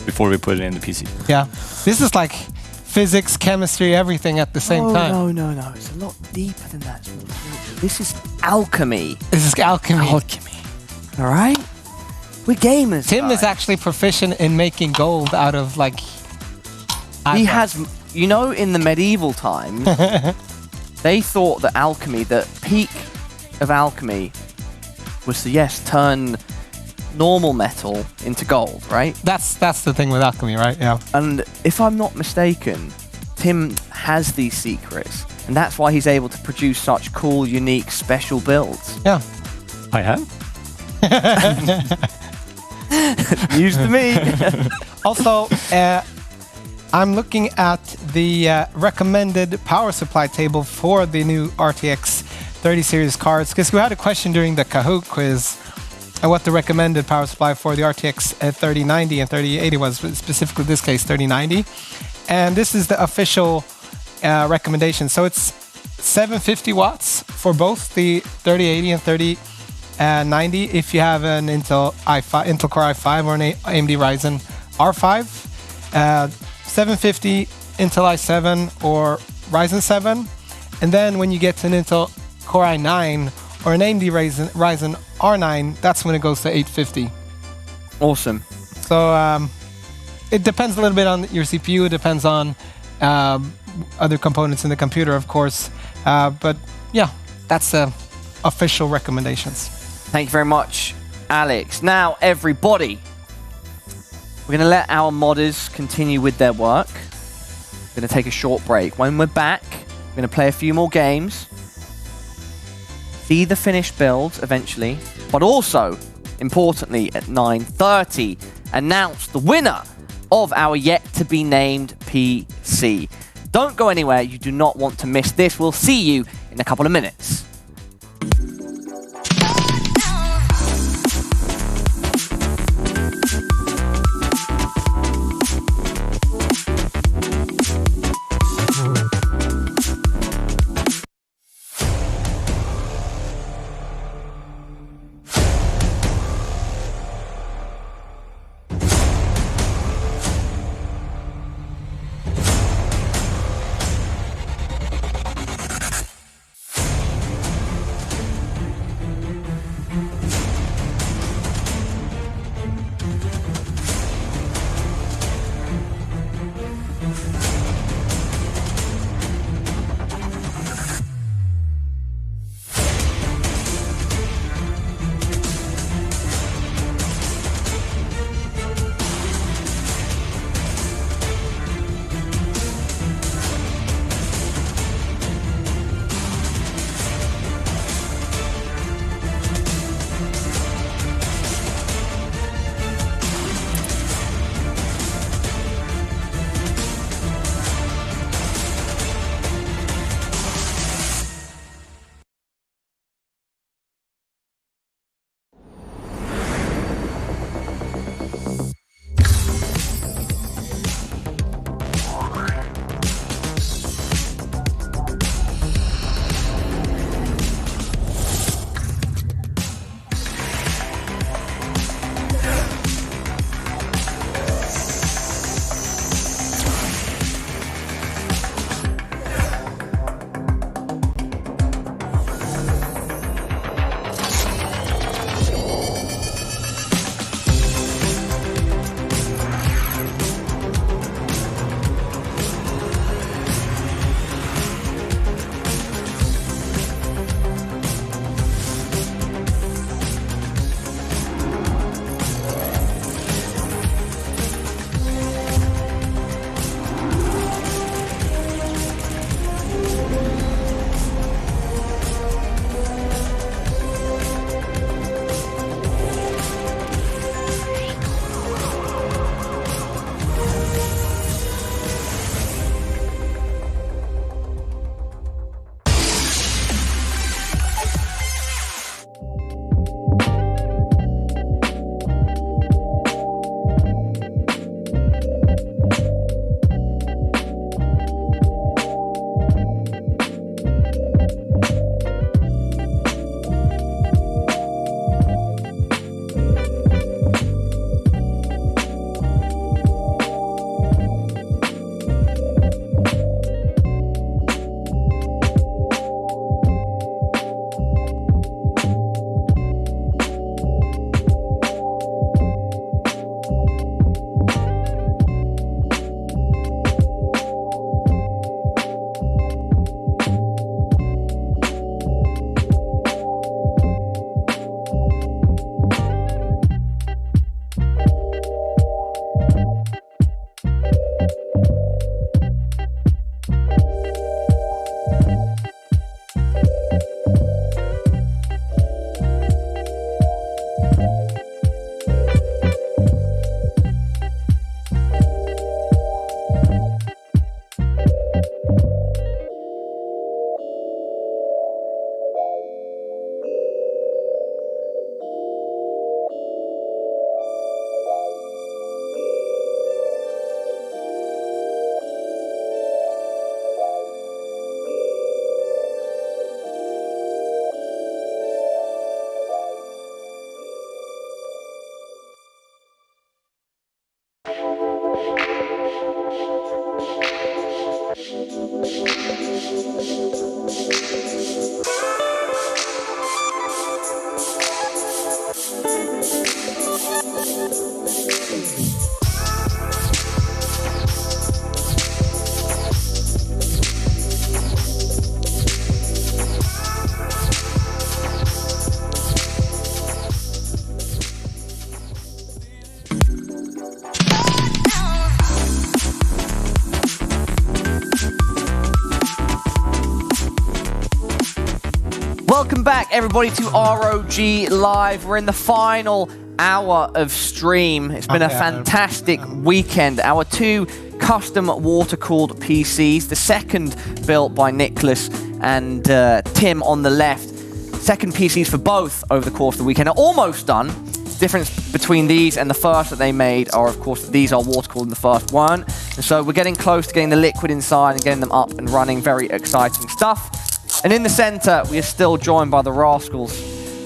before we put it in the PC. Yeah. This is like physics, chemistry, everything at the same time. No. It's a lot deeper than that. This is alchemy. This is alchemy. All right. We're gamers. Tim guys. is actually proficient in making gold out of like. He has, you know, in the medieval times, they thought that alchemy, the peak of alchemy, was to turn normal metal into gold, right? That's the thing with alchemy, right? Yeah. And if I'm not mistaken, Tim has these secrets, and that's why he's able to produce such cool, unique, special builds. Yeah. I have. News to me. Also, I'm looking at the recommended power supply table for the new RTX 30 series cards, because we had a question during the Kahoot quiz what the recommended power supply for the RTX 3090 and 3080 was, specifically this case 3090. And this is the official recommendation. So it's 750 watts for both the 3080 and 3090 if you have an Intel Core i5 or an AMD Ryzen R5. 750 Intel i7 or Ryzen 7. And then when you get to an Intel Core i9 or an AMD Ryzen R9, that's when it goes to 850. Awesome. So it depends a little bit on your CPU. It depends on other components in the computer, of course. But yeah, that's the official recommendations. Thank you very much, Alex. Now, everybody, we're going to let our modders continue with their work. We're going to take a short break. When we're back, we're going to play a few more games, see the finished builds eventually, but also, importantly, at 9:30, announce the winner of our yet-to-be-named PC. Don't go anywhere. You do not want to miss this. We'll see you in a couple of minutes. Welcome back, everybody, to ROG Live. We're in the final hour of stream. It's been a fantastic weekend. Our 2 custom water-cooled PCs, the second built by Nicholas and Tim on the left. Second PCs for both over the course of the weekend are almost done. The difference between these and the first that they made are, of course, that these are water-cooled and the first weren't. And so we're getting close to getting the liquid inside and getting them up and running. Very exciting stuff. And in the center, we are still joined by the Rascals,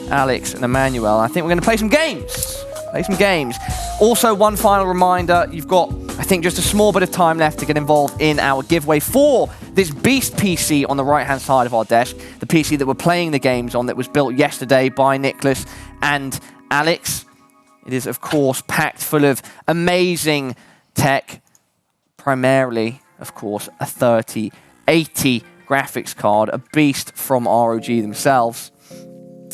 Alex and Emmanuel. I think we're going to play some games. Also, one final reminder, you've got, I think, just a small bit of time left to get involved in our giveaway for this Beast PC on the right-hand side of our desk, the PC that we're playing the games on that was built yesterday by Nicholas and Alex. It is, of course, packed full of amazing tech, primarily, of course, a 3080 graphics card, a beast from ROG themselves.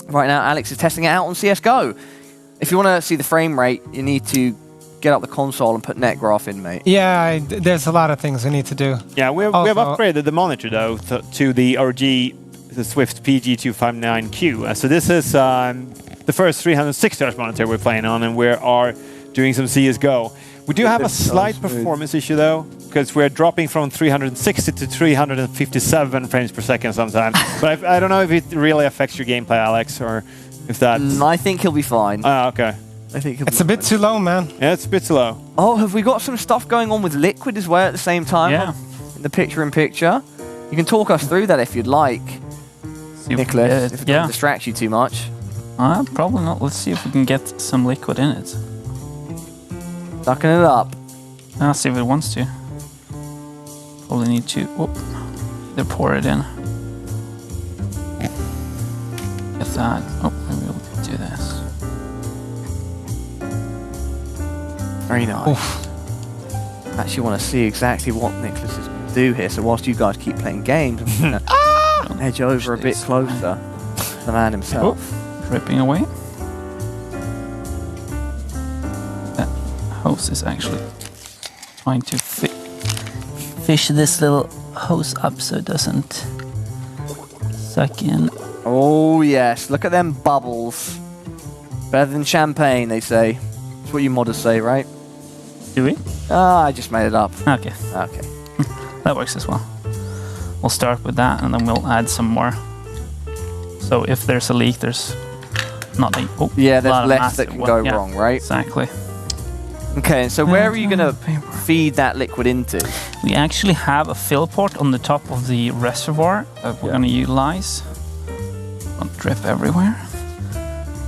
Right now, Alex is testing it out on CSGO. If you want to see the frame rate, you need to get up the console and put NetGraph in, mate. Yeah, there's a lot of things we need to do. Yeah, we have upgraded the monitor, though, to the ROG the Swift PG259Q. So this is the first 360Hz monitor we're playing on, and we are doing some CSGO. We do have a slight performance issue, though, because we're dropping from 360 to 357 frames per second sometimes. But I don't know if it really affects your gameplay, Alex, or if that... I think he'll be fine. Okay. I think it's a bit too low, man. Yeah, it's a bit too low. Oh, have we got some stuff going on with liquid as well at the same time? Yeah. In the picture-in-picture? You can talk us through that if you'd like, Nicholas, if it doesn't distract you too much. Probably not. Let's see if we can get some liquid in it. Sucking it up. I'll see if it wants to. Probably need to either pour it in. Get that. Oh, maybe we'll do this. Very nice. Oof. Actually want to see exactly what Nicholas is going to do here. So whilst you guys keep playing games, I'm going to edge over a bit closer to the man himself. Ripping away. That hose is actually trying to fish this little hose up so it doesn't suck in. Oh yes, look at them bubbles. Better than champagne, they say. That's what you modders say, right? Do we? I just made it up. Okay. Okay. That works as well. We'll start with that and then we'll add some more. So if there's a leak, there's not a... Oh, yeah, there's less that can go wrong, right? Exactly. Okay, so where are you going to feed that liquid into? We actually have a fill port on the top of the reservoir that we're going to utilize. Don't drip everywhere.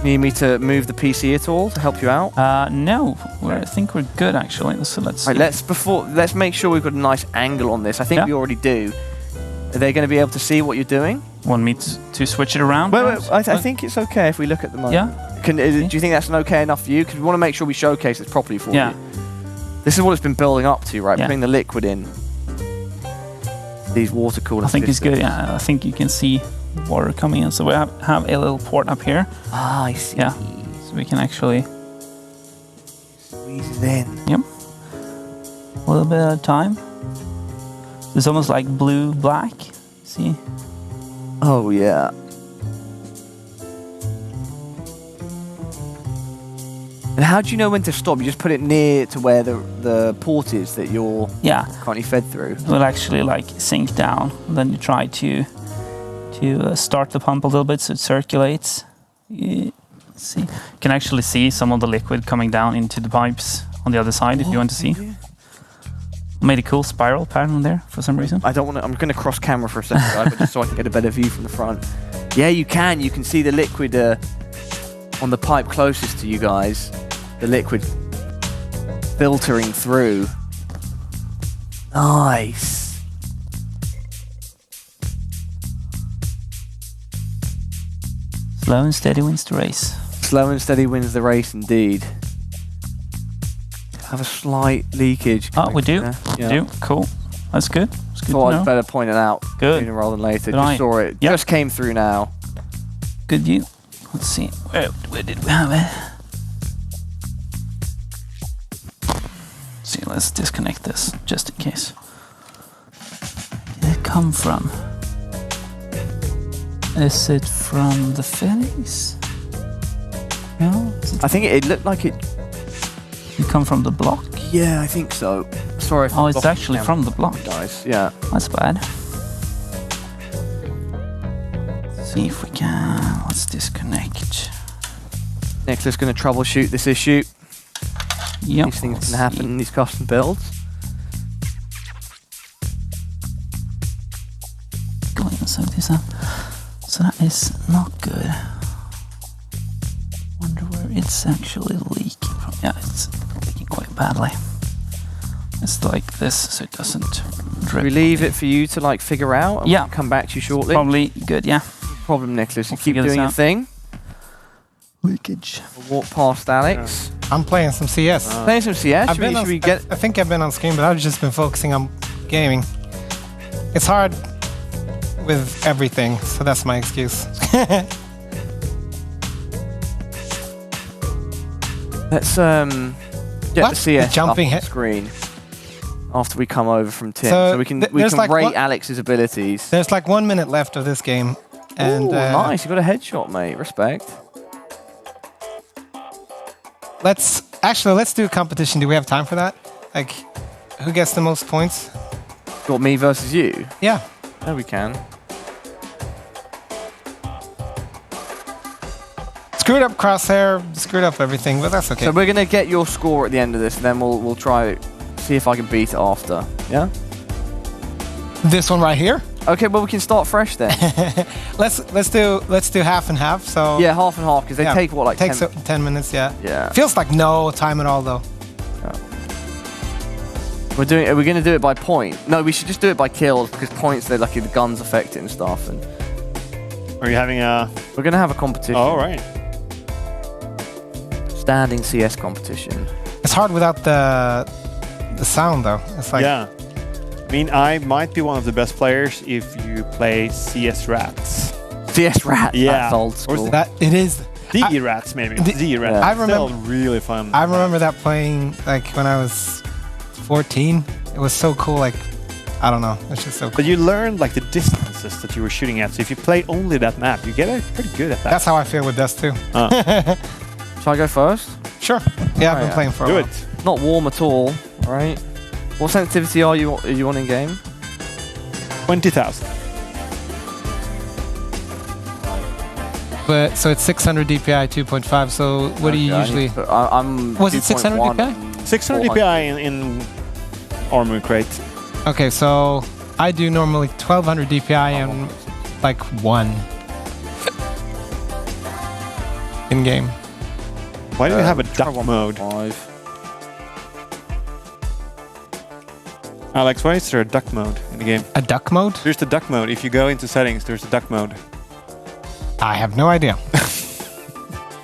Need me to move the PC at all to help you out? No, I think we're good actually. So let's. Right, let's make sure we've got a nice angle on this. I think we already do. Are they going to be able to see what you're doing? Want me to switch it around? Wait, I think it's okay if we look at the moment. Yeah. Do you think that's an okay enough for you? Because we want to make sure we showcase it properly for you. This is what it's been building up to, right? Putting the liquid in. These water coolers. I think it's good. Yeah, I think you can see water coming in. So we have a little port up here. Ah, I see. Yeah. So we can actually squeeze it in. Yep. A little bit at a time. It's almost like blue-black. See? Oh yeah. And how do you know when to stop? You just put it near to where the port is that you're currently fed through. It will actually like sink down. Then you try to start the pump a little bit so it circulates. Let's see. You can actually see some of the liquid coming down into the pipes on the other side if you want to see. Yeah. Made a cool spiral pattern there for some reason. I don't want to. I'm going to cross camera for a second, right, but just so I can get a better view from the front. Yeah, you can. You can see the liquid on the pipe closest to you guys. The liquid filtering through. Nice. Slow and steady wins the race. Slow and steady wins the race, indeed. Have a slight leakage. Oh, we do. Yeah. Do. Cool. That's good. It's good Thought to I'd know. better point it out Good. sooner rather than later. Good Just eye. saw it. Yep. Just came through now. Good view. Let's see. Where did we have it? See, let's disconnect this just in case. Where did it come from? Is it from the fittings? No? I think it looked like it. It come from the block? Yeah, I think so. Sorry. Oh, it's actually from the block. Guys, yeah. That's bad. See if we can. Let's disconnect. Next, let's going to troubleshoot this issue. Yep. These things can happen in these custom builds. Go ahead and suck this up. So that is not good. Wonder where it's actually leaking from. Yeah, it's leaking quite badly. It's like this, so it doesn't drip. We leave it for you to like figure out. And Yeah. we'll come back to you shortly. Probably good, yeah. No problem, Nicholas. You We'll keep figure this doing your out. thing. Leakage. We'll walk past Alex. I'm playing some CS. Playing some CS. I've Should been we, on, should we get? I think I've been on screen, but I've just been focusing on gaming. It's hard with everything, so that's my excuse. Let's get What? the CS The jumping up on hit? screen after we come over from Tim, So so we can there's like rate one- Alex's abilities. There's like 1 minute left of this game, and Ooh, nice! You got a headshot, mate. Respect. let's do a competition. Do we have time for that? Like, who gets the most points? Got me versus you. Yeah. There we can. Screwed up crosshair, screwed up everything, but that's okay. So we're gonna get your score at the end of this, and then we'll try see if I can beat it after. Yeah. This one right here. Okay, well we can start fresh then. Let's do half and half. So Yeah, half and half because they yeah, take what like takes 10. 10 minutes. Yeah. Yeah. Feels like no time at all though. We're gonna do it by point. No, we should just do it by kills because points they're lucky the guns affect it and stuff. And Are you having a... we're gonna have a competition. Oh, all right. Standing CS competition. It's hard without the sound though. It's like Yeah. I mean, I might be one of the best players if you play CS Rats. CS Rat. Yeah. That's old Or is school. that. It is. D Rats, maybe. The- D Rats. Yeah. I remember- Still really fun. I remember that playing like when I was 14. It was so cool. Like, I don't know. It's just so cool. But you learn like the distances that you were shooting at. So if you play only that map, you get pretty good at that. That's how I feel with Dust 2. Shall I go first? Sure. Yeah, I've been yeah. playing for a Do while. it. Not warm at all, right? What sensitivity are you on in game? 20,000. But so it's 600 DPI, 2.5. So what do you Okay, I usually? need to put- I'm Was it 600 2.1 DPI? and 600 400. DPI in Armor Crate. Okay, so I do normally 1200 DPI and like 1 in game. Why do you have a try duck mode? 1.5. Alex, why is there a duck mode in the game? A duck mode? There's the duck mode. If you go into settings, there's a duck mode. I have no idea.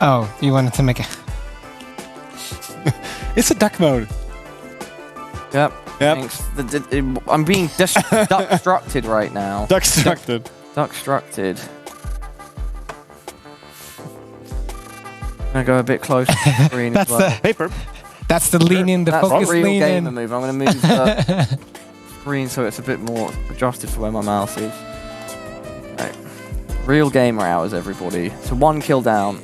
Oh, you wanted to make a. It's a duck mode. Yep. Yep. Thanks. I'm being duck-structed right now. Duck-structed. Duck-structed. I'm gonna go a bit closer to the screen as That's well. the Paper. that's the lean in, the That's focus a real lean gamer in. move. I'm gonna move the screen so it's a bit more adjusted for where my mouse is. Right. Real gamer hours, everybody. So 1 kill down.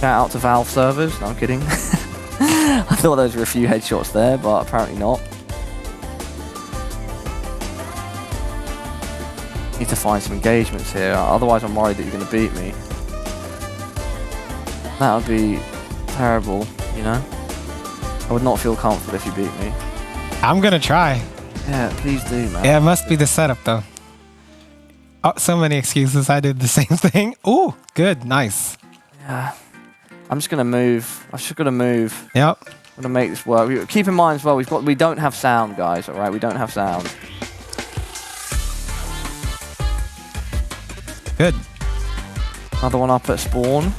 Shout out to Valve servers. No, I'm kidding. I thought those were a few headshots there, but apparently not. Need to find some engagements here, otherwise I'm worried that you're going to beat me. That would be terrible, you know? I would not feel comfortable if you beat me. I'm gonna try. Yeah, please do, man. Yeah, it must be the setup though. Oh, so many excuses. I did the same thing. Ooh, good, nice. Yeah. I'm just gonna move. I've just gotta move. Yep. I'm gonna make this work. Keep in mind as well, we don't have sound, guys. All right, we don't have sound. Good. Another one up at spawn.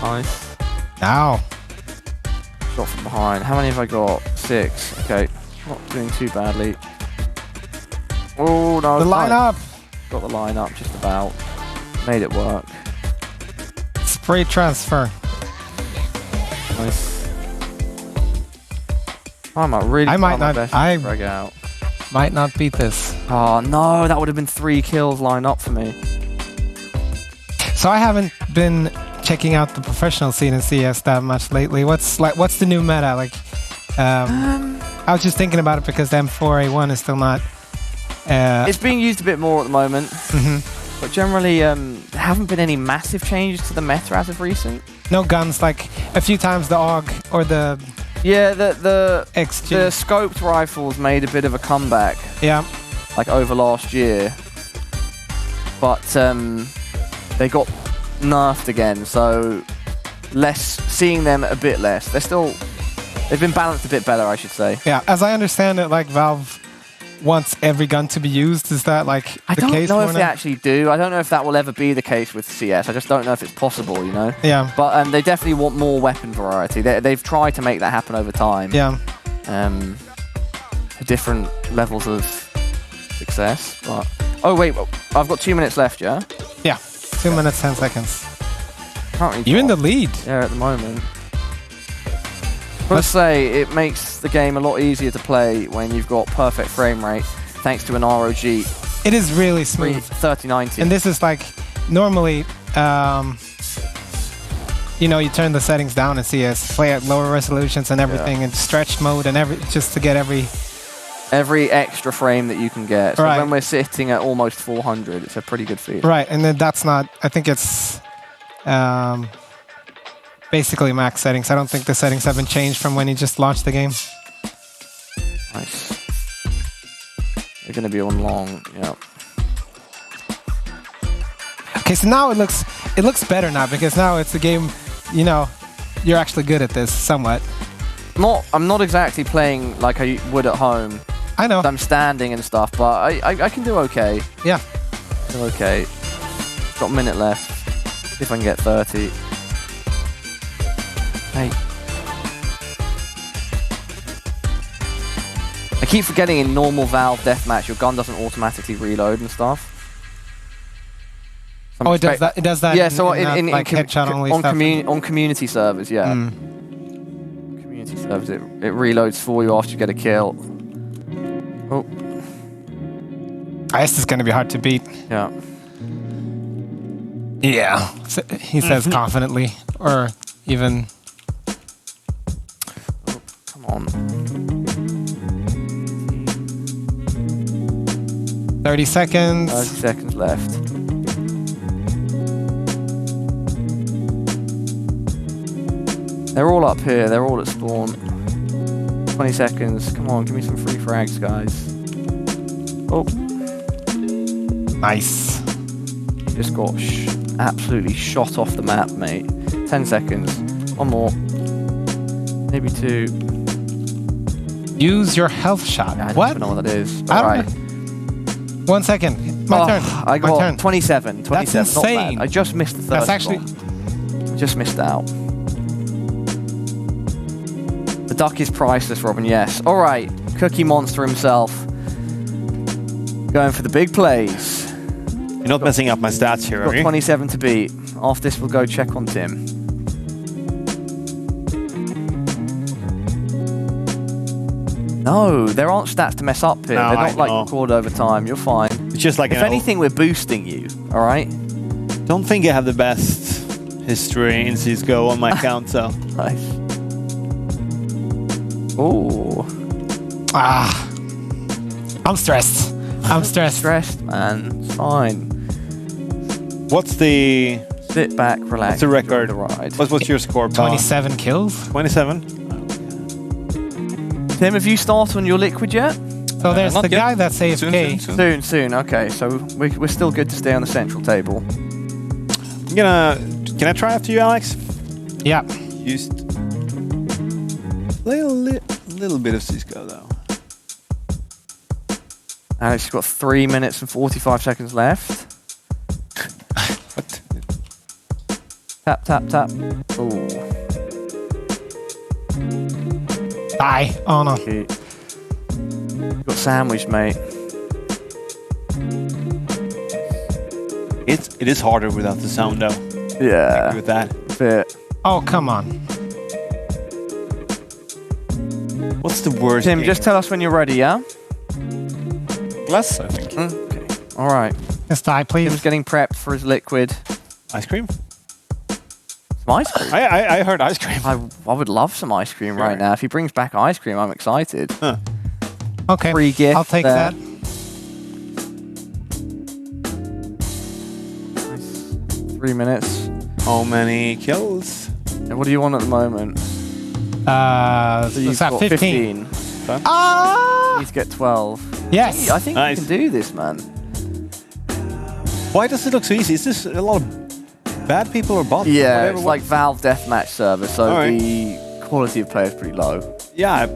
Nice. Now. Shot from behind. How many have I got? 6. Okay. Not doing too badly. Oh, no. The line up. Got the line up just about. Made it work. Spray transfer. Nice. I might really frag out. Might not beat this. Oh, no. That would have been 3 kills lined up for me. So I haven't been checking out the professional scene in CS that much lately. What's the new meta? Like, I was just thinking about it because the M4A1 is still not. It's being used a bit more at the moment, but generally there haven't been any massive changes to the meta as of recent. No guns, like a few times the AUG or the the XG. The scoped rifles made a bit of a comeback. Yeah, like over last year, but they got nerfed again, so seeing them a bit less. They've been balanced a bit better, I should say. Yeah, as I understand it, like Valve wants every gun to be used. Is that like the case? I don't know if they actually do. I don't know if that will ever be the case with CS. I just don't know if it's possible, you know? Yeah. But they definitely want more weapon variety. They've tried to make that happen over time. Yeah. Different levels of success. But oh wait, I've got 2 minutes left, yeah? Yeah. 2 minutes, 10 seconds. Currently You're in the lead. Yeah, at the moment. Let's say it makes the game a lot easier to play when you've got perfect frame rate thanks to an ROG. It is really smooth. 3090. And this is like normally, you know, you turn the settings down in CS, play at lower resolutions and everything, and stretch mode and just to get every extra frame that you can get. So right. when we're sitting at almost 400, it's a pretty good feeling. Right, and then that's not. I think it's. Basically max settings. I don't think the settings have been changed from when you just launched the game. Nice. They're going to be on long, yeah. Okay, so now it looks better now because now it's a game, you know, you're actually good at this somewhat. I'm not exactly playing like I would at home. I know. I'm standing and stuff, but I can do okay. Yeah. Do okay. Got a minute left. See if I can get 30. Hey. I keep forgetting in normal Valve deathmatch your gun doesn't automatically reload and stuff. Oh, it does that. It does that. Yeah, so in like headshot only on stuff. On community servers, yeah. Community servers, it reloads for you after you get a kill. Oh. This is going to be hard to beat. Yeah. Yeah, he says confidently, or even. Oh, come on. 30 seconds. 30 seconds left. They're all up here. They're all at spawn. 20 seconds. Come on, give me some free frags, guys. Oh. Nice. Just got absolutely shot off the map, mate. 10 seconds. One more. Maybe 2. Use your health shot. I don't what? even know what that is. I don't Alright. know. 1 second. My turn. I got My turn. 27. 27. That's insane. Not bad. I just missed the third. That's actually. Just missed out. The duck is priceless, Robin, yes. Alright. Cookie Monster himself. Going for the big plays. You're not messing up my stats here, are Got you? 27 to beat. After this, we'll go check on Tim. No, there aren't stats to mess up here. No, They're not I like know. record over time. You're fine. It's just like if anything, we're boosting you. All right. Don't think I have the best history in CS:GO on my account, so. Nice. Ooh. I'm stressed. I'm stressed. Stressed, man. It's fine. What's the... Sit back, relax. What's the record? The ride. What's your score, pal? 27 kills. 27? Tim, have you started on your liquid yet? So there's not the yet. guy that's AFK. Soon. Okay, so we're still good to stay on the central table. Can I try after you, Alex? Yeah. Used little bit of CS:GO though. Alex, you've got 3 minutes and 45 seconds left. Tap, tap, tap. Ooh. Die. Oh no. Okay. Got sandwiched, mate. It is harder without the sound, though. Yeah. With that. Bit. Oh, come on. What's the worst? Tim, game? just tell us when you're ready, yeah? Glass, I think. Okay. All right. Just die, please. Tim's getting prepped for his liquid. Ice cream? Some ice cream. I heard ice cream. I would love some ice cream right now. If he brings back ice cream, I'm excited. Huh. Okay. Free gift I'll take there. that. Nice. 3 minutes. How many kills? And what do you want at the moment? So you've that got 15. Huh? Ah! You need to get 12. Yes. I think Nice. you can do this, man. Why does it look so easy? Is this a lot of bad people or bots? Yeah, Whatever, it's like Valve Deathmatch server, so Alright. the quality of play is pretty low. Yeah.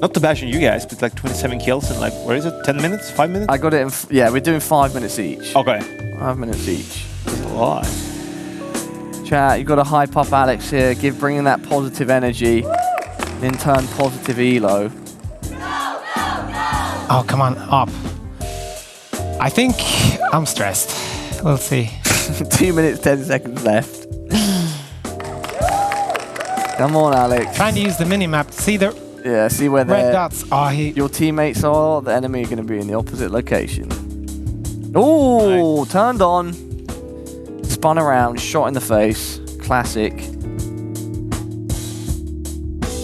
Not to bash on you guys, but like 27 kills in like, what is it, 10 minutes, 5 minutes? I got it in, yeah, we're doing 5 minutes each. Okay. 5 minutes each. That's a lot. Chat, you've got to hype up Alex here, bringing that positive energy, in turn positive elo. Oh, come on, up. I think I'm stressed. We'll see. 2 minutes, 10 seconds left. Come on, Alex. Trying to use the mini-map to see the Yeah, see where red dots. Oh, your teammates are, the enemy are going to be in the opposite location. Oh, nice. Turned on. Spun around, shot in the face. Classic.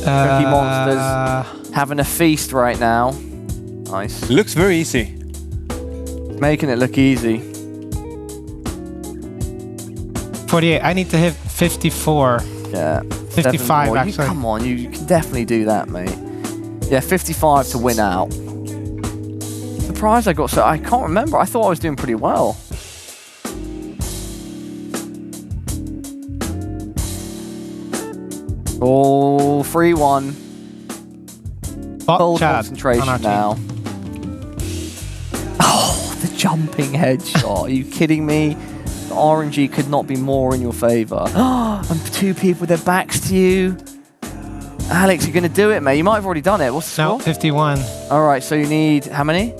Cookie Monsters having a feast right now. Nice. Looks very easy. Making it look easy. 48. I need to hit 54. Yeah. 55 actually. Come on, you can definitely do that, mate. Yeah, 55 to win out. Surprised I got so... I can't remember. I thought I was doing pretty well. Oh, 3-1. Full concentration now. Oh, the jumping headshot. Are you kidding me? The RNG could not be more in your favour. And 2 people with their backs to you. Alex, you're going to do it, mate. You might have already done it. What's the score? 51. All right, so you need how many?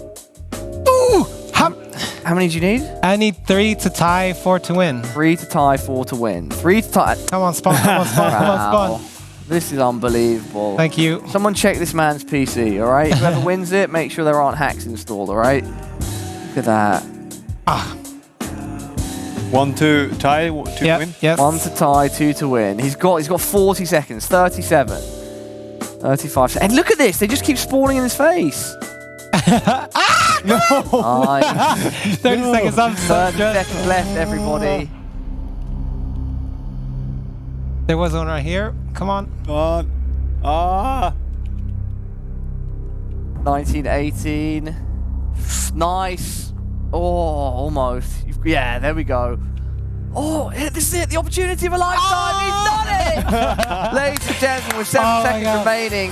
Ooh! How many do you need? I need 3 to tie, 4 to win. 3 to tie, 4 to win. 3 to tie. Come on, spawn, come on, spawn, come on, spawn. This is unbelievable. Thank you. Someone check this man's PC, all right? Whoever wins it, make sure there aren't hacks installed, all right? Look at that. 1 to tie, 2 to win? Yes. 1 to tie, 2 to win. He's got 40 seconds, 37, 35 seconds. And look at this, they just keep spawning in his face. No! Nice. 30 seconds, I'm 30 seconds left, everybody. There was one right here. Come on. 1918. Nice. Oh, almost. Yeah, there we go. Oh, this is it. The opportunity of a lifetime. He's done it. Ladies and gentlemen, with 7 seconds remaining.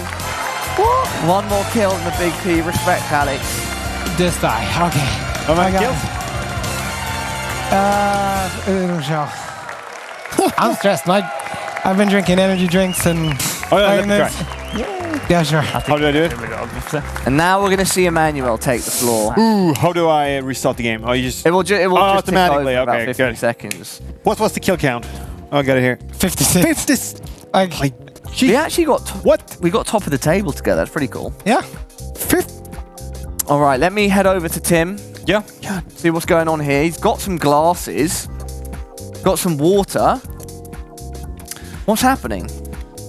One more kill in the Big P. Respect, Alex. Just die. Okay. How many kills? I'm stressed. I've been drinking energy drinks and... Oh, yeah, let me try. Yeah, sure. How do I do it? And now we're going to see Emmanuel take the floor. Ooh, how do I restart the game? Oh, you just... It will just automatically. take over Okay, about 15 good. seconds. What was the kill count? Oh, I got it here. 56. 50. We actually got... What? We got top of the table together. That's pretty cool. Yeah. 50. All right, let me head over to Tim. Yeah. See what's going on here. He's got some glasses. Got some water. What's happening?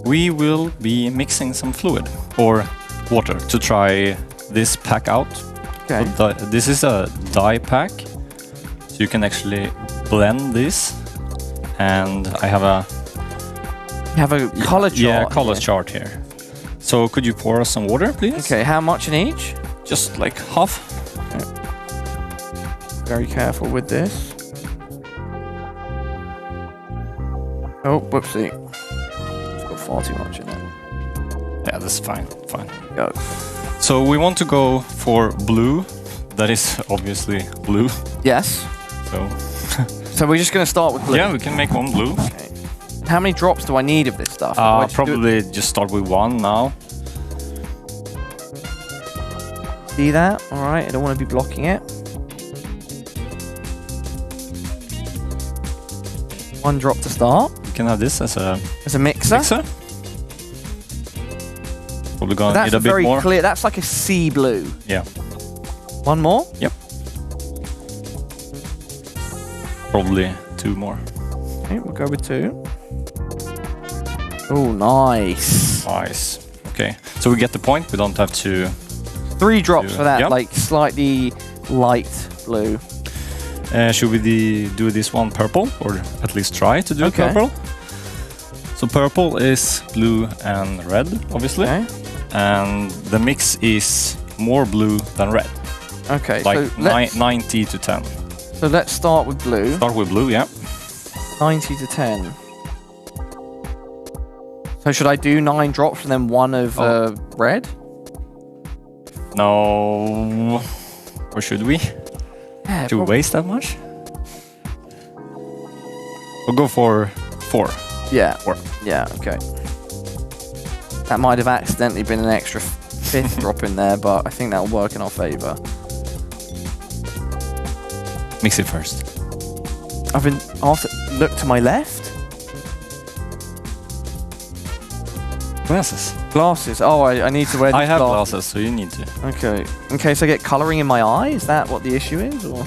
We will be mixing some fluid or water to try this pack out. Okay. So this is a dye pack, so you can actually blend this. And I have a color chart. Yeah, color chart here. So could you pour us some water, please? Okay, how much in each? Just like half. Okay. Very careful with this. Oh, whoopsie. It's got far too much in it. Yeah, that's fine. Fine. Go. So we want to go for blue. That is obviously blue. Yes. So So we're just going to start with blue? Yeah, we can make one blue. Okay. How many drops do I need of this stuff? Do I Probably just start with one now. See that? Alright, I don't want to be blocking it. One drop to start. You can have this as a mixer. Probably gonna That's need a bit very more. clear. That's like a sea blue. Yeah. One more? Yep. Probably 2 more. Okay, we'll go with 2. Oh, nice. Nice. Okay, so we get the point. We don't have to... 3 drops for that, yep. like slightly light blue. Should we do this one purple, or at least try to do it purple? So purple is blue and red, obviously. Okay. And the mix is more blue than red. Okay, like so 90 to 10. So let's start with blue. Start with blue, yeah. 90 to 10. So should I do 9 drops and then 1 of red? No. Or should we? Yeah, should we waste that much? We'll go for 4. Yeah. 4. Yeah, okay. That might have accidentally been an extra 5th drop in there, but I think that'll work in our favor. Mix it first. I've been asked to look to my left. Glasses. Glasses. Oh, I need to wear these I have glasses, so you need to. Okay. In case I get colouring in my eye, is that what the issue is? Or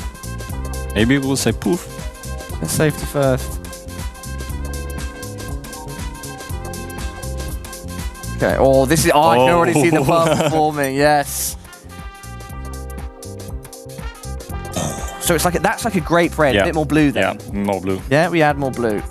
maybe we'll say poof. let's safety first. Okay. Oh, this is. Oh, I can already see the purple forming. Yes. So it's like that's like a grape red, a bit more blue then. Yeah, more blue. Yeah, we add more blue.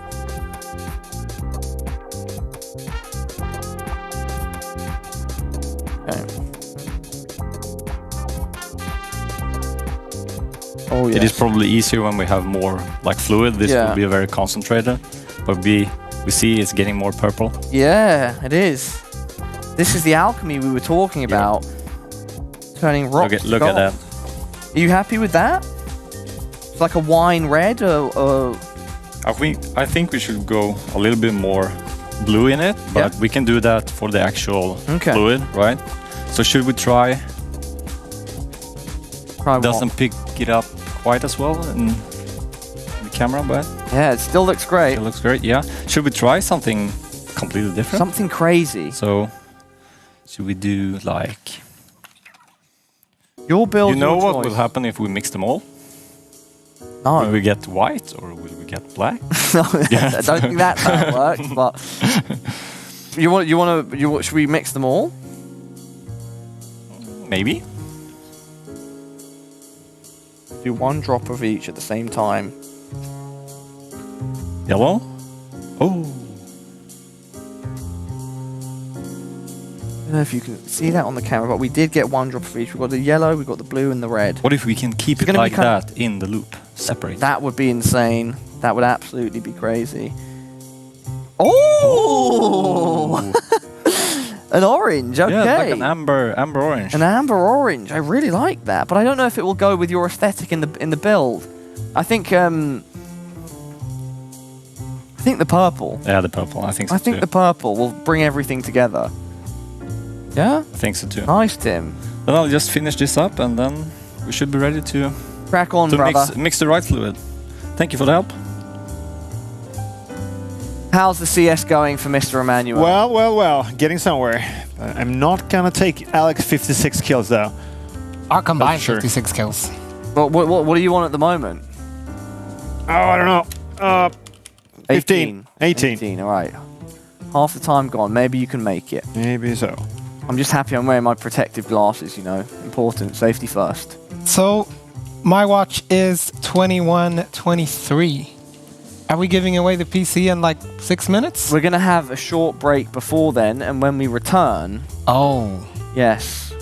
Oh, yes. It is probably easier when we have more like fluid. This will be a very concentrated, but we see it's getting more purple. Yeah, it is. This is the alchemy we were talking about. Turning rocks to look gold. at that. Are you happy with that? It's like a wine red or I think we should go a little bit more blue in it, but we can do that for the actual fluid, right? So should we try? Doesn't pick it up quite as well in the camera, but yeah, it still looks great. It looks great, yeah. Should we try something completely different? Something crazy. So should we do like? Your build. You know your what choice. will happen if we mix them all? No. Will we get white or will we get black? No, I don't think that's how it works. But should we mix them all? Maybe. Do 1 drop of each at the same time. Yellow. Oh. I don't know if you can see that on the camera, but we did get 1 drop of each. We've got the yellow, we've got the blue, and the red. What if we can keep it like that in the loop, separate? That would be insane. That would absolutely be crazy. Oh! An orange, okay. Yeah, like an amber orange. An amber orange. I really like that, but I don't know if it will go with your aesthetic in the build. I think the purple. Yeah, the purple. I think so I think the purple will bring everything together. Yeah? I think so too. Nice, Tim. Then I'll just finish this up and then we should be ready to crack on, brother. Mix the right fluid. Thank you for the help. How's the CS going for Mr. Emmanuel? Well, getting somewhere. I'm not gonna take Alex 56 kills though. Our combined 56 kills. What do you want at the moment? Oh, I don't know. 15. 18, all right. Half the time gone. Maybe you can make it. Maybe so. I'm just happy I'm wearing my protective glasses, you know. Important. Safety first. So, my watch is 21:23. Are we giving away the PC in like 6 minutes? We're going to have a short break before then, and when we return... Oh. Yes.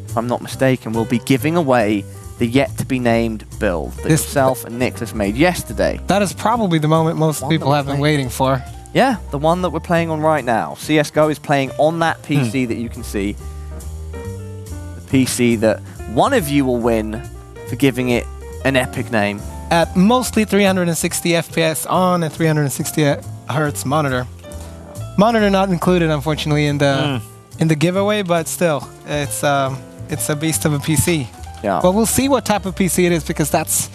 If I'm not mistaken, we'll be giving away the yet-to-be-named build that yourself and Nicholas made yesterday. That is probably the moment most people have been waiting for. Yeah, the one that we're playing on right now. CSGO is playing on that PC that you can see. The PC that one of you will win for giving it an epic name. at mostly 360 FPS on a 360 hertz monitor. Monitor not included, unfortunately, in the giveaway, but still, it's a beast of a PC. Yeah. But we'll see what type of PC it is, because that's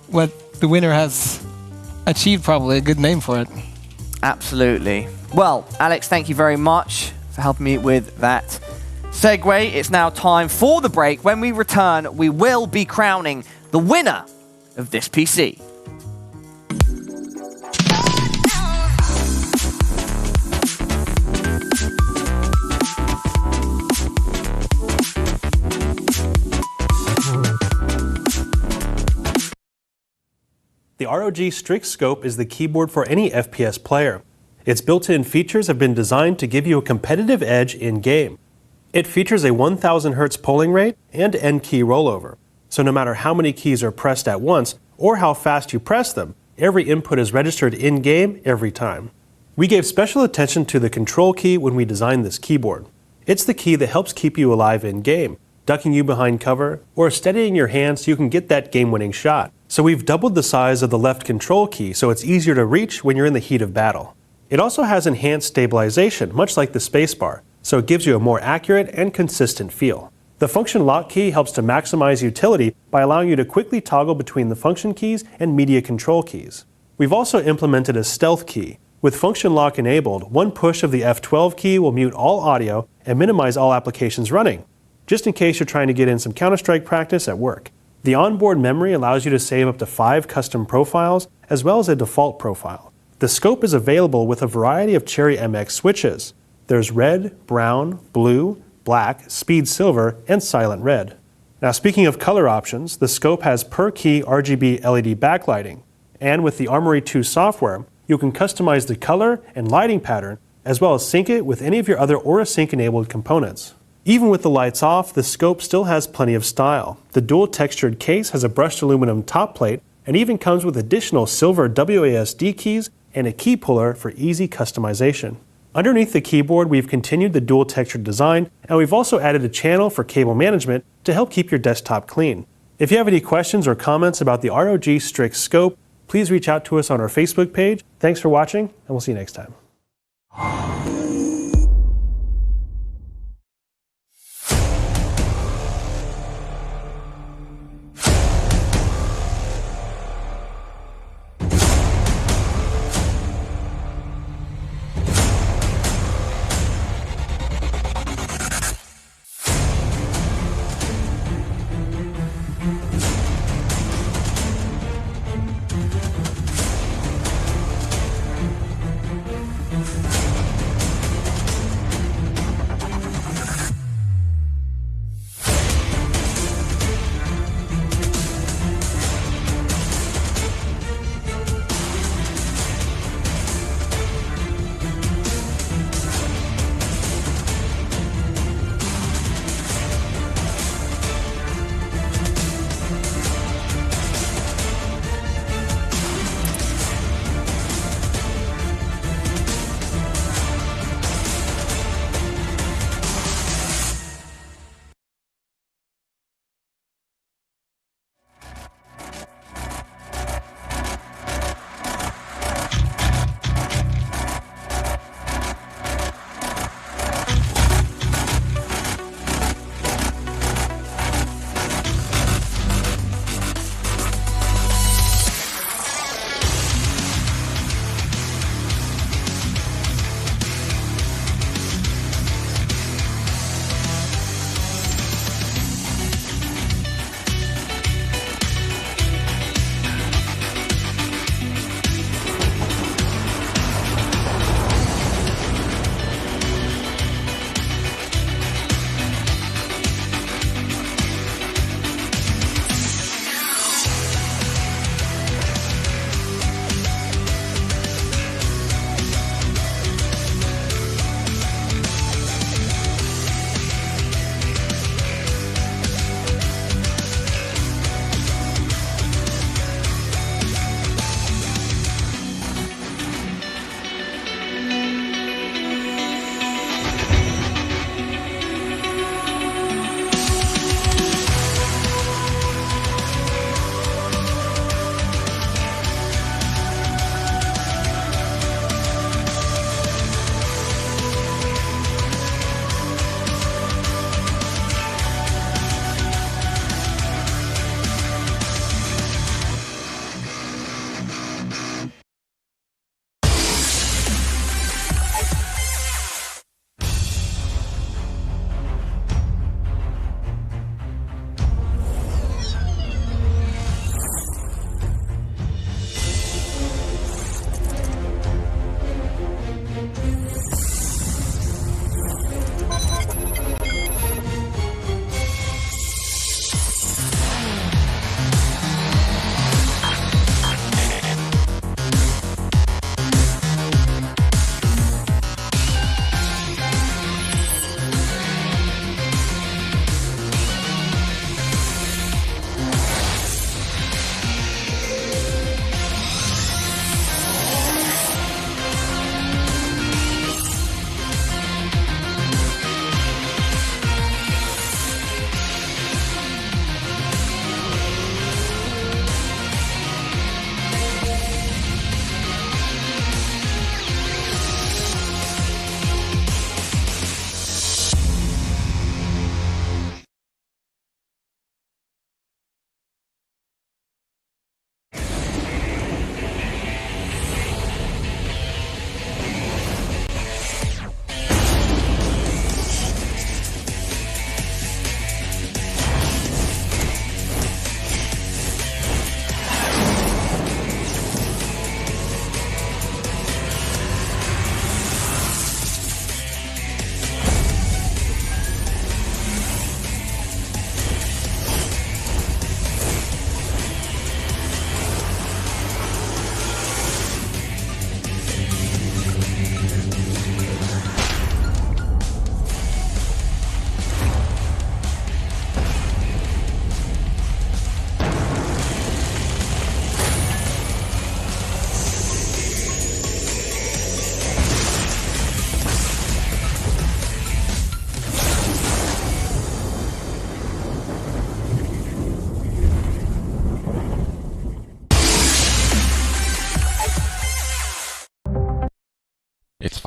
what the winner has achieved, probably a good name for it. Absolutely. Well, Alex, thank you very much for helping me with that segue. It's now time for the break. When we return, we will be crowning the winner of this PC. The ROG Strix Scope is the keyboard for any FPS player. Its built-in features have been designed to give you a competitive edge in-game. It features a 1000 Hz polling rate and end key rollover, so no matter how many keys are pressed at once or how fast you press them, every input is registered in-game every time. We gave special attention to the control key when we designed this keyboard. It's the key that helps keep you alive in-game, ducking you behind cover, or steadying your hand so you can get that game-winning shot. So we've doubled the size of the left control key so it's easier to reach when you're in the heat of battle. It also has enhanced stabilization, much like the spacebar, so it gives you a more accurate and consistent feel. The function lock key helps to maximize utility by allowing you to quickly toggle between the function keys and media control keys. We've also implemented a stealth key. With function lock enabled, one push of the F12 key will mute all audio and minimize all applications running, just in case you're trying to get in some Counter-Strike practice at work. The onboard memory allows you to save up to 5 custom profiles, as well as a default profile. The scope is available with a variety of Cherry MX switches. There's red, brown, blue, black, speed silver, and silent red. Now, speaking of color options, the scope has per-key RGB LED backlighting. And with the Armory 2 software, you can customize the color and lighting pattern, as well as sync it with any of your other Aura Sync-enabled components. Even with the lights off, the scope still has plenty of style. The dual textured case has a brushed aluminum top plate and even comes with additional silver WASD keys and a key puller for easy customization. Underneath the keyboard, we've continued the dual textured design, and we've also added a channel for cable management to help keep your desktop clean. If you have any questions or comments about the ROG Strix Scope, please reach out to us on our Facebook page. Thanks for watching, and we'll see you next time.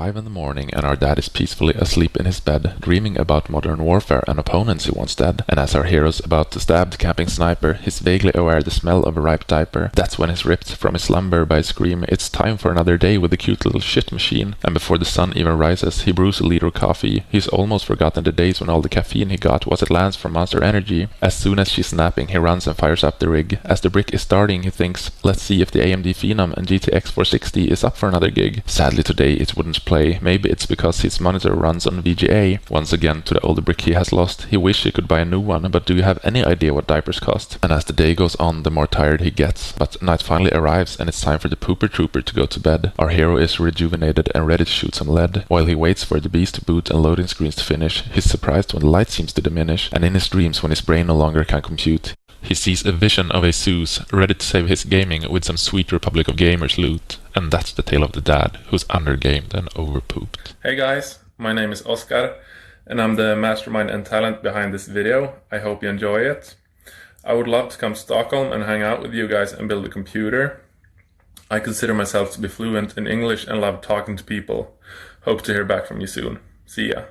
5 in the morning and our dad is peacefully asleep in his bed, dreaming about modern warfare and opponents he wants dead. And as our hero's about to stab the camping sniper, he's vaguely aware the smell of a ripe diaper. That's when he's ripped from his slumber by a scream, it's time for another day with the cute little shit machine. And before the sun even rises, he brews a liter of coffee. He's almost forgotten the days when all the caffeine he got was at Lance from Monster Energy. As soon as she's napping, he runs and fires up the rig. As the brick is starting, he thinks, let's see if the AMD Phenom and GTX 460 is up for another gig. Sadly today it wouldn't play. Maybe it's because his monitor runs on VGA. Once again, to the older brick he has lost. He wishes he could buy a new one, but do you have any idea what diapers cost? And as the day goes on, the more tired he gets. But night finally arrives and it's time for the pooper trooper to go to bed. Our hero is rejuvenated and ready to shoot some lead. While he waits for the beast to boot and loading screens to finish, he's surprised when the light seems to diminish, and in his dreams when his brain no longer can compute, he sees a vision of a Zeus, ready to save his gaming with some sweet Republic of Gamers loot. And that's the tale of the dad, who's undergamed and overpooped. Hey guys, my name is Oscar, and I'm the mastermind and talent behind this video. I hope you enjoy it. I would love to come to Stockholm and hang out with you guys and build a computer. I consider myself to be fluent in English and love talking to people. Hope to hear back from you soon. See ya.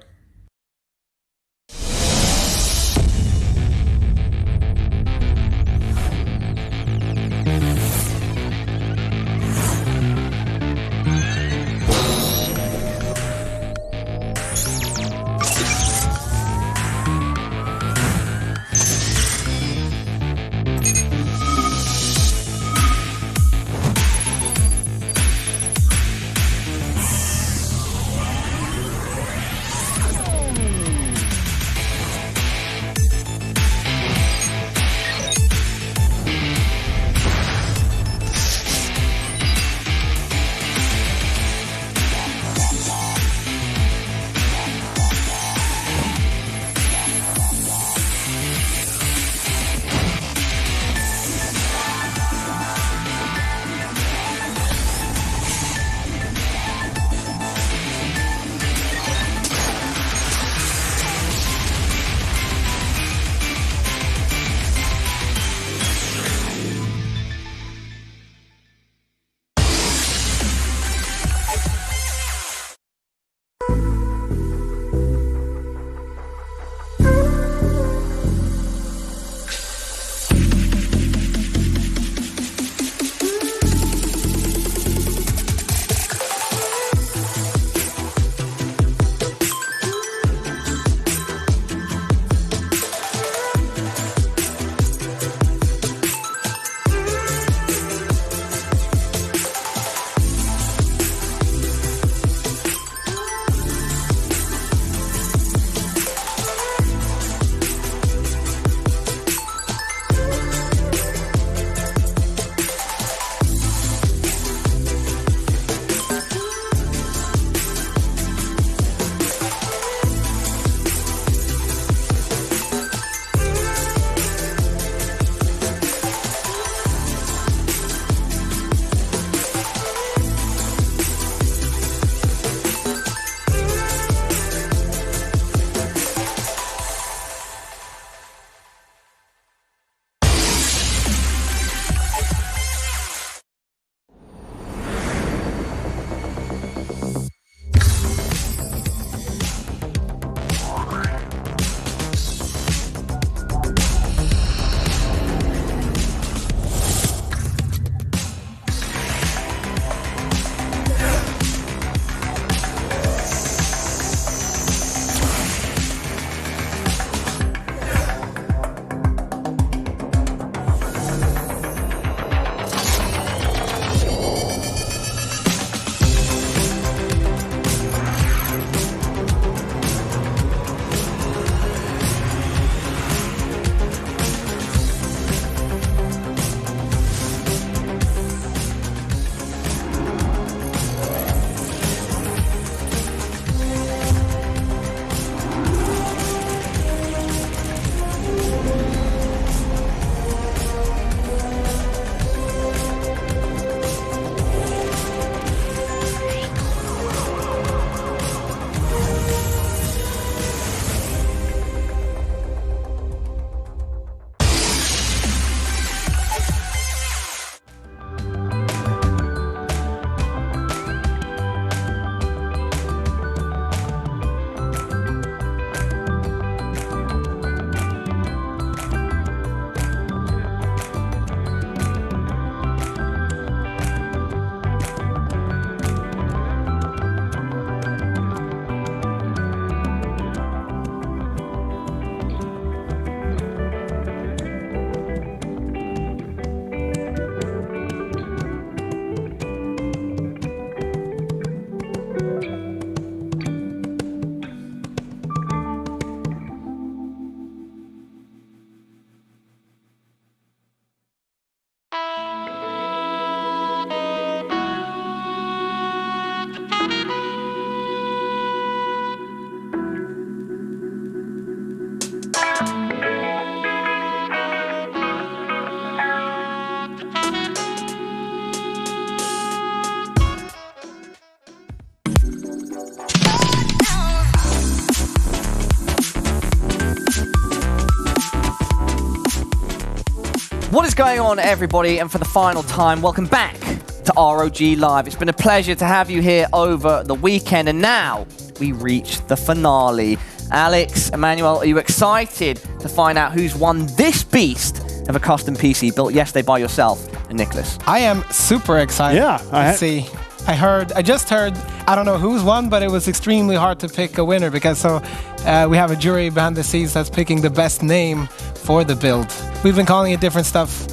What is going on, everybody? And for the final time, welcome back to ROG Live. It's been a pleasure to have you here over the weekend, and now we reach the finale. Alex, Emmanuel, are you excited to find out who's won this beast of a custom PC built yesterday by yourself and Nicholas? I am super excited to see. I just heard, I don't know who's won, but it was extremely hard to pick a winner because we have a jury behind the scenes that's picking the best name for the build. We've been calling it different stuff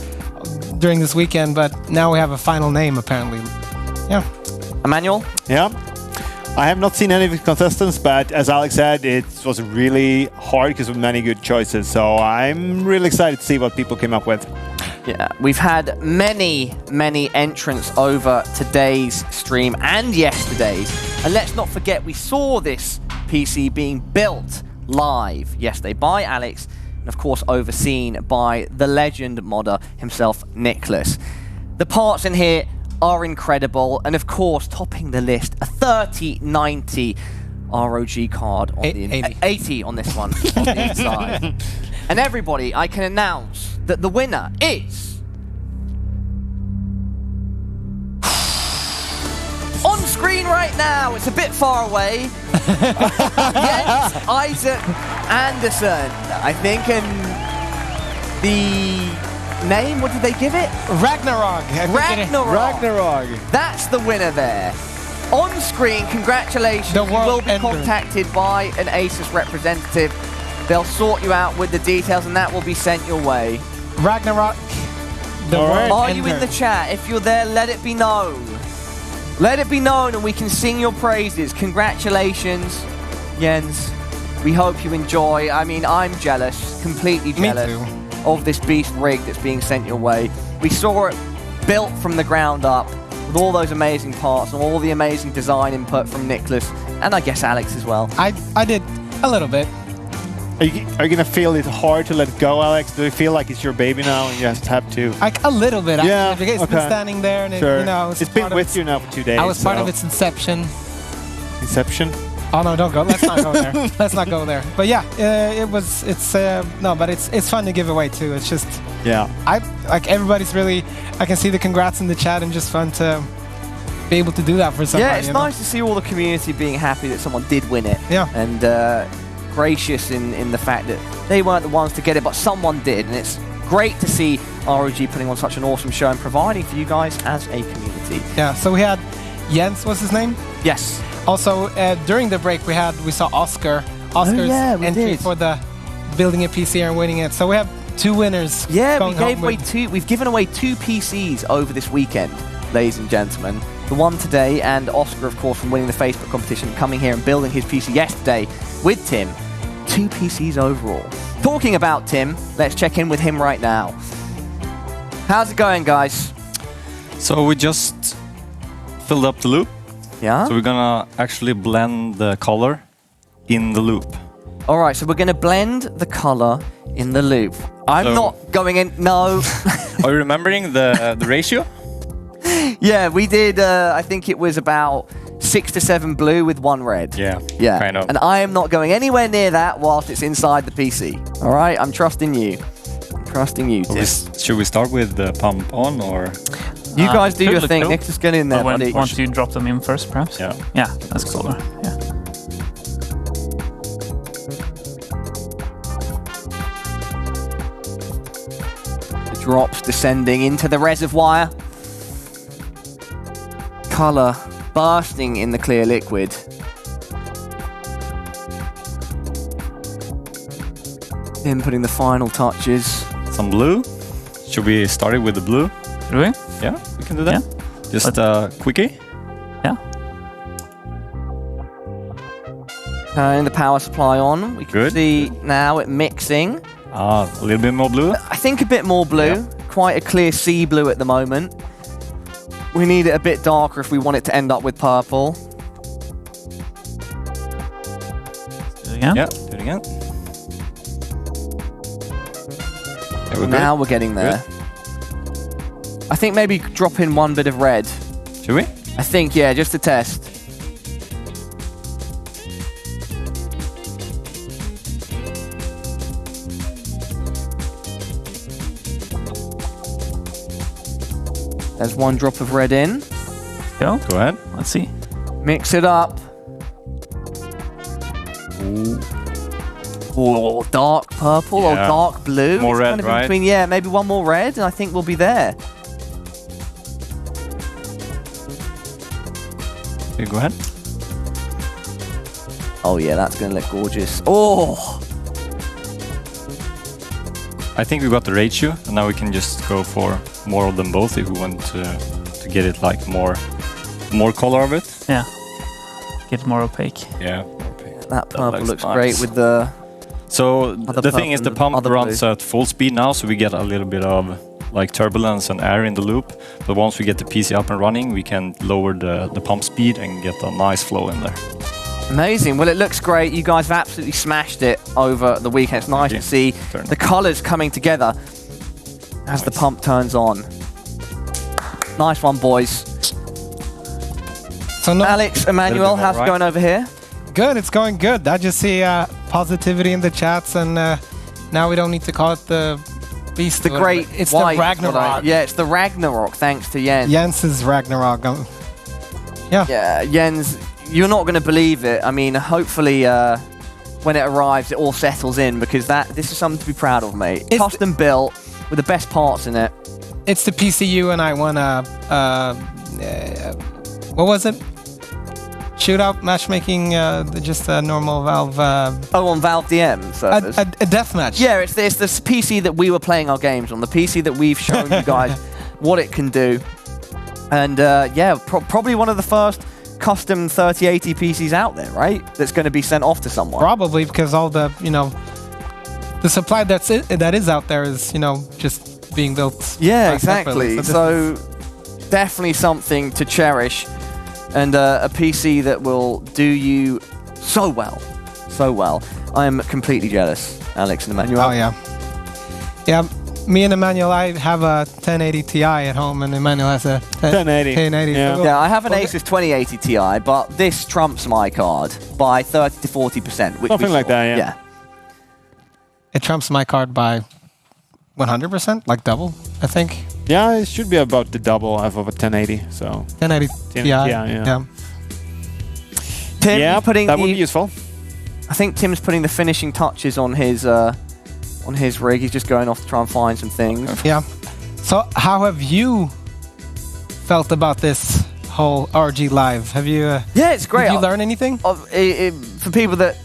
during this weekend, but now we have a final name apparently. Yeah. Emmanuel? Yeah. I have not seen any of the contestants, but as Alex said, it was really hard because of many good choices. So I'm really excited to see what people came up with. Yeah, we've had many entrants over today's stream and yesterday's. And let's not forget, we saw this PC being built live yesterday by Alex, and of course overseen by the legend modder himself, Nicholas. The parts in here are incredible, and of course, topping the list, a 3090 ROG card on the 80 on this one on the inside. And everybody, I can announce that the winner is on screen right now. It's a bit far away. Jens Isaac Anderson, I think, and the name, what did they give it? Ragnarok. Ragnarok. That's the winner there. On screen, congratulations. You will be contacted by an Asus representative. They'll sort you out with the details, and that will be sent your way. Ragnarok. Are you in the chat? If you're there, let it be known. Let it be known, and we can sing your praises. Congratulations, Jens. We hope you enjoy. I mean, I'm jealous, completely jealous of this beast rig that's being sent your way. We saw it built from the ground up with all those amazing parts and all the amazing design input from Nicholas, and I guess Alex as well. I did a little bit. Are you going to feel it hard to let it go, Alex? Do you feel like it's your baby now and you just have to? Like a little bit, actually, yeah, because it's been standing there and it's been with you now for 2 days. I was part of its inception. Inception? Oh no, don't go. Let's not go there. Let's not go there. But yeah, it's fun to give away too. It's just everybody's really. I can see the congrats in the chat and just fun to be able to do that for somebody. Yeah, it's nice to see all the community being happy that someone did win it. Yeah. And gracious in the fact that they weren't the ones to get it, but someone did, and it's great to see ROG putting on such an awesome show and providing for you guys as a community. Yeah. So we had Jens. What's his name? Yes. Also, during the break, we saw Oscar. Oscar's entry for the building a PC and winning it. So we have 2 winners. Yeah, we've given away 2 PCs over this weekend, ladies and gentlemen. The one today, and Oscar, of course, from winning the Facebook competition, coming here and building his PC yesterday with Tim. 2 PCs overall. Talking about Tim, let's check in with him right now. How's it going, guys? So we just filled up the loop. Yeah? So we're gonna actually blend the color in the loop. All right, so we're gonna blend the color in the loop. I'm not going in, no. Are you remembering the ratio? Yeah, we did, I think it was about 6 to 7 blue with 1 red. Yeah, kind of. And I am not going anywhere near that whilst it's inside the PC. All right, I'm trusting you. Trusting you, Tim. Should we start with the pump on, or? You guys do your thing. Nick, just get in there, buddy. Once you drop them in first, perhaps? Yeah. Yeah, that's cooler. Yeah. The drops descending into the reservoir. Color bursting in the clear liquid. Him putting the final touches. Some blue. Should we start it with the blue? Do we? Yeah, we can do that. Yeah. Just quickie. Yeah. Turning the power supply on. We can see now it mixing. A little bit more blue. I think a bit more blue. Yeah. Quite a clear sea blue at the moment. We need it a bit darker if we want it to end up with purple. Do it again? Yeah, do it again. Now we're getting there. Good. I think maybe drop in 1 bit of red. Should we? I think, yeah, just to test. There's one drop of red in. Go. Go ahead. Let's see. Mix it up. Ooh, dark purple or dark blue. More It's red, kind of in right? between, yeah, maybe one more red, and I think we'll be there. Okay, go ahead. Oh yeah, that's going to look gorgeous. Oh! I think we got the ratio, and now we can just go for more of them both if we want to get it like more color of it. Yeah. Get more opaque. Yeah. That purple looks nice. great with the... So the thing is, the pump runs at full speed now, so we get a little bit of like turbulence and air in the loop. But once we get the PC up and running, we can lower the pump speed and get a nice flow in there. Amazing. Well, it looks great. You guys have absolutely smashed it over the weekend. It's nice to see the colours coming together as the pump turns on. Nice one, boys. So Alex, Emmanuel, how's it going over here? Good, it's going good. I just see positivity in the chats, and now we don't need to call it the beast. The great it's white, the Ragnarok. Yeah, it's the Ragnarok, thanks to Jens. Jens's Ragnarok. Yeah. Yeah, Jens, you're not going to believe it. I mean, hopefully when it arrives, it all settles in, because this is something to be proud of, mate. It's custom built with the best parts in it. It's the PCU, and I won what was it? Shootout matchmaking, just a normal Valve. On Valve DM servers. A deathmatch. Yeah, it's this PC that we were playing our games on, the PC that we've shown you guys what it can do. And yeah, probably one of the first custom 3080 PCs out there, right? That's going to be sent off to someone. Probably, because all the, the supply that is out there is, just being built. Yeah, exactly. So definitely something to cherish. And a PC that will do you so well. So well. I am completely jealous, Alex and Emmanuel. Oh, yeah. Yeah, me and Emmanuel, I have a 1080 Ti at home, and Emmanuel has a 1080. Yeah, I have an Asus 2080 Ti, but this trumps my card by 30 to 40%. Something like that, yeah. It trumps my card by 100%, like double, I think. Yeah, it should be about the double of a 1080. So 1080 Ti. Yeah. Tim, putting that would be useful. I think Tim's putting the finishing touches on his rig. He's just going off to try and find some things. Yeah. So how have you felt about this whole ROG Live? Have you? Yeah, it's great. Did you learn anything? For people that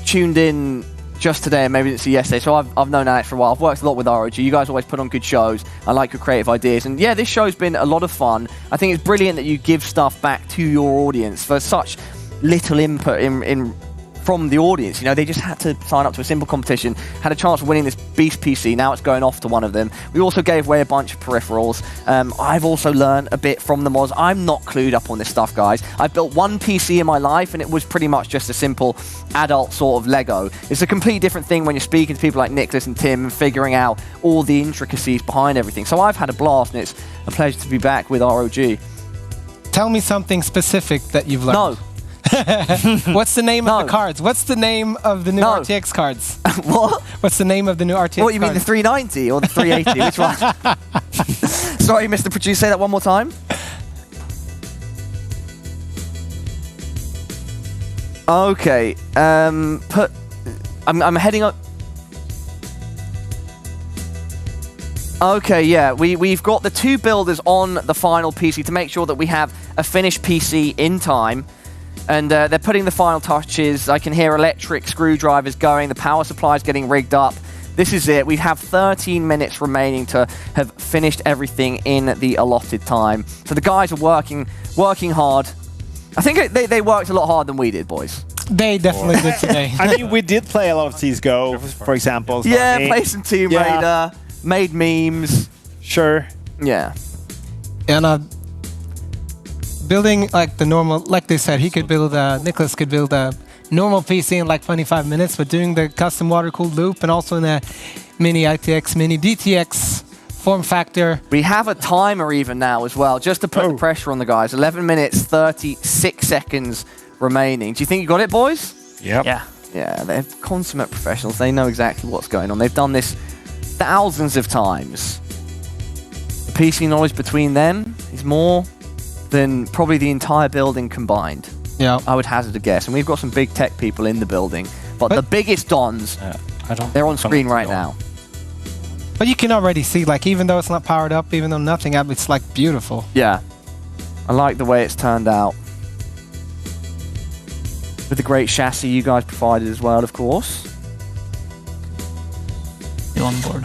tuned in just today and maybe didn't see yesterday, so I've known Alex for a while. I've worked a lot with ROG. You guys always put on good shows. I like your creative ideas. And yeah, this show's been a lot of fun. I think it's brilliant that you give stuff back to your audience for such little input from the audience. They just had to sign up to a simple competition, had a chance of winning this beast PC. Now it's going off to one of them. We also gave away a bunch of peripherals. I've also learned a bit from the mods. I'm not clued up on this stuff, guys. I've built one PC in my life, and it was pretty much just a simple adult sort of Lego. It's a completely different thing when you're speaking to people like Nicholas and Tim and figuring out all the intricacies behind everything. So I've had a blast, and it's a pleasure to be back with ROG. Tell me something specific that you've learned. No. What's the name of the cards? What's the name of the new RTX cards? What? What's the name of the new RTX cards? What, you mean the 390 or the 380? Which one? Sorry, Mr. Producer, say that one more time. Okay. I'm heading up. Okay, yeah, we've got the two builders on the final PC to make sure that we have a finished PC in time. And they're putting the final touches. I can hear electric screwdrivers going. The power supply is getting rigged up. This is it. We have 13 minutes remaining to have finished everything in the allotted time. So the guys are working hard. I think they worked a lot harder than we did, boys. They definitely did today. I mean, we did play a lot of CSGO, for example. So yeah, play some Tomb Raider, made memes. Sure. Yeah. And building like the normal, like they said, Nicholas could build a normal PC in like 25 minutes, but doing the custom water-cooled loop and also in a mini ITX, mini DTX form factor. We have a timer even now as well, just to put the pressure on the guys. 11 minutes, 36 seconds remaining. Do you think you got it, boys? Yep. Yeah. Yeah, they're consummate professionals. They know exactly what's going on. They've done this thousands of times. The PC knowledge between them is more than probably the entire building combined. Yeah. I would hazard a guess. And we've got some big tech people in the building. But the biggest dons, they're on screen right now. But you can already see, like, even though it's not powered up, even though nothing up, it's like beautiful. Yeah. I like the way it's turned out. With the great chassis you guys provided as well, of course. The onboard.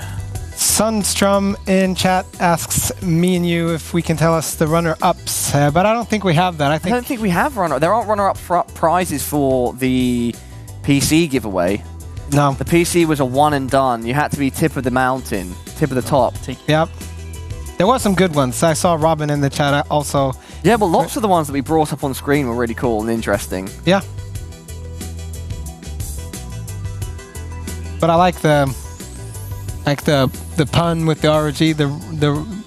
Sundstrom in chat asks me and you if we can tell us the runner-ups, but I don't think we have that. I don't think we have runner. There aren't runner-up prizes for the PC giveaway. No. The PC was a one and done. You had to be tip of the mountain, tip of the top. Yep. There were some good ones. I saw Robin in the chat also. Yeah, but lots of the ones that we brought up on screen were really cool and interesting. Yeah. But I like the pun with the ROG, the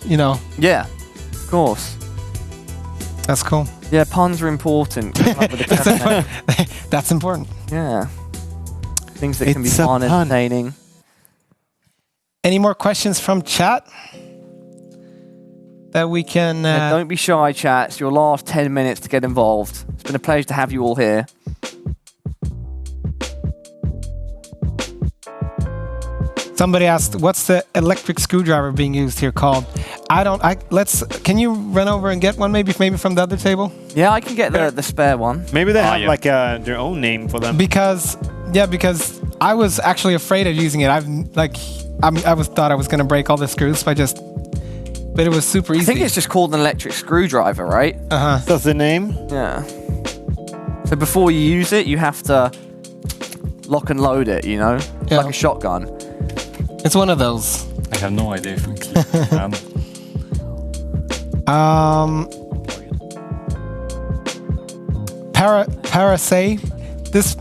you know. Yeah, of course. That's cool. Yeah, puns are important. That's important. Yeah. Things that can be fun, entertaining. Any more questions from chat that we can... Yeah, don't be shy, chat. It's your last 10 minutes to get involved. It's been a pleasure to have you all here. Somebody asked, what's the electric screwdriver being used here called? Can you run over and get one maybe from the other table? Yeah, I can get the spare one. Maybe they have like their own name for them. Because I was actually afraid of using it. I thought I was going to break all the screws, but it was super easy. I think it's just called an electric screwdriver, right? Uh-huh. That's the name? Yeah. So before you use it, you have to lock and load it, you know? Yeah. Like a shotgun. It's one of those. I have no idea if we can. Parasay, this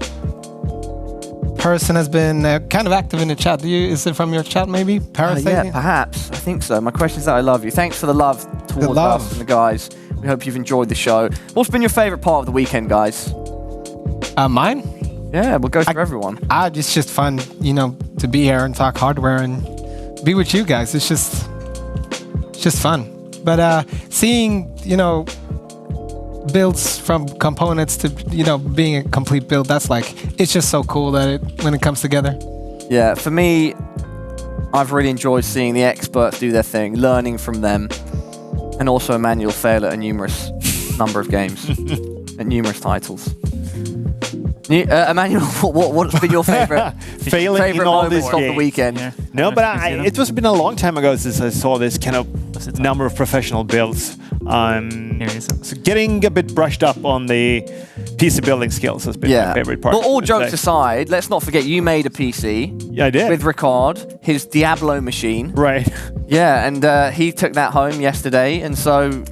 person has been kind of active in the chat. Is it from your chat maybe? Parasay? Yeah, perhaps. I think so. My question is that I love you. Thanks for the love towards us and the guys. We hope you've enjoyed the show. What's been your favourite part of the weekend, guys? Mine? Yeah, we'll go for everyone. It's just fun, to be here and talk hardware and be with you guys. It's just fun. But seeing, builds from components to, being a complete build, it's just so cool when it comes together. Yeah, for me, I've really enjoyed seeing the experts do their thing, learning from them, and also Emmanuel fail at a numerous number of games, at numerous titles. Emmanuel, what's been your favourite failing in all these of the weekend? Yeah. No, but it was been a long time ago since I saw this kind of number of professional builds. So getting a bit brushed up on the PC building skills has been my favorite part. Well, all jokes aside, let's not forget you made a PC. Yeah, I did. With Ricard, his Diablo machine. Right. Yeah, and he took that home yesterday, and so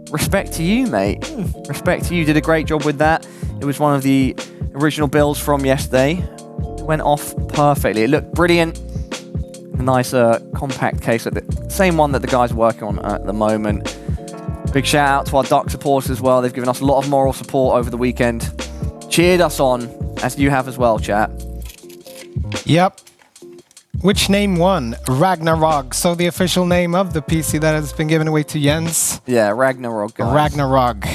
respect to you, mate. Respect to you. Did a great job with that. It was one of the original builds from yesterday. It went off perfectly. It looked brilliant. A nice compact case, the same one that the guys are working on at the moment. Big shout out to our Duck supporters as well. They've given us a lot of moral support over the weekend. Cheered us on, as you have as well, chat. Yep. Which name won? ROG. So the official name of the PC that has been given away to Jens. Yeah, ROG, guys. ROG.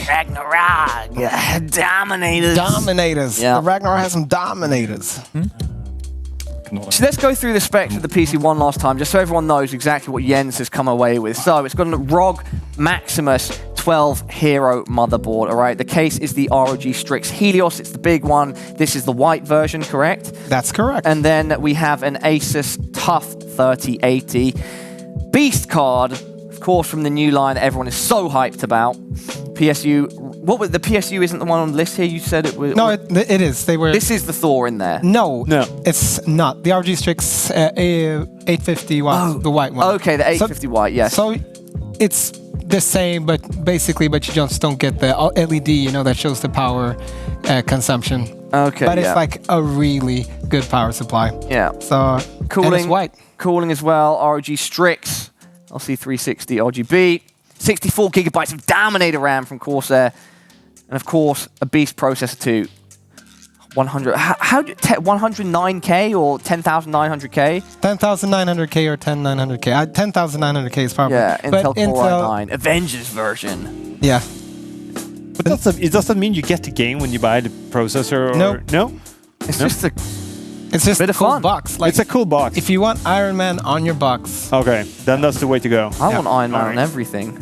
Yeah. Dominators. Yeah. The Ragnarok has some dominators. So let's go through the specs of the PC one last time, just so everyone knows exactly what Jens has come away with. So it's got a ROG Maximus 12 Hero motherboard, all right? The case is the ROG Strix Helios. It's the big one. This is the white version, correct? That's correct. And then we have an Asus TUF 3080 Beast card, of course, from the new line that everyone is so hyped about. PSU. What was the PSU? Isn't the one on the list here? You said it was. No, it is. This is the Thor in there. No, it's not. The ROG Strix 850 was the white one. Okay, the 850 white. Yes. So it's the same, but you just don't get the LED. That shows the power consumption. Okay. But it's like a really good power supply. Yeah. So cooling. And it's white. Cooling as well. ROG Strix LC360 RGB. 64 gigabytes of Dominator RAM from Corsair. And of course, a Beast processor too. 100. How do 109k or 10,900k? 10,900k or 10,900k. 10,900k is probably. Yeah, Intel but Core i9 Avengers version. Yeah. But it doesn't mean you get the game when you buy the processor. Or, Nope. No. It's just a. It's just bit a of cool fun. box. Like, It's a cool box. if you want Iron Man on your box, Okay, then that's the way to go. I want Iron Man Alright. on everything.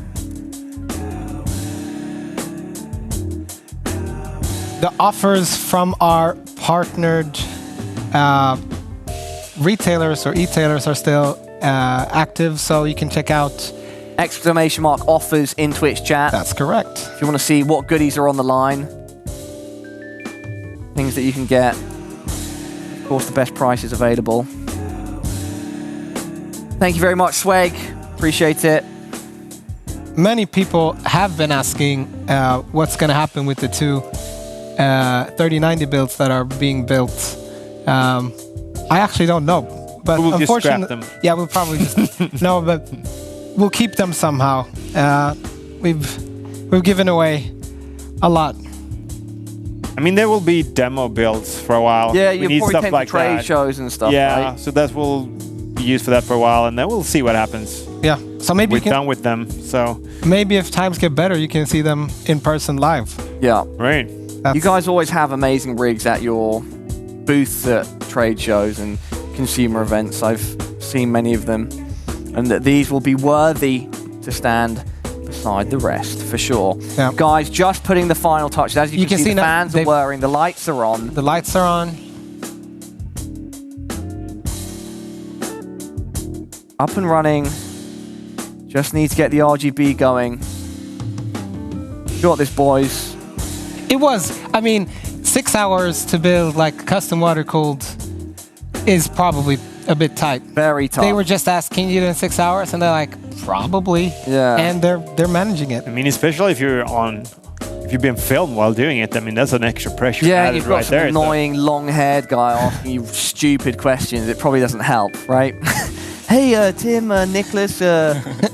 the offers from our partnered retailers or e-tailers are still active, so you can check out Exclamation mark offers in Twitch chat. That's correct. If you want to see what goodies are on the line, things that you can get. Of course, the best prices available. Thank you very much, Swag. Appreciate it. Many people have been asking what's going to happen with the two 3090 builds that are being built. I actually don't know, but We'll just scrap unfortunately, them. yeah, we'll probably just no, but we'll keep them somehow. We've given away a lot. I mean, there will be demo builds for a while. Yeah, We you need probably stuff tend like to trade that. shows and stuff, Yeah, right? so that will be used for that for a while, and then we'll see what happens. Yeah, so maybe We're you can, done with them, so maybe if times get better, you can see them in person live. Yeah. right. You guys always have amazing rigs at your booths at trade shows and consumer events. I've seen many of them, and that these will be worthy to stand beside the rest for sure. Yeah. Guys, just putting the final touches. As you can see, the now fans are whirring, the lights are on. The lights are on. Up and running. Just need to get the RGB going. Got this, boys. It was, I mean, 6 hours to build like custom water cooled is probably a bit tight. Very tight. They were just asking you in 6 hours, and they're like, probably. Yeah. And they're managing it. I mean, especially if you've been filmed while doing it, I mean, that's an extra pressure. Yeah, added you've got right some there. so- annoying, long-haired guy asking you stupid questions. It probably doesn't help, right? Hey, Tim, Nicholas,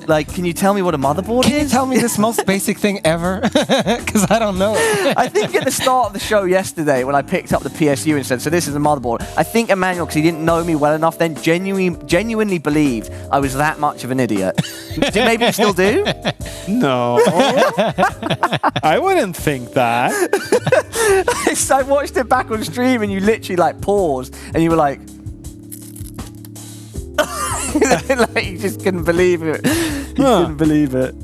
like, can you tell me what a motherboard Can is? you tell me this most basic thing ever? Because I don't know it. I think at the start of the show yesterday, when I picked up the PSU and said, so this is a motherboard, I think Emmanuel, because he didn't know me well enough, then genuinely believed I was that much of an idiot. Maybe you still do? No. I wouldn't think that. So I watched it back on stream and you literally like paused and you were like, like you just couldn't believe it. You couldn't believe it.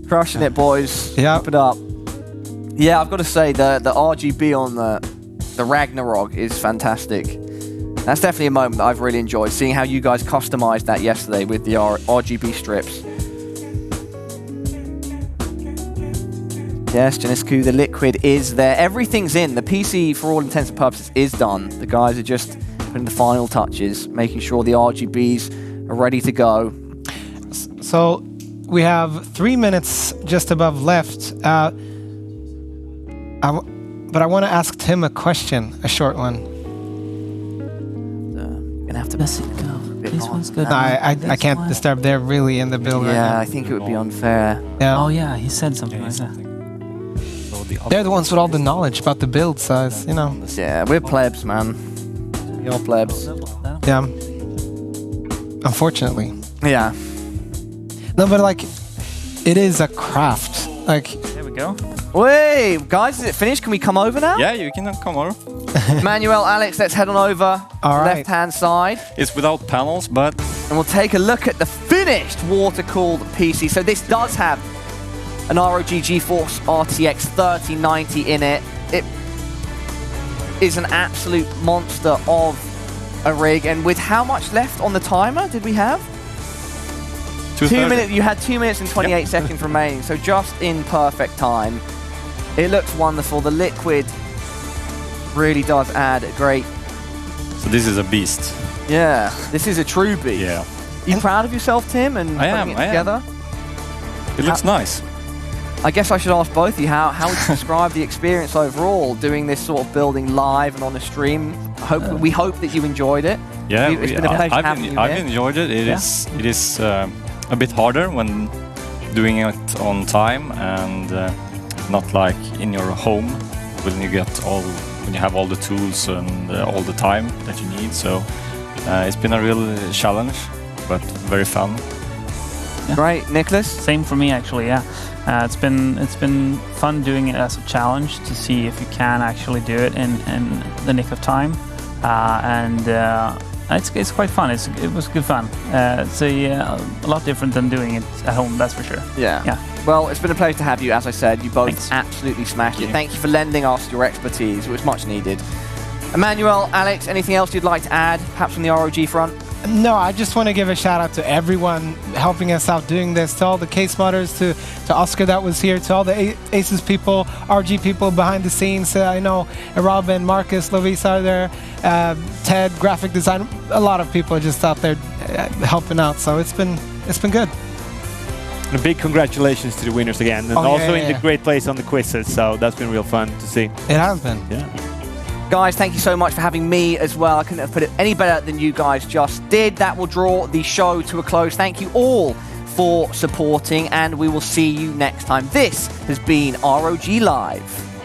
Crushing it, boys. Yeah. Keep it up. Yeah, I've got to say the RGB on the Ragnarok is fantastic. That's definitely a moment that I've really enjoyed, seeing how you guys customized that yesterday with the RGB strips. Yes, Janisku, the liquid is there. Everything's in. The PC, for all intents and purposes, is done. The guys are just putting the final touches, making sure the RGBs are ready to go. So we have 3 minutes just above left. But I want to ask Tim a question, a short one. Gonna have to Let it go. This one's good. No, I can't disturb. They're really in the build right Yeah, now. I think it would be unfair. Yeah. Oh yeah, he said something like that. They're the ones with all the knowledge about the build size, you know. Yeah, we're plebs, man. You're plebs. Yeah. Unfortunately. Yeah. No, but like, it is a craft. Like, There we go. Wait, guys, is it finished? Can we come over now? Yeah, you can come over. Manuel, Alex, let's head on over. All right. Left-hand side. It's without panels, but And we'll take a look at the finished water-cooled PC. So this does have an ROG GeForce RTX 3090 in it. It is an absolute monster of a rig. And with how much left on the timer did we have? 2 minutes. You had 2 minutes and 28 seconds remaining. So just in perfect time. It looks wonderful. The liquid really does add a great... so this is a beast. Yeah, this is a true beast. Yeah. You proud of yourself, Tim, and I putting am, it together? It looks nice. I guess I should ask both of you, how would you describe the experience overall, doing this sort of building live and on a stream? We hope that you enjoyed it. Yeah, It's been a pleasure having you I've here. enjoyed it. It is a bit harder when doing it on time and not like in your home when you have all the tools and all the time that you need. So it's been a real challenge, but very fun. Yeah. Right, Nicholas? Same for me, actually. Yeah, it's been fun doing it as a challenge to see if you can actually do it in the nick of time, and it's quite fun. It was good fun. It's a lot different than doing it at home, that's for sure. Yeah. Yeah. Well, it's been a pleasure to have you. As I said, you both Thanks. absolutely smashed it. Thank you for lending us your expertise. It was much needed. Emmanuel, Alex, anything else you'd like to add, perhaps on the ROG front? No, I just want to give a shout out to everyone helping us out doing this, to all the case modders, to Oscar that was here, to all the Aces people, RG people behind the scenes. I know Robin, Marcus, Lovisa are there, Ted, graphic design, a lot of people are just out there helping out. So it's been good. And a big congratulations to the winners again, and also in the great place on the quizzes. So that's been real fun to see. It has been. Yeah. Guys, thank you so much for having me as well. I couldn't have put it any better than you guys just did. That will draw the show to a close. Thank you all for supporting, and we will see you next time. This has been ROG Live.